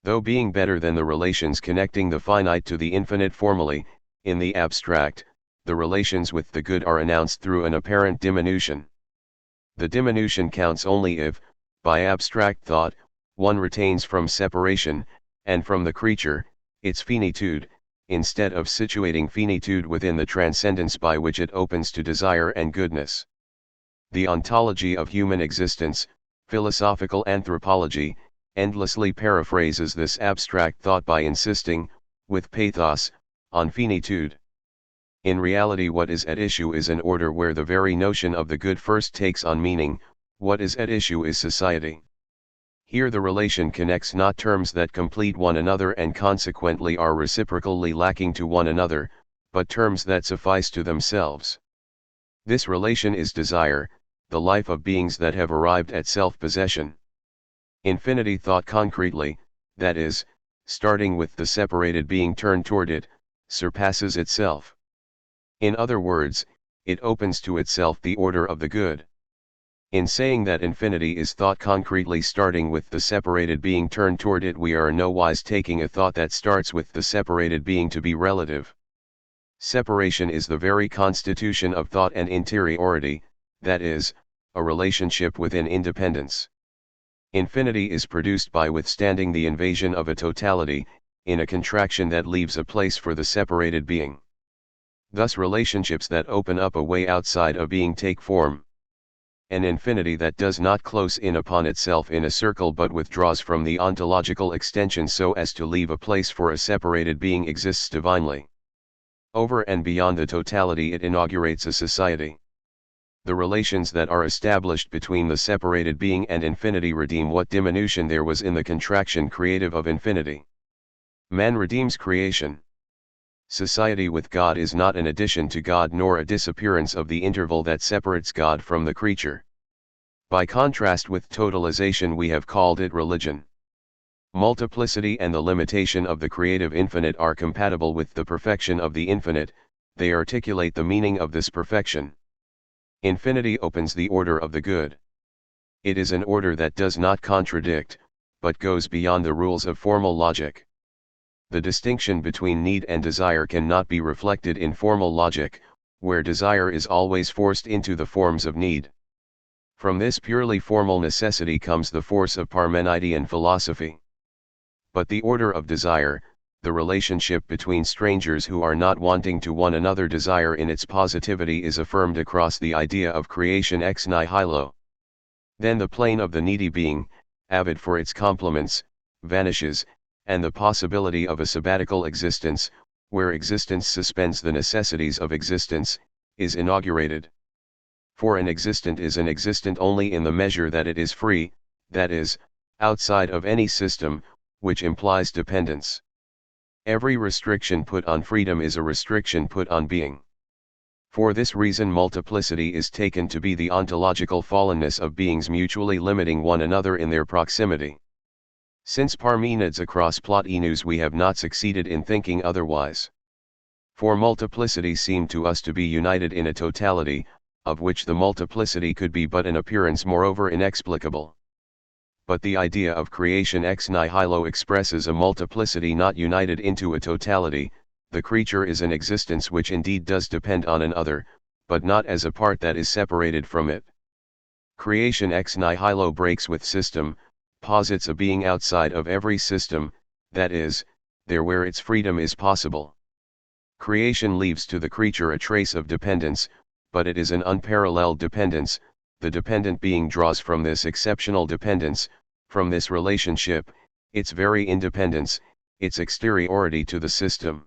Though being better than the relations connecting the finite to the infinite formally, in the abstract, the relations with the good are announced through an apparent diminution. The diminution counts only if, by abstract thought, one retains from separation, and from the creature, its finitude, instead of situating finitude within the transcendence by which it opens to desire and goodness. The ontology of human existence, philosophical anthropology, endlessly paraphrases this abstract thought by insisting, with pathos, on finitude. In reality what is at issue is an order where the very notion of the good first takes on meaning, what is at issue is society. Here the relation connects not terms that complete one another and consequently are reciprocally lacking to one another, but terms that suffice to themselves. This relation is desire, the life of beings that have arrived at self-possession. Infinity thought concretely, that is, starting with the separated being turned toward it, surpasses itself. In other words, it opens to itself the order of the good. In saying that infinity is thought concretely starting with the separated being turned toward it, we are nowise taking a thought that starts with the separated being to be relative. Separation is the very constitution of thought and interiority, that is, a relationship within independence. Infinity is produced by withstanding the invasion of a totality, in a contraction that leaves a place for the separated being. Thus relationships that open up a way outside of being take form. An infinity that does not close in upon itself in a circle but withdraws from the ontological extension so as to leave a place for a separated being exists divinely. Over and beyond the totality it inaugurates a society. The relations that are established between the separated being and infinity redeem what diminution there was in the contraction creative of infinity. Man redeems creation. Society with God is not an addition to God nor a disappearance of the interval that separates God from the creature. By contrast with totalization, we have called it religion. Multiplicity and the limitation of the creative infinite are compatible with the perfection of the infinite, they articulate the meaning of this perfection. Infinity opens the order of the good. It is an order that does not contradict, but goes beyond the rules of formal logic. The distinction between need and desire cannot be reflected in formal logic, where desire is always forced into the forms of need. From this purely formal necessity comes the force of Parmenidean philosophy. But the order of desire, the relationship between strangers who are not wanting to one another, desire in its positivity is affirmed across the idea of creation ex nihilo. Then the plane of the needy being, avid for its complements, vanishes, and the possibility of a sabbatical existence, where existence suspends the necessities of existence, is inaugurated. For an existent is an existent only in the measure that it is free, that is, outside of any system, which implies dependence. Every restriction put on freedom is a restriction put on being. For this reason multiplicity is taken to be the ontological fallenness of beings mutually limiting one another in their proximity. Since Parmenides across Plotinus we have not succeeded in thinking otherwise. For multiplicity seemed to us to be united in a totality, of which the multiplicity could be but an appearance, moreover inexplicable. But the idea of creation ex nihilo expresses a multiplicity not united into a totality. The creature is an existence which indeed does depend on an other, but not as a part that is separated from it. Creation ex nihilo breaks with system, posits a being outside of every system, that is, there where its freedom is possible. Creation leaves to the creature a trace of dependence, but it is an unparalleled dependence. The dependent being draws from this exceptional dependence, from this relationship, its very independence, its exteriority to the system.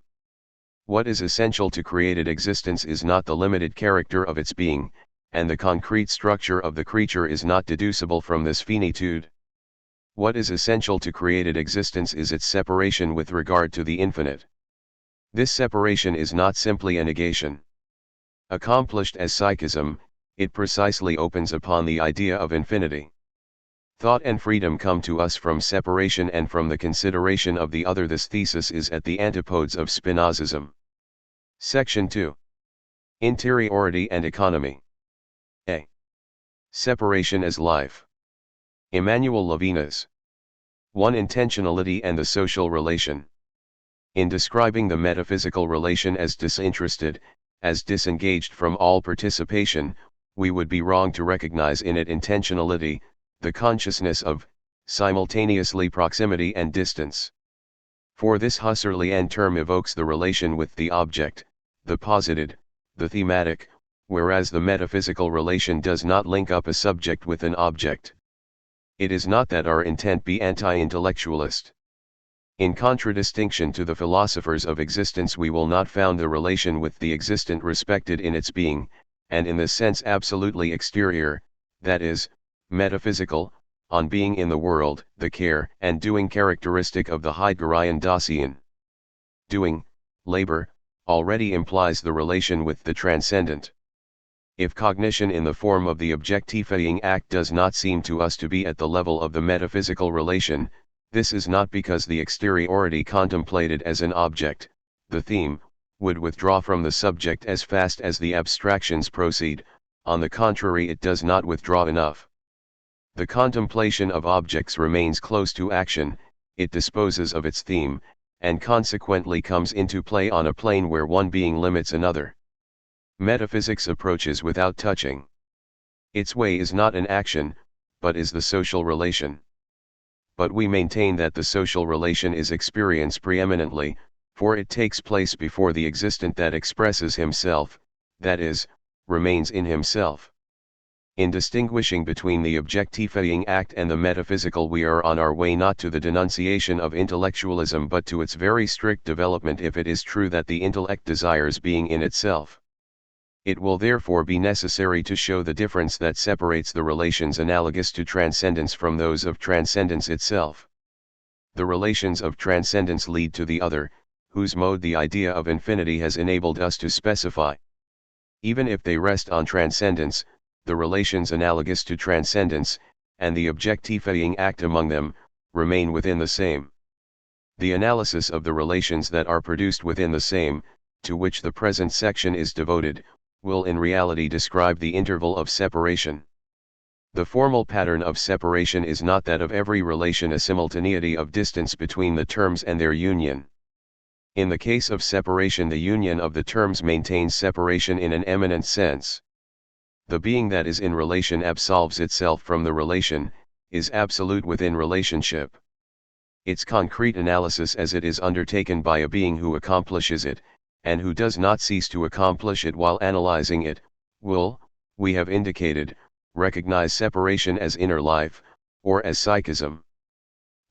What is essential to created existence is not the limited character of its being, and the concrete structure of the creature is not deducible from this finitude. What is essential to created existence is its separation with regard to the infinite. This separation is not simply a negation. Accomplished as psychism, it precisely opens upon the idea of infinity. Thought and freedom come to us from separation and from the consideration of the other. This thesis is at the antipodes of Spinozism. Section 2. Interiority and economy. A. Separation as life. Emmanuel Levinas. 1. Intentionality and the social relation. In describing the metaphysical relation as disinterested, as disengaged from all participation, we would be wrong to recognize in it intentionality, the consciousness of, simultaneously, proximity and distance. For this Husserlian term evokes the relation with the object, the posited, the thematic, whereas the metaphysical relation does not link up a subject with an object. It is not that our intent be anti-intellectualist. In contradistinction to the philosophers of existence, we will not found the relation with the existent respected in its being, and in this sense absolutely exterior, that is, metaphysical, on being in the world, the care and doing characteristic of the Heideggerian Dasein. Doing, labor, already implies the relation with the transcendent. If cognition in the form of the objectifying act does not seem to us to be at the level of the metaphysical relation, this is not because the exteriority contemplated as an object, the theme, would withdraw from the subject as fast as the abstractions proceed. On the contrary, it does not withdraw enough. The contemplation of objects remains close to action, it disposes of its theme, and consequently comes into play on a plane where one being limits another. Metaphysics approaches without touching. Its way is not an action, but is the social relation. But we maintain that the social relation is experience preeminently, for it takes place before the existent that expresses himself, that is, remains in himself. In distinguishing between the objectifying act and the metaphysical, we are on our way not to the denunciation of intellectualism but to its very strict development if it is true that the intellect desires being in itself. It will therefore be necessary to show the difference that separates the relations analogous to transcendence from those of transcendence itself. The relations of transcendence lead to the other, whose mode the idea of infinity has enabled us to specify. Even if they rest on transcendence, the relations analogous to transcendence, and the objectifying act among them, remain within the same. The analysis of the relations that are produced within the same, to which the present section is devoted, will in reality describe the interval of separation. The formal pattern of separation is not that of every relation a simultaneity of distance between the terms and their union. In the case of separation, the union of the terms maintains separation in an eminent sense. The being that is in relation absolves itself from the relation, is absolute within relationship. Its concrete analysis as it is undertaken by a being who accomplishes it, and who does not cease to accomplish it while analyzing it, will, we have indicated, recognize separation as inner life, or as psychism.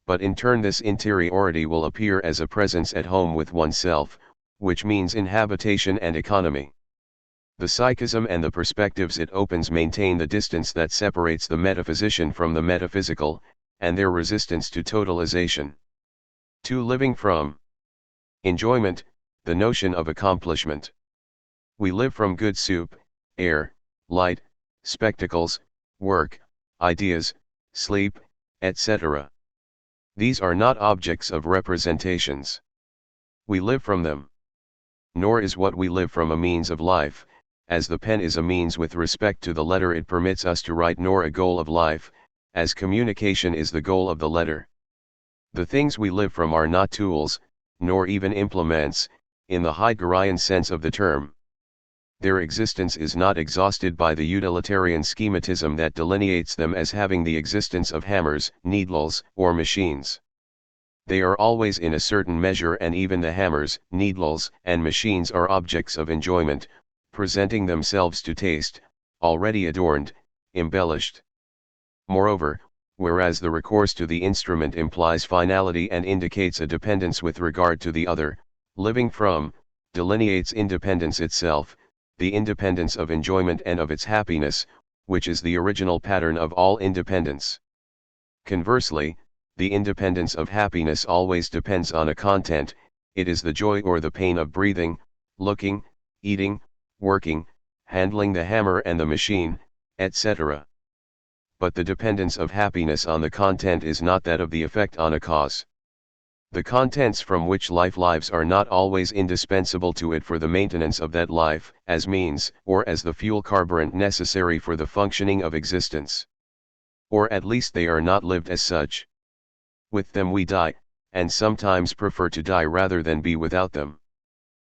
But in turn this interiority will appear as a presence at home with oneself, which means inhabitation and economy. The psychism and the perspectives it opens maintain the distance that separates the metaphysician from the metaphysical, and their resistance to totalization. 2. Living from enjoyment, the notion of accomplishment. We live from good soup, air, light, spectacles, work, ideas, sleep, etc. These are not objects of representations. We live from them. Nor is what we live from a means of life, as the pen is a means with respect to the letter it permits us to write, nor a goal of life, as communication is the goal of the letter. The things we live from are not tools, nor even implements, in the Heideggerian sense of the term. Their existence is not exhausted by the utilitarian schematism that delineates them as having the existence of hammers, needles, or machines. They are always in a certain measure, and even the hammers, needles, and machines are objects of enjoyment, presenting themselves to taste, already adorned, embellished. Moreover, whereas the recourse to the instrument implies finality and indicates a dependence with regard to the other, living from delineates independence itself, the independence of enjoyment and of its happiness, which is the original pattern of all independence. Conversely, the independence of happiness always depends on a content, it is the joy or the pain of breathing, looking, eating, working, handling the hammer and the machine, etc. But the dependence of happiness on the content is not that of the effect on a cause. The contents from which life lives are not always indispensable to it for the maintenance of that life, as means, or as the fuel carburant necessary for the functioning of existence. Or at least they are not lived as such. With them we die, and sometimes prefer to die rather than be without them.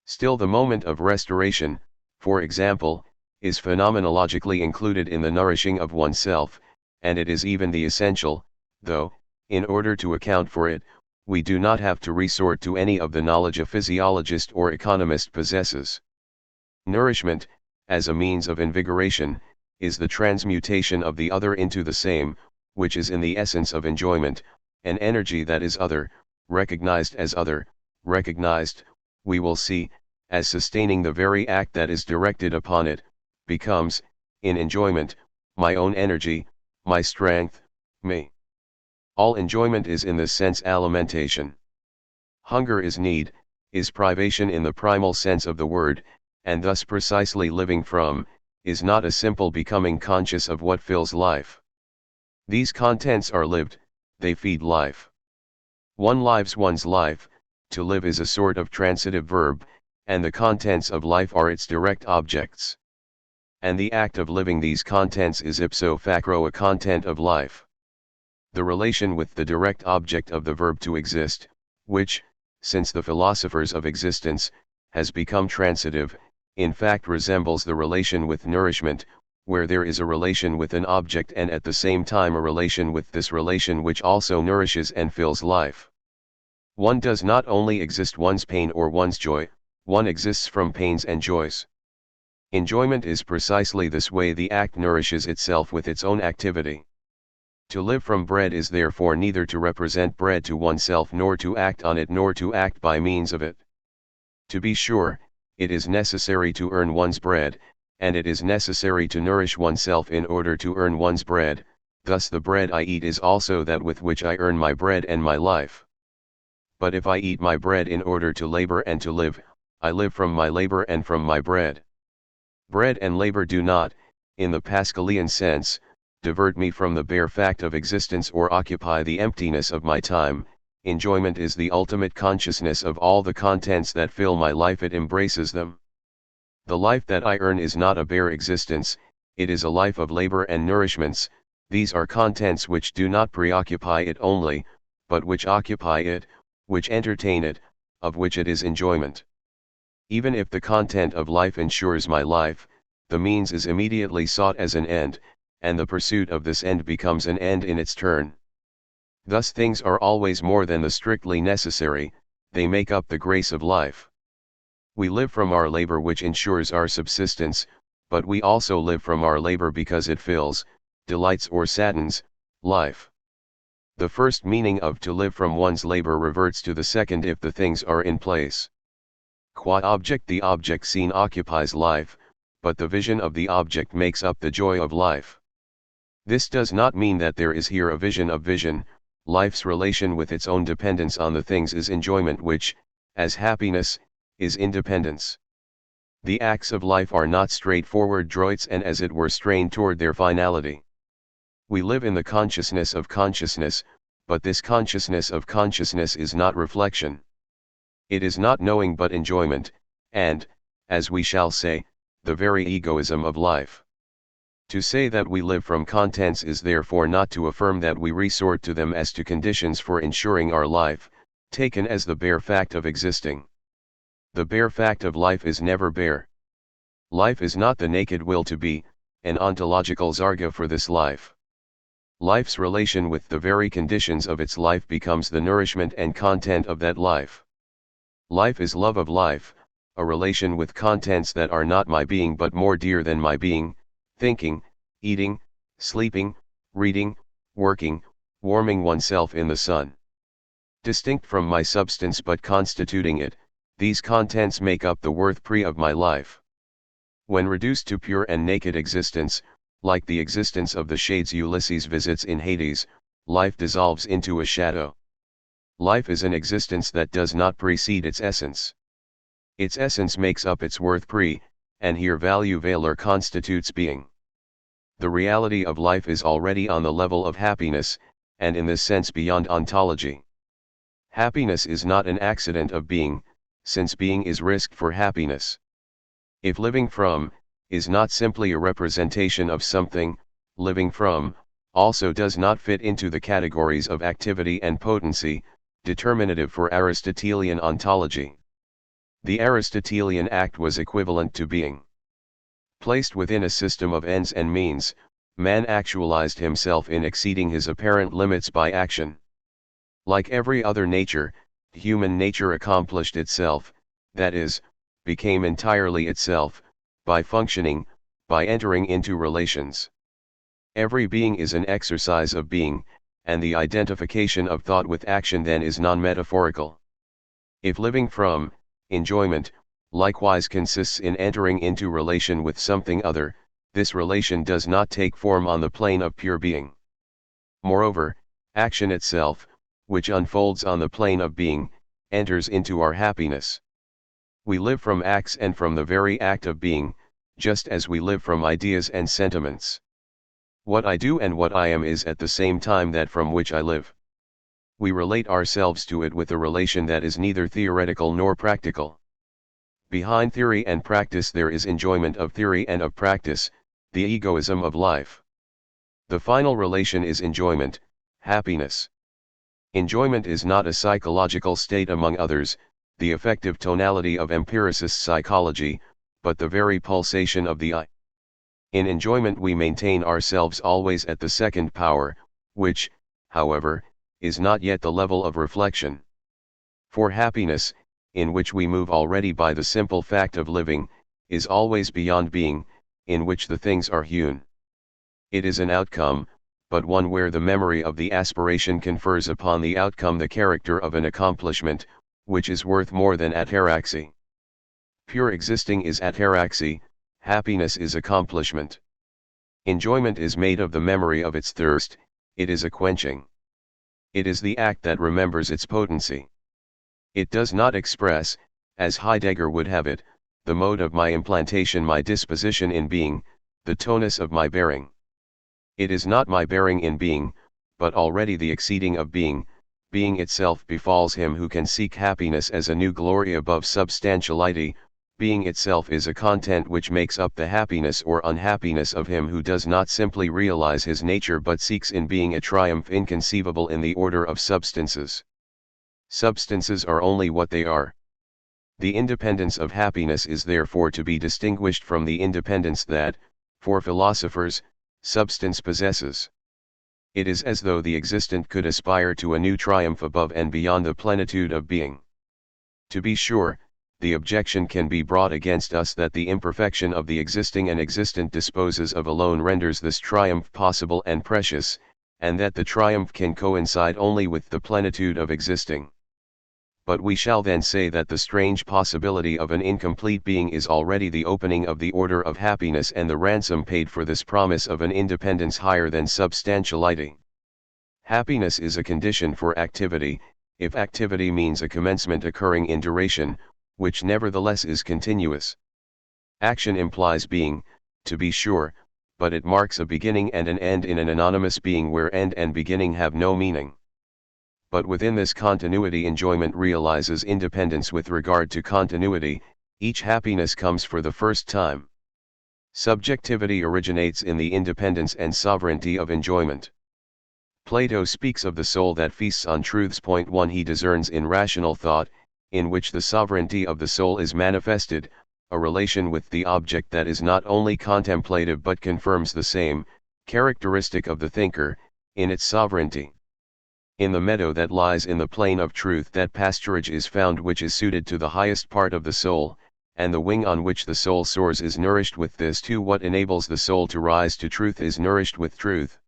Still the moment of restoration, for example, is phenomenologically included in the nourishing of oneself, and it is even the essential, though, in order to account for it, we do not have to resort to any of the knowledge a physiologist or economist possesses. Nourishment, as a means of invigoration, is the transmutation of the other into the same, which is in the essence of enjoyment, an energy that is other, recognized, we will see, as sustaining the very act that is directed upon it, becomes, in enjoyment, my own energy, my strength, me. All enjoyment is in this sense alimentation. Hunger is need, is privation in the primal sense of the word, and thus precisely living from, is not a simple becoming conscious of what fills life. These contents are lived, they feed life. One lives one's life, to live is a sort of transitive verb, and the contents of life are its direct objects. And the act of living these contents is ipso facto a content of life. The relation with the direct object of the verb to exist, which, since the philosophers of existence, has become transitive, in fact resembles the relation with nourishment, where there is a relation with an object and at the same time a relation with this relation which also nourishes and fills life. One does not only exist one's pain or one's joy, one exists from pains and joys. Enjoyment is precisely this way the act nourishes itself with its own activity. To live from bread is therefore neither to represent bread to oneself nor to act on it nor to act by means of it. To be sure, it is necessary to earn one's bread, and it is necessary to nourish oneself in order to earn one's bread, thus the bread I eat is also that with which I earn my bread and my life. But if I eat my bread in order to labor and to live, I live from my labor and from my bread. Bread and labor do not, in the Pascalian sense, divert me from the bare fact of existence or occupy the emptiness of my time. Enjoyment is the ultimate consciousness of all the contents that fill my life, it embraces them. The life that I earn is not a bare existence, it is a life of labor and nourishments. These are contents which do not preoccupy it only, but which occupy it, which entertain it, of which it is enjoyment. Even if the content of life ensures my life, the means is immediately sought as an end, and the pursuit of this end becomes an end in its turn. Thus things are always more than the strictly necessary, they make up the grace of life. We live from our labor which ensures our subsistence, but we also live from our labor because it fills, delights or saddens, life. The first meaning of to live from one's labor reverts to the second if the things are in place. Qua object, the object seen occupies life, but the vision of the object makes up the joy of life. This does not mean that there is here a vision of vision. Life's relation with its own dependence on the things is enjoyment which, as happiness, is independence. The acts of life are not straightforward draughts and as it were strained toward their finality. We live in the consciousness of consciousness, but this consciousness of consciousness is not reflection. It is not knowing but enjoyment, and, as we shall say, the very egoism of life. To say that we live from contents is therefore not to affirm that we resort to them as to conditions for ensuring our life, taken as the bare fact of existing. The bare fact of life is never bare. Life is not the naked will to be, an ontological zarga for this life. Life's relation with the very conditions of its life becomes the nourishment and content of that life. Life is love of life, a relation with contents that are not my being but more dear than my being, thinking, eating, sleeping, reading, working, warming oneself in the sun. Distinct from my substance but constituting it, these contents make up the worth pre of my life. When reduced to pure and naked existence, like the existence of the shades Ulysses visits in Hades, life dissolves into a shadow. Life is an existence that does not precede its essence. Its essence makes up its worth pre, and here value valor constitutes being. The reality of life is already on the level of happiness, and in this sense beyond ontology. Happiness is not an accident of being, since being is risked for happiness. If living from is not simply a representation of something, living from also does not fit into the categories of activity and potency, determinative for Aristotelian ontology. The Aristotelian act was equivalent to being. Placed within a system of ends and means, man actualized himself in exceeding his apparent limits by action. Like every other nature, human nature accomplished itself, that is, became entirely itself, by functioning, by entering into relations. Every being is an exercise of being, and the identification of thought with action then is non-metaphorical. If living from enjoyment likewise consists in entering into relation with something other, this relation does not take form on the plane of pure being. Moreover, action itself, which unfolds on the plane of being, enters into our happiness. We live from acts and from the very act of being, just as we live from ideas and sentiments. What I do and what I am is at the same time that from which I live. We relate ourselves to it with a relation that is neither theoretical nor practical. Behind theory and practice there is enjoyment of theory and of practice, the egoism of life. The final relation is enjoyment, happiness. Enjoyment is not a psychological state among others, the effective tonality of empiricist psychology, but the very pulsation of the I. In enjoyment we maintain ourselves always at the second power, which, however, is not yet the level of reflection. For happiness, in which we move already by the simple fact of living, is always beyond being, in which the things are hewn. It is an outcome, but one where the memory of the aspiration confers upon the outcome the character of an accomplishment, which is worth more than ataraxy. Pure existing is ataraxy, happiness is accomplishment. Enjoyment is made of the memory of its thirst, it is a quenching. It is the act that remembers its potency. It does not express, as Heidegger would have it, the mode of my implantation, my disposition in being, the tonus of my bearing. It is not my bearing in being, but already the exceeding of being. Being itself befalls him who can seek happiness as a new glory above substantiality. Being itself is a content which makes up the happiness or unhappiness of him who does not simply realize his nature but seeks in being a triumph inconceivable in the order of substances. Substances are only what they are. The independence of happiness is therefore to be distinguished from the independence that, for philosophers, substance possesses. It is as though the existent could aspire to a new triumph above and beyond the plenitude of being. To be sure, the objection can be brought against us that the imperfection of the existing and existent disposes of alone renders this triumph possible and precious, and that the triumph can coincide only with the plenitude of existing. But we shall then say that the strange possibility of an incomplete being is already the opening of the order of happiness and the ransom paid for this promise of an independence higher than substantiality. Happiness is a condition for activity, if activity means a commencement occurring in duration, which nevertheless is continuous. Action implies being, to be sure, but it marks a beginning and an end in an anonymous being where end and beginning have no meaning. But within this continuity enjoyment realizes independence with regard to continuity. Each happiness comes for the first time. Subjectivity originates in the independence and sovereignty of enjoyment. Plato speaks of the soul that feasts on truths. 1 He discerns in rational thought, in which the sovereignty of the soul is manifested, a relation with the object that is not only contemplative but confirms the same, characteristic of the thinker, in its sovereignty. In the meadow that lies in the plain of truth that pasturage is found which is suited to the highest part of the soul, and the wing on which the soul soars is nourished with this too. What enables the soul to rise to truth is nourished with truth.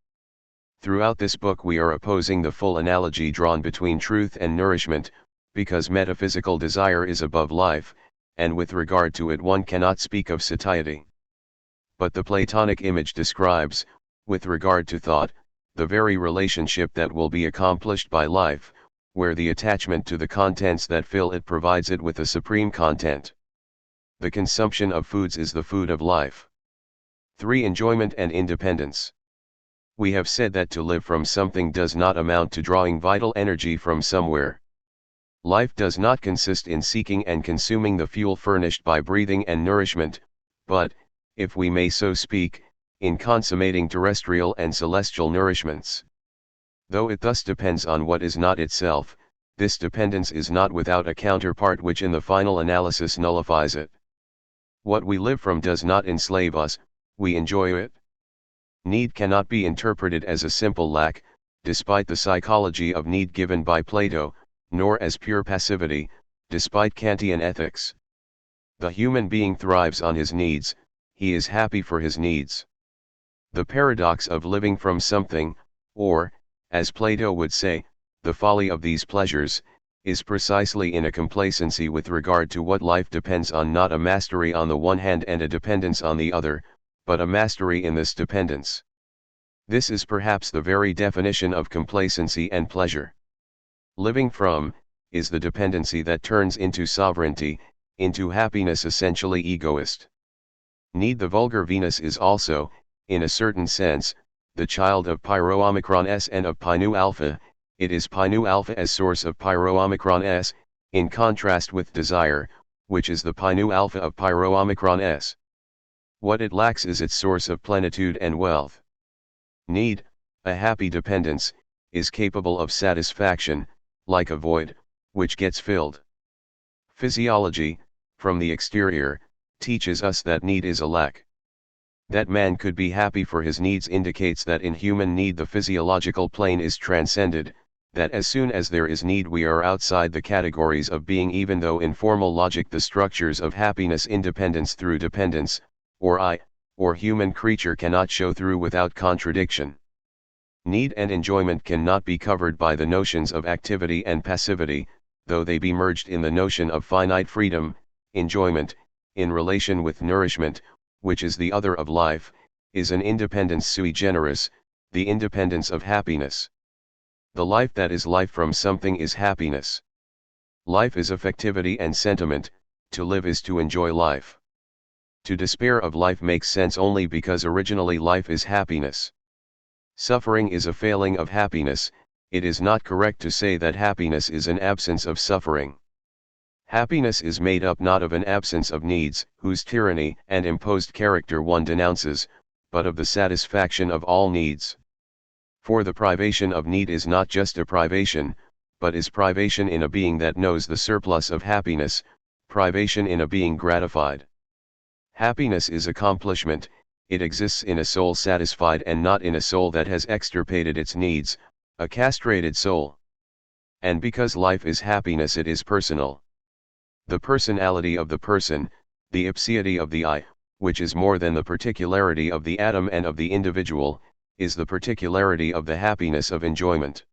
Throughout this book we are opposing the full analogy drawn between truth and nourishment, because metaphysical desire is above life, and with regard to it one cannot speak of satiety. But the Platonic image describes, with regard to thought, the very relationship that will be accomplished by life, where the attachment to the contents that fill it provides it with a supreme content. The consumption of foods is the food of life. 3. Enjoyment and independence. We have said that to live from something does not amount to drawing vital energy from somewhere. Life does not consist in seeking and consuming the fuel furnished by breathing and nourishment, but, if we may so speak, in consummating terrestrial and celestial nourishments. Though it thus depends on what is not itself, this dependence is not without a counterpart which in the final analysis nullifies it. What we live from does not enslave us, we enjoy it. Need cannot be interpreted as a simple lack, despite the psychology of need given by Plato, nor as pure passivity, despite Kantian ethics. The human being thrives on his needs, he is happy for his needs. The paradox of living from something, or, as Plato would say, the folly of these pleasures, is precisely in a complacency with regard to what life depends on, not a mastery on the one hand and a dependence on the other, but a mastery in this dependence. This is perhaps the very definition of complacency and pleasure. Living from, is the dependency that turns into sovereignty, into happiness essentially egoist. Need. The vulgar Venus is also, in a certain sense, the child of Pyro Omicron S and of Pi Nu Alpha. It is Pi Nu Alpha as source of Pyro Omicron S, in contrast with desire, which is the Pi Nu Alpha of Pyro Omicron S. What it lacks is its source of plenitude and wealth. Need, a happy dependence, is capable of satisfaction, like a void, which gets filled. Physiology, from the exterior, teaches us that need is a lack. That man could be happy for his needs indicates that in human need the physiological plane is transcended, that as soon as there is need we are outside the categories of being, even though in formal logic the structures of happiness, independence through dependence, or human creature cannot show through without contradiction. Need and enjoyment cannot be covered by the notions of activity and passivity, though they be merged in the notion of finite freedom. Enjoyment, in relation with nourishment, which is the other of life, is an independence sui generis, the independence of happiness. The life that is life from something is happiness. Life is affectivity and sentiment, to live is to enjoy life. To despair of life makes sense only because originally life is happiness. Suffering is a failing of happiness. It is not correct to say that happiness is an absence of suffering. Happiness is made up not of an absence of needs, whose tyranny and imposed character one denounces, but of the satisfaction of all needs. For the privation of need is not just a privation, but is privation in a being that knows the surplus of happiness, privation in a being gratified. Happiness is accomplishment, it exists in a soul satisfied and not in a soul that has extirpated its needs, a castrated soul. And because life is happiness, it is personal. The personality of the person, the ipseity of the I, which is more than the particularity of the atom and of the individual, is the particularity of the happiness of enjoyment.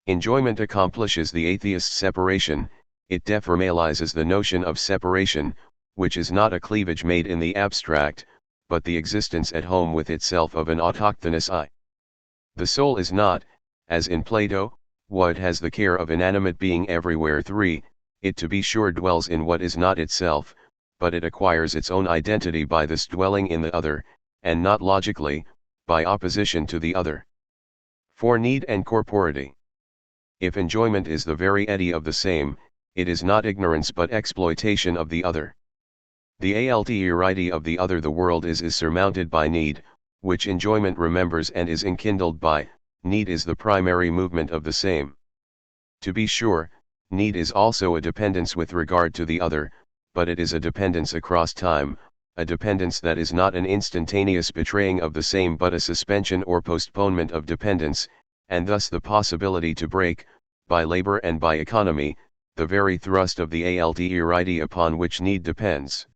Enjoyment accomplishes the atheist's separation, it deformalizes the notion of separation, which is not a cleavage made in the abstract, but the existence at home with itself of an autochthonous I. The soul is not, as in Plato, what has the care of inanimate being everywhere. 3. It to be sure dwells in what is not itself, but it acquires its own identity by this dwelling in the other, and not logically, by opposition to the other. 4. Need and corpority. If enjoyment is the very eddy of the same, it is not ignorance but exploitation of the other. The alterity of the other, the world, is surmounted by need, which enjoyment remembers and is enkindled by. Need is the primary movement of the same. To be sure, need is also a dependence with regard to the other, but it is a dependence across time, a dependence that is not an instantaneous betraying of the same but a suspension or postponement of dependence, and thus the possibility to break, by labor and by economy, the very thrust of the alterity upon which need depends.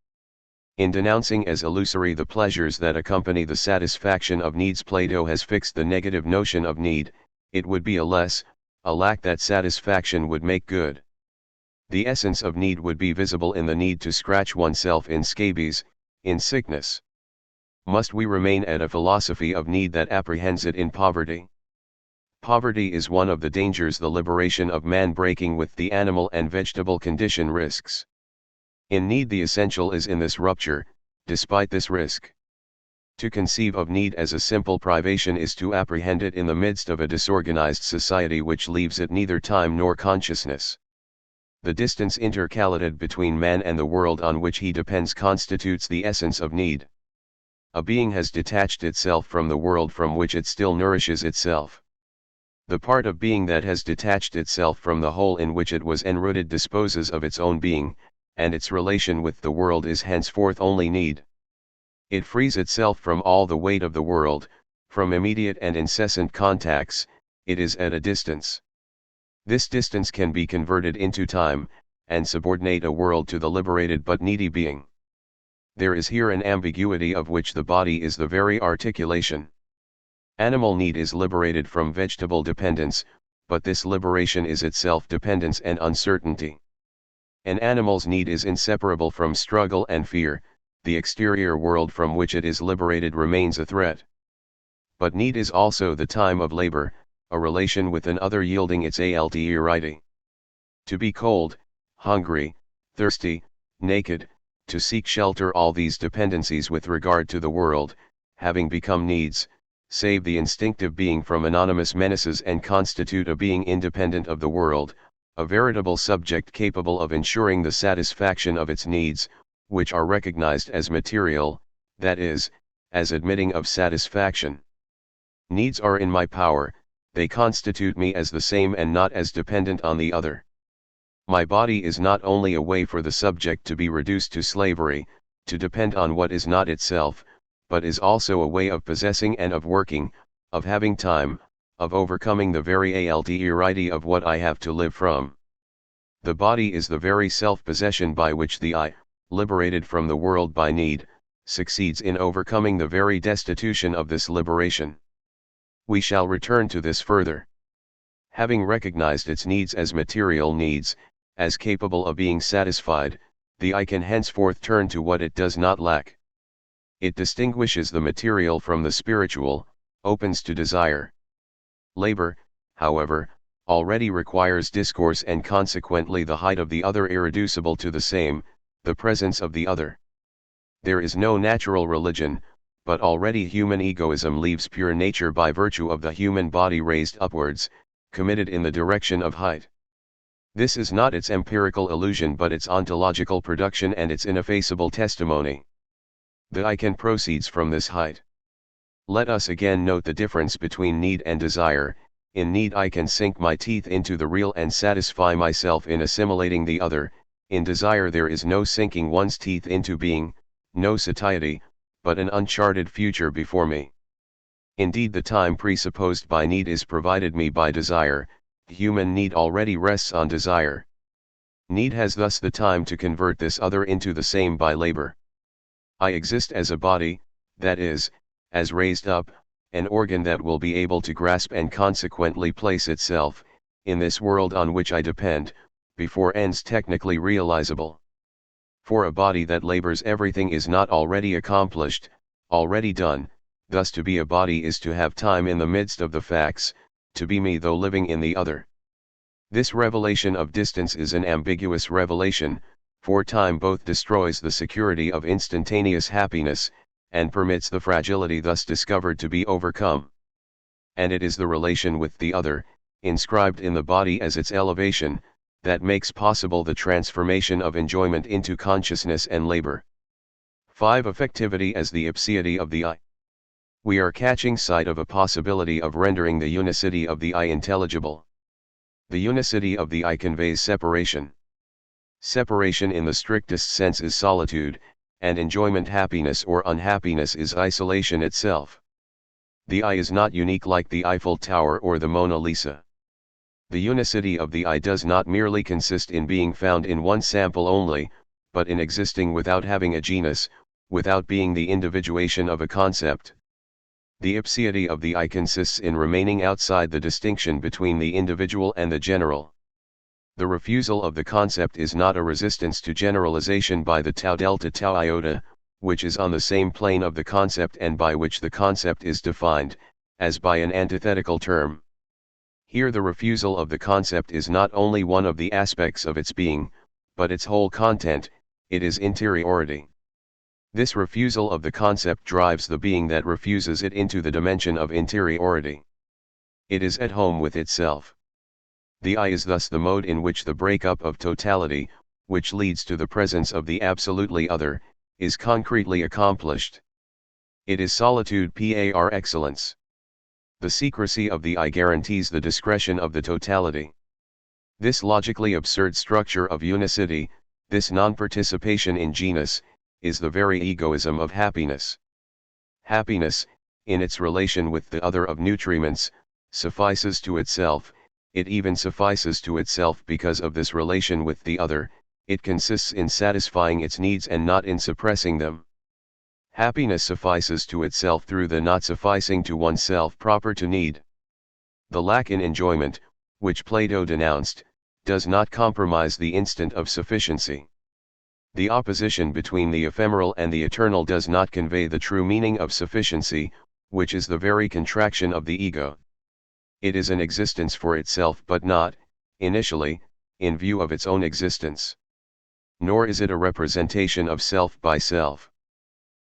In denouncing as illusory the pleasures that accompany the satisfaction of needs, Plato has fixed the negative notion of need. It would be a lack that satisfaction would make good. The essence of need would be visible in the need to scratch oneself in scabies, in sickness. Must we remain at a philosophy of need that apprehends it in poverty? Poverty is one of the dangers the liberation of man breaking with the animal and vegetable condition risks. In need the essential is in this rupture, despite this risk. To conceive of need as a simple privation is to apprehend it in the midst of a disorganized society which leaves it neither time nor consciousness. The distance intercalated between man and the world on which he depends constitutes the essence of need. A being has detached itself from the world from which it still nourishes itself. The part of being that has detached itself from the whole in which it was enrooted disposes of its own being, and its relation with the world is henceforth only need. It frees itself from all the weight of the world, from immediate and incessant contacts, it is at a distance. This distance can be converted into time, and subordinate a world to the liberated but needy being. There is here an ambiguity of which the body is the very articulation. Animal need is liberated from vegetable dependence, but this liberation is itself dependence and uncertainty. An animal's need is inseparable from struggle and fear, the exterior world from which it is liberated remains a threat. But need is also the time of labor, a relation with an other yielding its alterity. To be cold, hungry, thirsty, naked, to seek shelter, all these dependencies with regard to the world, having become needs, save the instinctive being from anonymous menaces and constitute a being independent of the world, a veritable subject capable of ensuring the satisfaction of its needs, which are recognized as material, that is, as admitting of satisfaction. Needs are in my power, they constitute me as the same and not as dependent on the other. My body is not only a way for the subject to be reduced to slavery, to depend on what is not itself, but is also a way of possessing and of working, of having time, of overcoming the very alterity of what I have to live from. The body is the very self-possession by which the I, liberated from the world by need, succeeds in overcoming the very destitution of this liberation. We shall return to this further. Having recognized its needs as material needs, as capable of being satisfied, the I can henceforth turn to what it does not lack. It distinguishes the material from the spiritual, opens to desire. Labor, however, already requires discourse and consequently the height of the other irreducible to the same, the presence of the other. There is no natural religion, but already human egoism leaves pure nature by virtue of the human body raised upwards, committed in the direction of height. This is not its empirical illusion but its ontological production and its ineffaceable testimony. The I can proceeds from this height. Let us again note the difference between need and desire. In need I can sink my teeth into the real and satisfy myself in assimilating the other. In desire there is no sinking one's teeth into being, no satiety, but an uncharted future before me. Indeed the time presupposed by need is provided me by desire. Human need already rests on desire. Need has thus the time to convert this other into the same by labor. I exist as a body, that is, as raised up, an organ that will be able to grasp and consequently place itself, in this world on which I depend, before ends technically realizable. For a body that labors everything is not already accomplished, already done, thus to be a body is to have time in the midst of the facts, to be me though living in the other. This revelation of distance is an ambiguous revelation, for time both destroys the security of instantaneous happiness, and permits the fragility thus discovered to be overcome. And it is the relation with the other, inscribed in the body as its elevation, that makes possible the transformation of enjoyment into consciousness and labor. 5. Affectivity as the ipseity of the I. We are catching sight of a possibility of rendering the unicity of the I intelligible. The unicity of the I conveys separation. Separation in the strictest sense is solitude, and enjoyment happiness or unhappiness is isolation itself. The I is not unique like the Eiffel Tower or the Mona Lisa. The unicity of the I does not merely consist in being found in one sample only, but in existing without having a genus, without being the individuation of a concept. The ipseity of the I consists in remaining outside the distinction between the individual and the general. The refusal of the concept is not a resistance to generalization by the tau delta tau iota, which is on the same plane of the concept and by which the concept is defined, as by an antithetical term. Here the refusal of the concept is not only one of the aspects of its being, but its whole content, it is interiority. This refusal of the concept drives the being that refuses it into the dimension of interiority. It is at home with itself. The I is thus the mode in which the breakup of totality, which leads to the presence of the absolutely other, is concretely accomplished. It is solitude par excellence. The secrecy of the I guarantees the discretion of the totality. This logically absurd structure of unicity, this non-participation in genus, is the very egoism of happiness. Happiness, in its relation with the other of nutriments, suffices to itself. It even suffices to itself because of this relation with the other. It consists in satisfying its needs and not in suppressing them. Happiness suffices to itself through the not sufficing to oneself proper to need. The lack in enjoyment, which Plato denounced, does not compromise the instant of sufficiency. The opposition between the ephemeral and the eternal does not convey the true meaning of sufficiency, which is the very contraction of the ego. It is an existence for itself but not, initially, in view of its own existence. Nor is it a representation of self by self.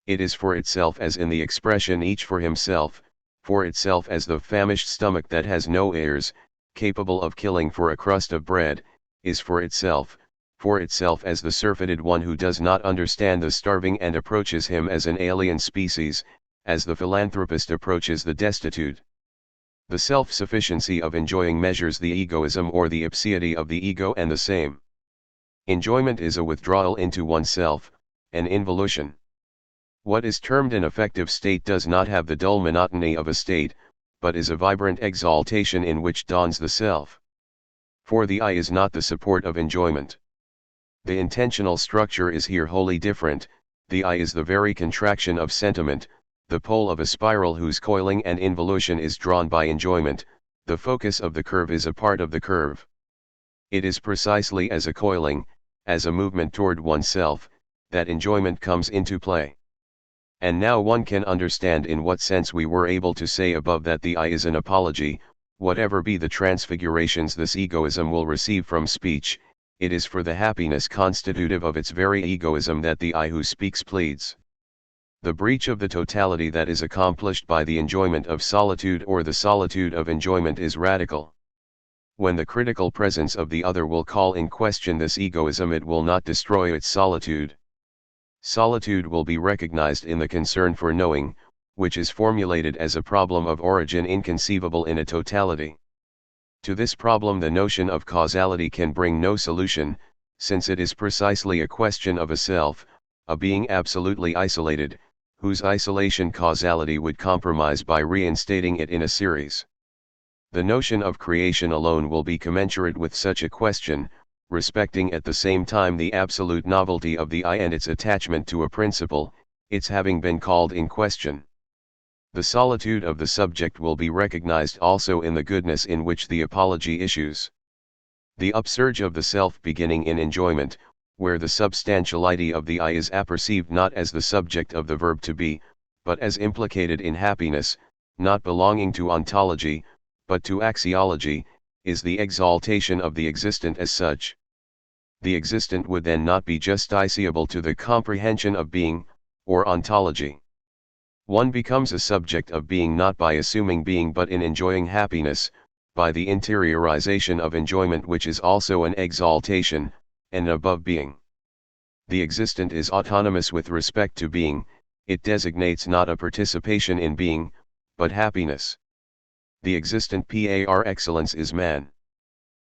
It is for itself as in the expression each for himself, for itself as the famished stomach that has no heirs, capable of killing for a crust of bread, is for itself as the surfeited one who does not understand the starving and approaches him as an alien species, as the philanthropist approaches the destitute. The self-sufficiency of enjoying measures the egoism or the ipseity of the ego and the same. Enjoyment is a withdrawal into oneself, an involution. What is termed an affective state does not have the dull monotony of a state, but is a vibrant exaltation in which dawns the self. For the I is not the support of enjoyment. The intentional structure is here wholly different. The I is the very contraction of sentiment, the pole of a spiral whose coiling and involution is drawn by enjoyment. The focus of the curve is a part of the curve. It is precisely as a coiling, as a movement toward oneself, that enjoyment comes into play. And now one can understand in what sense we were able to say above that the I is an apology, Whatever be the transfigurations this egoism will receive from speech, it is for the happiness constitutive of its very egoism that the I who speaks pleads. The breach of the totality that is accomplished by the enjoyment of solitude or the solitude of enjoyment is radical. When the critical presence of the other will call in question this egoism, it will not destroy its solitude. Solitude will be recognized in the concern for knowing, which is formulated as a problem of origin inconceivable in a totality. To this problem the notion of causality can bring no solution, since it is precisely a question of a self, a being absolutely isolated, whose isolation causality would compromise by reinstating it in a series. The notion of creation alone will be commensurate with such a question, respecting at the same time the absolute novelty of the I and its attachment to a principle, its having been called in question. The solitude of the subject will be recognized also in the goodness in which the apology issues. The upsurge of the self beginning in enjoyment, where the substantiality of the I is apperceived not as the subject of the verb to be, but as implicated in happiness, not belonging to ontology, but to axiology, is the exaltation of the existent as such. The existent would then not be justiciable to the comprehension of being, or ontology. One becomes a subject of being not by assuming being but in enjoying happiness, by the interiorization of enjoyment which is also an exaltation, and above being. The existent is autonomous with respect to being, it designates not a participation in being, but happiness. The existent par excellence is man.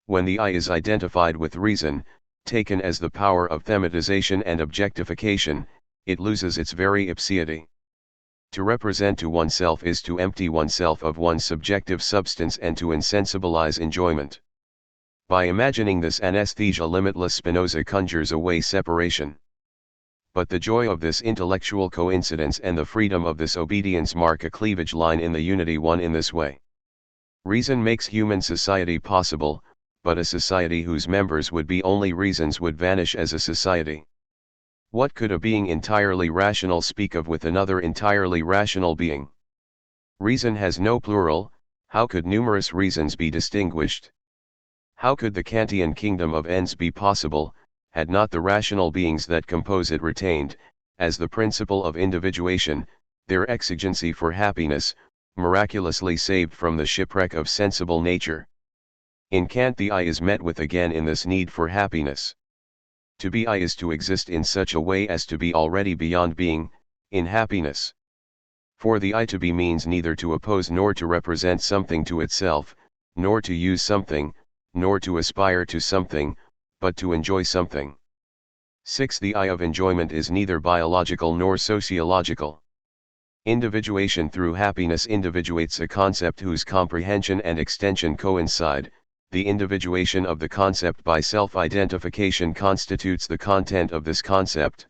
When the I is identified with reason, taken as the power of thematization and objectification, it loses its very ipseity. To represent to oneself is to empty oneself of one's subjective substance and to insensibilize enjoyment. By imagining this anesthesia limitless, Spinoza conjures away separation. But the joy of this intellectual coincidence and the freedom of this obedience mark a cleavage line in the unity won in this way. Reason makes human society possible, but a society whose members would be only reasons would vanish as a society. What could a being entirely rational speak of with another entirely rational being? Reason has no plural, how could numerous reasons be distinguished? How could the Kantian kingdom of ends be possible, had not the rational beings that compose it retained, as the principle of individuation, their exigency for happiness, miraculously saved from the shipwreck of sensible nature? In Kant the I is met with again in this need for happiness. To be I is to exist in such a way as to be already beyond being, in happiness. For the I to be means neither to oppose nor to represent something to itself, nor to use something, nor to aspire to something, but to enjoy something. 6. The I of enjoyment is neither biological nor sociological. Individuation through happiness individuates a concept whose comprehension and extension coincide. The individuation of the concept by self-identification constitutes the content of this concept.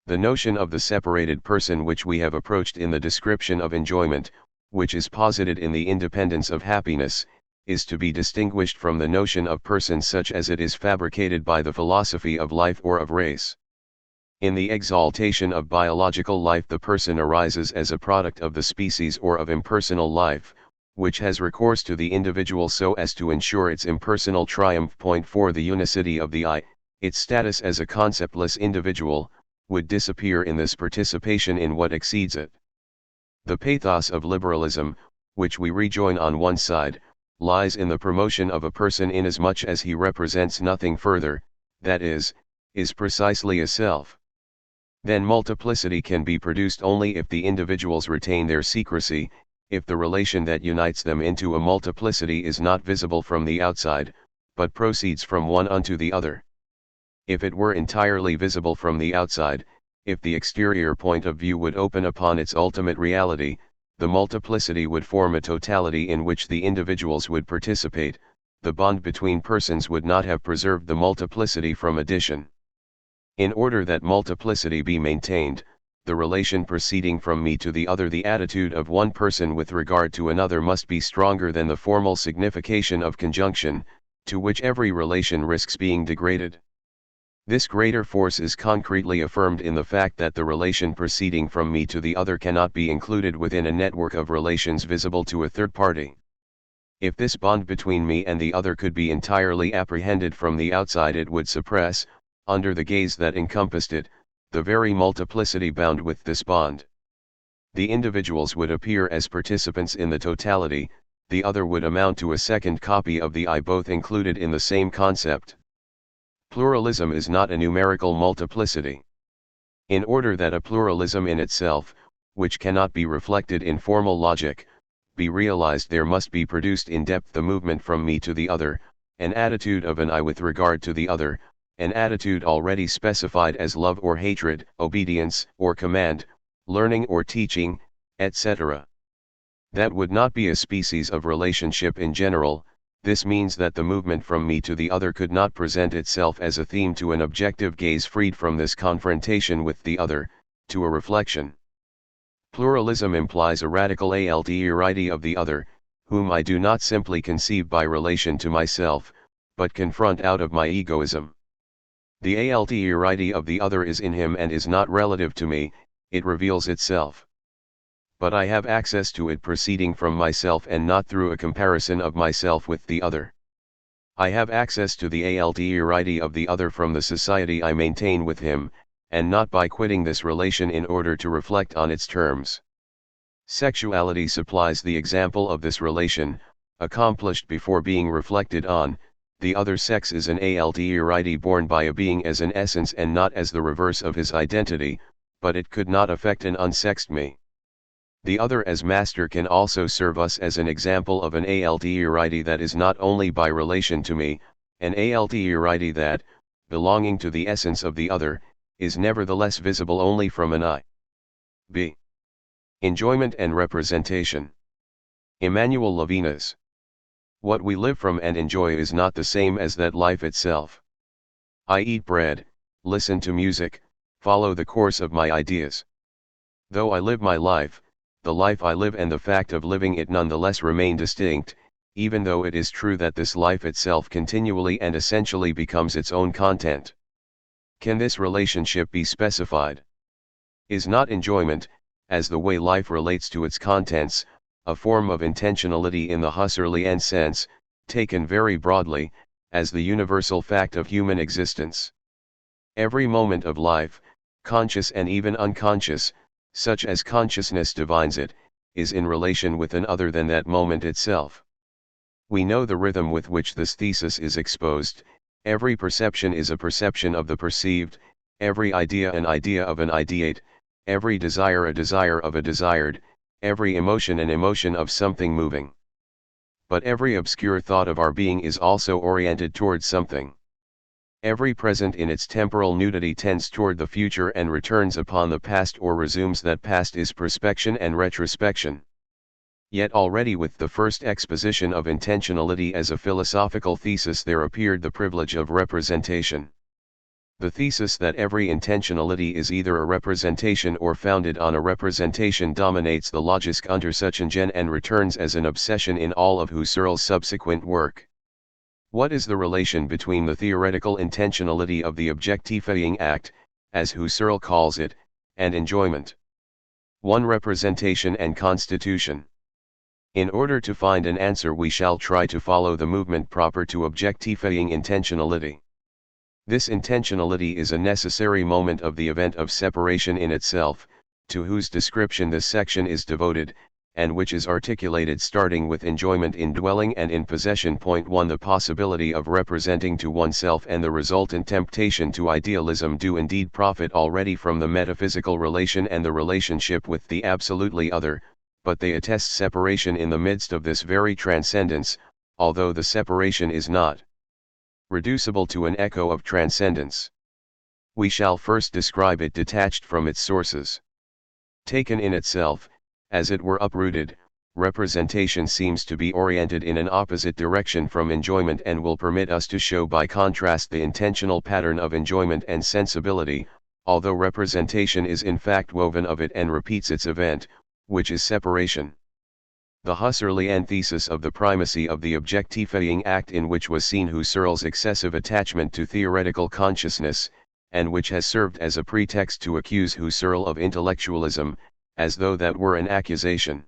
The notion of the separated person which we have approached in the description of enjoyment, which is posited in the independence of happiness, is to be distinguished from the notion of person such as it is fabricated by the philosophy of life or of race. In the exaltation of biological life the person arises as a product of the species or of impersonal life, which has recourse to the individual so as to ensure its impersonal triumph. 4. The unicity of the I, its status as a conceptless individual, would disappear in this participation in what exceeds it. The pathos of liberalism, which we rejoin on one side, lies in the promotion of a person inasmuch as he represents nothing further, that is precisely a self. Then multiplicity can be produced only if the individuals retain their secrecy, if the relation that unites them into a multiplicity is not visible from the outside, but proceeds from one unto the other. If it were entirely visible from the outside, if the exterior point of view would open upon its ultimate reality, the multiplicity would form a totality in which the individuals would participate, the bond between persons would not have preserved the multiplicity from addition. In order that multiplicity be maintained, the relation proceeding from me to the other, the attitude of one person with regard to another, must be stronger than the formal signification of conjunction, to which every relation risks being degraded. This greater force is concretely affirmed in the fact that the relation proceeding from me to the other cannot be included within a network of relations visible to a third party. If this bond between me and the other could be entirely apprehended from the outside, it would suppress, under the gaze that encompassed it, the very multiplicity bound with this bond. The individuals would appear as participants in the totality, the other would amount to a second copy of the I, both included in the same concept. Pluralism is not a numerical multiplicity. In order that a pluralism in itself, which cannot be reflected in formal logic, be realized, there must be produced in depth the movement from me to the other, an attitude of an I with regard to the other, an attitude already specified as love or hatred, obedience or command, learning or teaching, etc. That would not be a species of relationship in general. This means that the movement from me to the other could not present itself as a theme to an objective gaze freed from this confrontation with the other, to a reflection. Pluralism implies a radical alterity of the other, whom I do not simply conceive by relation to myself, but confront out of my egoism. The alterity of the other is in him and is not relative to me, it reveals itself. But I have access to it proceeding from myself and not through a comparison of myself with the other. I have access to the alterity of the other from the society I maintain with him, and not by quitting this relation in order to reflect on its terms. Sexuality supplies the example of this relation, accomplished before being reflected on. The other sex is an alterity born by a being as an essence and not as the reverse of his identity, but it could not affect an unsexed me. The other as master can also serve us as an example of an alterity that is not only by relation to me, an alterity that, belonging to the essence of the other, is nevertheless visible only from an I. B. Enjoyment and representation. Emmanuel Levinas. What we live from and enjoy is not the same as that life itself. I eat bread, listen to music, follow the course of my ideas. Though I live my life, the life I live and the fact of living it nonetheless remain distinct, even though it is true that this life itself continually and essentially becomes its own content. Can this relationship be specified? Is not enjoyment, as the way life relates to its contents, a form of intentionality in the Husserlian sense, taken very broadly, as the universal fact of human existence? Every moment of life, conscious and even unconscious, such as consciousness divines it, is in relation with an other than that moment itself. We know the rhythm with which this thesis is exposed. Every perception is a perception of the perceived, every idea an idea of an ideate, every desire a desire of a desired, every emotion an emotion of something moving. But every obscure thought of our being is also oriented towards something. Every present in its temporal nudity tends toward the future and returns upon the past or resumes that past is perspection and retrospection. Yet already with the first exposition of intentionality as a philosophical thesis there appeared the privilege of representation. The thesis that every intentionality is either a representation or founded on a representation dominates the Logisk Untersuchungen and returns as an obsession in all of Husserl's subsequent work. What is the relation between the theoretical intentionality of the objectifying act, as Husserl calls it, and enjoyment? 1. Representation and constitution. In order to find an answer we shall try to follow the movement proper to objectifying intentionality. This intentionality is a necessary moment of the event of separation in itself, to whose description this section is devoted, and which is articulated starting with enjoyment in dwelling and in possession. 1. The possibility of representing to oneself and the resultant temptation to idealism do indeed profit already from the metaphysical relation and the relationship with the absolutely other, but they attest separation in the midst of this very transcendence, although the separation is not reducible to an echo of transcendence. We shall first describe it detached from its sources. Taken in itself, as it were uprooted, representation seems to be oriented in an opposite direction from enjoyment and will permit us to show by contrast the intentional pattern of enjoyment and sensibility, although representation is in fact woven of it and repeats its event, which is separation. The Husserlian thesis of the primacy of the objectifying act, in which was seen Husserl's excessive attachment to theoretical consciousness, and which has served as a pretext to accuse Husserl of intellectualism, as though that were an accusation,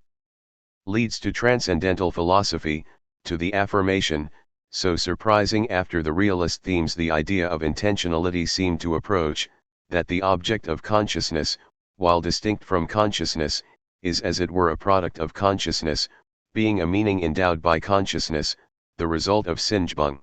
leads to transcendental philosophy, to the affirmation, so surprising after the realist themes the idea of intentionality seemed to approach, that the object of consciousness, while distinct from consciousness, is as it were a product of consciousness, being a meaning endowed by consciousness, the result of Sinjbung.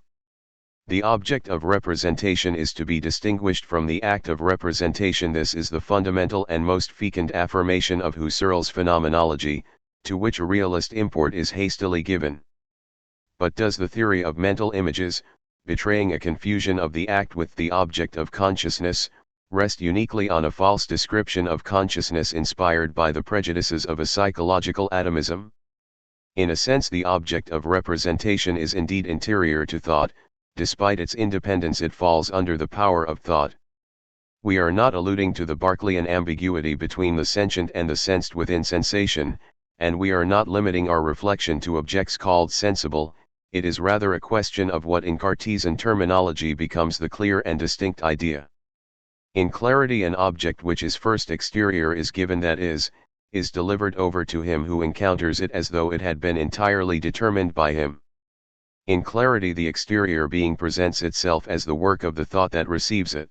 The object of representation is to be distinguished from the act of representation. This is the fundamental and most fecund affirmation of Husserl's phenomenology, to which a realist import is hastily given. But does the theory of mental images, betraying a confusion of the act with the object of consciousness, rest uniquely on a false description of consciousness inspired by the prejudices of a psychological atomism? In a sense, the object of representation is indeed interior to thought. Despite its independence, it falls under the power of thought. We are not alluding to the Berkeleyan ambiguity between the sentient and the sensed within sensation, and we are not limiting our reflection to objects called sensible. It is rather a question of what in Cartesian terminology becomes the clear and distinct idea. In clarity, an object which is first exterior is given, that is delivered over to him who encounters it as though it had been entirely determined by him. In clarity, the exterior being presents itself as the work of the thought that receives it.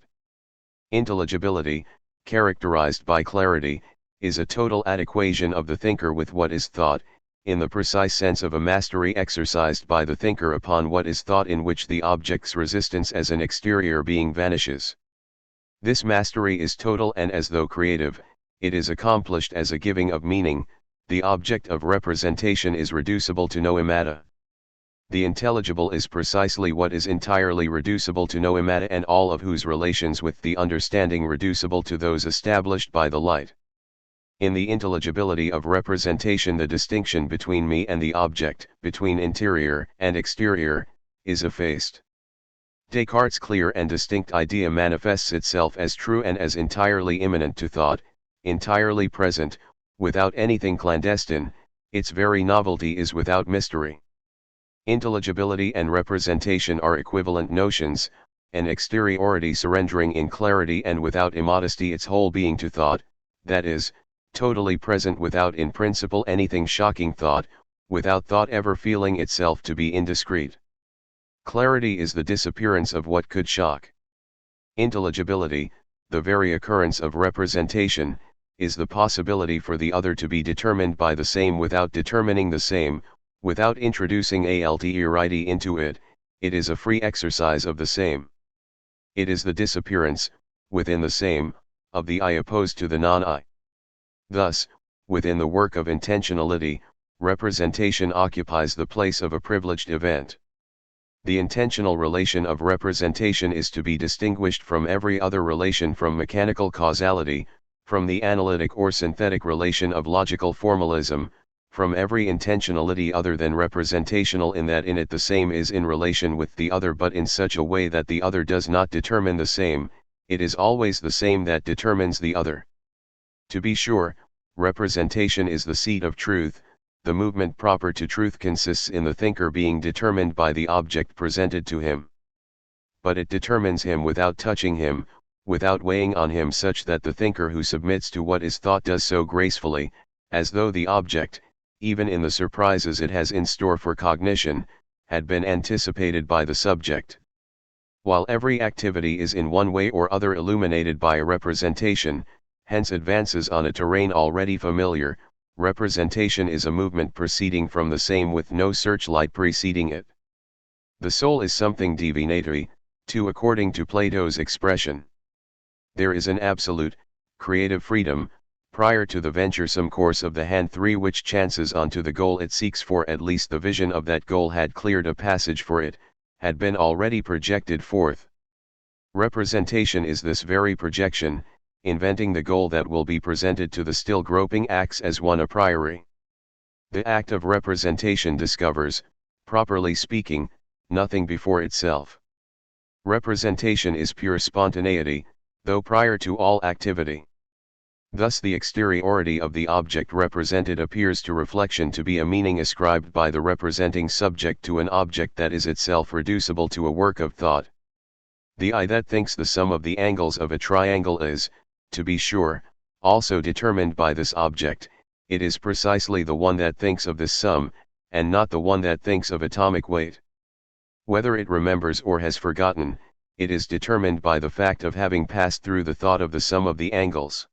Intelligibility, characterized by clarity, is a total adequation of the thinker with what is thought, in the precise sense of a mastery exercised by the thinker upon what is thought, in which the object's resistance as an exterior being vanishes. This mastery is total and as though creative. It is accomplished as a giving of meaning. The object of representation is reducible to noemata. The intelligible is precisely what is entirely reducible to noemata, and all of whose relations with the understanding reducible to those established by the light. In the intelligibility of representation, the distinction between me and the object, between interior and exterior, is effaced. Descartes' clear and distinct idea manifests itself as true and as entirely immanent to thought, entirely present, without anything clandestine. Its very novelty is without mystery. Intelligibility and representation are equivalent notions, an exteriority surrendering in clarity and without immodesty its whole being to thought, that is, totally present without in principle anything shocking thought, without thought ever feeling itself to be indiscreet. Clarity is the disappearance of what could shock. Intelligibility, the very occurrence of representation, is the possibility for the other to be determined by the same without determining the same, without introducing alterity into it. It is a free exercise of the same. It is the disappearance, within the same, of the I opposed to the non-I. Thus, within the work of intentionality, representation occupies the place of a privileged event. The intentional relation of representation is to be distinguished from every other relation, from mechanical causality, from the analytic or synthetic relation of logical formalism, from every intentionality other than representational, in that in it the same is in relation with the other, but in such a way that the other does not determine the same. It is always the same that determines the other. To be sure, representation is the seat of truth. The movement proper to truth consists in the thinker being determined by the object presented to him. But it determines him without touching him, without weighing on him, such that the thinker who submits to what is thought does so gracefully, as though the object, even in the surprises it has in store for cognition, had been anticipated by the subject. While every activity is in one way or other illuminated by a representation, hence advances on a terrain already familiar, representation is a movement proceeding from the same with no searchlight preceding it. The soul is something divinatory, too, according to Plato's expression. There is an absolute, creative freedom, prior to the venturesome course of the hand through which chances on to the goal it seeks, for at least the vision of that goal had cleared a passage for it, had been already projected forth. Representation is this very projection, inventing the goal that will be presented to the still groping acts as one a priori. The act of representation discovers, properly speaking, nothing before itself. Representation is pure spontaneity, though prior to all activity. Thus the exteriority of the object represented appears to reflection to be a meaning ascribed by the representing subject to an object that is itself reducible to a work of thought. The I that thinks the sum of the angles of a triangle is, to be sure, also determined by this object. It is precisely the one that thinks of this sum, and not the one that thinks of atomic weight. Whether it remembers or has forgotten, it is determined by the fact of having passed through the thought of the sum of the angles.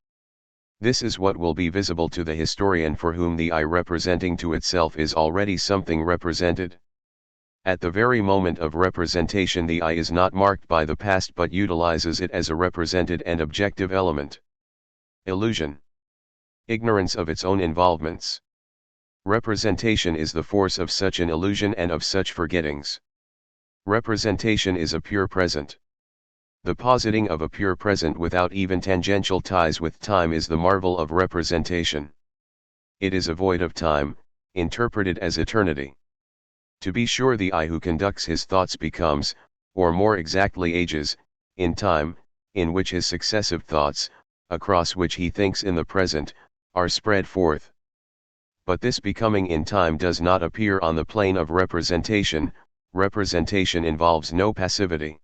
This is what will be visible to the historian for whom the I representing to itself is already something represented. At the very moment of representation the I is not marked by the past but utilizes it as a represented and objective element. Illusion. Ignorance of its own involvements. Representation is the force of such an illusion and of such forgettings. Representation is a pure present. The positing of a pure present without even tangential ties with time is the marvel of representation. It is a void of time, interpreted as eternity. To be sure, the I who conducts his thoughts becomes, or more exactly ages, in time, in which his successive thoughts, across which he thinks in the present, are spread forth. But this becoming in time does not appear on the plane of representation. Representation involves no passivity.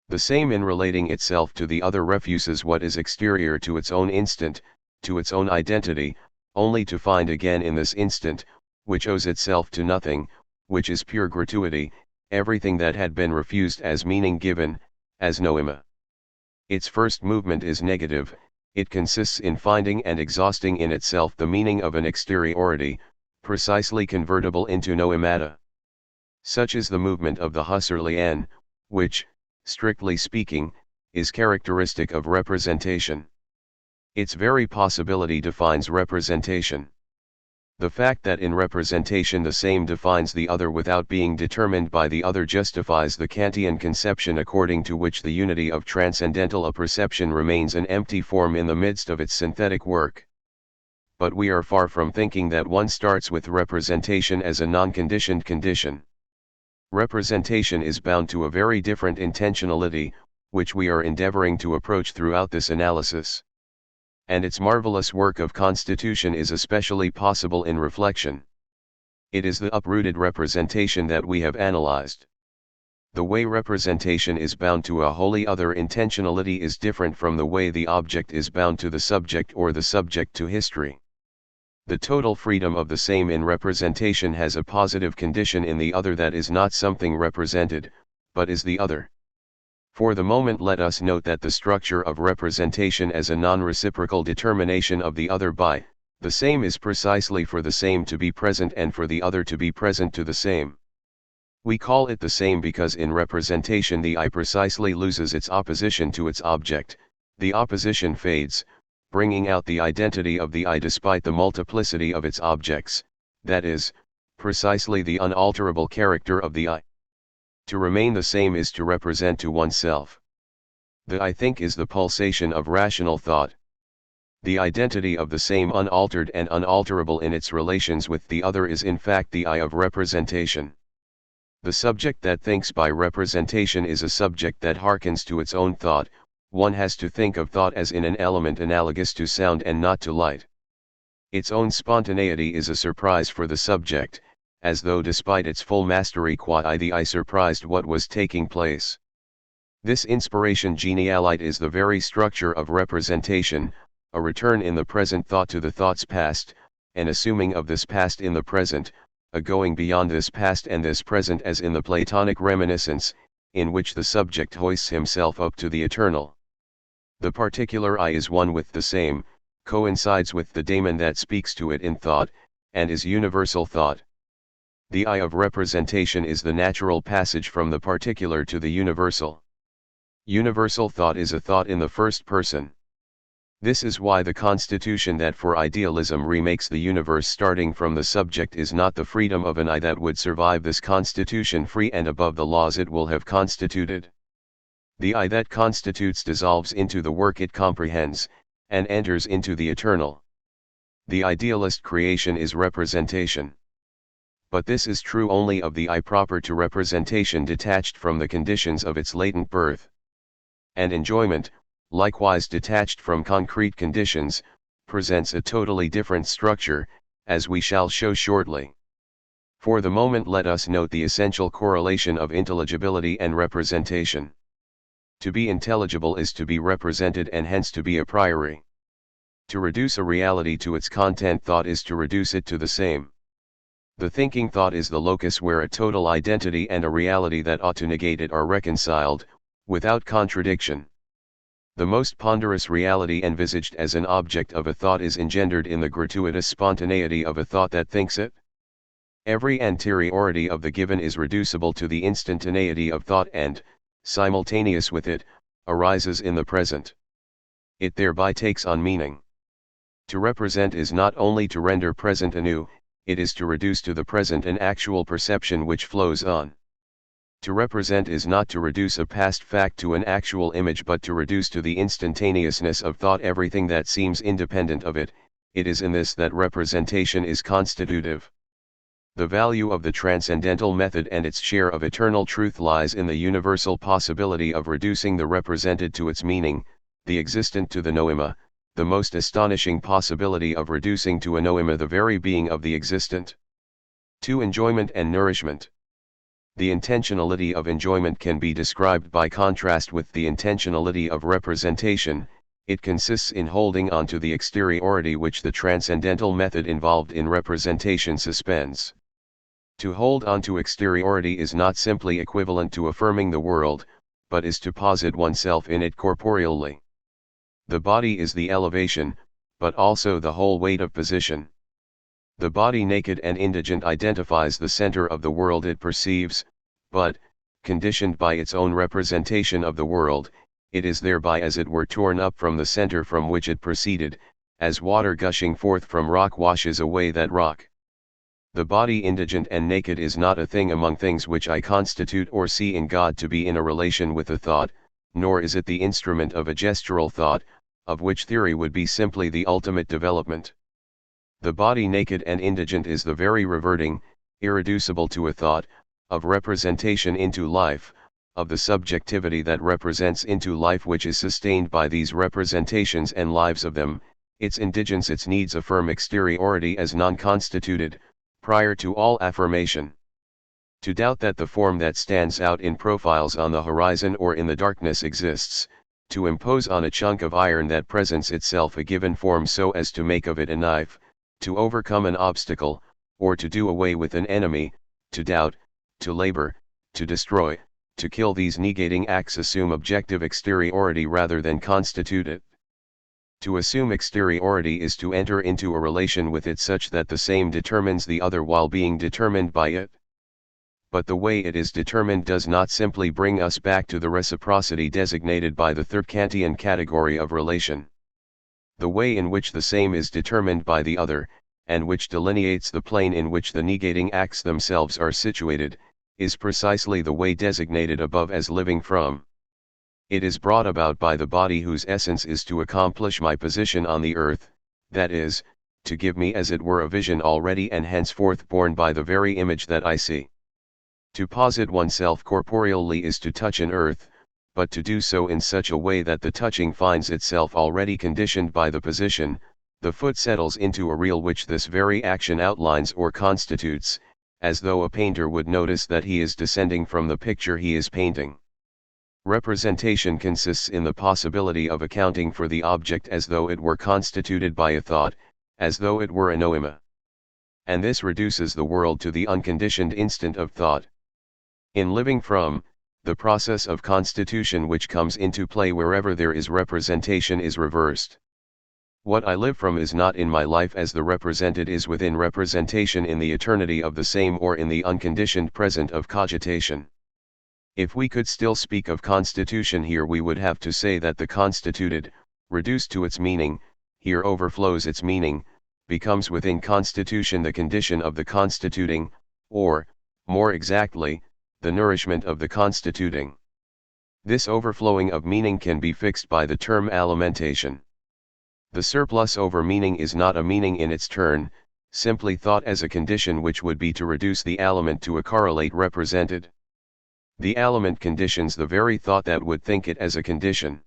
The same in relating itself to the other refuses what is exterior to its own instant, to its own identity, only to find again in this instant, which owes itself to nothing, which is pure gratuity, everything that had been refused as meaning given, as noema. Its first movement is negative, it consists in finding and exhausting in itself the meaning of an exteriority, precisely convertible into noemata. Such is the movement of the Husserlian, which, strictly speaking, is characteristic of representation. Its very possibility defines representation. The fact that in representation the same defines the other without being determined by the other justifies the Kantian conception according to which the unity of transcendental apperception remains an empty form in the midst of its synthetic work. But we are far from thinking that one starts with representation as a non-conditioned condition. Representation is bound to a very different intentionality, which we are endeavoring to approach throughout this analysis. And its marvelous work of constitution is especially possible in reflection. It is the uprooted representation that we have analyzed. The way representation is bound to a wholly other intentionality is different from the way the object is bound to the subject or the subject to history. The total freedom of the same in representation has a positive condition in the other that is not something represented, but is the other. For the moment let us note that the structure of representation as a non-reciprocal determination of the other by the same is precisely for the same to be present and for the other to be present to the same. We call it the same because in representation the I precisely loses its opposition to its object, the opposition fades, bringing out the identity of the I despite the multiplicity of its objects, that is, precisely the unalterable character of the I. To remain the same is to represent to oneself. The I think is the pulsation of rational thought. The identity of the same unaltered and unalterable in its relations with the other is in fact the I of representation. The subject that thinks by representation is a subject that hearkens to its own thought. One has to think of thought as in an element analogous to sound and not to light. Its own spontaneity is a surprise for the subject, as though despite its full mastery qua the I surprised what was taking place. This inspiration genialite is the very structure of representation, a return in the present thought to the thought's past, an assuming of this past in the present, a going beyond this past and this present as in the Platonic reminiscence, in which the subject hoists himself up to the eternal. The particular I is one with the same, coincides with the daemon that speaks to it in thought, and is universal thought. The I of representation is the natural passage from the particular to the universal. Universal thought is a thought in the first person. This is why the constitution that for idealism remakes the universe starting from the subject is not the freedom of an I that would survive this constitution free and above the laws it will have constituted. The I that constitutes dissolves into the work it comprehends, and enters into the eternal. The idealist creation is representation. But this is true only of the I proper to representation detached from the conditions of its latent birth. And enjoyment, likewise detached from concrete conditions, presents a totally different structure, as we shall show shortly. For the moment let us note the essential correlation of intelligibility and representation. To be intelligible is to be represented and hence to be a priori. To reduce a reality to its content thought is to reduce it to the same. The thinking thought is the locus where a total identity and a reality that ought to negate it are reconciled, without contradiction. The most ponderous reality envisaged as an object of a thought is engendered in the gratuitous spontaneity of a thought that thinks it. Every anteriority of the given is reducible to the instantaneity of thought and, simultaneous with it, arises in the present. It thereby takes on meaning. To represent is not only to render present anew, it is to reduce to the present an actual perception which flows on. To represent is not to reduce a past fact to an actual image but to reduce to the instantaneousness of thought everything that seems independent of it. It is in this that representation is constitutive. The value of the transcendental method and its share of eternal truth lies in the universal possibility of reducing the represented to its meaning, the existent to the noema, the most astonishing possibility of reducing to a noema the very being of the existent. 2. Enjoyment and nourishment. The intentionality of enjoyment can be described by contrast with the intentionality of representation. It consists in holding on to the exteriority which the transcendental method involved in representation suspends. To hold on to exteriority is not simply equivalent to affirming the world, but is to posit oneself in it corporeally. The body is the elevation, but also the whole weight of position. The body naked and indigent identifies the center of the world it perceives, but, conditioned by its own representation of the world, it is thereby as it were torn up from the center from which it proceeded, as water gushing forth from rock washes away that rock. The body indigent and naked is not a thing among things which I constitute or see in God to be in a relation with a thought, nor is it the instrument of a gestural thought, of which theory would be simply the ultimate development. The body naked and indigent is the very reverting, irreducible to a thought, of representation into life, of the subjectivity that represents into life which is sustained by these representations and lives of them. Its indigence its needs a firm exteriority as non-constituted, prior to all affirmation. To doubt that the form that stands out in profiles on the horizon or in the darkness exists, to impose on a chunk of iron that presents itself a given form so as to make of it a knife, to overcome an obstacle, or to do away with an enemy, to doubt, to labor, to destroy, to kill, these negating acts assume objective exteriority rather than constitute it. To assume exteriority is to enter into a relation with it such that the same determines the other while being determined by it. But the way it is determined does not simply bring us back to the reciprocity designated by the third Kantian category of relation. The way in which the same is determined by the other, and which delineates the plane in which the negating acts themselves are situated, is precisely the way designated above as living from. It is brought about by the body whose essence is to accomplish my position on the earth, that is, to give me as it were a vision already and henceforth borne by the very image that I see. To posit oneself corporeally is to touch an earth, but to do so in such a way that the touching finds itself already conditioned by the position. The foot settles into a reel which this very action outlines or constitutes, as though a painter would notice that he is descending from the picture he is painting. Representation consists in the possibility of accounting for the object as though it were constituted by a thought, as though it were a noema. And this reduces the world to the unconditioned instant of thought. In living from, the process of constitution which comes into play wherever there is representation is reversed. What I live from is not in my life as the represented is within representation in the eternity of the same or in the unconditioned present of cogitation. If we could still speak of constitution here, we would have to say that the constituted, reduced to its meaning, here overflows its meaning, becomes within constitution the condition of the constituting, or, more exactly, the nourishment of the constituting. This overflowing of meaning can be fixed by the term alimentation. The surplus over meaning is not a meaning in its turn, simply thought as a condition which would be to reduce the aliment to a correlate represented. The aliment conditions the very thought that would think it as a condition.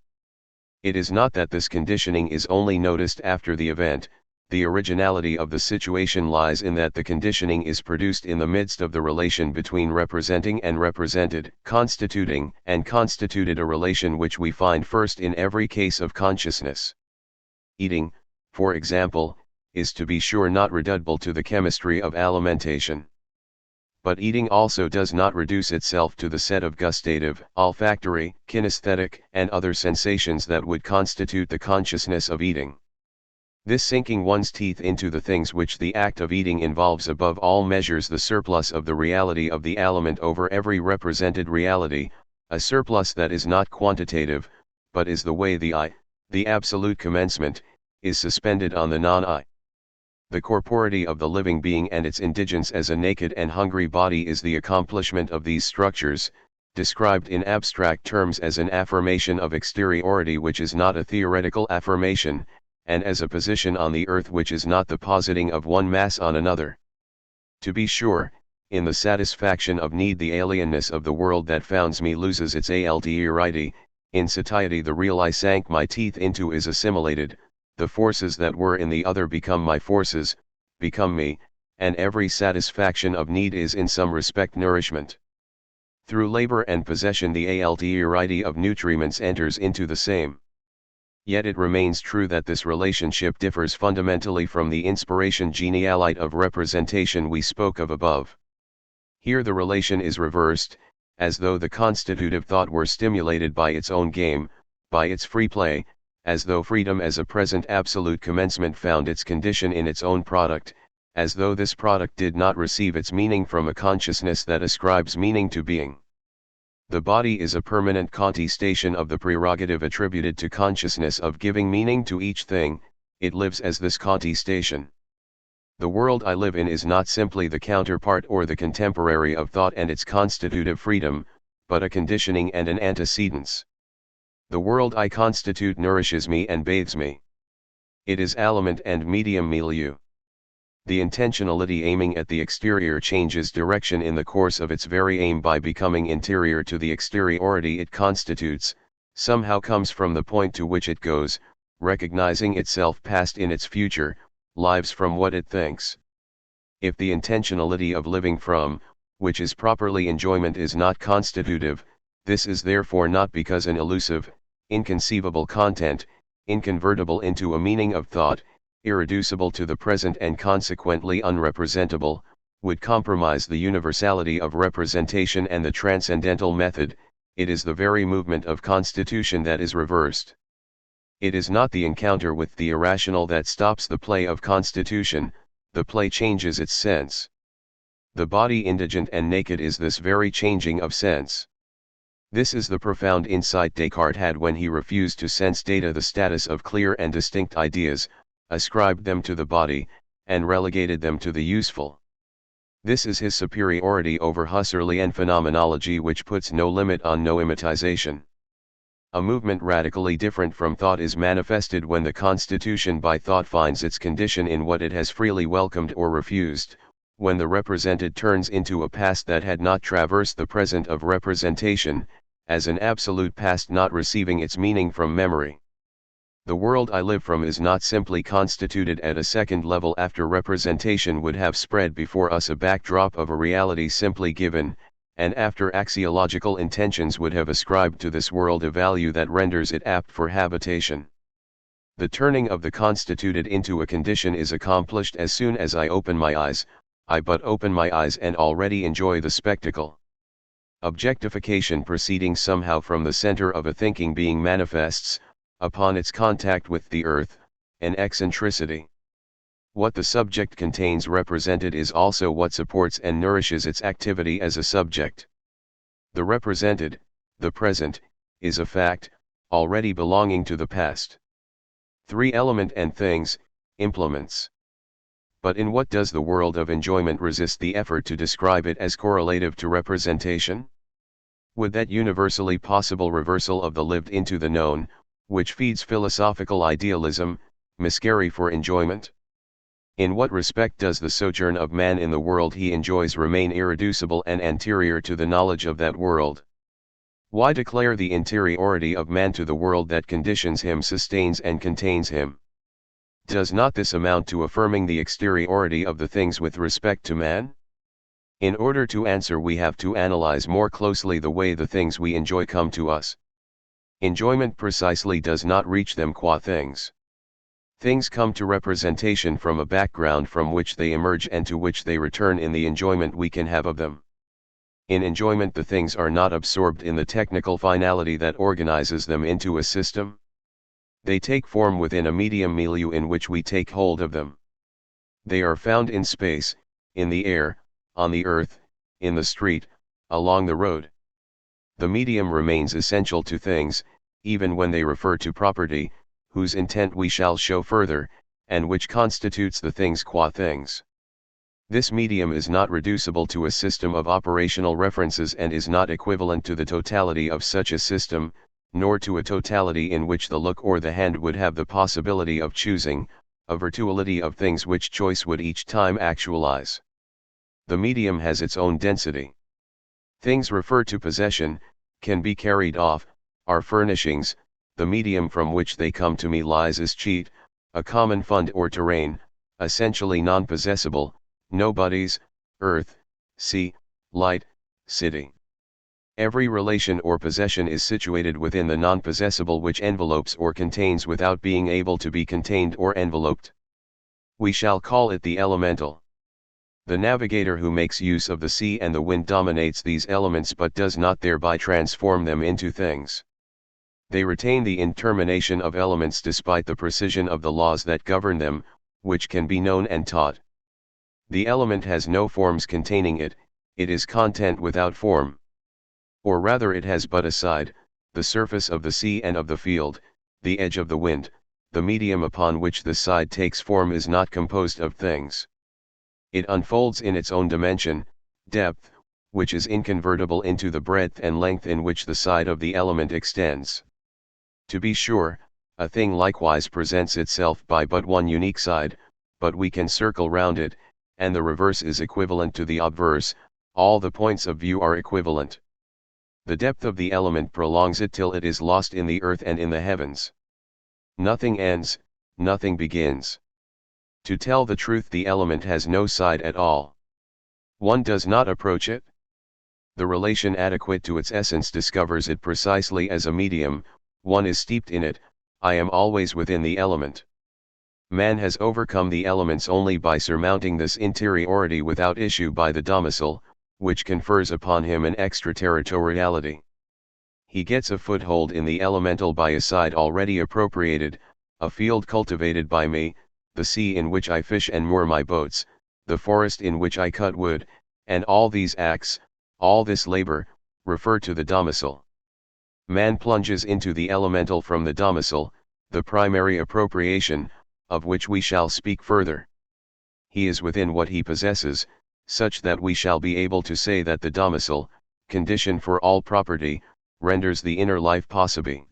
It is not that this conditioning is only noticed after the event. The originality of the situation lies in that the conditioning is produced in the midst of the relation between representing and represented, constituting and constituted, a relation which we find first in every case of consciousness. Eating, for example, is to be sure not reducible to the chemistry of alimentation. But eating also does not reduce itself to the set of gustative, olfactory, kinesthetic, and other sensations that would constitute the consciousness of eating. This sinking one's teeth into the things which the act of eating involves above all measures the surplus of the reality of the aliment over every represented reality, a surplus that is not quantitative, but is the way the I, the absolute commencement, is suspended on the non-I. The corporeity of the living being and its indigence as a naked and hungry body is the accomplishment of these structures, described in abstract terms as an affirmation of exteriority which is not a theoretical affirmation, and as a position on the earth which is not the positing of one mass on another. To be sure, in the satisfaction of need the alienness of the world that founds me loses its alterity, in satiety the real I sank my teeth into is assimilated, the forces that were in the other become my forces, become me, and every satisfaction of need is in some respect nourishment. Through labor and possession the alterity of nutriments enters into the same. Yet it remains true that this relationship differs fundamentally from the inspiration genialite of representation we spoke of above. Here the relation is reversed, as though the constitutive thought were stimulated by its own game, by its free play, as though freedom as a present absolute commencement found its condition in its own product, as though this product did not receive its meaning from a consciousness that ascribes meaning to being. The body is a permanent contestation of the prerogative attributed to consciousness of giving meaning to each thing, it lives as this contestation. The world I live in is not simply the counterpart or the contemporary of thought and its constitutive freedom, but a conditioning and an antecedence. The world I constitute nourishes me and bathes me. It is aliment and medium milieu. The intentionality aiming at the exterior changes direction in the course of its very aim by becoming interior to the exteriority it constitutes, somehow comes from the point to which it goes, recognizing itself past in its future, lives from what it thinks. If the intentionality of living from, which is properly enjoyment is not constitutive, this is therefore not because an elusive, inconceivable content, inconvertible into a meaning of thought, irreducible to the present and consequently unrepresentable, would compromise the universality of representation and the transcendental method, it is the very movement of constitution that is reversed. It is not the encounter with the irrational that stops the play of constitution, the play changes its sense. The body indigent and naked is this very changing of sense. This is the profound insight Descartes had when he refused to sense data the status of clear and distinct ideas, ascribed them to the body, and relegated them to the useful. This is his superiority over Husserlian phenomenology which puts no limit on noematization. A movement radically different from thought is manifested when the constitution by thought finds its condition in what it has freely welcomed or refused, when the represented turns into a past that had not traversed the present of representation, as an absolute past not receiving its meaning from memory. The world I live from is not simply constituted at a second level after representation would have spread before us a backdrop of a reality simply given, and after axiological intentions would have ascribed to this world a value that renders it apt for habitation. The turning of the constituted into a condition is accomplished as soon as I open my eyes, I but open my eyes and already enjoy the spectacle. Objectification proceeding somehow from the center of a thinking being manifests, upon its contact with the earth, an eccentricity. What the subject contains represented is also what supports and nourishes its activity as a subject. The represented, the present, is a fact, already belonging to the past. 3 element and things, implements. But in what does the world of enjoyment resist the effort to describe it as correlative to representation? Would that universally possible reversal of the lived into the known, which feeds philosophical idealism, miscarry for enjoyment? In what respect does the sojourn of man in the world he enjoys remain irreducible and anterior to the knowledge of that world? Why declare the interiority of man to the world that conditions him, sustains and contains him? Does not this amount to affirming the exteriority of the things with respect to man? In order to answer we have to analyze more closely the way the things we enjoy come to us. Enjoyment precisely does not reach them qua things. Things come to representation from a background from which they emerge and to which they return in the enjoyment we can have of them. In enjoyment the things are not absorbed in the technical finality that organizes them into a system. They take form within a medium milieu in which we take hold of them. They are found in space, in the air, on the earth, in the street, along the road. The medium remains essential to things, even when they refer to property, whose intent we shall show further, and which constitutes the things qua things. This medium is not reducible to a system of operational references and is not equivalent to the totality of such a system, nor to a totality in which the look or the hand would have the possibility of choosing, a virtuality of things which choice would each time actualize. The medium has its own density. Things refer to possession, can be carried off, are furnishings, the medium from which they come to me lies as cheat, a common fund or terrain, essentially non-possessible, nobodies, earth, sea, light, city. Every relation or possession is situated within the non-possessible which envelopes or contains without being able to be contained or enveloped. We shall call it the elemental. The navigator who makes use of the sea and the wind dominates these elements but does not thereby transform them into things. They retain the intermination of elements despite the precision of the laws that govern them, which can be known and taught. The element has no forms containing it, it is content without form. Or rather it has but a side, the surface of the sea and of the field, the edge of the wind, the medium upon which the side takes form is not composed of things. It unfolds in its own dimension, depth, which is inconvertible into the breadth and length in which the side of the element extends. To be sure, a thing likewise presents itself by but one unique side, but we can circle round it, and the reverse is equivalent to the obverse, all the points of view are equivalent. The depth of the element prolongs it till it is lost in the earth and in the heavens. Nothing ends, nothing begins. To tell the truth, the element has no side at all. One does not approach it. The relation adequate to its essence discovers it precisely as a medium, one is steeped in it, I am always within the element. Man has overcome the elements only by surmounting this interiority without issue by the domicile, which confers upon him an extraterritoriality. He gets a foothold in the elemental by a side already appropriated, a field cultivated by me, the sea in which I fish and moor my boats, the forest in which I cut wood, and all these acts, all this labor, refer to the domicile. Man plunges into the elemental from the domicile, the primary appropriation, of which we shall speak further. He is within what he possesses, such that we shall be able to say that the domicile, condition for all property, renders the inner life possible.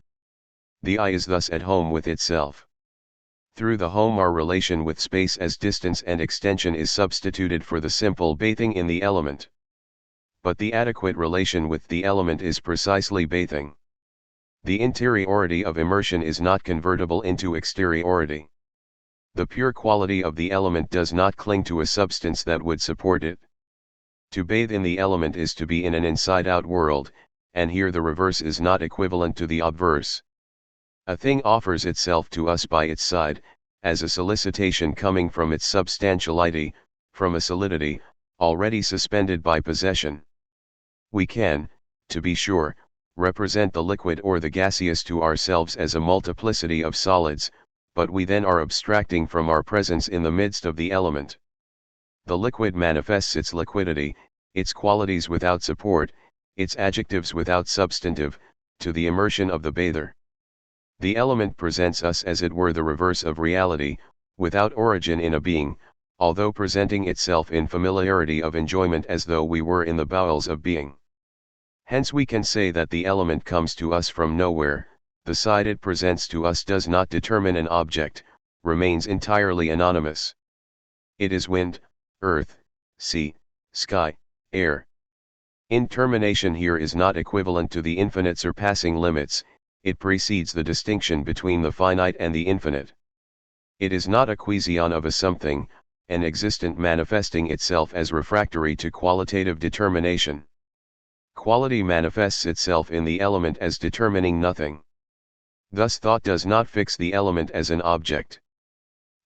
The I is thus at home with itself. Through the home our relation with space as distance and extension is substituted for the simple bathing in the element. But the adequate relation with the element is precisely bathing. The interiority of immersion is not convertible into exteriority. The pure quality of the element does not cling to a substance that would support it. To bathe in the element is to be in an inside-out world, and here the reverse is not equivalent to the obverse. A thing offers itself to us by its side, as a solicitation coming from its substantiality, from a solidity, already suspended by possession. We can, to be sure, represent the liquid or the gaseous to ourselves as a multiplicity of solids, but we then are abstracting from our presence in the midst of the element. The liquid manifests its liquidity, its qualities without support, its adjectives without substantive, to the immersion of the bather. The element presents us as it were the reverse of reality, without origin in a being, although presenting itself in familiarity of enjoyment as though we were in the bowels of being. Hence we can say that the element comes to us from nowhere, the side it presents to us does not determine an object, remains entirely anonymous. It is wind, earth, sea, sky, air. Intermination here is not equivalent to the infinite surpassing limits, it precedes the distinction between the finite and the infinite. It is not a quiescence of a something, an existent manifesting itself as refractory to qualitative determination. Quality manifests itself in the element as determining nothing. Thus thought does not fix the element as an object.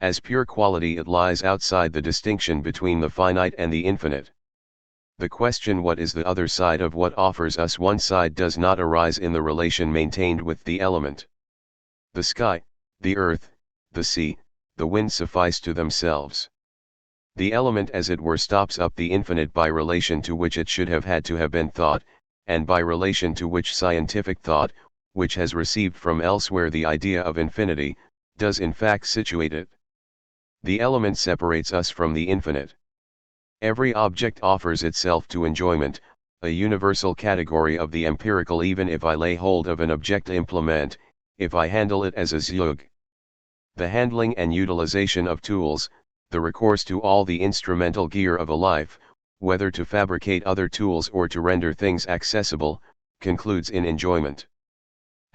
As pure quality it lies outside the distinction between the finite and the infinite. The question what is the other side of what offers us one side does not arise in the relation maintained with the element. The sky, the earth, the sea, the wind suffice to themselves. The element as it were stops up the infinite by relation to which it should have had to have been thought, and by relation to which scientific thought, which has received from elsewhere the idea of infinity, does in fact situate it. The element separates us from the infinite. Every object offers itself to enjoyment, a universal category of the empirical even if I lay hold of an object implement, if I handle it as a zhug. The handling and utilization of tools, the recourse to all the instrumental gear of a life, whether to fabricate other tools or to render things accessible, concludes in enjoyment.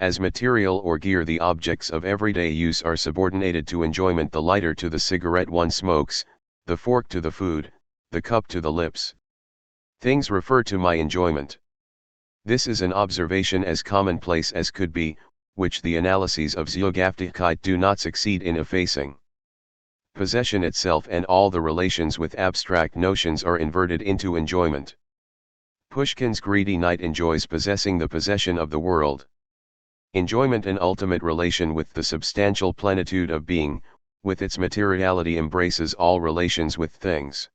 As material or gear the objects of everyday use are subordinated to enjoyment, the lighter to the cigarette one smokes, the fork to the food, the cup to the lips. Things refer to my enjoyment. This is an observation as commonplace as could be, which the analyses of Zugaftigkeit do not succeed in effacing. Possession itself and all the relations with abstract notions are inverted into enjoyment. Pushkin's greedy knight enjoys possessing the possession of the world. Enjoyment an ultimate relation with the substantial plenitude of being, with its materiality embraces all relations with things.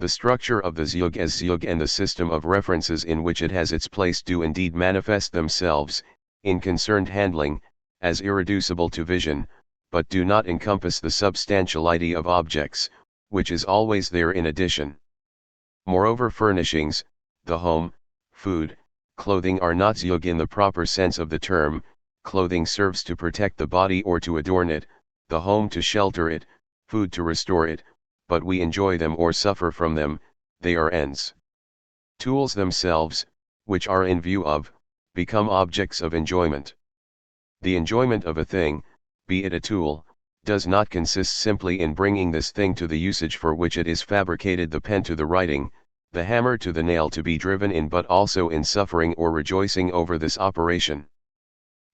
The structure of the zhug as zhug and the system of references in which it has its place do indeed manifest themselves, in concerned handling, as irreducible to vision, but do not encompass the substantiality of objects, which is always there in addition. Moreover, furnishings, the home, food, clothing are not zhug in the proper sense of the term. Clothing serves to protect the body or to adorn it, the home to shelter it, food to restore it, but we enjoy them or suffer from them, they are ends. Tools themselves, which are in view of, become objects of enjoyment. The enjoyment of a thing, be it a tool, does not consist simply in bringing this thing to the usage for which it is fabricated, the pen to the writing, the hammer to the nail to be driven in, but also in suffering or rejoicing over this operation.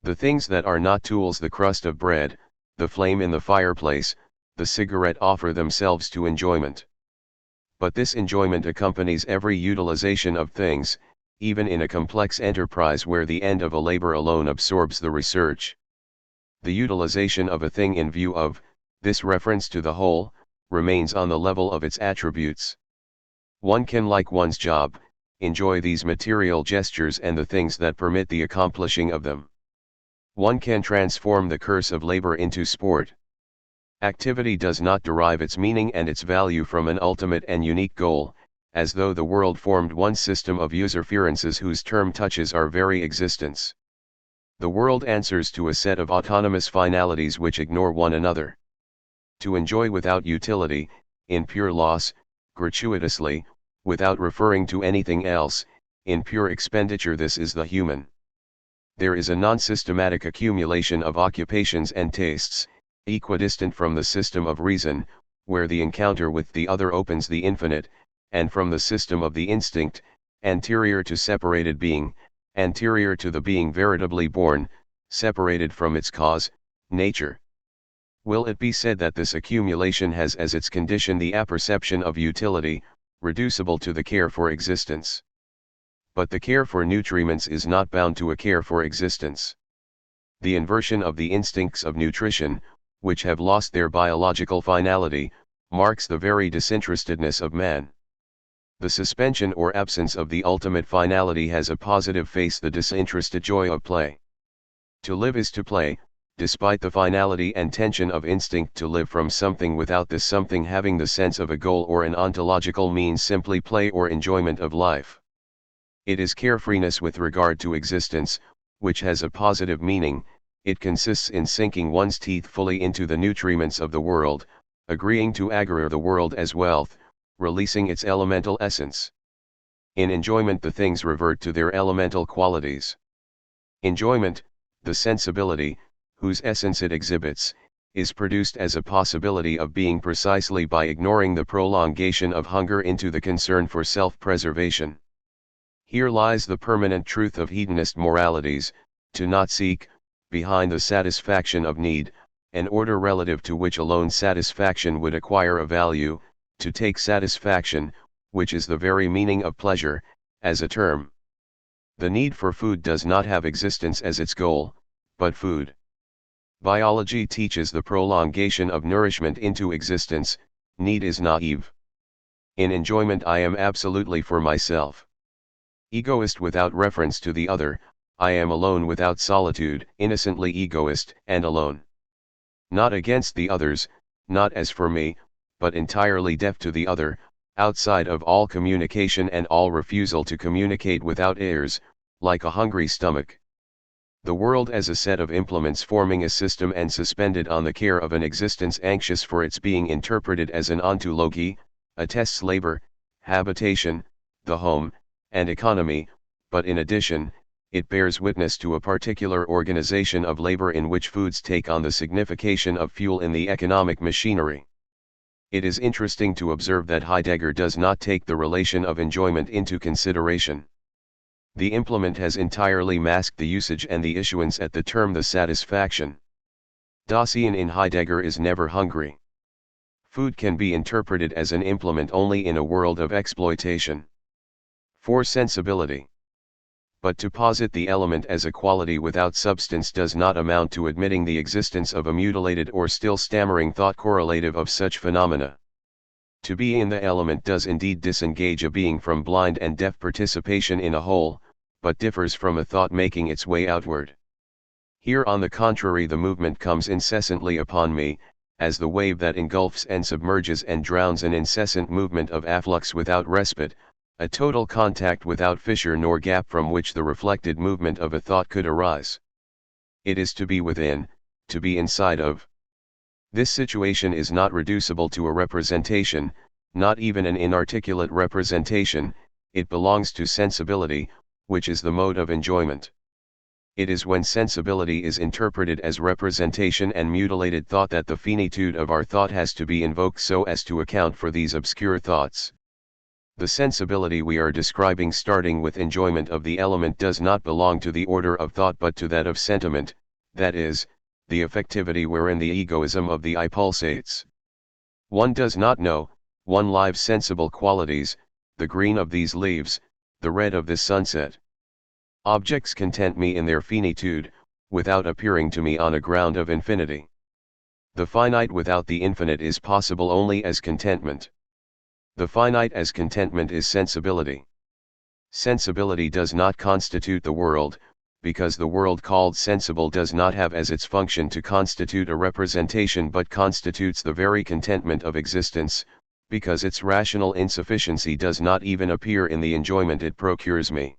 The things that are not tools, the crust of bread, the flame in the fireplace, the cigarette, offer themselves to enjoyment. But this enjoyment accompanies every utilization of things, even in a complex enterprise where the end of a labor alone absorbs the research. The utilization of a thing in view of, this reference to the whole, remains on the level of its attributes. One can, like one's job, enjoy these material gestures and the things that permit the accomplishing of them. One can transform the curse of labor into sport. Activity does not derive its meaning and its value from an ultimate and unique goal, as though the world formed one system of usurferences whose term touches our very existence. The world answers to a set of autonomous finalities which ignore one another. To enjoy without utility, in pure loss, gratuitously, without referring to anything else, in pure expenditure, this is the human. There is a non-systematic accumulation of occupations and tastes, equidistant from the system of reason, where the encounter with the other opens the infinite, and from the system of the instinct, anterior to separated being, anterior to the being veritably born, separated from its cause, nature. Will it be said that this accumulation has as its condition the apperception of utility, reducible to the care for existence? But the care for nutriments is not bound to a care for existence. The inversion of the instincts of nutrition, which have lost their biological finality, marks the very disinterestedness of man. The suspension or absence of the ultimate finality has a positive face, the disinterested joy of play. To live is to play, despite the finality and tension of instinct to live from something without this something having the sense of a goal or an ontological means, simply play or enjoyment of life. It is carefreeness with regard to existence, which has a positive meaning. It consists in sinking one's teeth fully into the nutriments of the world, agreeing to aggregate the world as wealth, releasing its elemental essence. In enjoyment the things revert to their elemental qualities. Enjoyment, the sensibility, whose essence it exhibits, is produced as a possibility of being precisely by ignoring the prolongation of hunger into the concern for self-preservation. Here lies the permanent truth of hedonist moralities, to not seek, behind the satisfaction of need, an order relative to which alone satisfaction would acquire a value, to take satisfaction, which is the very meaning of pleasure, as a term. The need for food does not have existence as its goal, but food. Biology teaches the prolongation of nourishment into existence. Need is naive. In enjoyment I am absolutely for myself. Egoist without reference to the other, I am alone without solitude, innocently egoist and alone. Not against the others, not as for me, but entirely deaf to the other, outside of all communication and all refusal to communicate without ears, like a hungry stomach. The world as a set of implements forming a system and suspended on the care of an existence anxious for its being interpreted as an ontology, attests labor, habitation, the home, and economy, but in addition, it bears witness to a particular organization of labor in which foods take on the signification of fuel in the economic machinery. It is interesting to observe that Heidegger does not take the relation of enjoyment into consideration. The implement has entirely masked the usage and the issuance at the term the satisfaction. Dasein in Heidegger is never hungry. Food can be interpreted as an implement only in a world of exploitation. For sensibility. But to posit the element as a quality without substance does not amount to admitting the existence of a mutilated or still stammering thought correlative of such phenomena. To be in the element does indeed disengage a being from blind and deaf participation in a whole, but differs from a thought making its way outward. Here on the contrary the movement comes incessantly upon me, as the wave that engulfs and submerges and drowns an incessant movement of afflux without respite, a total contact without fissure nor gap from which the reflected movement of a thought could arise. It is to be within, to be inside of. This situation is not reducible to a representation, not even an inarticulate representation, it belongs to sensibility, which is the mode of enjoyment. It is when sensibility is interpreted as representation and mutilated thought that the finitude of our thought has to be invoked so as to account for these obscure thoughts. The sensibility we are describing starting with enjoyment of the element does not belong to the order of thought but to that of sentiment, that is, the affectivity wherein the egoism of the I pulsates. One does not know, one lives sensible qualities, the green of these leaves, the red of this sunset. Objects content me in their finitude, without appearing to me on a ground of infinity. The finite without the infinite is possible only as contentment. The finite as contentment is sensibility. Sensibility does not constitute the world, because the world called sensible does not have as its function to constitute a representation but constitutes the very contentment of existence, because its rational insufficiency does not even appear in the enjoyment it procures me.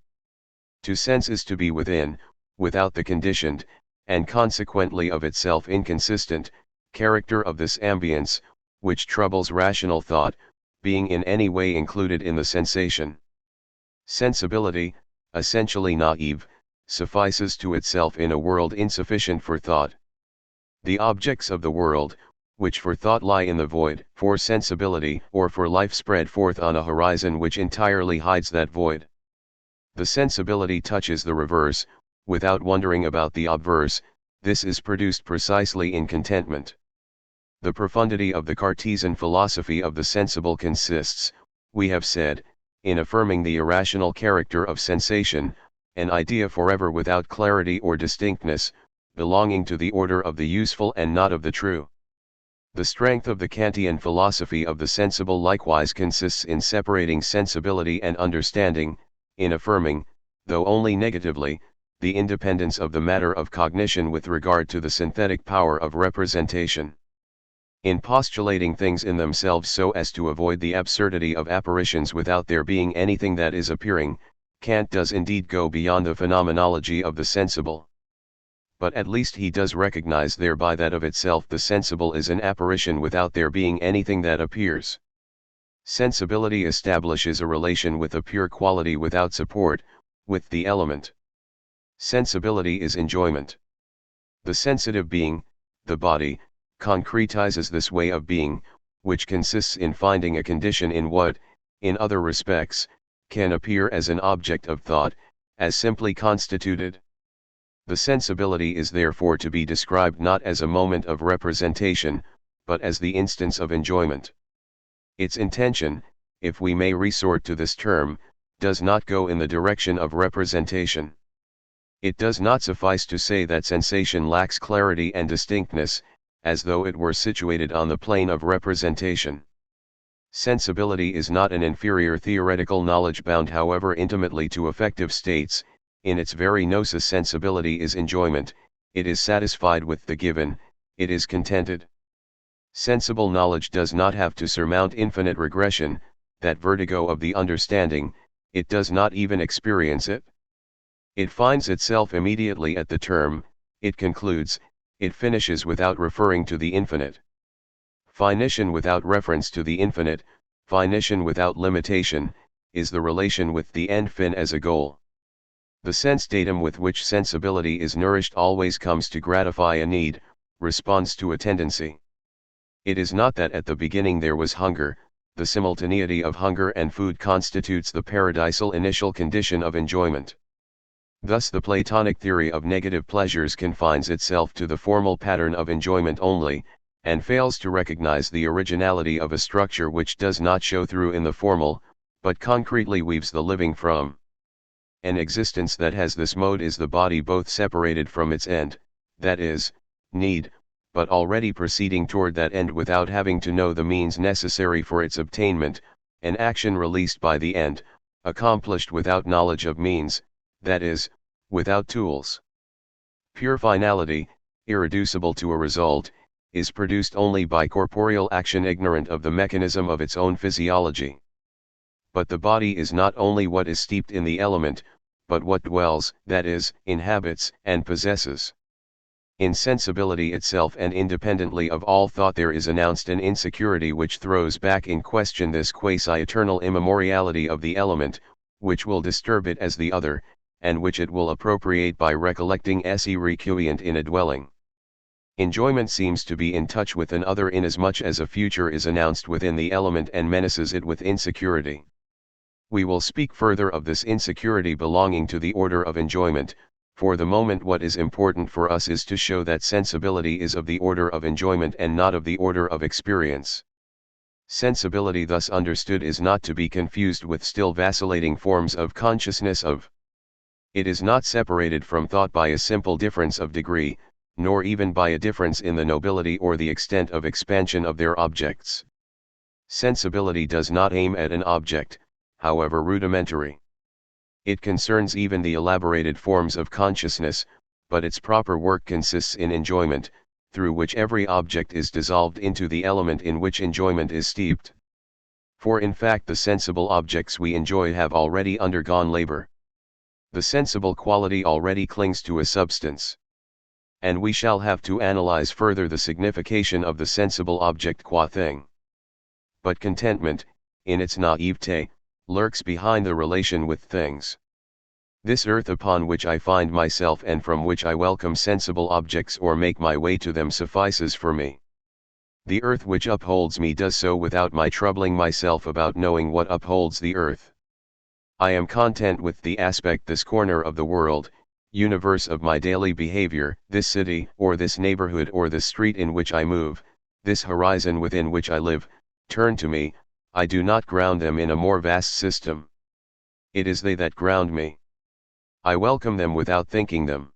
To sense is to be within, without the conditioned, and consequently of itself inconsistent, character of this ambience, which troubles rational thought, being in any way included in the sensation. Sensibility, essentially naive, suffices to itself in a world insufficient for thought. The objects of the world, which for thought lie in the void, for sensibility or for life spread forth on a horizon which entirely hides that void. The sensibility touches the reverse, without wondering about the obverse, this is produced precisely in contentment. The profundity of the Cartesian philosophy of the sensible consists, we have said, in affirming the irrational character of sensation, an idea forever without clarity or distinctness, belonging to the order of the useful and not of the true. The strength of the Kantian philosophy of the sensible likewise consists in separating sensibility and understanding, in affirming, though only negatively, the independence of the matter of cognition with regard to the synthetic power of representation. In postulating things in themselves so as to avoid the absurdity of apparitions without there being anything that is appearing, Kant does indeed go beyond the phenomenology of the sensible. But at least he does recognize thereby that of itself the sensible is an apparition without there being anything that appears. Sensibility establishes a relation with a pure quality without support, with the element. Sensibility is enjoyment. The sensitive being, the body, concretizes this way of being, which consists in finding a condition in what, in other respects, can appear as an object of thought, as simply constituted. The sensibility is therefore to be described not as a moment of representation, but as the instance of enjoyment. Its intention, if we may resort to this term, does not go in the direction of representation. It does not suffice to say that sensation lacks clarity and distinctness, as though it were situated on the plane of representation. Sensibility is not an inferior theoretical knowledge bound however intimately to affective states. In its very gnosis sensibility is enjoyment, it is satisfied with the given, it is contented. Sensible knowledge does not have to surmount infinite regression, that vertigo of the understanding, it does not even experience it. It finds itself immediately at the term, it concludes, it finishes without referring to the infinite. Finition without reference to the infinite, finition without limitation, is the relation with the end fin as a goal. The sense datum with which sensibility is nourished always comes to gratify a need, responds to a tendency. It is not that at the beginning there was hunger, the simultaneity of hunger and food constitutes the paradisal initial condition of enjoyment. Thus the Platonic theory of negative pleasures confines itself to the formal pattern of enjoyment only, and fails to recognize the originality of a structure which does not show through in the formal, but concretely weaves the living from. An existence that has this mode is the body both separated from its end, that is, need, but already proceeding toward that end without having to know the means necessary for its obtainment, an action released by the end, accomplished without knowledge of means, that is, without tools. Pure finality, irreducible to a result, is produced only by corporeal action ignorant of the mechanism of its own physiology. But the body is not only what is steeped in the element, but what dwells, that is, inhabits, and possesses. In sensibility itself and independently of all thought there is announced an insecurity which throws back in question this quasi-eternal immemoriality of the element, which will disturb it as the other, and which it will appropriate by recollecting esse recueant in a dwelling. Enjoyment seems to be in touch with an other inasmuch as a future is announced within the element and menaces it with insecurity. We will speak further of this insecurity belonging to the order of enjoyment. For the moment what is important for us is to show that sensibility is of the order of enjoyment and not of the order of experience. Sensibility thus understood is not to be confused with still vacillating forms of consciousness of. It is not separated from thought by a simple difference of degree, nor even by a difference in the nobility or the extent of expansion of their objects. Sensibility does not aim at an object, however rudimentary. It concerns even the elaborated forms of consciousness, but its proper work consists in enjoyment, through which every object is dissolved into the element in which enjoyment is steeped. For in fact the sensible objects we enjoy have already undergone labor. The sensible quality already clings to a substance. And we shall have to analyze further the signification of the sensible object qua thing. But contentment, in its naivete, lurks behind the relation with things. This earth upon which I find myself and from which I welcome sensible objects or make my way to them suffices for me. The earth which upholds me does so without my troubling myself about knowing what upholds the earth. I am content with the aspect this corner of the world, universe of my daily behavior, this city, or this neighborhood or the street in which I move, this horizon within which I live, turn to me. I do not ground them in a more vast system. It is they that ground me. I welcome them without thinking them.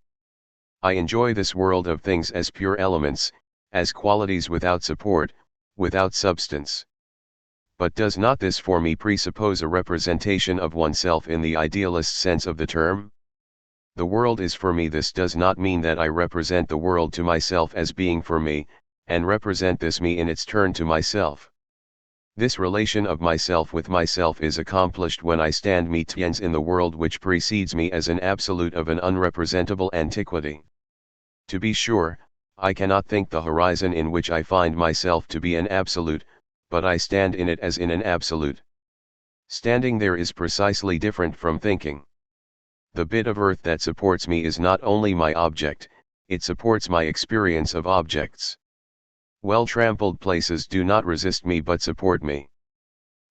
I enjoy this world of things as pure elements, as qualities without support, without substance. But does not this for me presuppose a representation of oneself in the idealist sense of the term? The world is for me. This does not mean that I represent the world to myself as being for me, and represent this me in its turn to myself. This relation of myself with myself is accomplished when I stand me tiens in the world which precedes me as an absolute of an unrepresentable antiquity. To be sure, I cannot think the horizon in which I find myself to be an absolute, but I stand in it as in an absolute. Standing there is precisely different from thinking. The bit of earth that supports me is not only my object, it supports my experience of objects. Well-trampled places do not resist me but support me.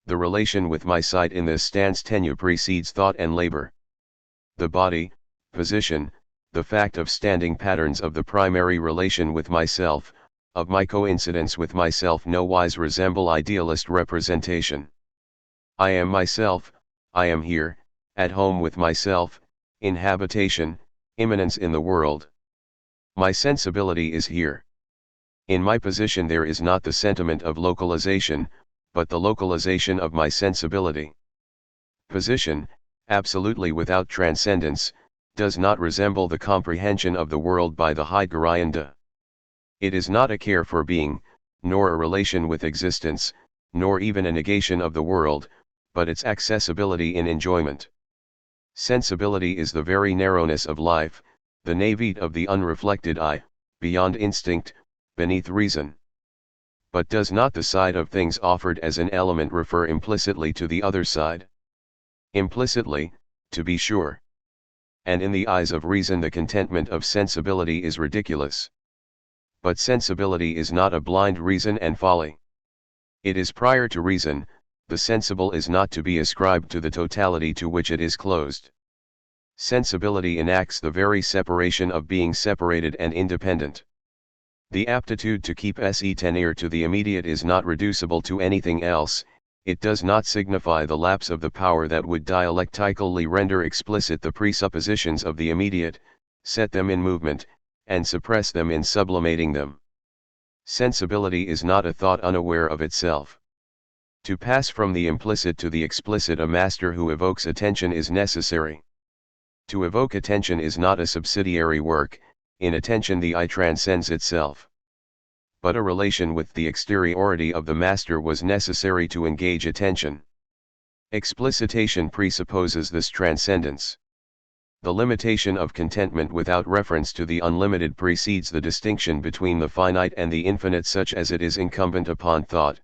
The relation with my sight in this stance tenue precedes thought and labor. The body, position, the fact of standing patterns of the primary relation with myself, of my coincidence with myself no wise resemble idealist representation. I am myself, I am here, at home with myself, in habitation, immanence in the world. My sensibility is here. In my position there is not the sentiment of localization, but the localization of my sensibility. Position, absolutely without transcendence, does not resemble the comprehension of the world by the Hegelian. It is not a care for being, nor a relation with existence, nor even a negation of the world, but its accessibility in enjoyment. Sensibility is the very narrowness of life, the naivete of the unreflected eye, beyond instinct, beneath reason. But does not the side of things offered as an element refer implicitly to the other side? Implicitly, to be sure. And in the eyes of reason the contentment of sensibility is ridiculous. But sensibility is not a blind reason and folly. It is prior to reason, the sensible is not to be ascribed to the totality to which it is closed. Sensibility enacts the very separation of being separated and independent. The aptitude to keep se tenere to the immediate is not reducible to anything else, it does not signify the lapse of the power that would dialectically render explicit the presuppositions of the immediate, set them in movement, and suppress them in sublimating them. Sensibility is not a thought unaware of itself. To pass from the implicit to the explicit a master who evokes attention is necessary. To evoke attention is not a subsidiary work, in attention the eye transcends itself. But a relation with the exteriority of the master was necessary to engage attention. Explicitation presupposes this transcendence. The limitation of contentment without reference to the unlimited precedes the distinction between the finite and the infinite such as it is incumbent upon thought.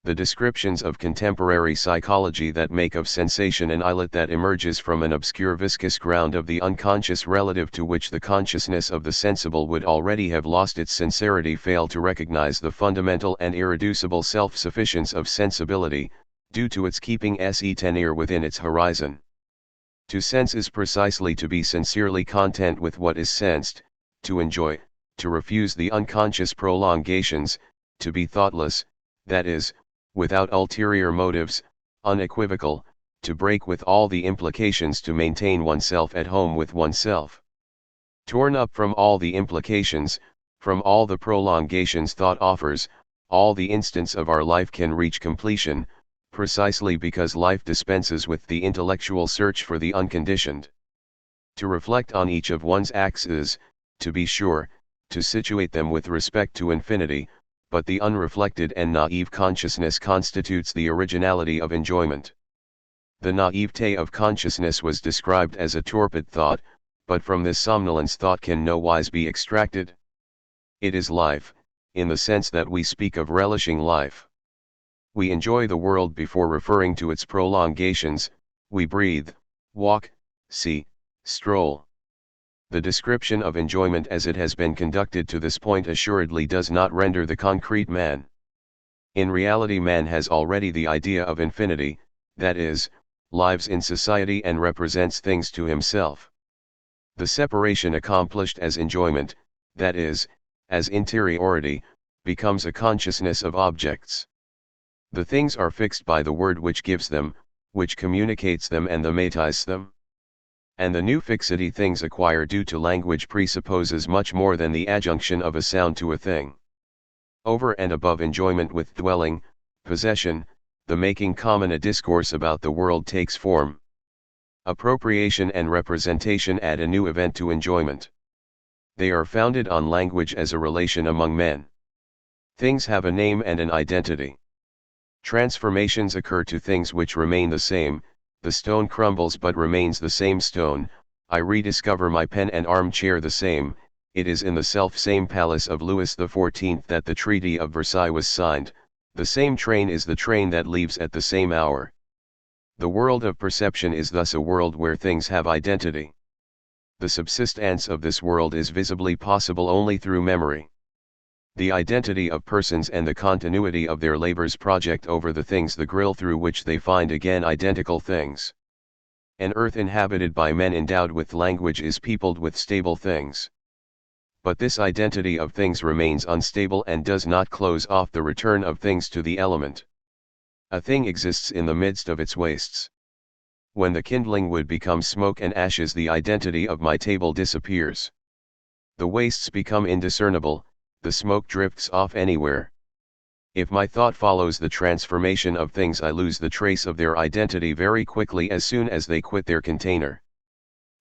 The descriptions of contemporary psychology that make of sensation an islet that emerges from an obscure viscous ground of the unconscious relative to which the consciousness of the sensible would already have lost its sincerity fail to recognize the fundamental and irreducible self-sufficiency of sensibility, due to its keeping se tenere within its horizon. To sense is precisely to be sincerely content with what is sensed, to enjoy, to refuse the unconscious prolongations, to be thoughtless, that is, without ulterior motives, unequivocal, to break with all the implications to maintain oneself at home with oneself. Torn up from all the implications, from all the prolongations thought offers, all the instants of our life can reach completion, precisely because life dispenses with the intellectual search for the unconditioned. To reflect on each of one's acts is, to be sure, to situate them with respect to infinity, but the unreflected and naive consciousness constitutes the originality of enjoyment. The naivete of consciousness was described as a torpid thought, but from this somnolence thought can no wise be extracted. It is life, in the sense that we speak of relishing life. We enjoy the world before referring to its prolongations, we breathe, walk, see, stroll. The description of enjoyment as it has been conducted to this point assuredly does not render the concrete man. In reality man has already the idea of infinity, that is, lives in society and represents things to himself. The separation accomplished as enjoyment, that is, as interiority, becomes a consciousness of objects. The things are fixed by the word which gives them, which communicates them and thematis them. And the new fixity things acquire due to language presupposes much more than the adjunction of a sound to a thing. Over and above enjoyment with dwelling, possession, the making common a discourse about the world takes form. Appropriation and representation add a new event to enjoyment. They are founded on language as a relation among men. Things have a name and an identity. Transformations occur to things which remain the same, the stone crumbles but remains the same stone, I rediscover my pen and armchair the same, it is in the self-same palace of Louis XIV that the Treaty of Versailles was signed, the same train is the train that leaves at the same hour. The world of perception is thus a world where things have identity. The subsistence of this world is visibly possible only through memory. The identity of persons and the continuity of their labors project over the things the grill through which they find again identical things. An earth inhabited by men endowed with language is peopled with stable things. But this identity of things remains unstable and does not close off the return of things to the element. A thing exists in the midst of its wastes. When the kindling wood becomes smoke and ashes, the identity of my table disappears. The wastes become indiscernible, the smoke drifts off anywhere. If my thought follows the transformation of things, I lose the trace of their identity very quickly as soon as they quit their container.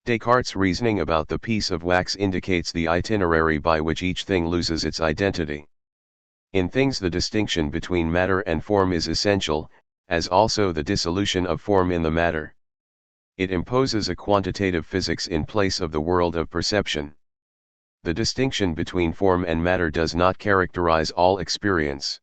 Descartes' reasoning about the piece of wax indicates the itinerary by which each thing loses its identity. In things, the distinction between matter and form is essential, as also the dissolution of form in the matter. It imposes a quantitative physics in place of the world of perception. The distinction between form and matter does not characterize all experience.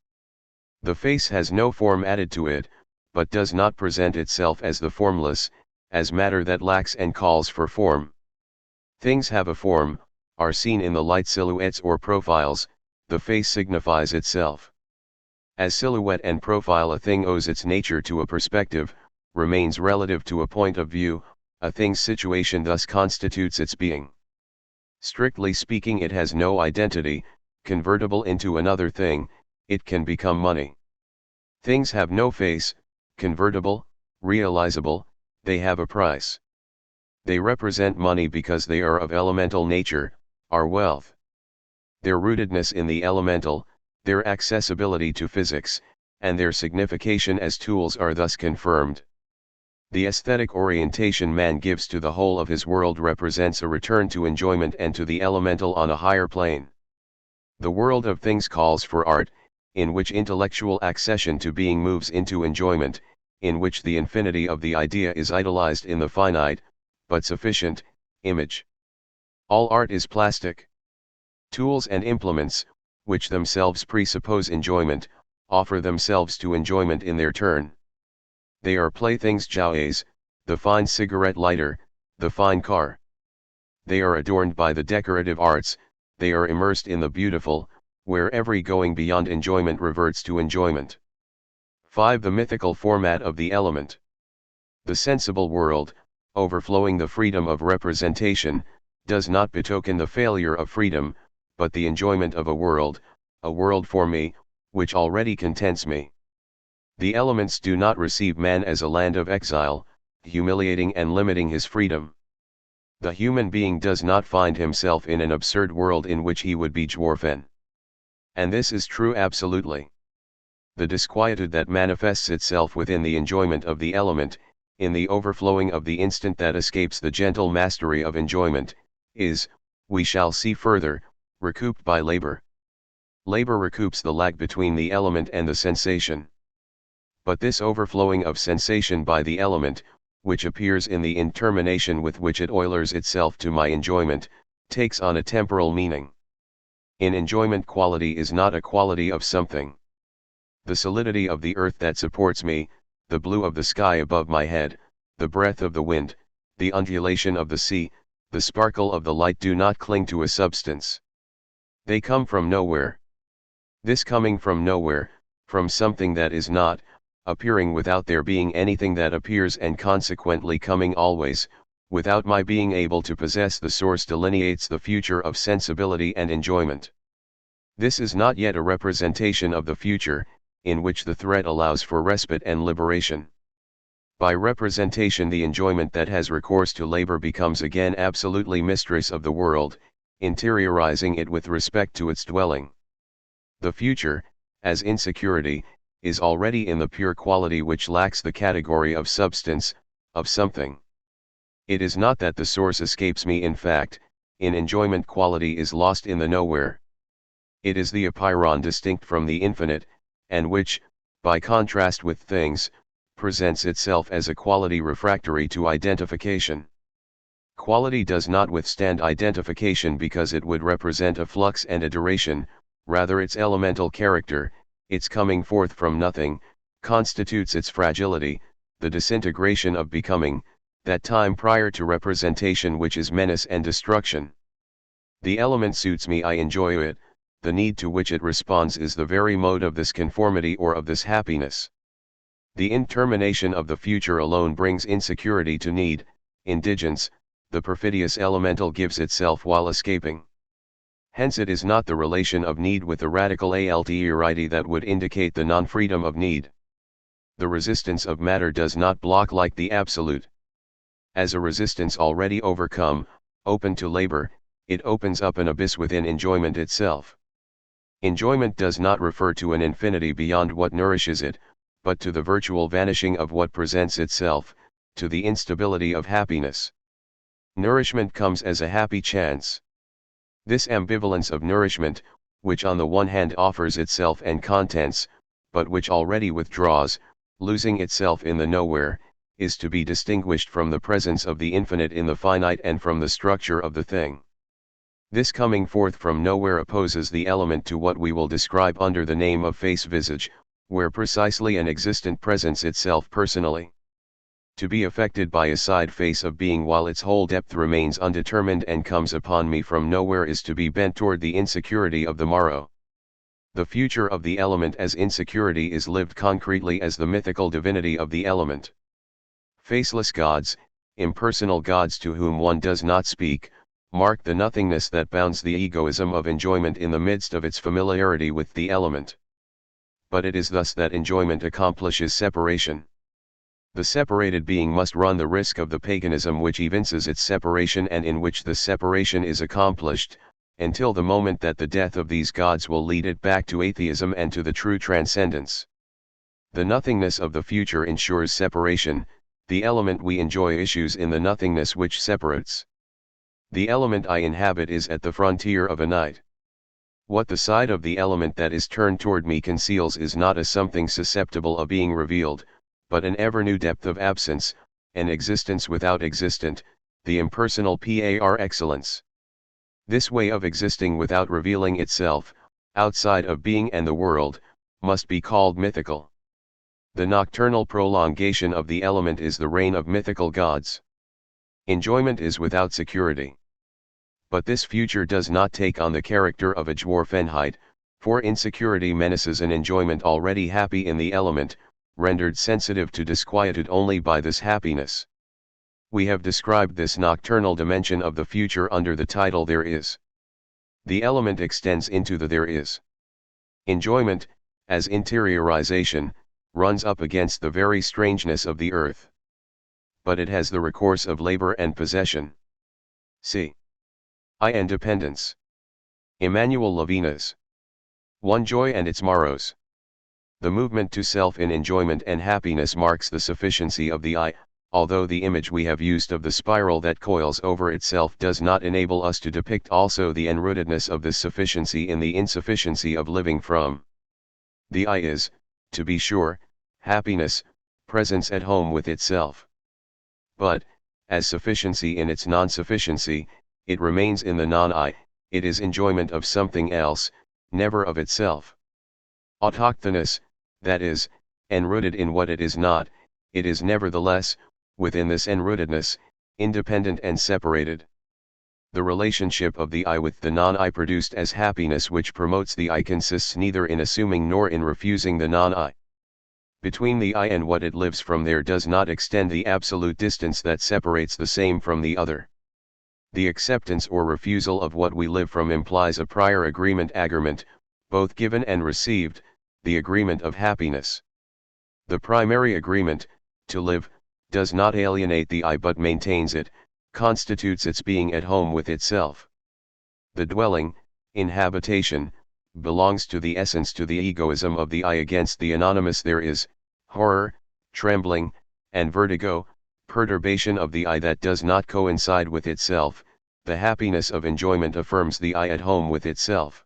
The face has no form added to it, but does not present itself as the formless, as matter that lacks and calls for form. Things have a form, are seen in the light silhouettes or profiles, the face signifies itself. As silhouette and profile, a thing owes its nature to a perspective, remains relative to a point of view, a thing's situation thus constitutes its being. Strictly speaking, it has no identity, convertible into another thing, it can become money. Things have no face, convertible, realizable, they have a price. They represent money because they are of elemental nature, are wealth. Their rootedness in the elemental, their accessibility to physics, and their signification as tools are thus confirmed. The aesthetic orientation man gives to the whole of his world represents a return to enjoyment and to the elemental on a higher plane. The world of things calls for art, in which intellectual accession to being moves into enjoyment, in which the infinity of the idea is idolized in the finite, but sufficient, image. All art is plastic. Tools and implements, which themselves presuppose enjoyment, offer themselves to enjoyment in their turn. They are playthings, jouets, the fine cigarette lighter, the fine car. They are adorned by the decorative arts, they are immersed in the beautiful, where every going beyond enjoyment reverts to enjoyment. 5. The mythical format of the element. The sensible world, overflowing the freedom of representation, does not betoken the failure of freedom, but the enjoyment of a world for me, which already contents me. The elements do not receive man as a land of exile, humiliating and limiting his freedom. The human being does not find himself in an absurd world in which he would be dwarfen. And this is true absolutely. The disquietude that manifests itself within the enjoyment of the element, in the overflowing of the instant that escapes the gentle mastery of enjoyment, is, we shall see further, recouped by labor. Labor recoups the lag between the element and the sensation. But this overflowing of sensation by the element, which appears in the intermination with which it oilers itself to my enjoyment, takes on a temporal meaning. In enjoyment, quality is not a quality of something. The solidity of the earth that supports me, the blue of the sky above my head, the breath of the wind, the undulation of the sea, the sparkle of the light do not cling to a substance. They come from nowhere. This coming from nowhere, from something that is not, appearing without there being anything that appears, and consequently coming always, without my being able to possess the source, delineates the future of sensibility and enjoyment. This is not yet a representation of the future, in which the thread allows for respite and liberation. By representation, the enjoyment that has recourse to labor becomes again absolutely mistress of the world, interiorizing it with respect to its dwelling. The future, as insecurity, is already in the pure quality which lacks the category of substance, of something. It is not that the source escapes me, in fact, in enjoyment quality is lost in the nowhere. It is the apeiron distinct from the infinite, and which, by contrast with things, presents itself as a quality refractory to identification. Quality does not withstand identification because it would represent a flux and a duration, rather its elemental character, its coming forth from nothing, constitutes its fragility, the disintegration of becoming, that time prior to representation which is menace and destruction. The element suits me, I enjoy it, the need to which it responds is the very mode of this conformity or of this happiness. The intermination of the future alone brings insecurity to need, indigence, the perfidious elemental gives itself while escaping. Hence it is not the relation of need with the radical alterity that would indicate the non-freedom of need. The resistance of matter does not block like the absolute. As a resistance already overcome, open to labor, it opens up an abyss within enjoyment itself. Enjoyment does not refer to an infinity beyond what nourishes it, but to the virtual vanishing of what presents itself, to the instability of happiness. Nourishment comes as a happy chance. This ambivalence of nourishment, which on the one hand offers itself and contents, but which already withdraws, losing itself in the nowhere, is to be distinguished from the presence of the infinite in the finite and from the structure of the thing. This coming forth from nowhere opposes the element to what we will describe under the name of face-visage, where precisely an existent presents itself personally. To be affected by a side face of being while its whole depth remains undetermined and comes upon me from nowhere is to be bent toward the insecurity of the morrow. The future of the element as insecurity is lived concretely as the mythical divinity of the element. Faceless gods, impersonal gods to whom one does not speak, mark the nothingness that bounds the egoism of enjoyment in the midst of its familiarity with the element. But it is thus that enjoyment accomplishes separation. The separated being must run the risk of the paganism which evinces its separation and in which the separation is accomplished, until the moment that the death of these gods will lead it back to atheism and to the true transcendence. The nothingness of the future ensures separation, the element we enjoy issues in the nothingness which separates. The element I inhabit is at the frontier of a night. What the side of the element that is turned toward me conceals is not a something susceptible of being revealed, but an ever-new depth of absence, an existence without existent, the impersonal par excellence. This way of existing without revealing itself, outside of being and the world, must be called mythical. The nocturnal prolongation of the element is the reign of mythical gods. Enjoyment is without security. But this future does not take on the character of a dwarfenheit, for insecurity menaces an enjoyment already happy in the element, rendered sensitive to disquietude only by this happiness. We have described this nocturnal dimension of the future under the title There Is. The element extends into the there is. Enjoyment, as interiorization, runs up against the very strangeness of the earth. But it has the recourse of labor and possession. See I Independence. Emmanuel Levinas. One Joy and its Morrows. The movement to self in enjoyment and happiness marks the sufficiency of the I, although the image we have used of the spiral that coils over itself does not enable us to depict also the enrootedness of this sufficiency in the insufficiency of living from. The I is, to be sure, happiness, presence at home with itself. But, as sufficiency in its non-sufficiency, it remains in the non-I, it is enjoyment of something else, never of itself. Autochthonous, that is, enrooted in what it is not, it is nevertheless, within this enrootedness, independent and separated. The relationship of the I with the non-I produced as happiness which promotes the I consists neither in assuming nor in refusing the non-I. Between the I and what it lives from there does not extend the absolute distance that separates the same from the other. The acceptance or refusal of what we live from implies a prior agreement, both given and received, the agreement of happiness. The primary agreement, to live, does not alienate the I but maintains it, constitutes its being at home with itself. The dwelling, inhabitation, belongs to the essence to the egoism of the I against the anonymous there is, horror, trembling, and vertigo, perturbation of the I that does not coincide with itself. The happiness of enjoyment affirms the I at home with itself.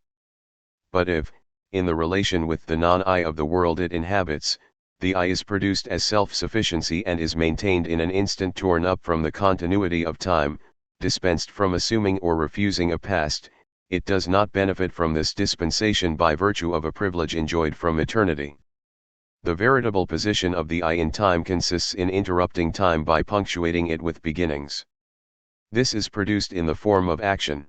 But if, in the relation with the non-I of the world it inhabits, the I is produced as self-sufficiency and is maintained in an instant torn up from the continuity of time, dispensed from assuming or refusing a past, it does not benefit from this dispensation by virtue of a privilege enjoyed from eternity. The veritable position of the I in time consists in interrupting time by punctuating it with beginnings. This is produced in the form of action.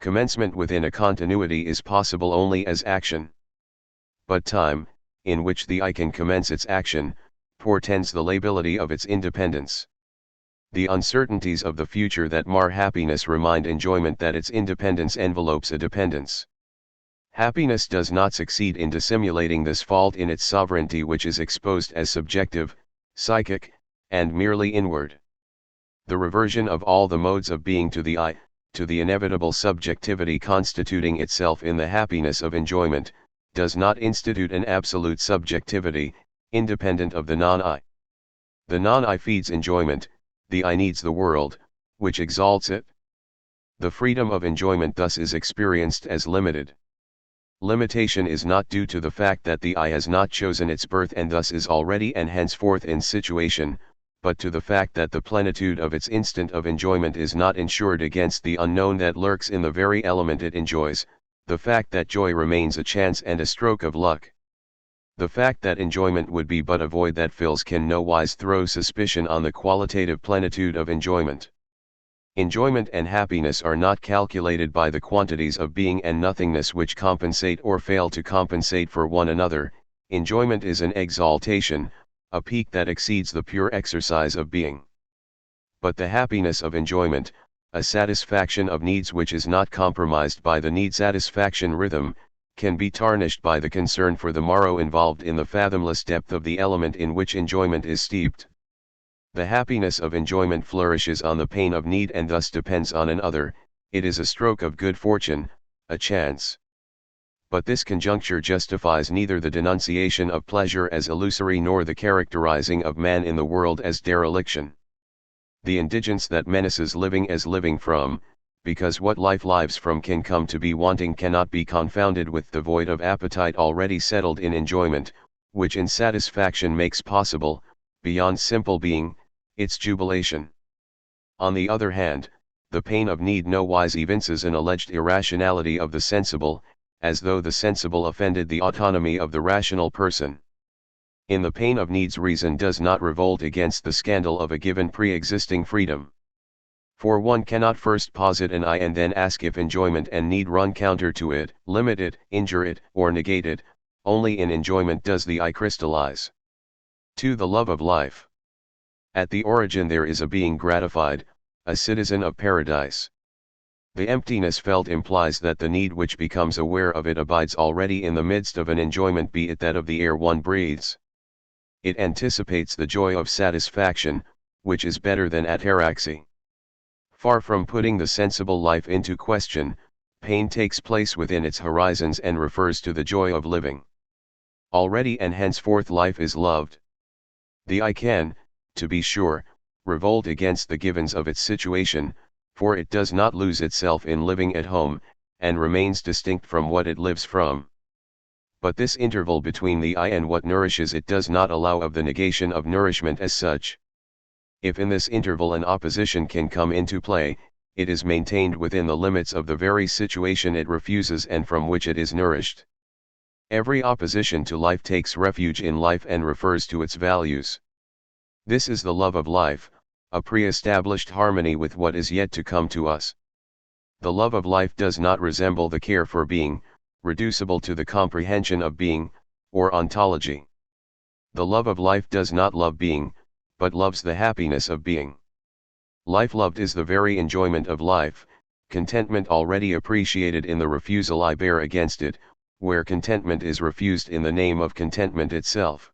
Commencement within a continuity is possible only as action. But time, in which the I can commence its action, portends the lability of its independence. The uncertainties of the future that mar happiness remind enjoyment that its independence envelopes a dependence. Happiness does not succeed in dissimulating this fault in its sovereignty, which is exposed as subjective, psychic, and merely inward. The reversion of all the modes of being to the I, to the inevitable subjectivity constituting itself in the happiness of enjoyment, does not institute an absolute subjectivity, independent of the non-I. The non-I feeds enjoyment, the I needs the world, which exalts it. The freedom of enjoyment thus is experienced as limited. Limitation is not due to the fact that the I has not chosen its birth and thus is already and henceforth in situation, but to the fact that the plenitude of its instant of enjoyment is not insured against the unknown that lurks in the very element it enjoys, the fact that joy remains a chance and a stroke of luck. The fact that enjoyment would be but a void that fills can no wise throw suspicion on the qualitative plenitude of enjoyment. Enjoyment and happiness are not calculated by the quantities of being and nothingness which compensate or fail to compensate for one another. Enjoyment is an exaltation, a peak that exceeds the pure exercise of being. But the happiness of enjoyment, a satisfaction of needs which is not compromised by the need-satisfaction rhythm, can be tarnished by the concern for the morrow involved in the fathomless depth of the element in which enjoyment is steeped. The happiness of enjoyment flourishes on the pain of need and thus depends on another. It is a stroke of good fortune, a chance. But this conjuncture justifies neither the denunciation of pleasure as illusory nor the characterizing of man in the world as dereliction. The indigence that menaces living as living from, because what life lives from can come to be wanting, cannot be confounded with the void of appetite already settled in enjoyment, which in satisfaction makes possible, beyond simple being, its jubilation. On the other hand, the pain of need no wise evinces an alleged irrationality of the sensible, as though the sensible offended the autonomy of the rational person. In the pain of needs reason does not revolt against the scandal of a given pre-existing freedom. For one cannot first posit an I and then ask if enjoyment and need run counter to it, limit it, injure it, or negate it. Only in enjoyment does the I crystallize. 2. The love of life. At the origin there is a being gratified, a citizen of paradise. The emptiness felt implies that the need which becomes aware of it abides already in the midst of an enjoyment, be it that of the air one breathes. It anticipates the joy of satisfaction, which is better than ataraxy. Far from putting the sensible life into question, pain takes place within its horizons and refers to the joy of living. Already and henceforth life is loved. The I can, to be sure, revolt against the givens of its situation, for it does not lose itself in living at home, and remains distinct from what it lives from. But this interval between the I and what nourishes it does not allow of the negation of nourishment as such. If in this interval an opposition can come into play, it is maintained within the limits of the very situation it refuses and from which it is nourished. Every opposition to life takes refuge in life and refers to its values. This is the love of life, a pre-established harmony with what is yet to come to us. The love of life does not resemble the care for being, reducible to the comprehension of being, or ontology. The love of life does not love being, but loves the happiness of being. Life loved is the very enjoyment of life, contentment already appreciated in the refusal I bear against it, where contentment is refused in the name of contentment itself.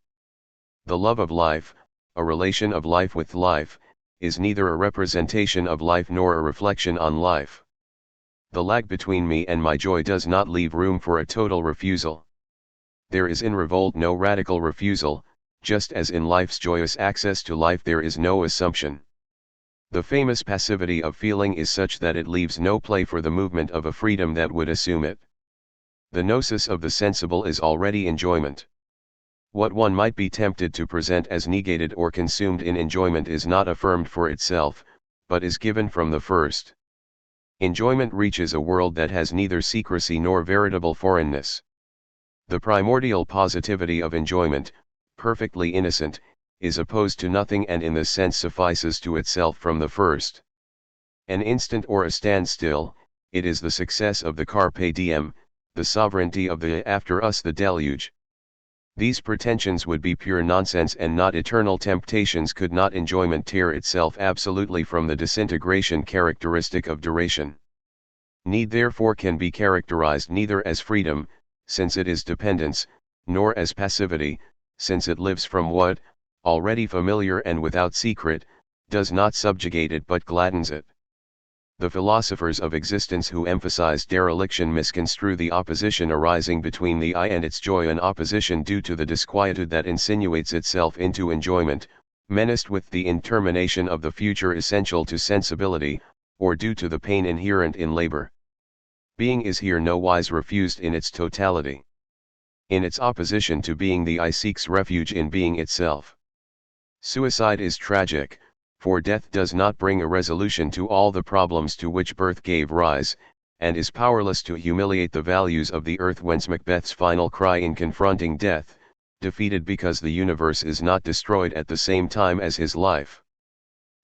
The love of life, a relation of life with life, is neither a representation of life nor a reflection on life. The lag between me and my joy does not leave room for a total refusal. There is in revolt no radical refusal, just as in life's joyous access to life there is no assumption. The famous passivity of feeling is such that it leaves no play for the movement of a freedom that would assume it. The gnosis of the sensible is already enjoyment. What one might be tempted to present as negated or consumed in enjoyment is not affirmed for itself, but is given from the first. Enjoyment reaches a world that has neither secrecy nor veritable foreignness. The primordial positivity of enjoyment, perfectly innocent, is opposed to nothing and in this sense suffices to itself from the first. An instant or a standstill, it is the success of the carpe diem, the sovereignty of the after us the deluge. These pretensions would be pure nonsense and not eternal temptations could not enjoyment tear itself absolutely from the disintegration characteristic of duration. Need therefore can be characterized neither as freedom, since it is dependence, nor as passivity, since it lives from what, already familiar and without secret, does not subjugate it but gladdens it. The philosophers of existence who emphasize dereliction misconstrue the opposition arising between the I and its joy, an opposition due to the disquietude that insinuates itself into enjoyment, menaced with the intermination of the future essential to sensibility, or due to the pain inherent in labor. Being is here nowise refused in its totality. In its opposition to being, the I seeks refuge in being itself. Suicide is tragic, for death does not bring a resolution to all the problems to which birth gave rise, and is powerless to humiliate the values of the earth, whence Macbeth's final cry in confronting death, defeated because the universe is not destroyed at the same time as his life.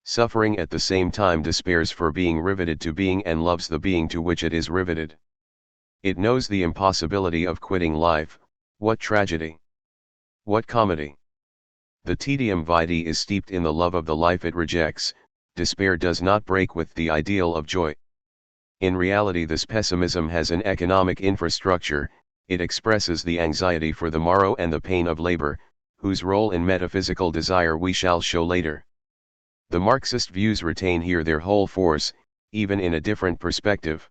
Suffering at the same time despairs for being riveted to being and loves the being to which it is riveted. It knows the impossibility of quitting life. What tragedy! What comedy! The tedium vitae is steeped in the love of the life it rejects. Despair does not break with the ideal of joy. In reality, this pessimism has an economic infrastructure. It expresses the anxiety for the morrow and the pain of labor, whose role in metaphysical desire we shall show later. The Marxist views retain here their whole force, even in a different perspective.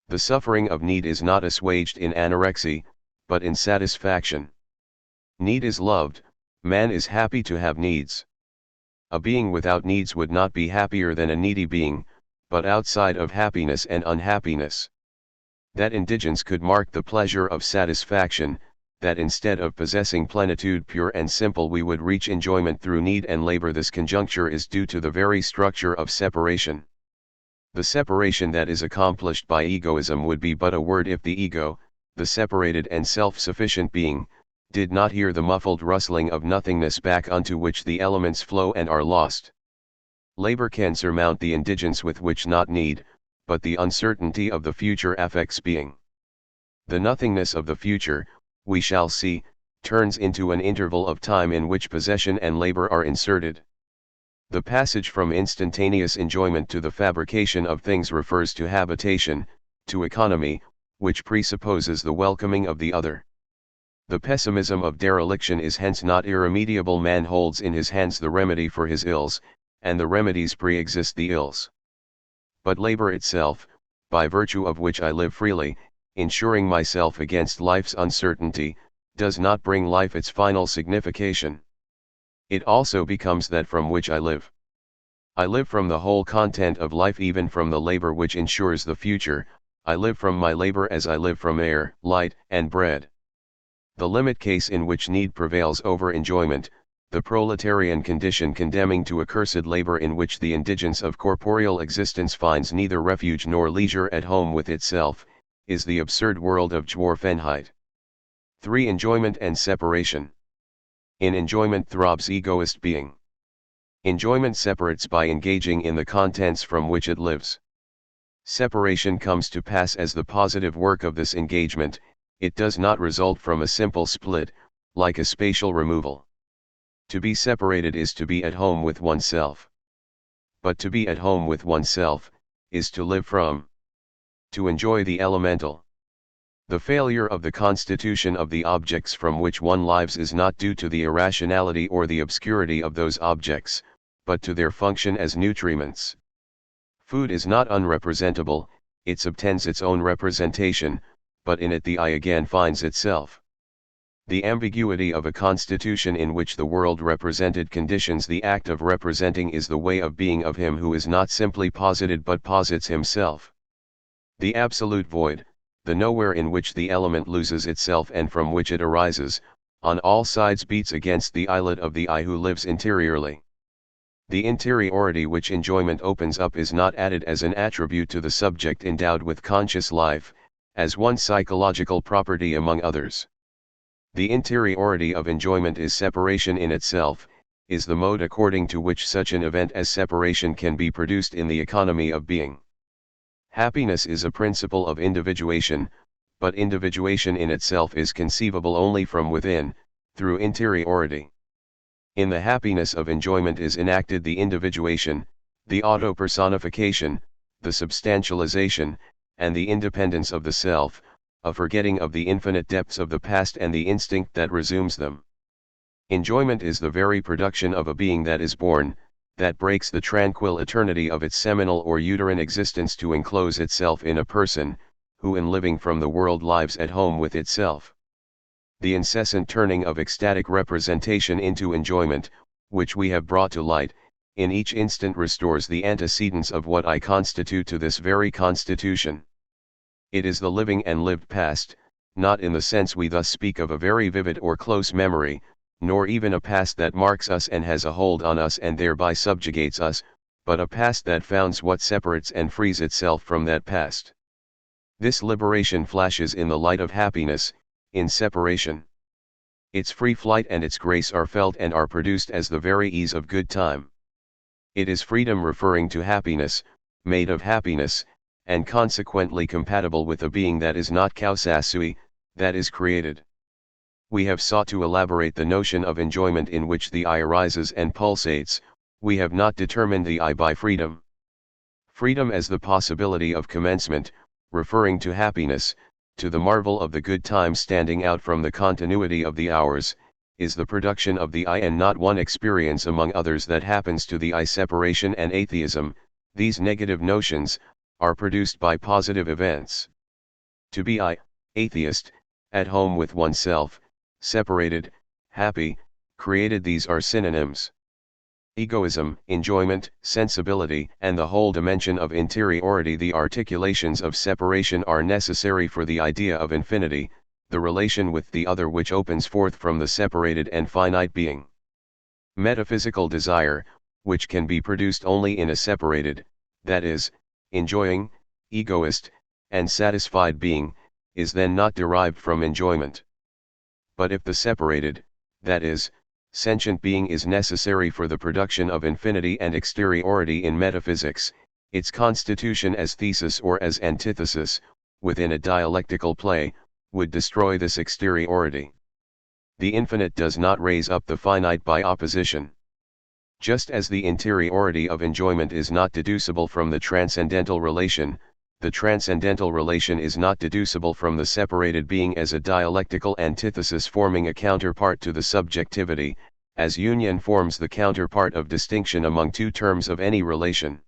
The suffering of need is not assuaged in anorexia, but in satisfaction. Need is loved. Man is happy to have needs. A being without needs would not be happier than a needy being, but outside of happiness and unhappiness. That indigence could mark the pleasure of satisfaction, that instead of possessing plenitude pure and simple we would reach enjoyment through need and labor. This conjuncture is due to the very structure of separation. The separation that is accomplished by egoism would be but a word if the ego, the separated and self-sufficient being, did not hear the muffled rustling of nothingness back unto which the elements flow and are lost. Labor can surmount the indigence with which not need, but the uncertainty of the future affects being. The nothingness of the future, we shall see, turns into an interval of time in which possession and labor are inserted. The passage from instantaneous enjoyment to the fabrication of things refers to habitation, to economy, which presupposes the welcoming of the other. The pessimism of dereliction is hence not irremediable. Man holds in his hands the remedy for his ills, and the remedies pre-exist the ills. But labor itself, by virtue of which I live freely, insuring myself against life's uncertainty, does not bring life its final signification. It also becomes that from which I live. I live from the whole content of life, even from the labor which ensures the future. I live from my labor as I live from air, light, and bread. The limit case in which need prevails over enjoyment, the proletarian condition condemning to accursed labor in which the indigence of corporeal existence finds neither refuge nor leisure at home with itself, is the absurd world of Dwarfenheit. 3. Enjoyment and separation. In enjoyment throbs egoist being. Enjoyment separates by engaging in the contents from which it lives. Separation comes to pass as the positive work of this engagement. It does not result from a simple split, like a spatial removal. To be separated is to be at home with oneself. But to be at home with oneself, is to live from. To enjoy the elemental. The failure of the constitution of the objects from which one lives is not due to the irrationality or the obscurity of those objects, but to their function as nutriments. Food is not unrepresentable, it subtends its own representation, but in it the I again finds itself. The ambiguity of a constitution in which the world represented conditions the act of representing is the way of being of him who is not simply posited but posits himself. The absolute void, the nowhere in which the element loses itself and from which it arises, on all sides beats against the eyelid of the I who lives interiorly. The interiority which enjoyment opens up is not added as an attribute to the subject endowed with conscious life, as one psychological property among others. The interiority of enjoyment is separation in itself, is the mode according to which such an event as separation can be produced in the economy of being. Happiness is a principle of individuation, but individuation in itself is conceivable only from within, through interiority. In the happiness of enjoyment is enacted the individuation, the auto-personification, the substantialization, and the independence of the self, a forgetting of the infinite depths of the past and the instinct that resumes them. Enjoyment is the very production of a being that is born, that breaks the tranquil eternity of its seminal or uterine existence to enclose itself in a person, who in living from the world lives at home with itself. The incessant turning of ecstatic representation into enjoyment, which we have brought to light, in each instant restores the antecedents of what I constitute to this very constitution. It is the living and lived past, not in the sense we thus speak of a very vivid or close memory, nor even a past that marks us and has a hold on us and thereby subjugates us, but a past that founds what separates and frees itself from that past. This liberation flashes in the light of happiness, in separation. Its free flight and its grace are felt and are produced as the very ease of good time. It is freedom referring to happiness, made of happiness, and consequently compatible with a being that is not kausasui, that is created. We have sought to elaborate the notion of enjoyment in which the I arises and pulsates, we have not determined the I by freedom. Freedom as the possibility of commencement, referring to happiness, to the marvel of the good time standing out from the continuity of the hours, is the production of the I and not one experience among others that happens to the I. Separation and atheism, these negative notions, are produced by positive events. To be I, atheist, at home with oneself, separated, happy, created, these are synonyms. Egoism, enjoyment, sensibility, and the whole dimension of interiority, the articulations of separation, are necessary for the idea of infinity, the relation with the other which opens forth from the separated and finite being. Metaphysical desire, which can be produced only in a separated, that is, enjoying, egoist, and satisfied being, is then not derived from enjoyment. But if the separated, that is, sentient being is necessary for the production of infinity and exteriority in metaphysics, its constitution as thesis or as antithesis, within a dialectical play, would destroy this exteriority. The infinite does not raise up the finite by opposition. Just as the interiority of enjoyment is not deducible from the transcendental relation, the transcendental relation is not deducible from the separated being as a dialectical antithesis forming a counterpart to the subjectivity, as union forms the counterpart of distinction among two terms of any relation.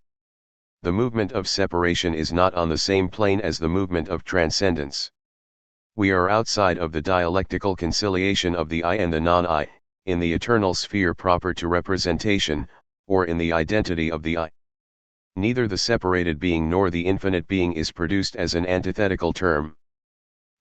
The movement of separation is not on the same plane as the movement of transcendence. We are outside of the dialectical conciliation of the I and the non-I, in the eternal sphere proper to representation, or in the identity of the I. Neither the separated being nor the infinite being is produced as an antithetical term.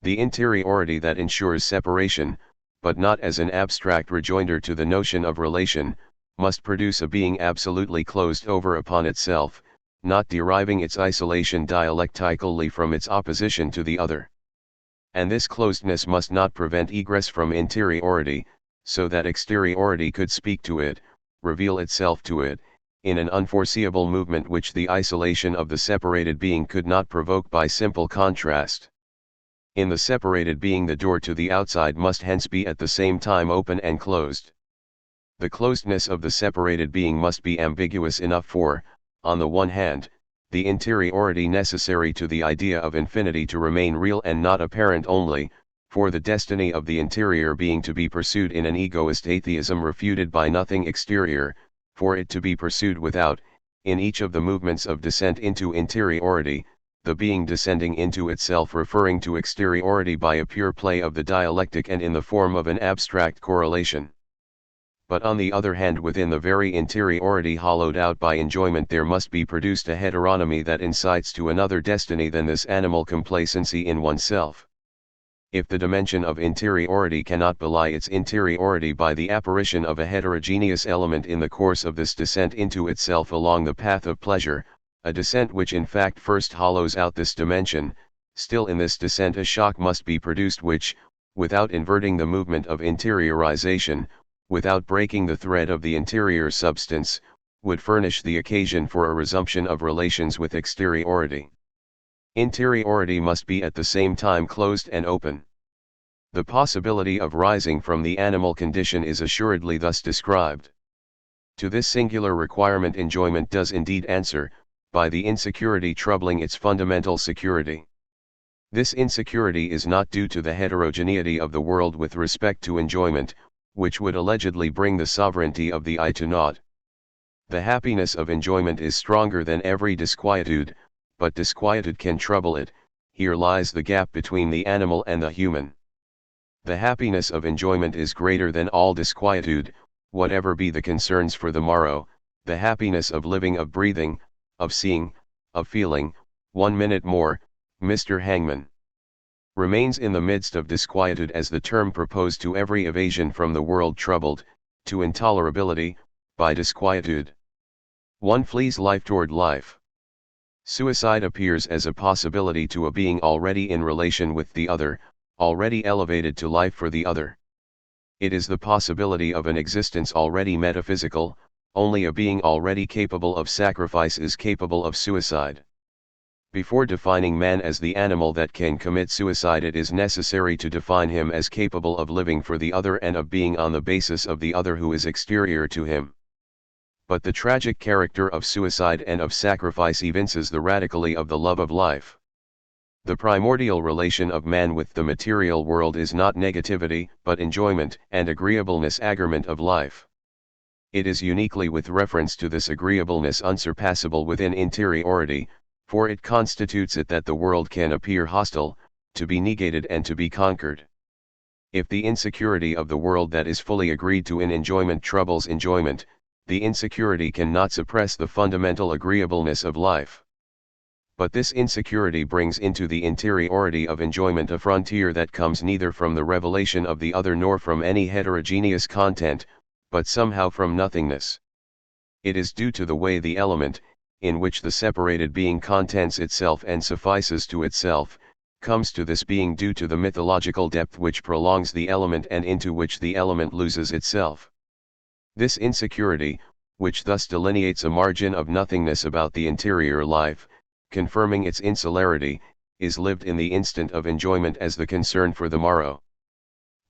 The interiority that ensures separation, but not as an abstract rejoinder to the notion of relation, must produce a being absolutely closed over upon itself, not deriving its isolation dialectically from its opposition to the other. And this closedness must not prevent egress from interiority, so that exteriority could speak to it, reveal itself to it, in an unforeseeable movement which the isolation of the separated being could not provoke by simple contrast. In the separated being the door to the outside must hence be at the same time open and closed. The closedness of the separated being must be ambiguous enough for, on the one hand, the interiority necessary to the idea of infinity to remain real and not apparent only, for the destiny of the interior being to be pursued in an egoist atheism refuted by nothing exterior, for it to be pursued without, in each of the movements of descent into interiority, the being descending into itself referring to exteriority by a pure play of the dialectic and in the form of an abstract correlation. But on the other hand, within the very interiority hollowed out by enjoyment there must be produced a heteronomy that incites to another destiny than this animal complacency in oneself. If the dimension of interiority cannot belie its interiority by the apparition of a heterogeneous element in the course of this descent into itself along the path of pleasure, a descent which in fact first hollows out this dimension, still in this descent a shock must be produced which, without inverting the movement of interiorization, without breaking the thread of the interior substance, would furnish the occasion for a resumption of relations with exteriority. Interiority must be at the same time closed and open. The possibility of rising from the animal condition is assuredly thus described. To this singular requirement enjoyment does indeed answer, by the insecurity troubling its fundamental security. This insecurity is not due to the heterogeneity of the world with respect to enjoyment, which would allegedly bring the sovereignty of the I to naught. The happiness of enjoyment is stronger than every disquietude, but disquietude can trouble it. Here lies the gap between the animal and the human. The happiness of enjoyment is greater than all disquietude, whatever be the concerns for the morrow. The happiness of living, of breathing, of seeing, of feeling, 1 minute more, Mr. Hangman, remains in the midst of disquietude as the term proposed to every evasion from the world troubled, to intolerability, by disquietude. One flees life toward life. Suicide appears as a possibility to a being already in relation with the other, already elevated to life for the other. It is the possibility of an existence already metaphysical. Only a being already capable of sacrifice is capable of suicide. Before defining man as the animal that can commit suicide, it is necessary to define him as capable of living for the other and of being on the basis of the other who is exterior to him. But the tragic character of suicide and of sacrifice evinces the radically of the love of life. The primordial relation of man with the material world is not negativity, but enjoyment and agreeableness, agreement of life. It is uniquely with reference to this agreeableness unsurpassable within interiority, for it constitutes it that the world can appear hostile, to be negated and to be conquered. If the insecurity of the world that is fully agreed to in enjoyment troubles enjoyment, the insecurity cannot suppress the fundamental agreeableness of life. But this insecurity brings into the interiority of enjoyment a frontier that comes neither from the revelation of the other nor from any heterogeneous content, but somehow from nothingness. It is due to the way the element, in which the separated being contents itself and suffices to itself, comes to this being due to the mythological depth which prolongs the element and into which the element loses itself. This insecurity, which thus delineates a margin of nothingness about the interior life, confirming its insularity, is lived in the instant of enjoyment as the concern for the morrow.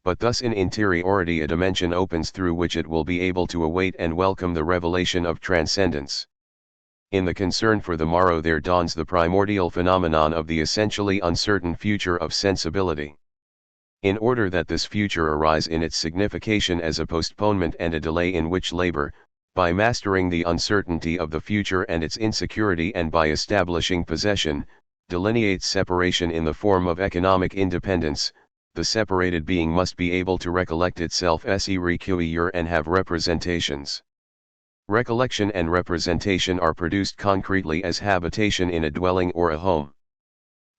But thus in interiority a dimension opens through which it will be able to await and welcome the revelation of transcendence. In the concern for the morrow there dawns the primordial phenomenon of the essentially uncertain future of sensibility. In order that this future arise in its signification as a postponement and a delay in which labor, by mastering the uncertainty of the future and its insecurity and by establishing possession, delineates separation in the form of economic independence, the separated being must be able to recollect itself se recueillir and have representations. Recollection and representation are produced concretely as habitation in a dwelling or a home.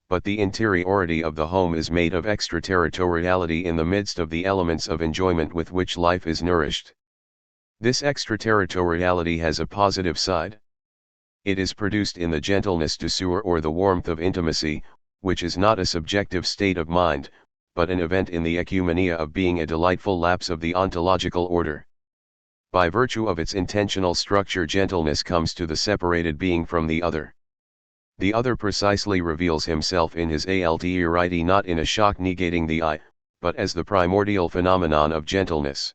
But the interiority of the home is made of extraterritoriality in the midst of the elements of enjoyment with which life is nourished. This extraterritoriality has a positive side. It is produced in the gentleness douceur or the warmth of intimacy, which is not a subjective state of mind, but an event in the ecumenia of being, a delightful lapse of the ontological order. By virtue of its intentional structure, gentleness comes to the separated being from the other. The other precisely reveals himself in his alterity, not in a shock negating the I, but as the primordial phenomenon of gentleness.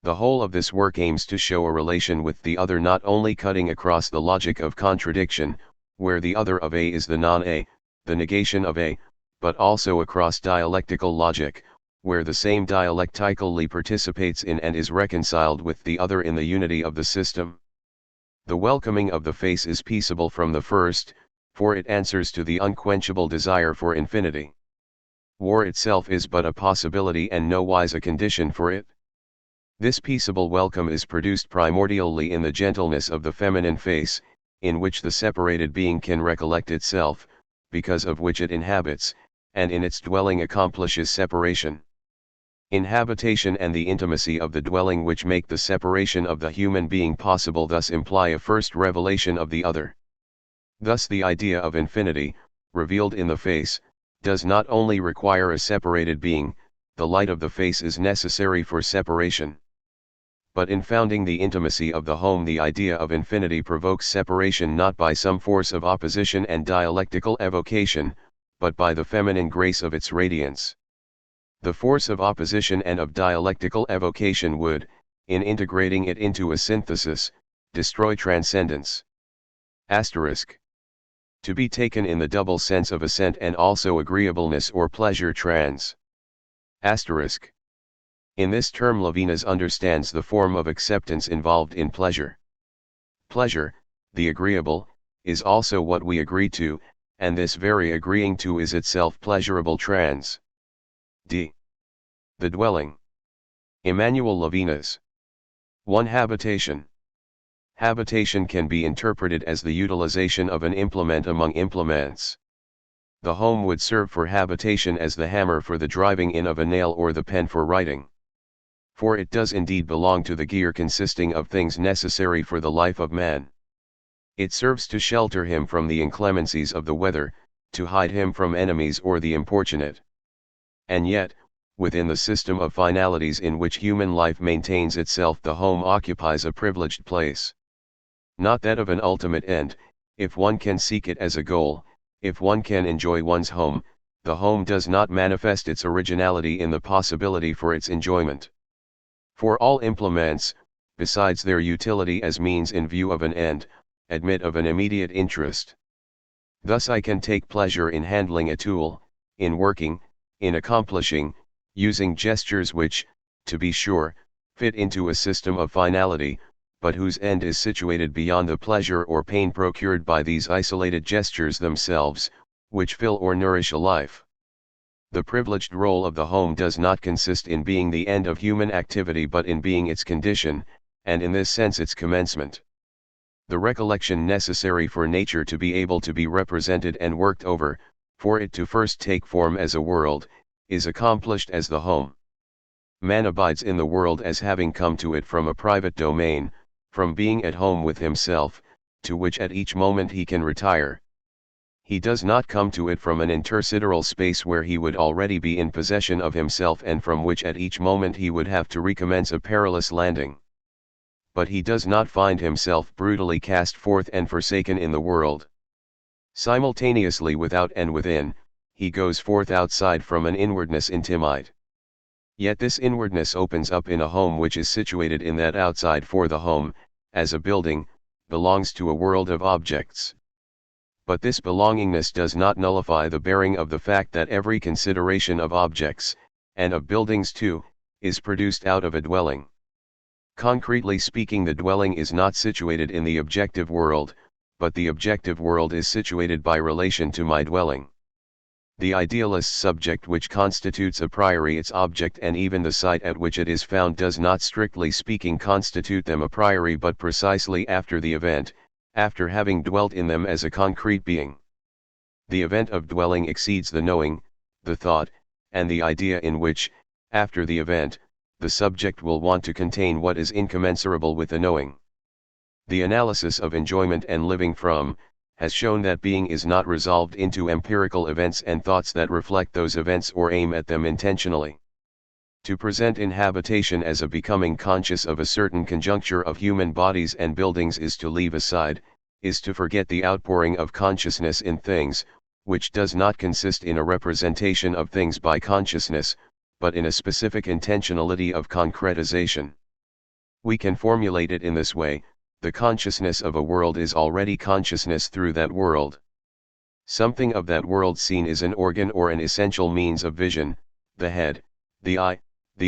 The whole of this work aims to show a relation with the other not only cutting across the logic of contradiction, where the other of A is the non-A, the negation of A, but also across dialectical logic, where the same dialectically participates in and is reconciled with the other in the unity of the system. The welcoming of the face is peaceable from the first, for it answers to the unquenchable desire for infinity. War itself is but a possibility and nowise a condition for it. This peaceable welcome is produced primordially in the gentleness of the feminine face, in which the separated being can recollect itself, because of which it inhabits, and in its dwelling accomplishes separation. Inhabitation and the intimacy of the dwelling which make the separation of the human being possible thus imply a first revelation of the other. Thus the idea of infinity, revealed in the face, does not only require a separated being, the light of the face is necessary for separation. But in founding the intimacy of the home, the idea of infinity provokes separation not by some force of opposition and dialectical evocation, but by the feminine grace of its radiance. The force of opposition and of dialectical evocation would, in integrating it into a synthesis, destroy transcendence. Asterisk. To be taken in the double sense of assent and also agreeableness or pleasure trans. Asterisk. In this term Levinas understands the form of acceptance involved in pleasure. Pleasure, the agreeable, is also what we agree to, and this very agreeing to is itself pleasurable trans. D. The dwelling. Emmanuel Levinas. 1. Habitation. Habitation can be interpreted as the utilization of an implement among implements. The home would serve for habitation as the hammer for the driving in of a nail or the pen for writing. For it does indeed belong to the gear consisting of things necessary for the life of man. It serves to shelter him from the inclemencies of the weather, to hide him from enemies or the importunate. And yet, within the system of finalities in which human life maintains itself, the home occupies a privileged place. Not that of an ultimate end, if one can seek it as a goal, if one can enjoy one's home, the home does not manifest its originality in the possibility for its enjoyment. For all implements, besides their utility as means in view of an end, admit of an immediate interest. Thus I can take pleasure in handling a tool, in working, in accomplishing, using gestures which, to be sure, fit into a system of finality, but whose end is situated beyond the pleasure or pain procured by these isolated gestures themselves, which fill or nourish a life. The privileged role of the home does not consist in being the end of human activity but in being its condition, and in this sense its commencement. The recollection necessary for nature to be able to be represented and worked over, for it to first take form as a world, is accomplished as the home. Man abides in the world as having come to it from a private domain, from being at home with himself, to which at each moment he can retire. He does not come to it from an intersideral space where he would already be in possession of himself and from which at each moment he would have to recommence a perilous landing. But he does not find himself brutally cast forth and forsaken in the world. Simultaneously without and within, he goes forth outside from an inwardness intimate. Yet this inwardness opens up in a home which is situated in that outside, for the home, as a building, belongs to a world of objects. But this belongingness does not nullify the bearing of the fact that every consideration of objects, and of buildings too, is produced out of a dwelling. Concretely speaking, the dwelling is not situated in the objective world, but the objective world is situated by relation to my dwelling. The idealist's subject, which constitutes a priori its object, and even the site at which it is found, does not strictly speaking constitute them a priori, but precisely after the event, after having dwelt in them as a concrete being. The event of dwelling exceeds the knowing, the thought, and the idea in which, after the event, the subject will want to contain what is incommensurable with the knowing. The analysis of enjoyment and living from, has shown that being is not resolved into empirical events and thoughts that reflect those events or aim at them intentionally. To present inhabitation as a becoming conscious of a certain conjuncture of human bodies and buildings is to leave aside, is to forget the outpouring of consciousness in things, which does not consist in a representation of things by consciousness, but in a specific intentionality of concretization. We can formulate it in this way: the consciousness of a world is already consciousness through that world. Something of that world seen is an organ or an essential means of vision: the head, the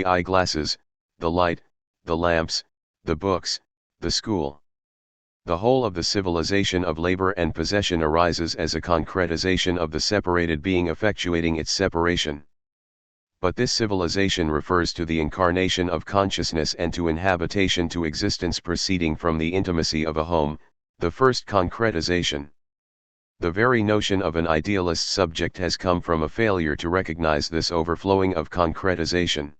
eyeglasses, the light, the lamps, the books, the school. The whole of the civilization of labor and possession arises as a concretization of the separated being effectuating its separation. But this civilization refers to the incarnation of consciousness and to inhabitation, to existence proceeding from the intimacy of a home, the first concretization. The very notion of an idealist subject has come from a failure to recognize this overflowing of concretization.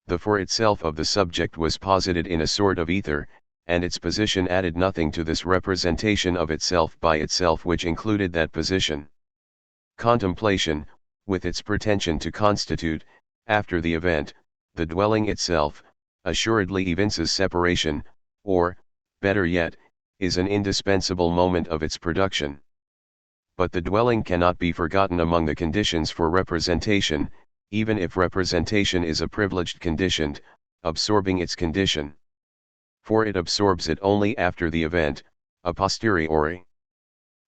The for itself of the subject was posited in a sort of ether, and its position added nothing to this representation of itself by itself which included that position. Contemplation, with its pretension to constitute, after the event, the dwelling itself, assuredly evinces separation, or, better yet, is an indispensable moment of its production. But the dwelling cannot be forgotten among the conditions for representation, even if representation is a privileged conditioned, absorbing its condition. For it absorbs it only after the event, a posteriori.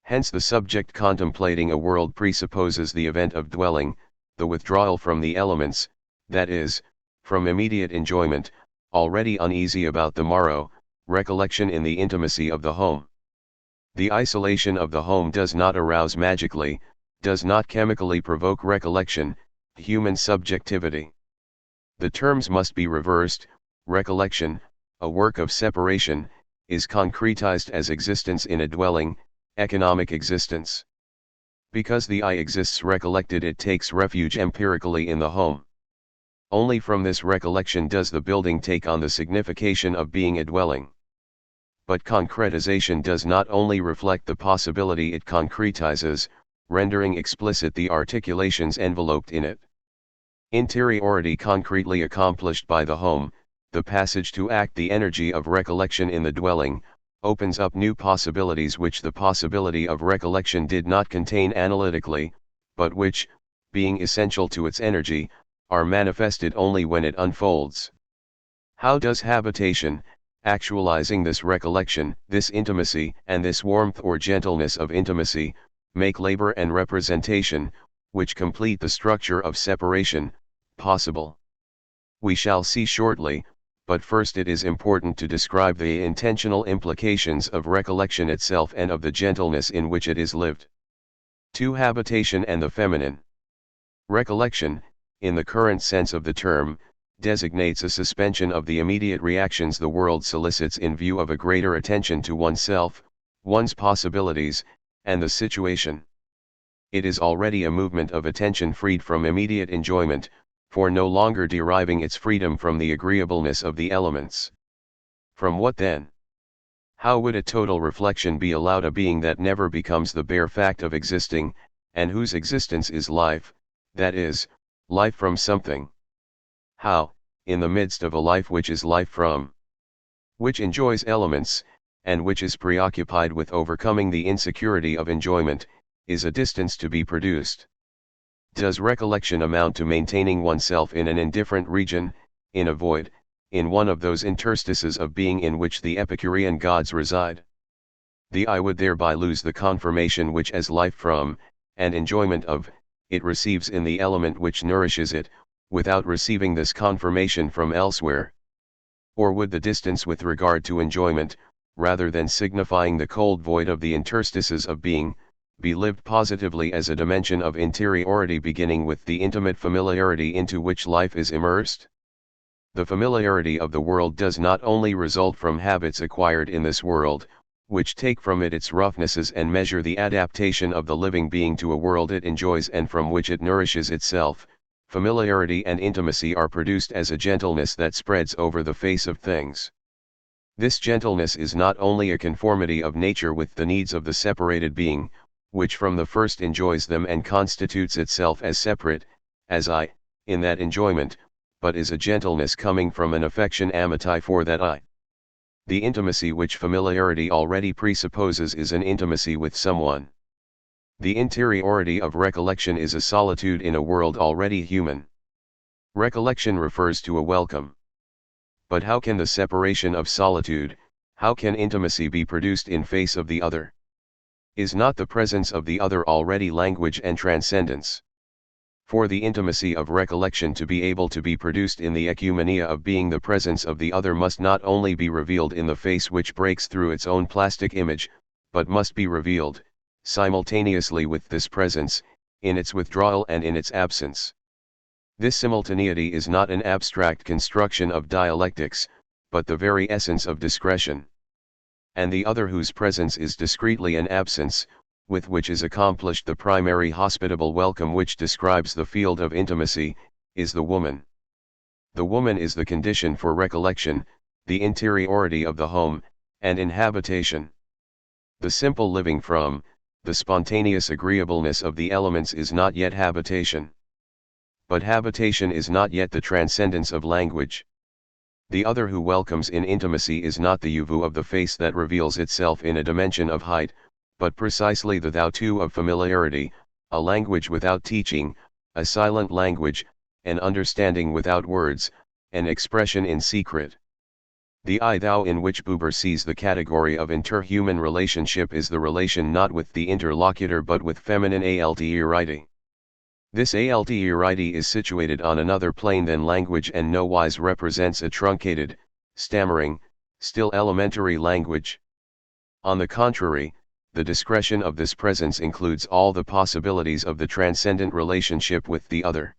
Hence the subject contemplating a world presupposes the event of dwelling, the withdrawal from the elements, that is, from immediate enjoyment, already uneasy about the morrow, recollection in the intimacy of the home. The isolation of the home does not arouse magically, does not chemically provoke recollection, human subjectivity. The terms must be reversed. Recollection, a work of separation, is concretized as existence in a dwelling, economic existence. Because the I exists recollected, it takes refuge empirically in the home. Only from this recollection does the building take on the signification of being a dwelling. But concretization does not only reflect the possibility, it concretizes, rendering explicit the articulations enveloped in it. Interiority concretely accomplished by the home, the passage to act the energy of recollection in the dwelling, opens up new possibilities which the possibility of recollection did not contain analytically, but which, being essential to its energy, are manifested only when it unfolds. How does habitation, actualizing this recollection, this intimacy, and this warmth or gentleness of intimacy, make labor and representation, which complete the structure of separation, possible? We shall see shortly, but first it is important to describe the intentional implications of recollection itself and of the gentleness in which it is lived. 2. Habitation and the feminine. Recollection, in the current sense of the term, designates a suspension of the immediate reactions the world solicits in view of a greater attention to oneself, one's possibilities, and the situation. It is already a movement of attention freed from immediate enjoyment, for no longer deriving its freedom from the agreeableness of the elements. From what then? How would a total reflection be allowed, a being that never becomes the bare fact of existing, and whose existence is life, that is, life from something? How, in the midst of a life which is life from, which enjoys elements, and which is preoccupied with overcoming the insecurity of enjoyment, is a distance to be produced? Does recollection amount to maintaining oneself in an indifferent region, in a void, in one of those interstices of being in which the Epicurean gods reside? The I would thereby lose the confirmation which as life from, and enjoyment of, it receives in the element which nourishes it, without receiving this confirmation from elsewhere. Or would the distance with regard to enjoyment, rather than signifying the cold void of the interstices of being, be lived positively as a dimension of interiority beginning with the intimate familiarity into which life is immersed? The familiarity of the world does not only result from habits acquired in this world, which take from it its roughnesses and measure the adaptation of the living being to a world it enjoys and from which it nourishes itself. Familiarity and intimacy are produced as a gentleness that spreads over the face of things. This gentleness is not only a conformity of nature with the needs of the separated being, which from the first enjoys them and constitutes itself as separate, as I, in that enjoyment, but is a gentleness coming from an affection amati for that I. The intimacy which familiarity already presupposes is an intimacy with someone. The interiority of recollection is a solitude in a world already human. Recollection refers to a welcome. But how can the separation of solitude, how can intimacy be produced in face of the other? Is not the presence of the other already language and transcendence? For the intimacy of recollection to be able to be produced in the ecumenia of being, the presence of the other must not only be revealed in the face which breaks through its own plastic image, but must be revealed, simultaneously with this presence, in its withdrawal and in its absence. This simultaneity is not an abstract construction of dialectics, but the very essence of discretion. And the other, whose presence is discreetly an absence, with which is accomplished the primary hospitable welcome which describes the field of intimacy, is the woman. The woman is the condition for recollection, the interiority of the home, and in habitation. The simple living from, the spontaneous agreeableness of the elements is not yet habitation. But habitation is not yet the transcendence of language. The other who welcomes in intimacy is not the you of the face that reveals itself in a dimension of height, but precisely the thou too of familiarity, a language without teaching, a silent language, an understanding without words, an expression in secret. The I-thou in which Buber sees the category of interhuman relationship is the relation not with the interlocutor but with feminine alterity. This alterity is situated on another plane than language and nowise represents a truncated, stammering, still elementary language. On the contrary, the discretion of this presence includes all the possibilities of the transcendent relationship with the other.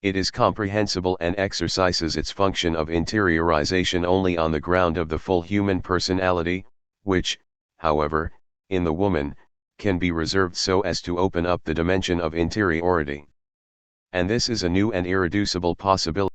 It is comprehensible and exercises its function of interiorization only on the ground of the full human personality, which, however, in the woman, can be reserved so as to open up the dimension of interiority. And this is a new and irreducible possibility.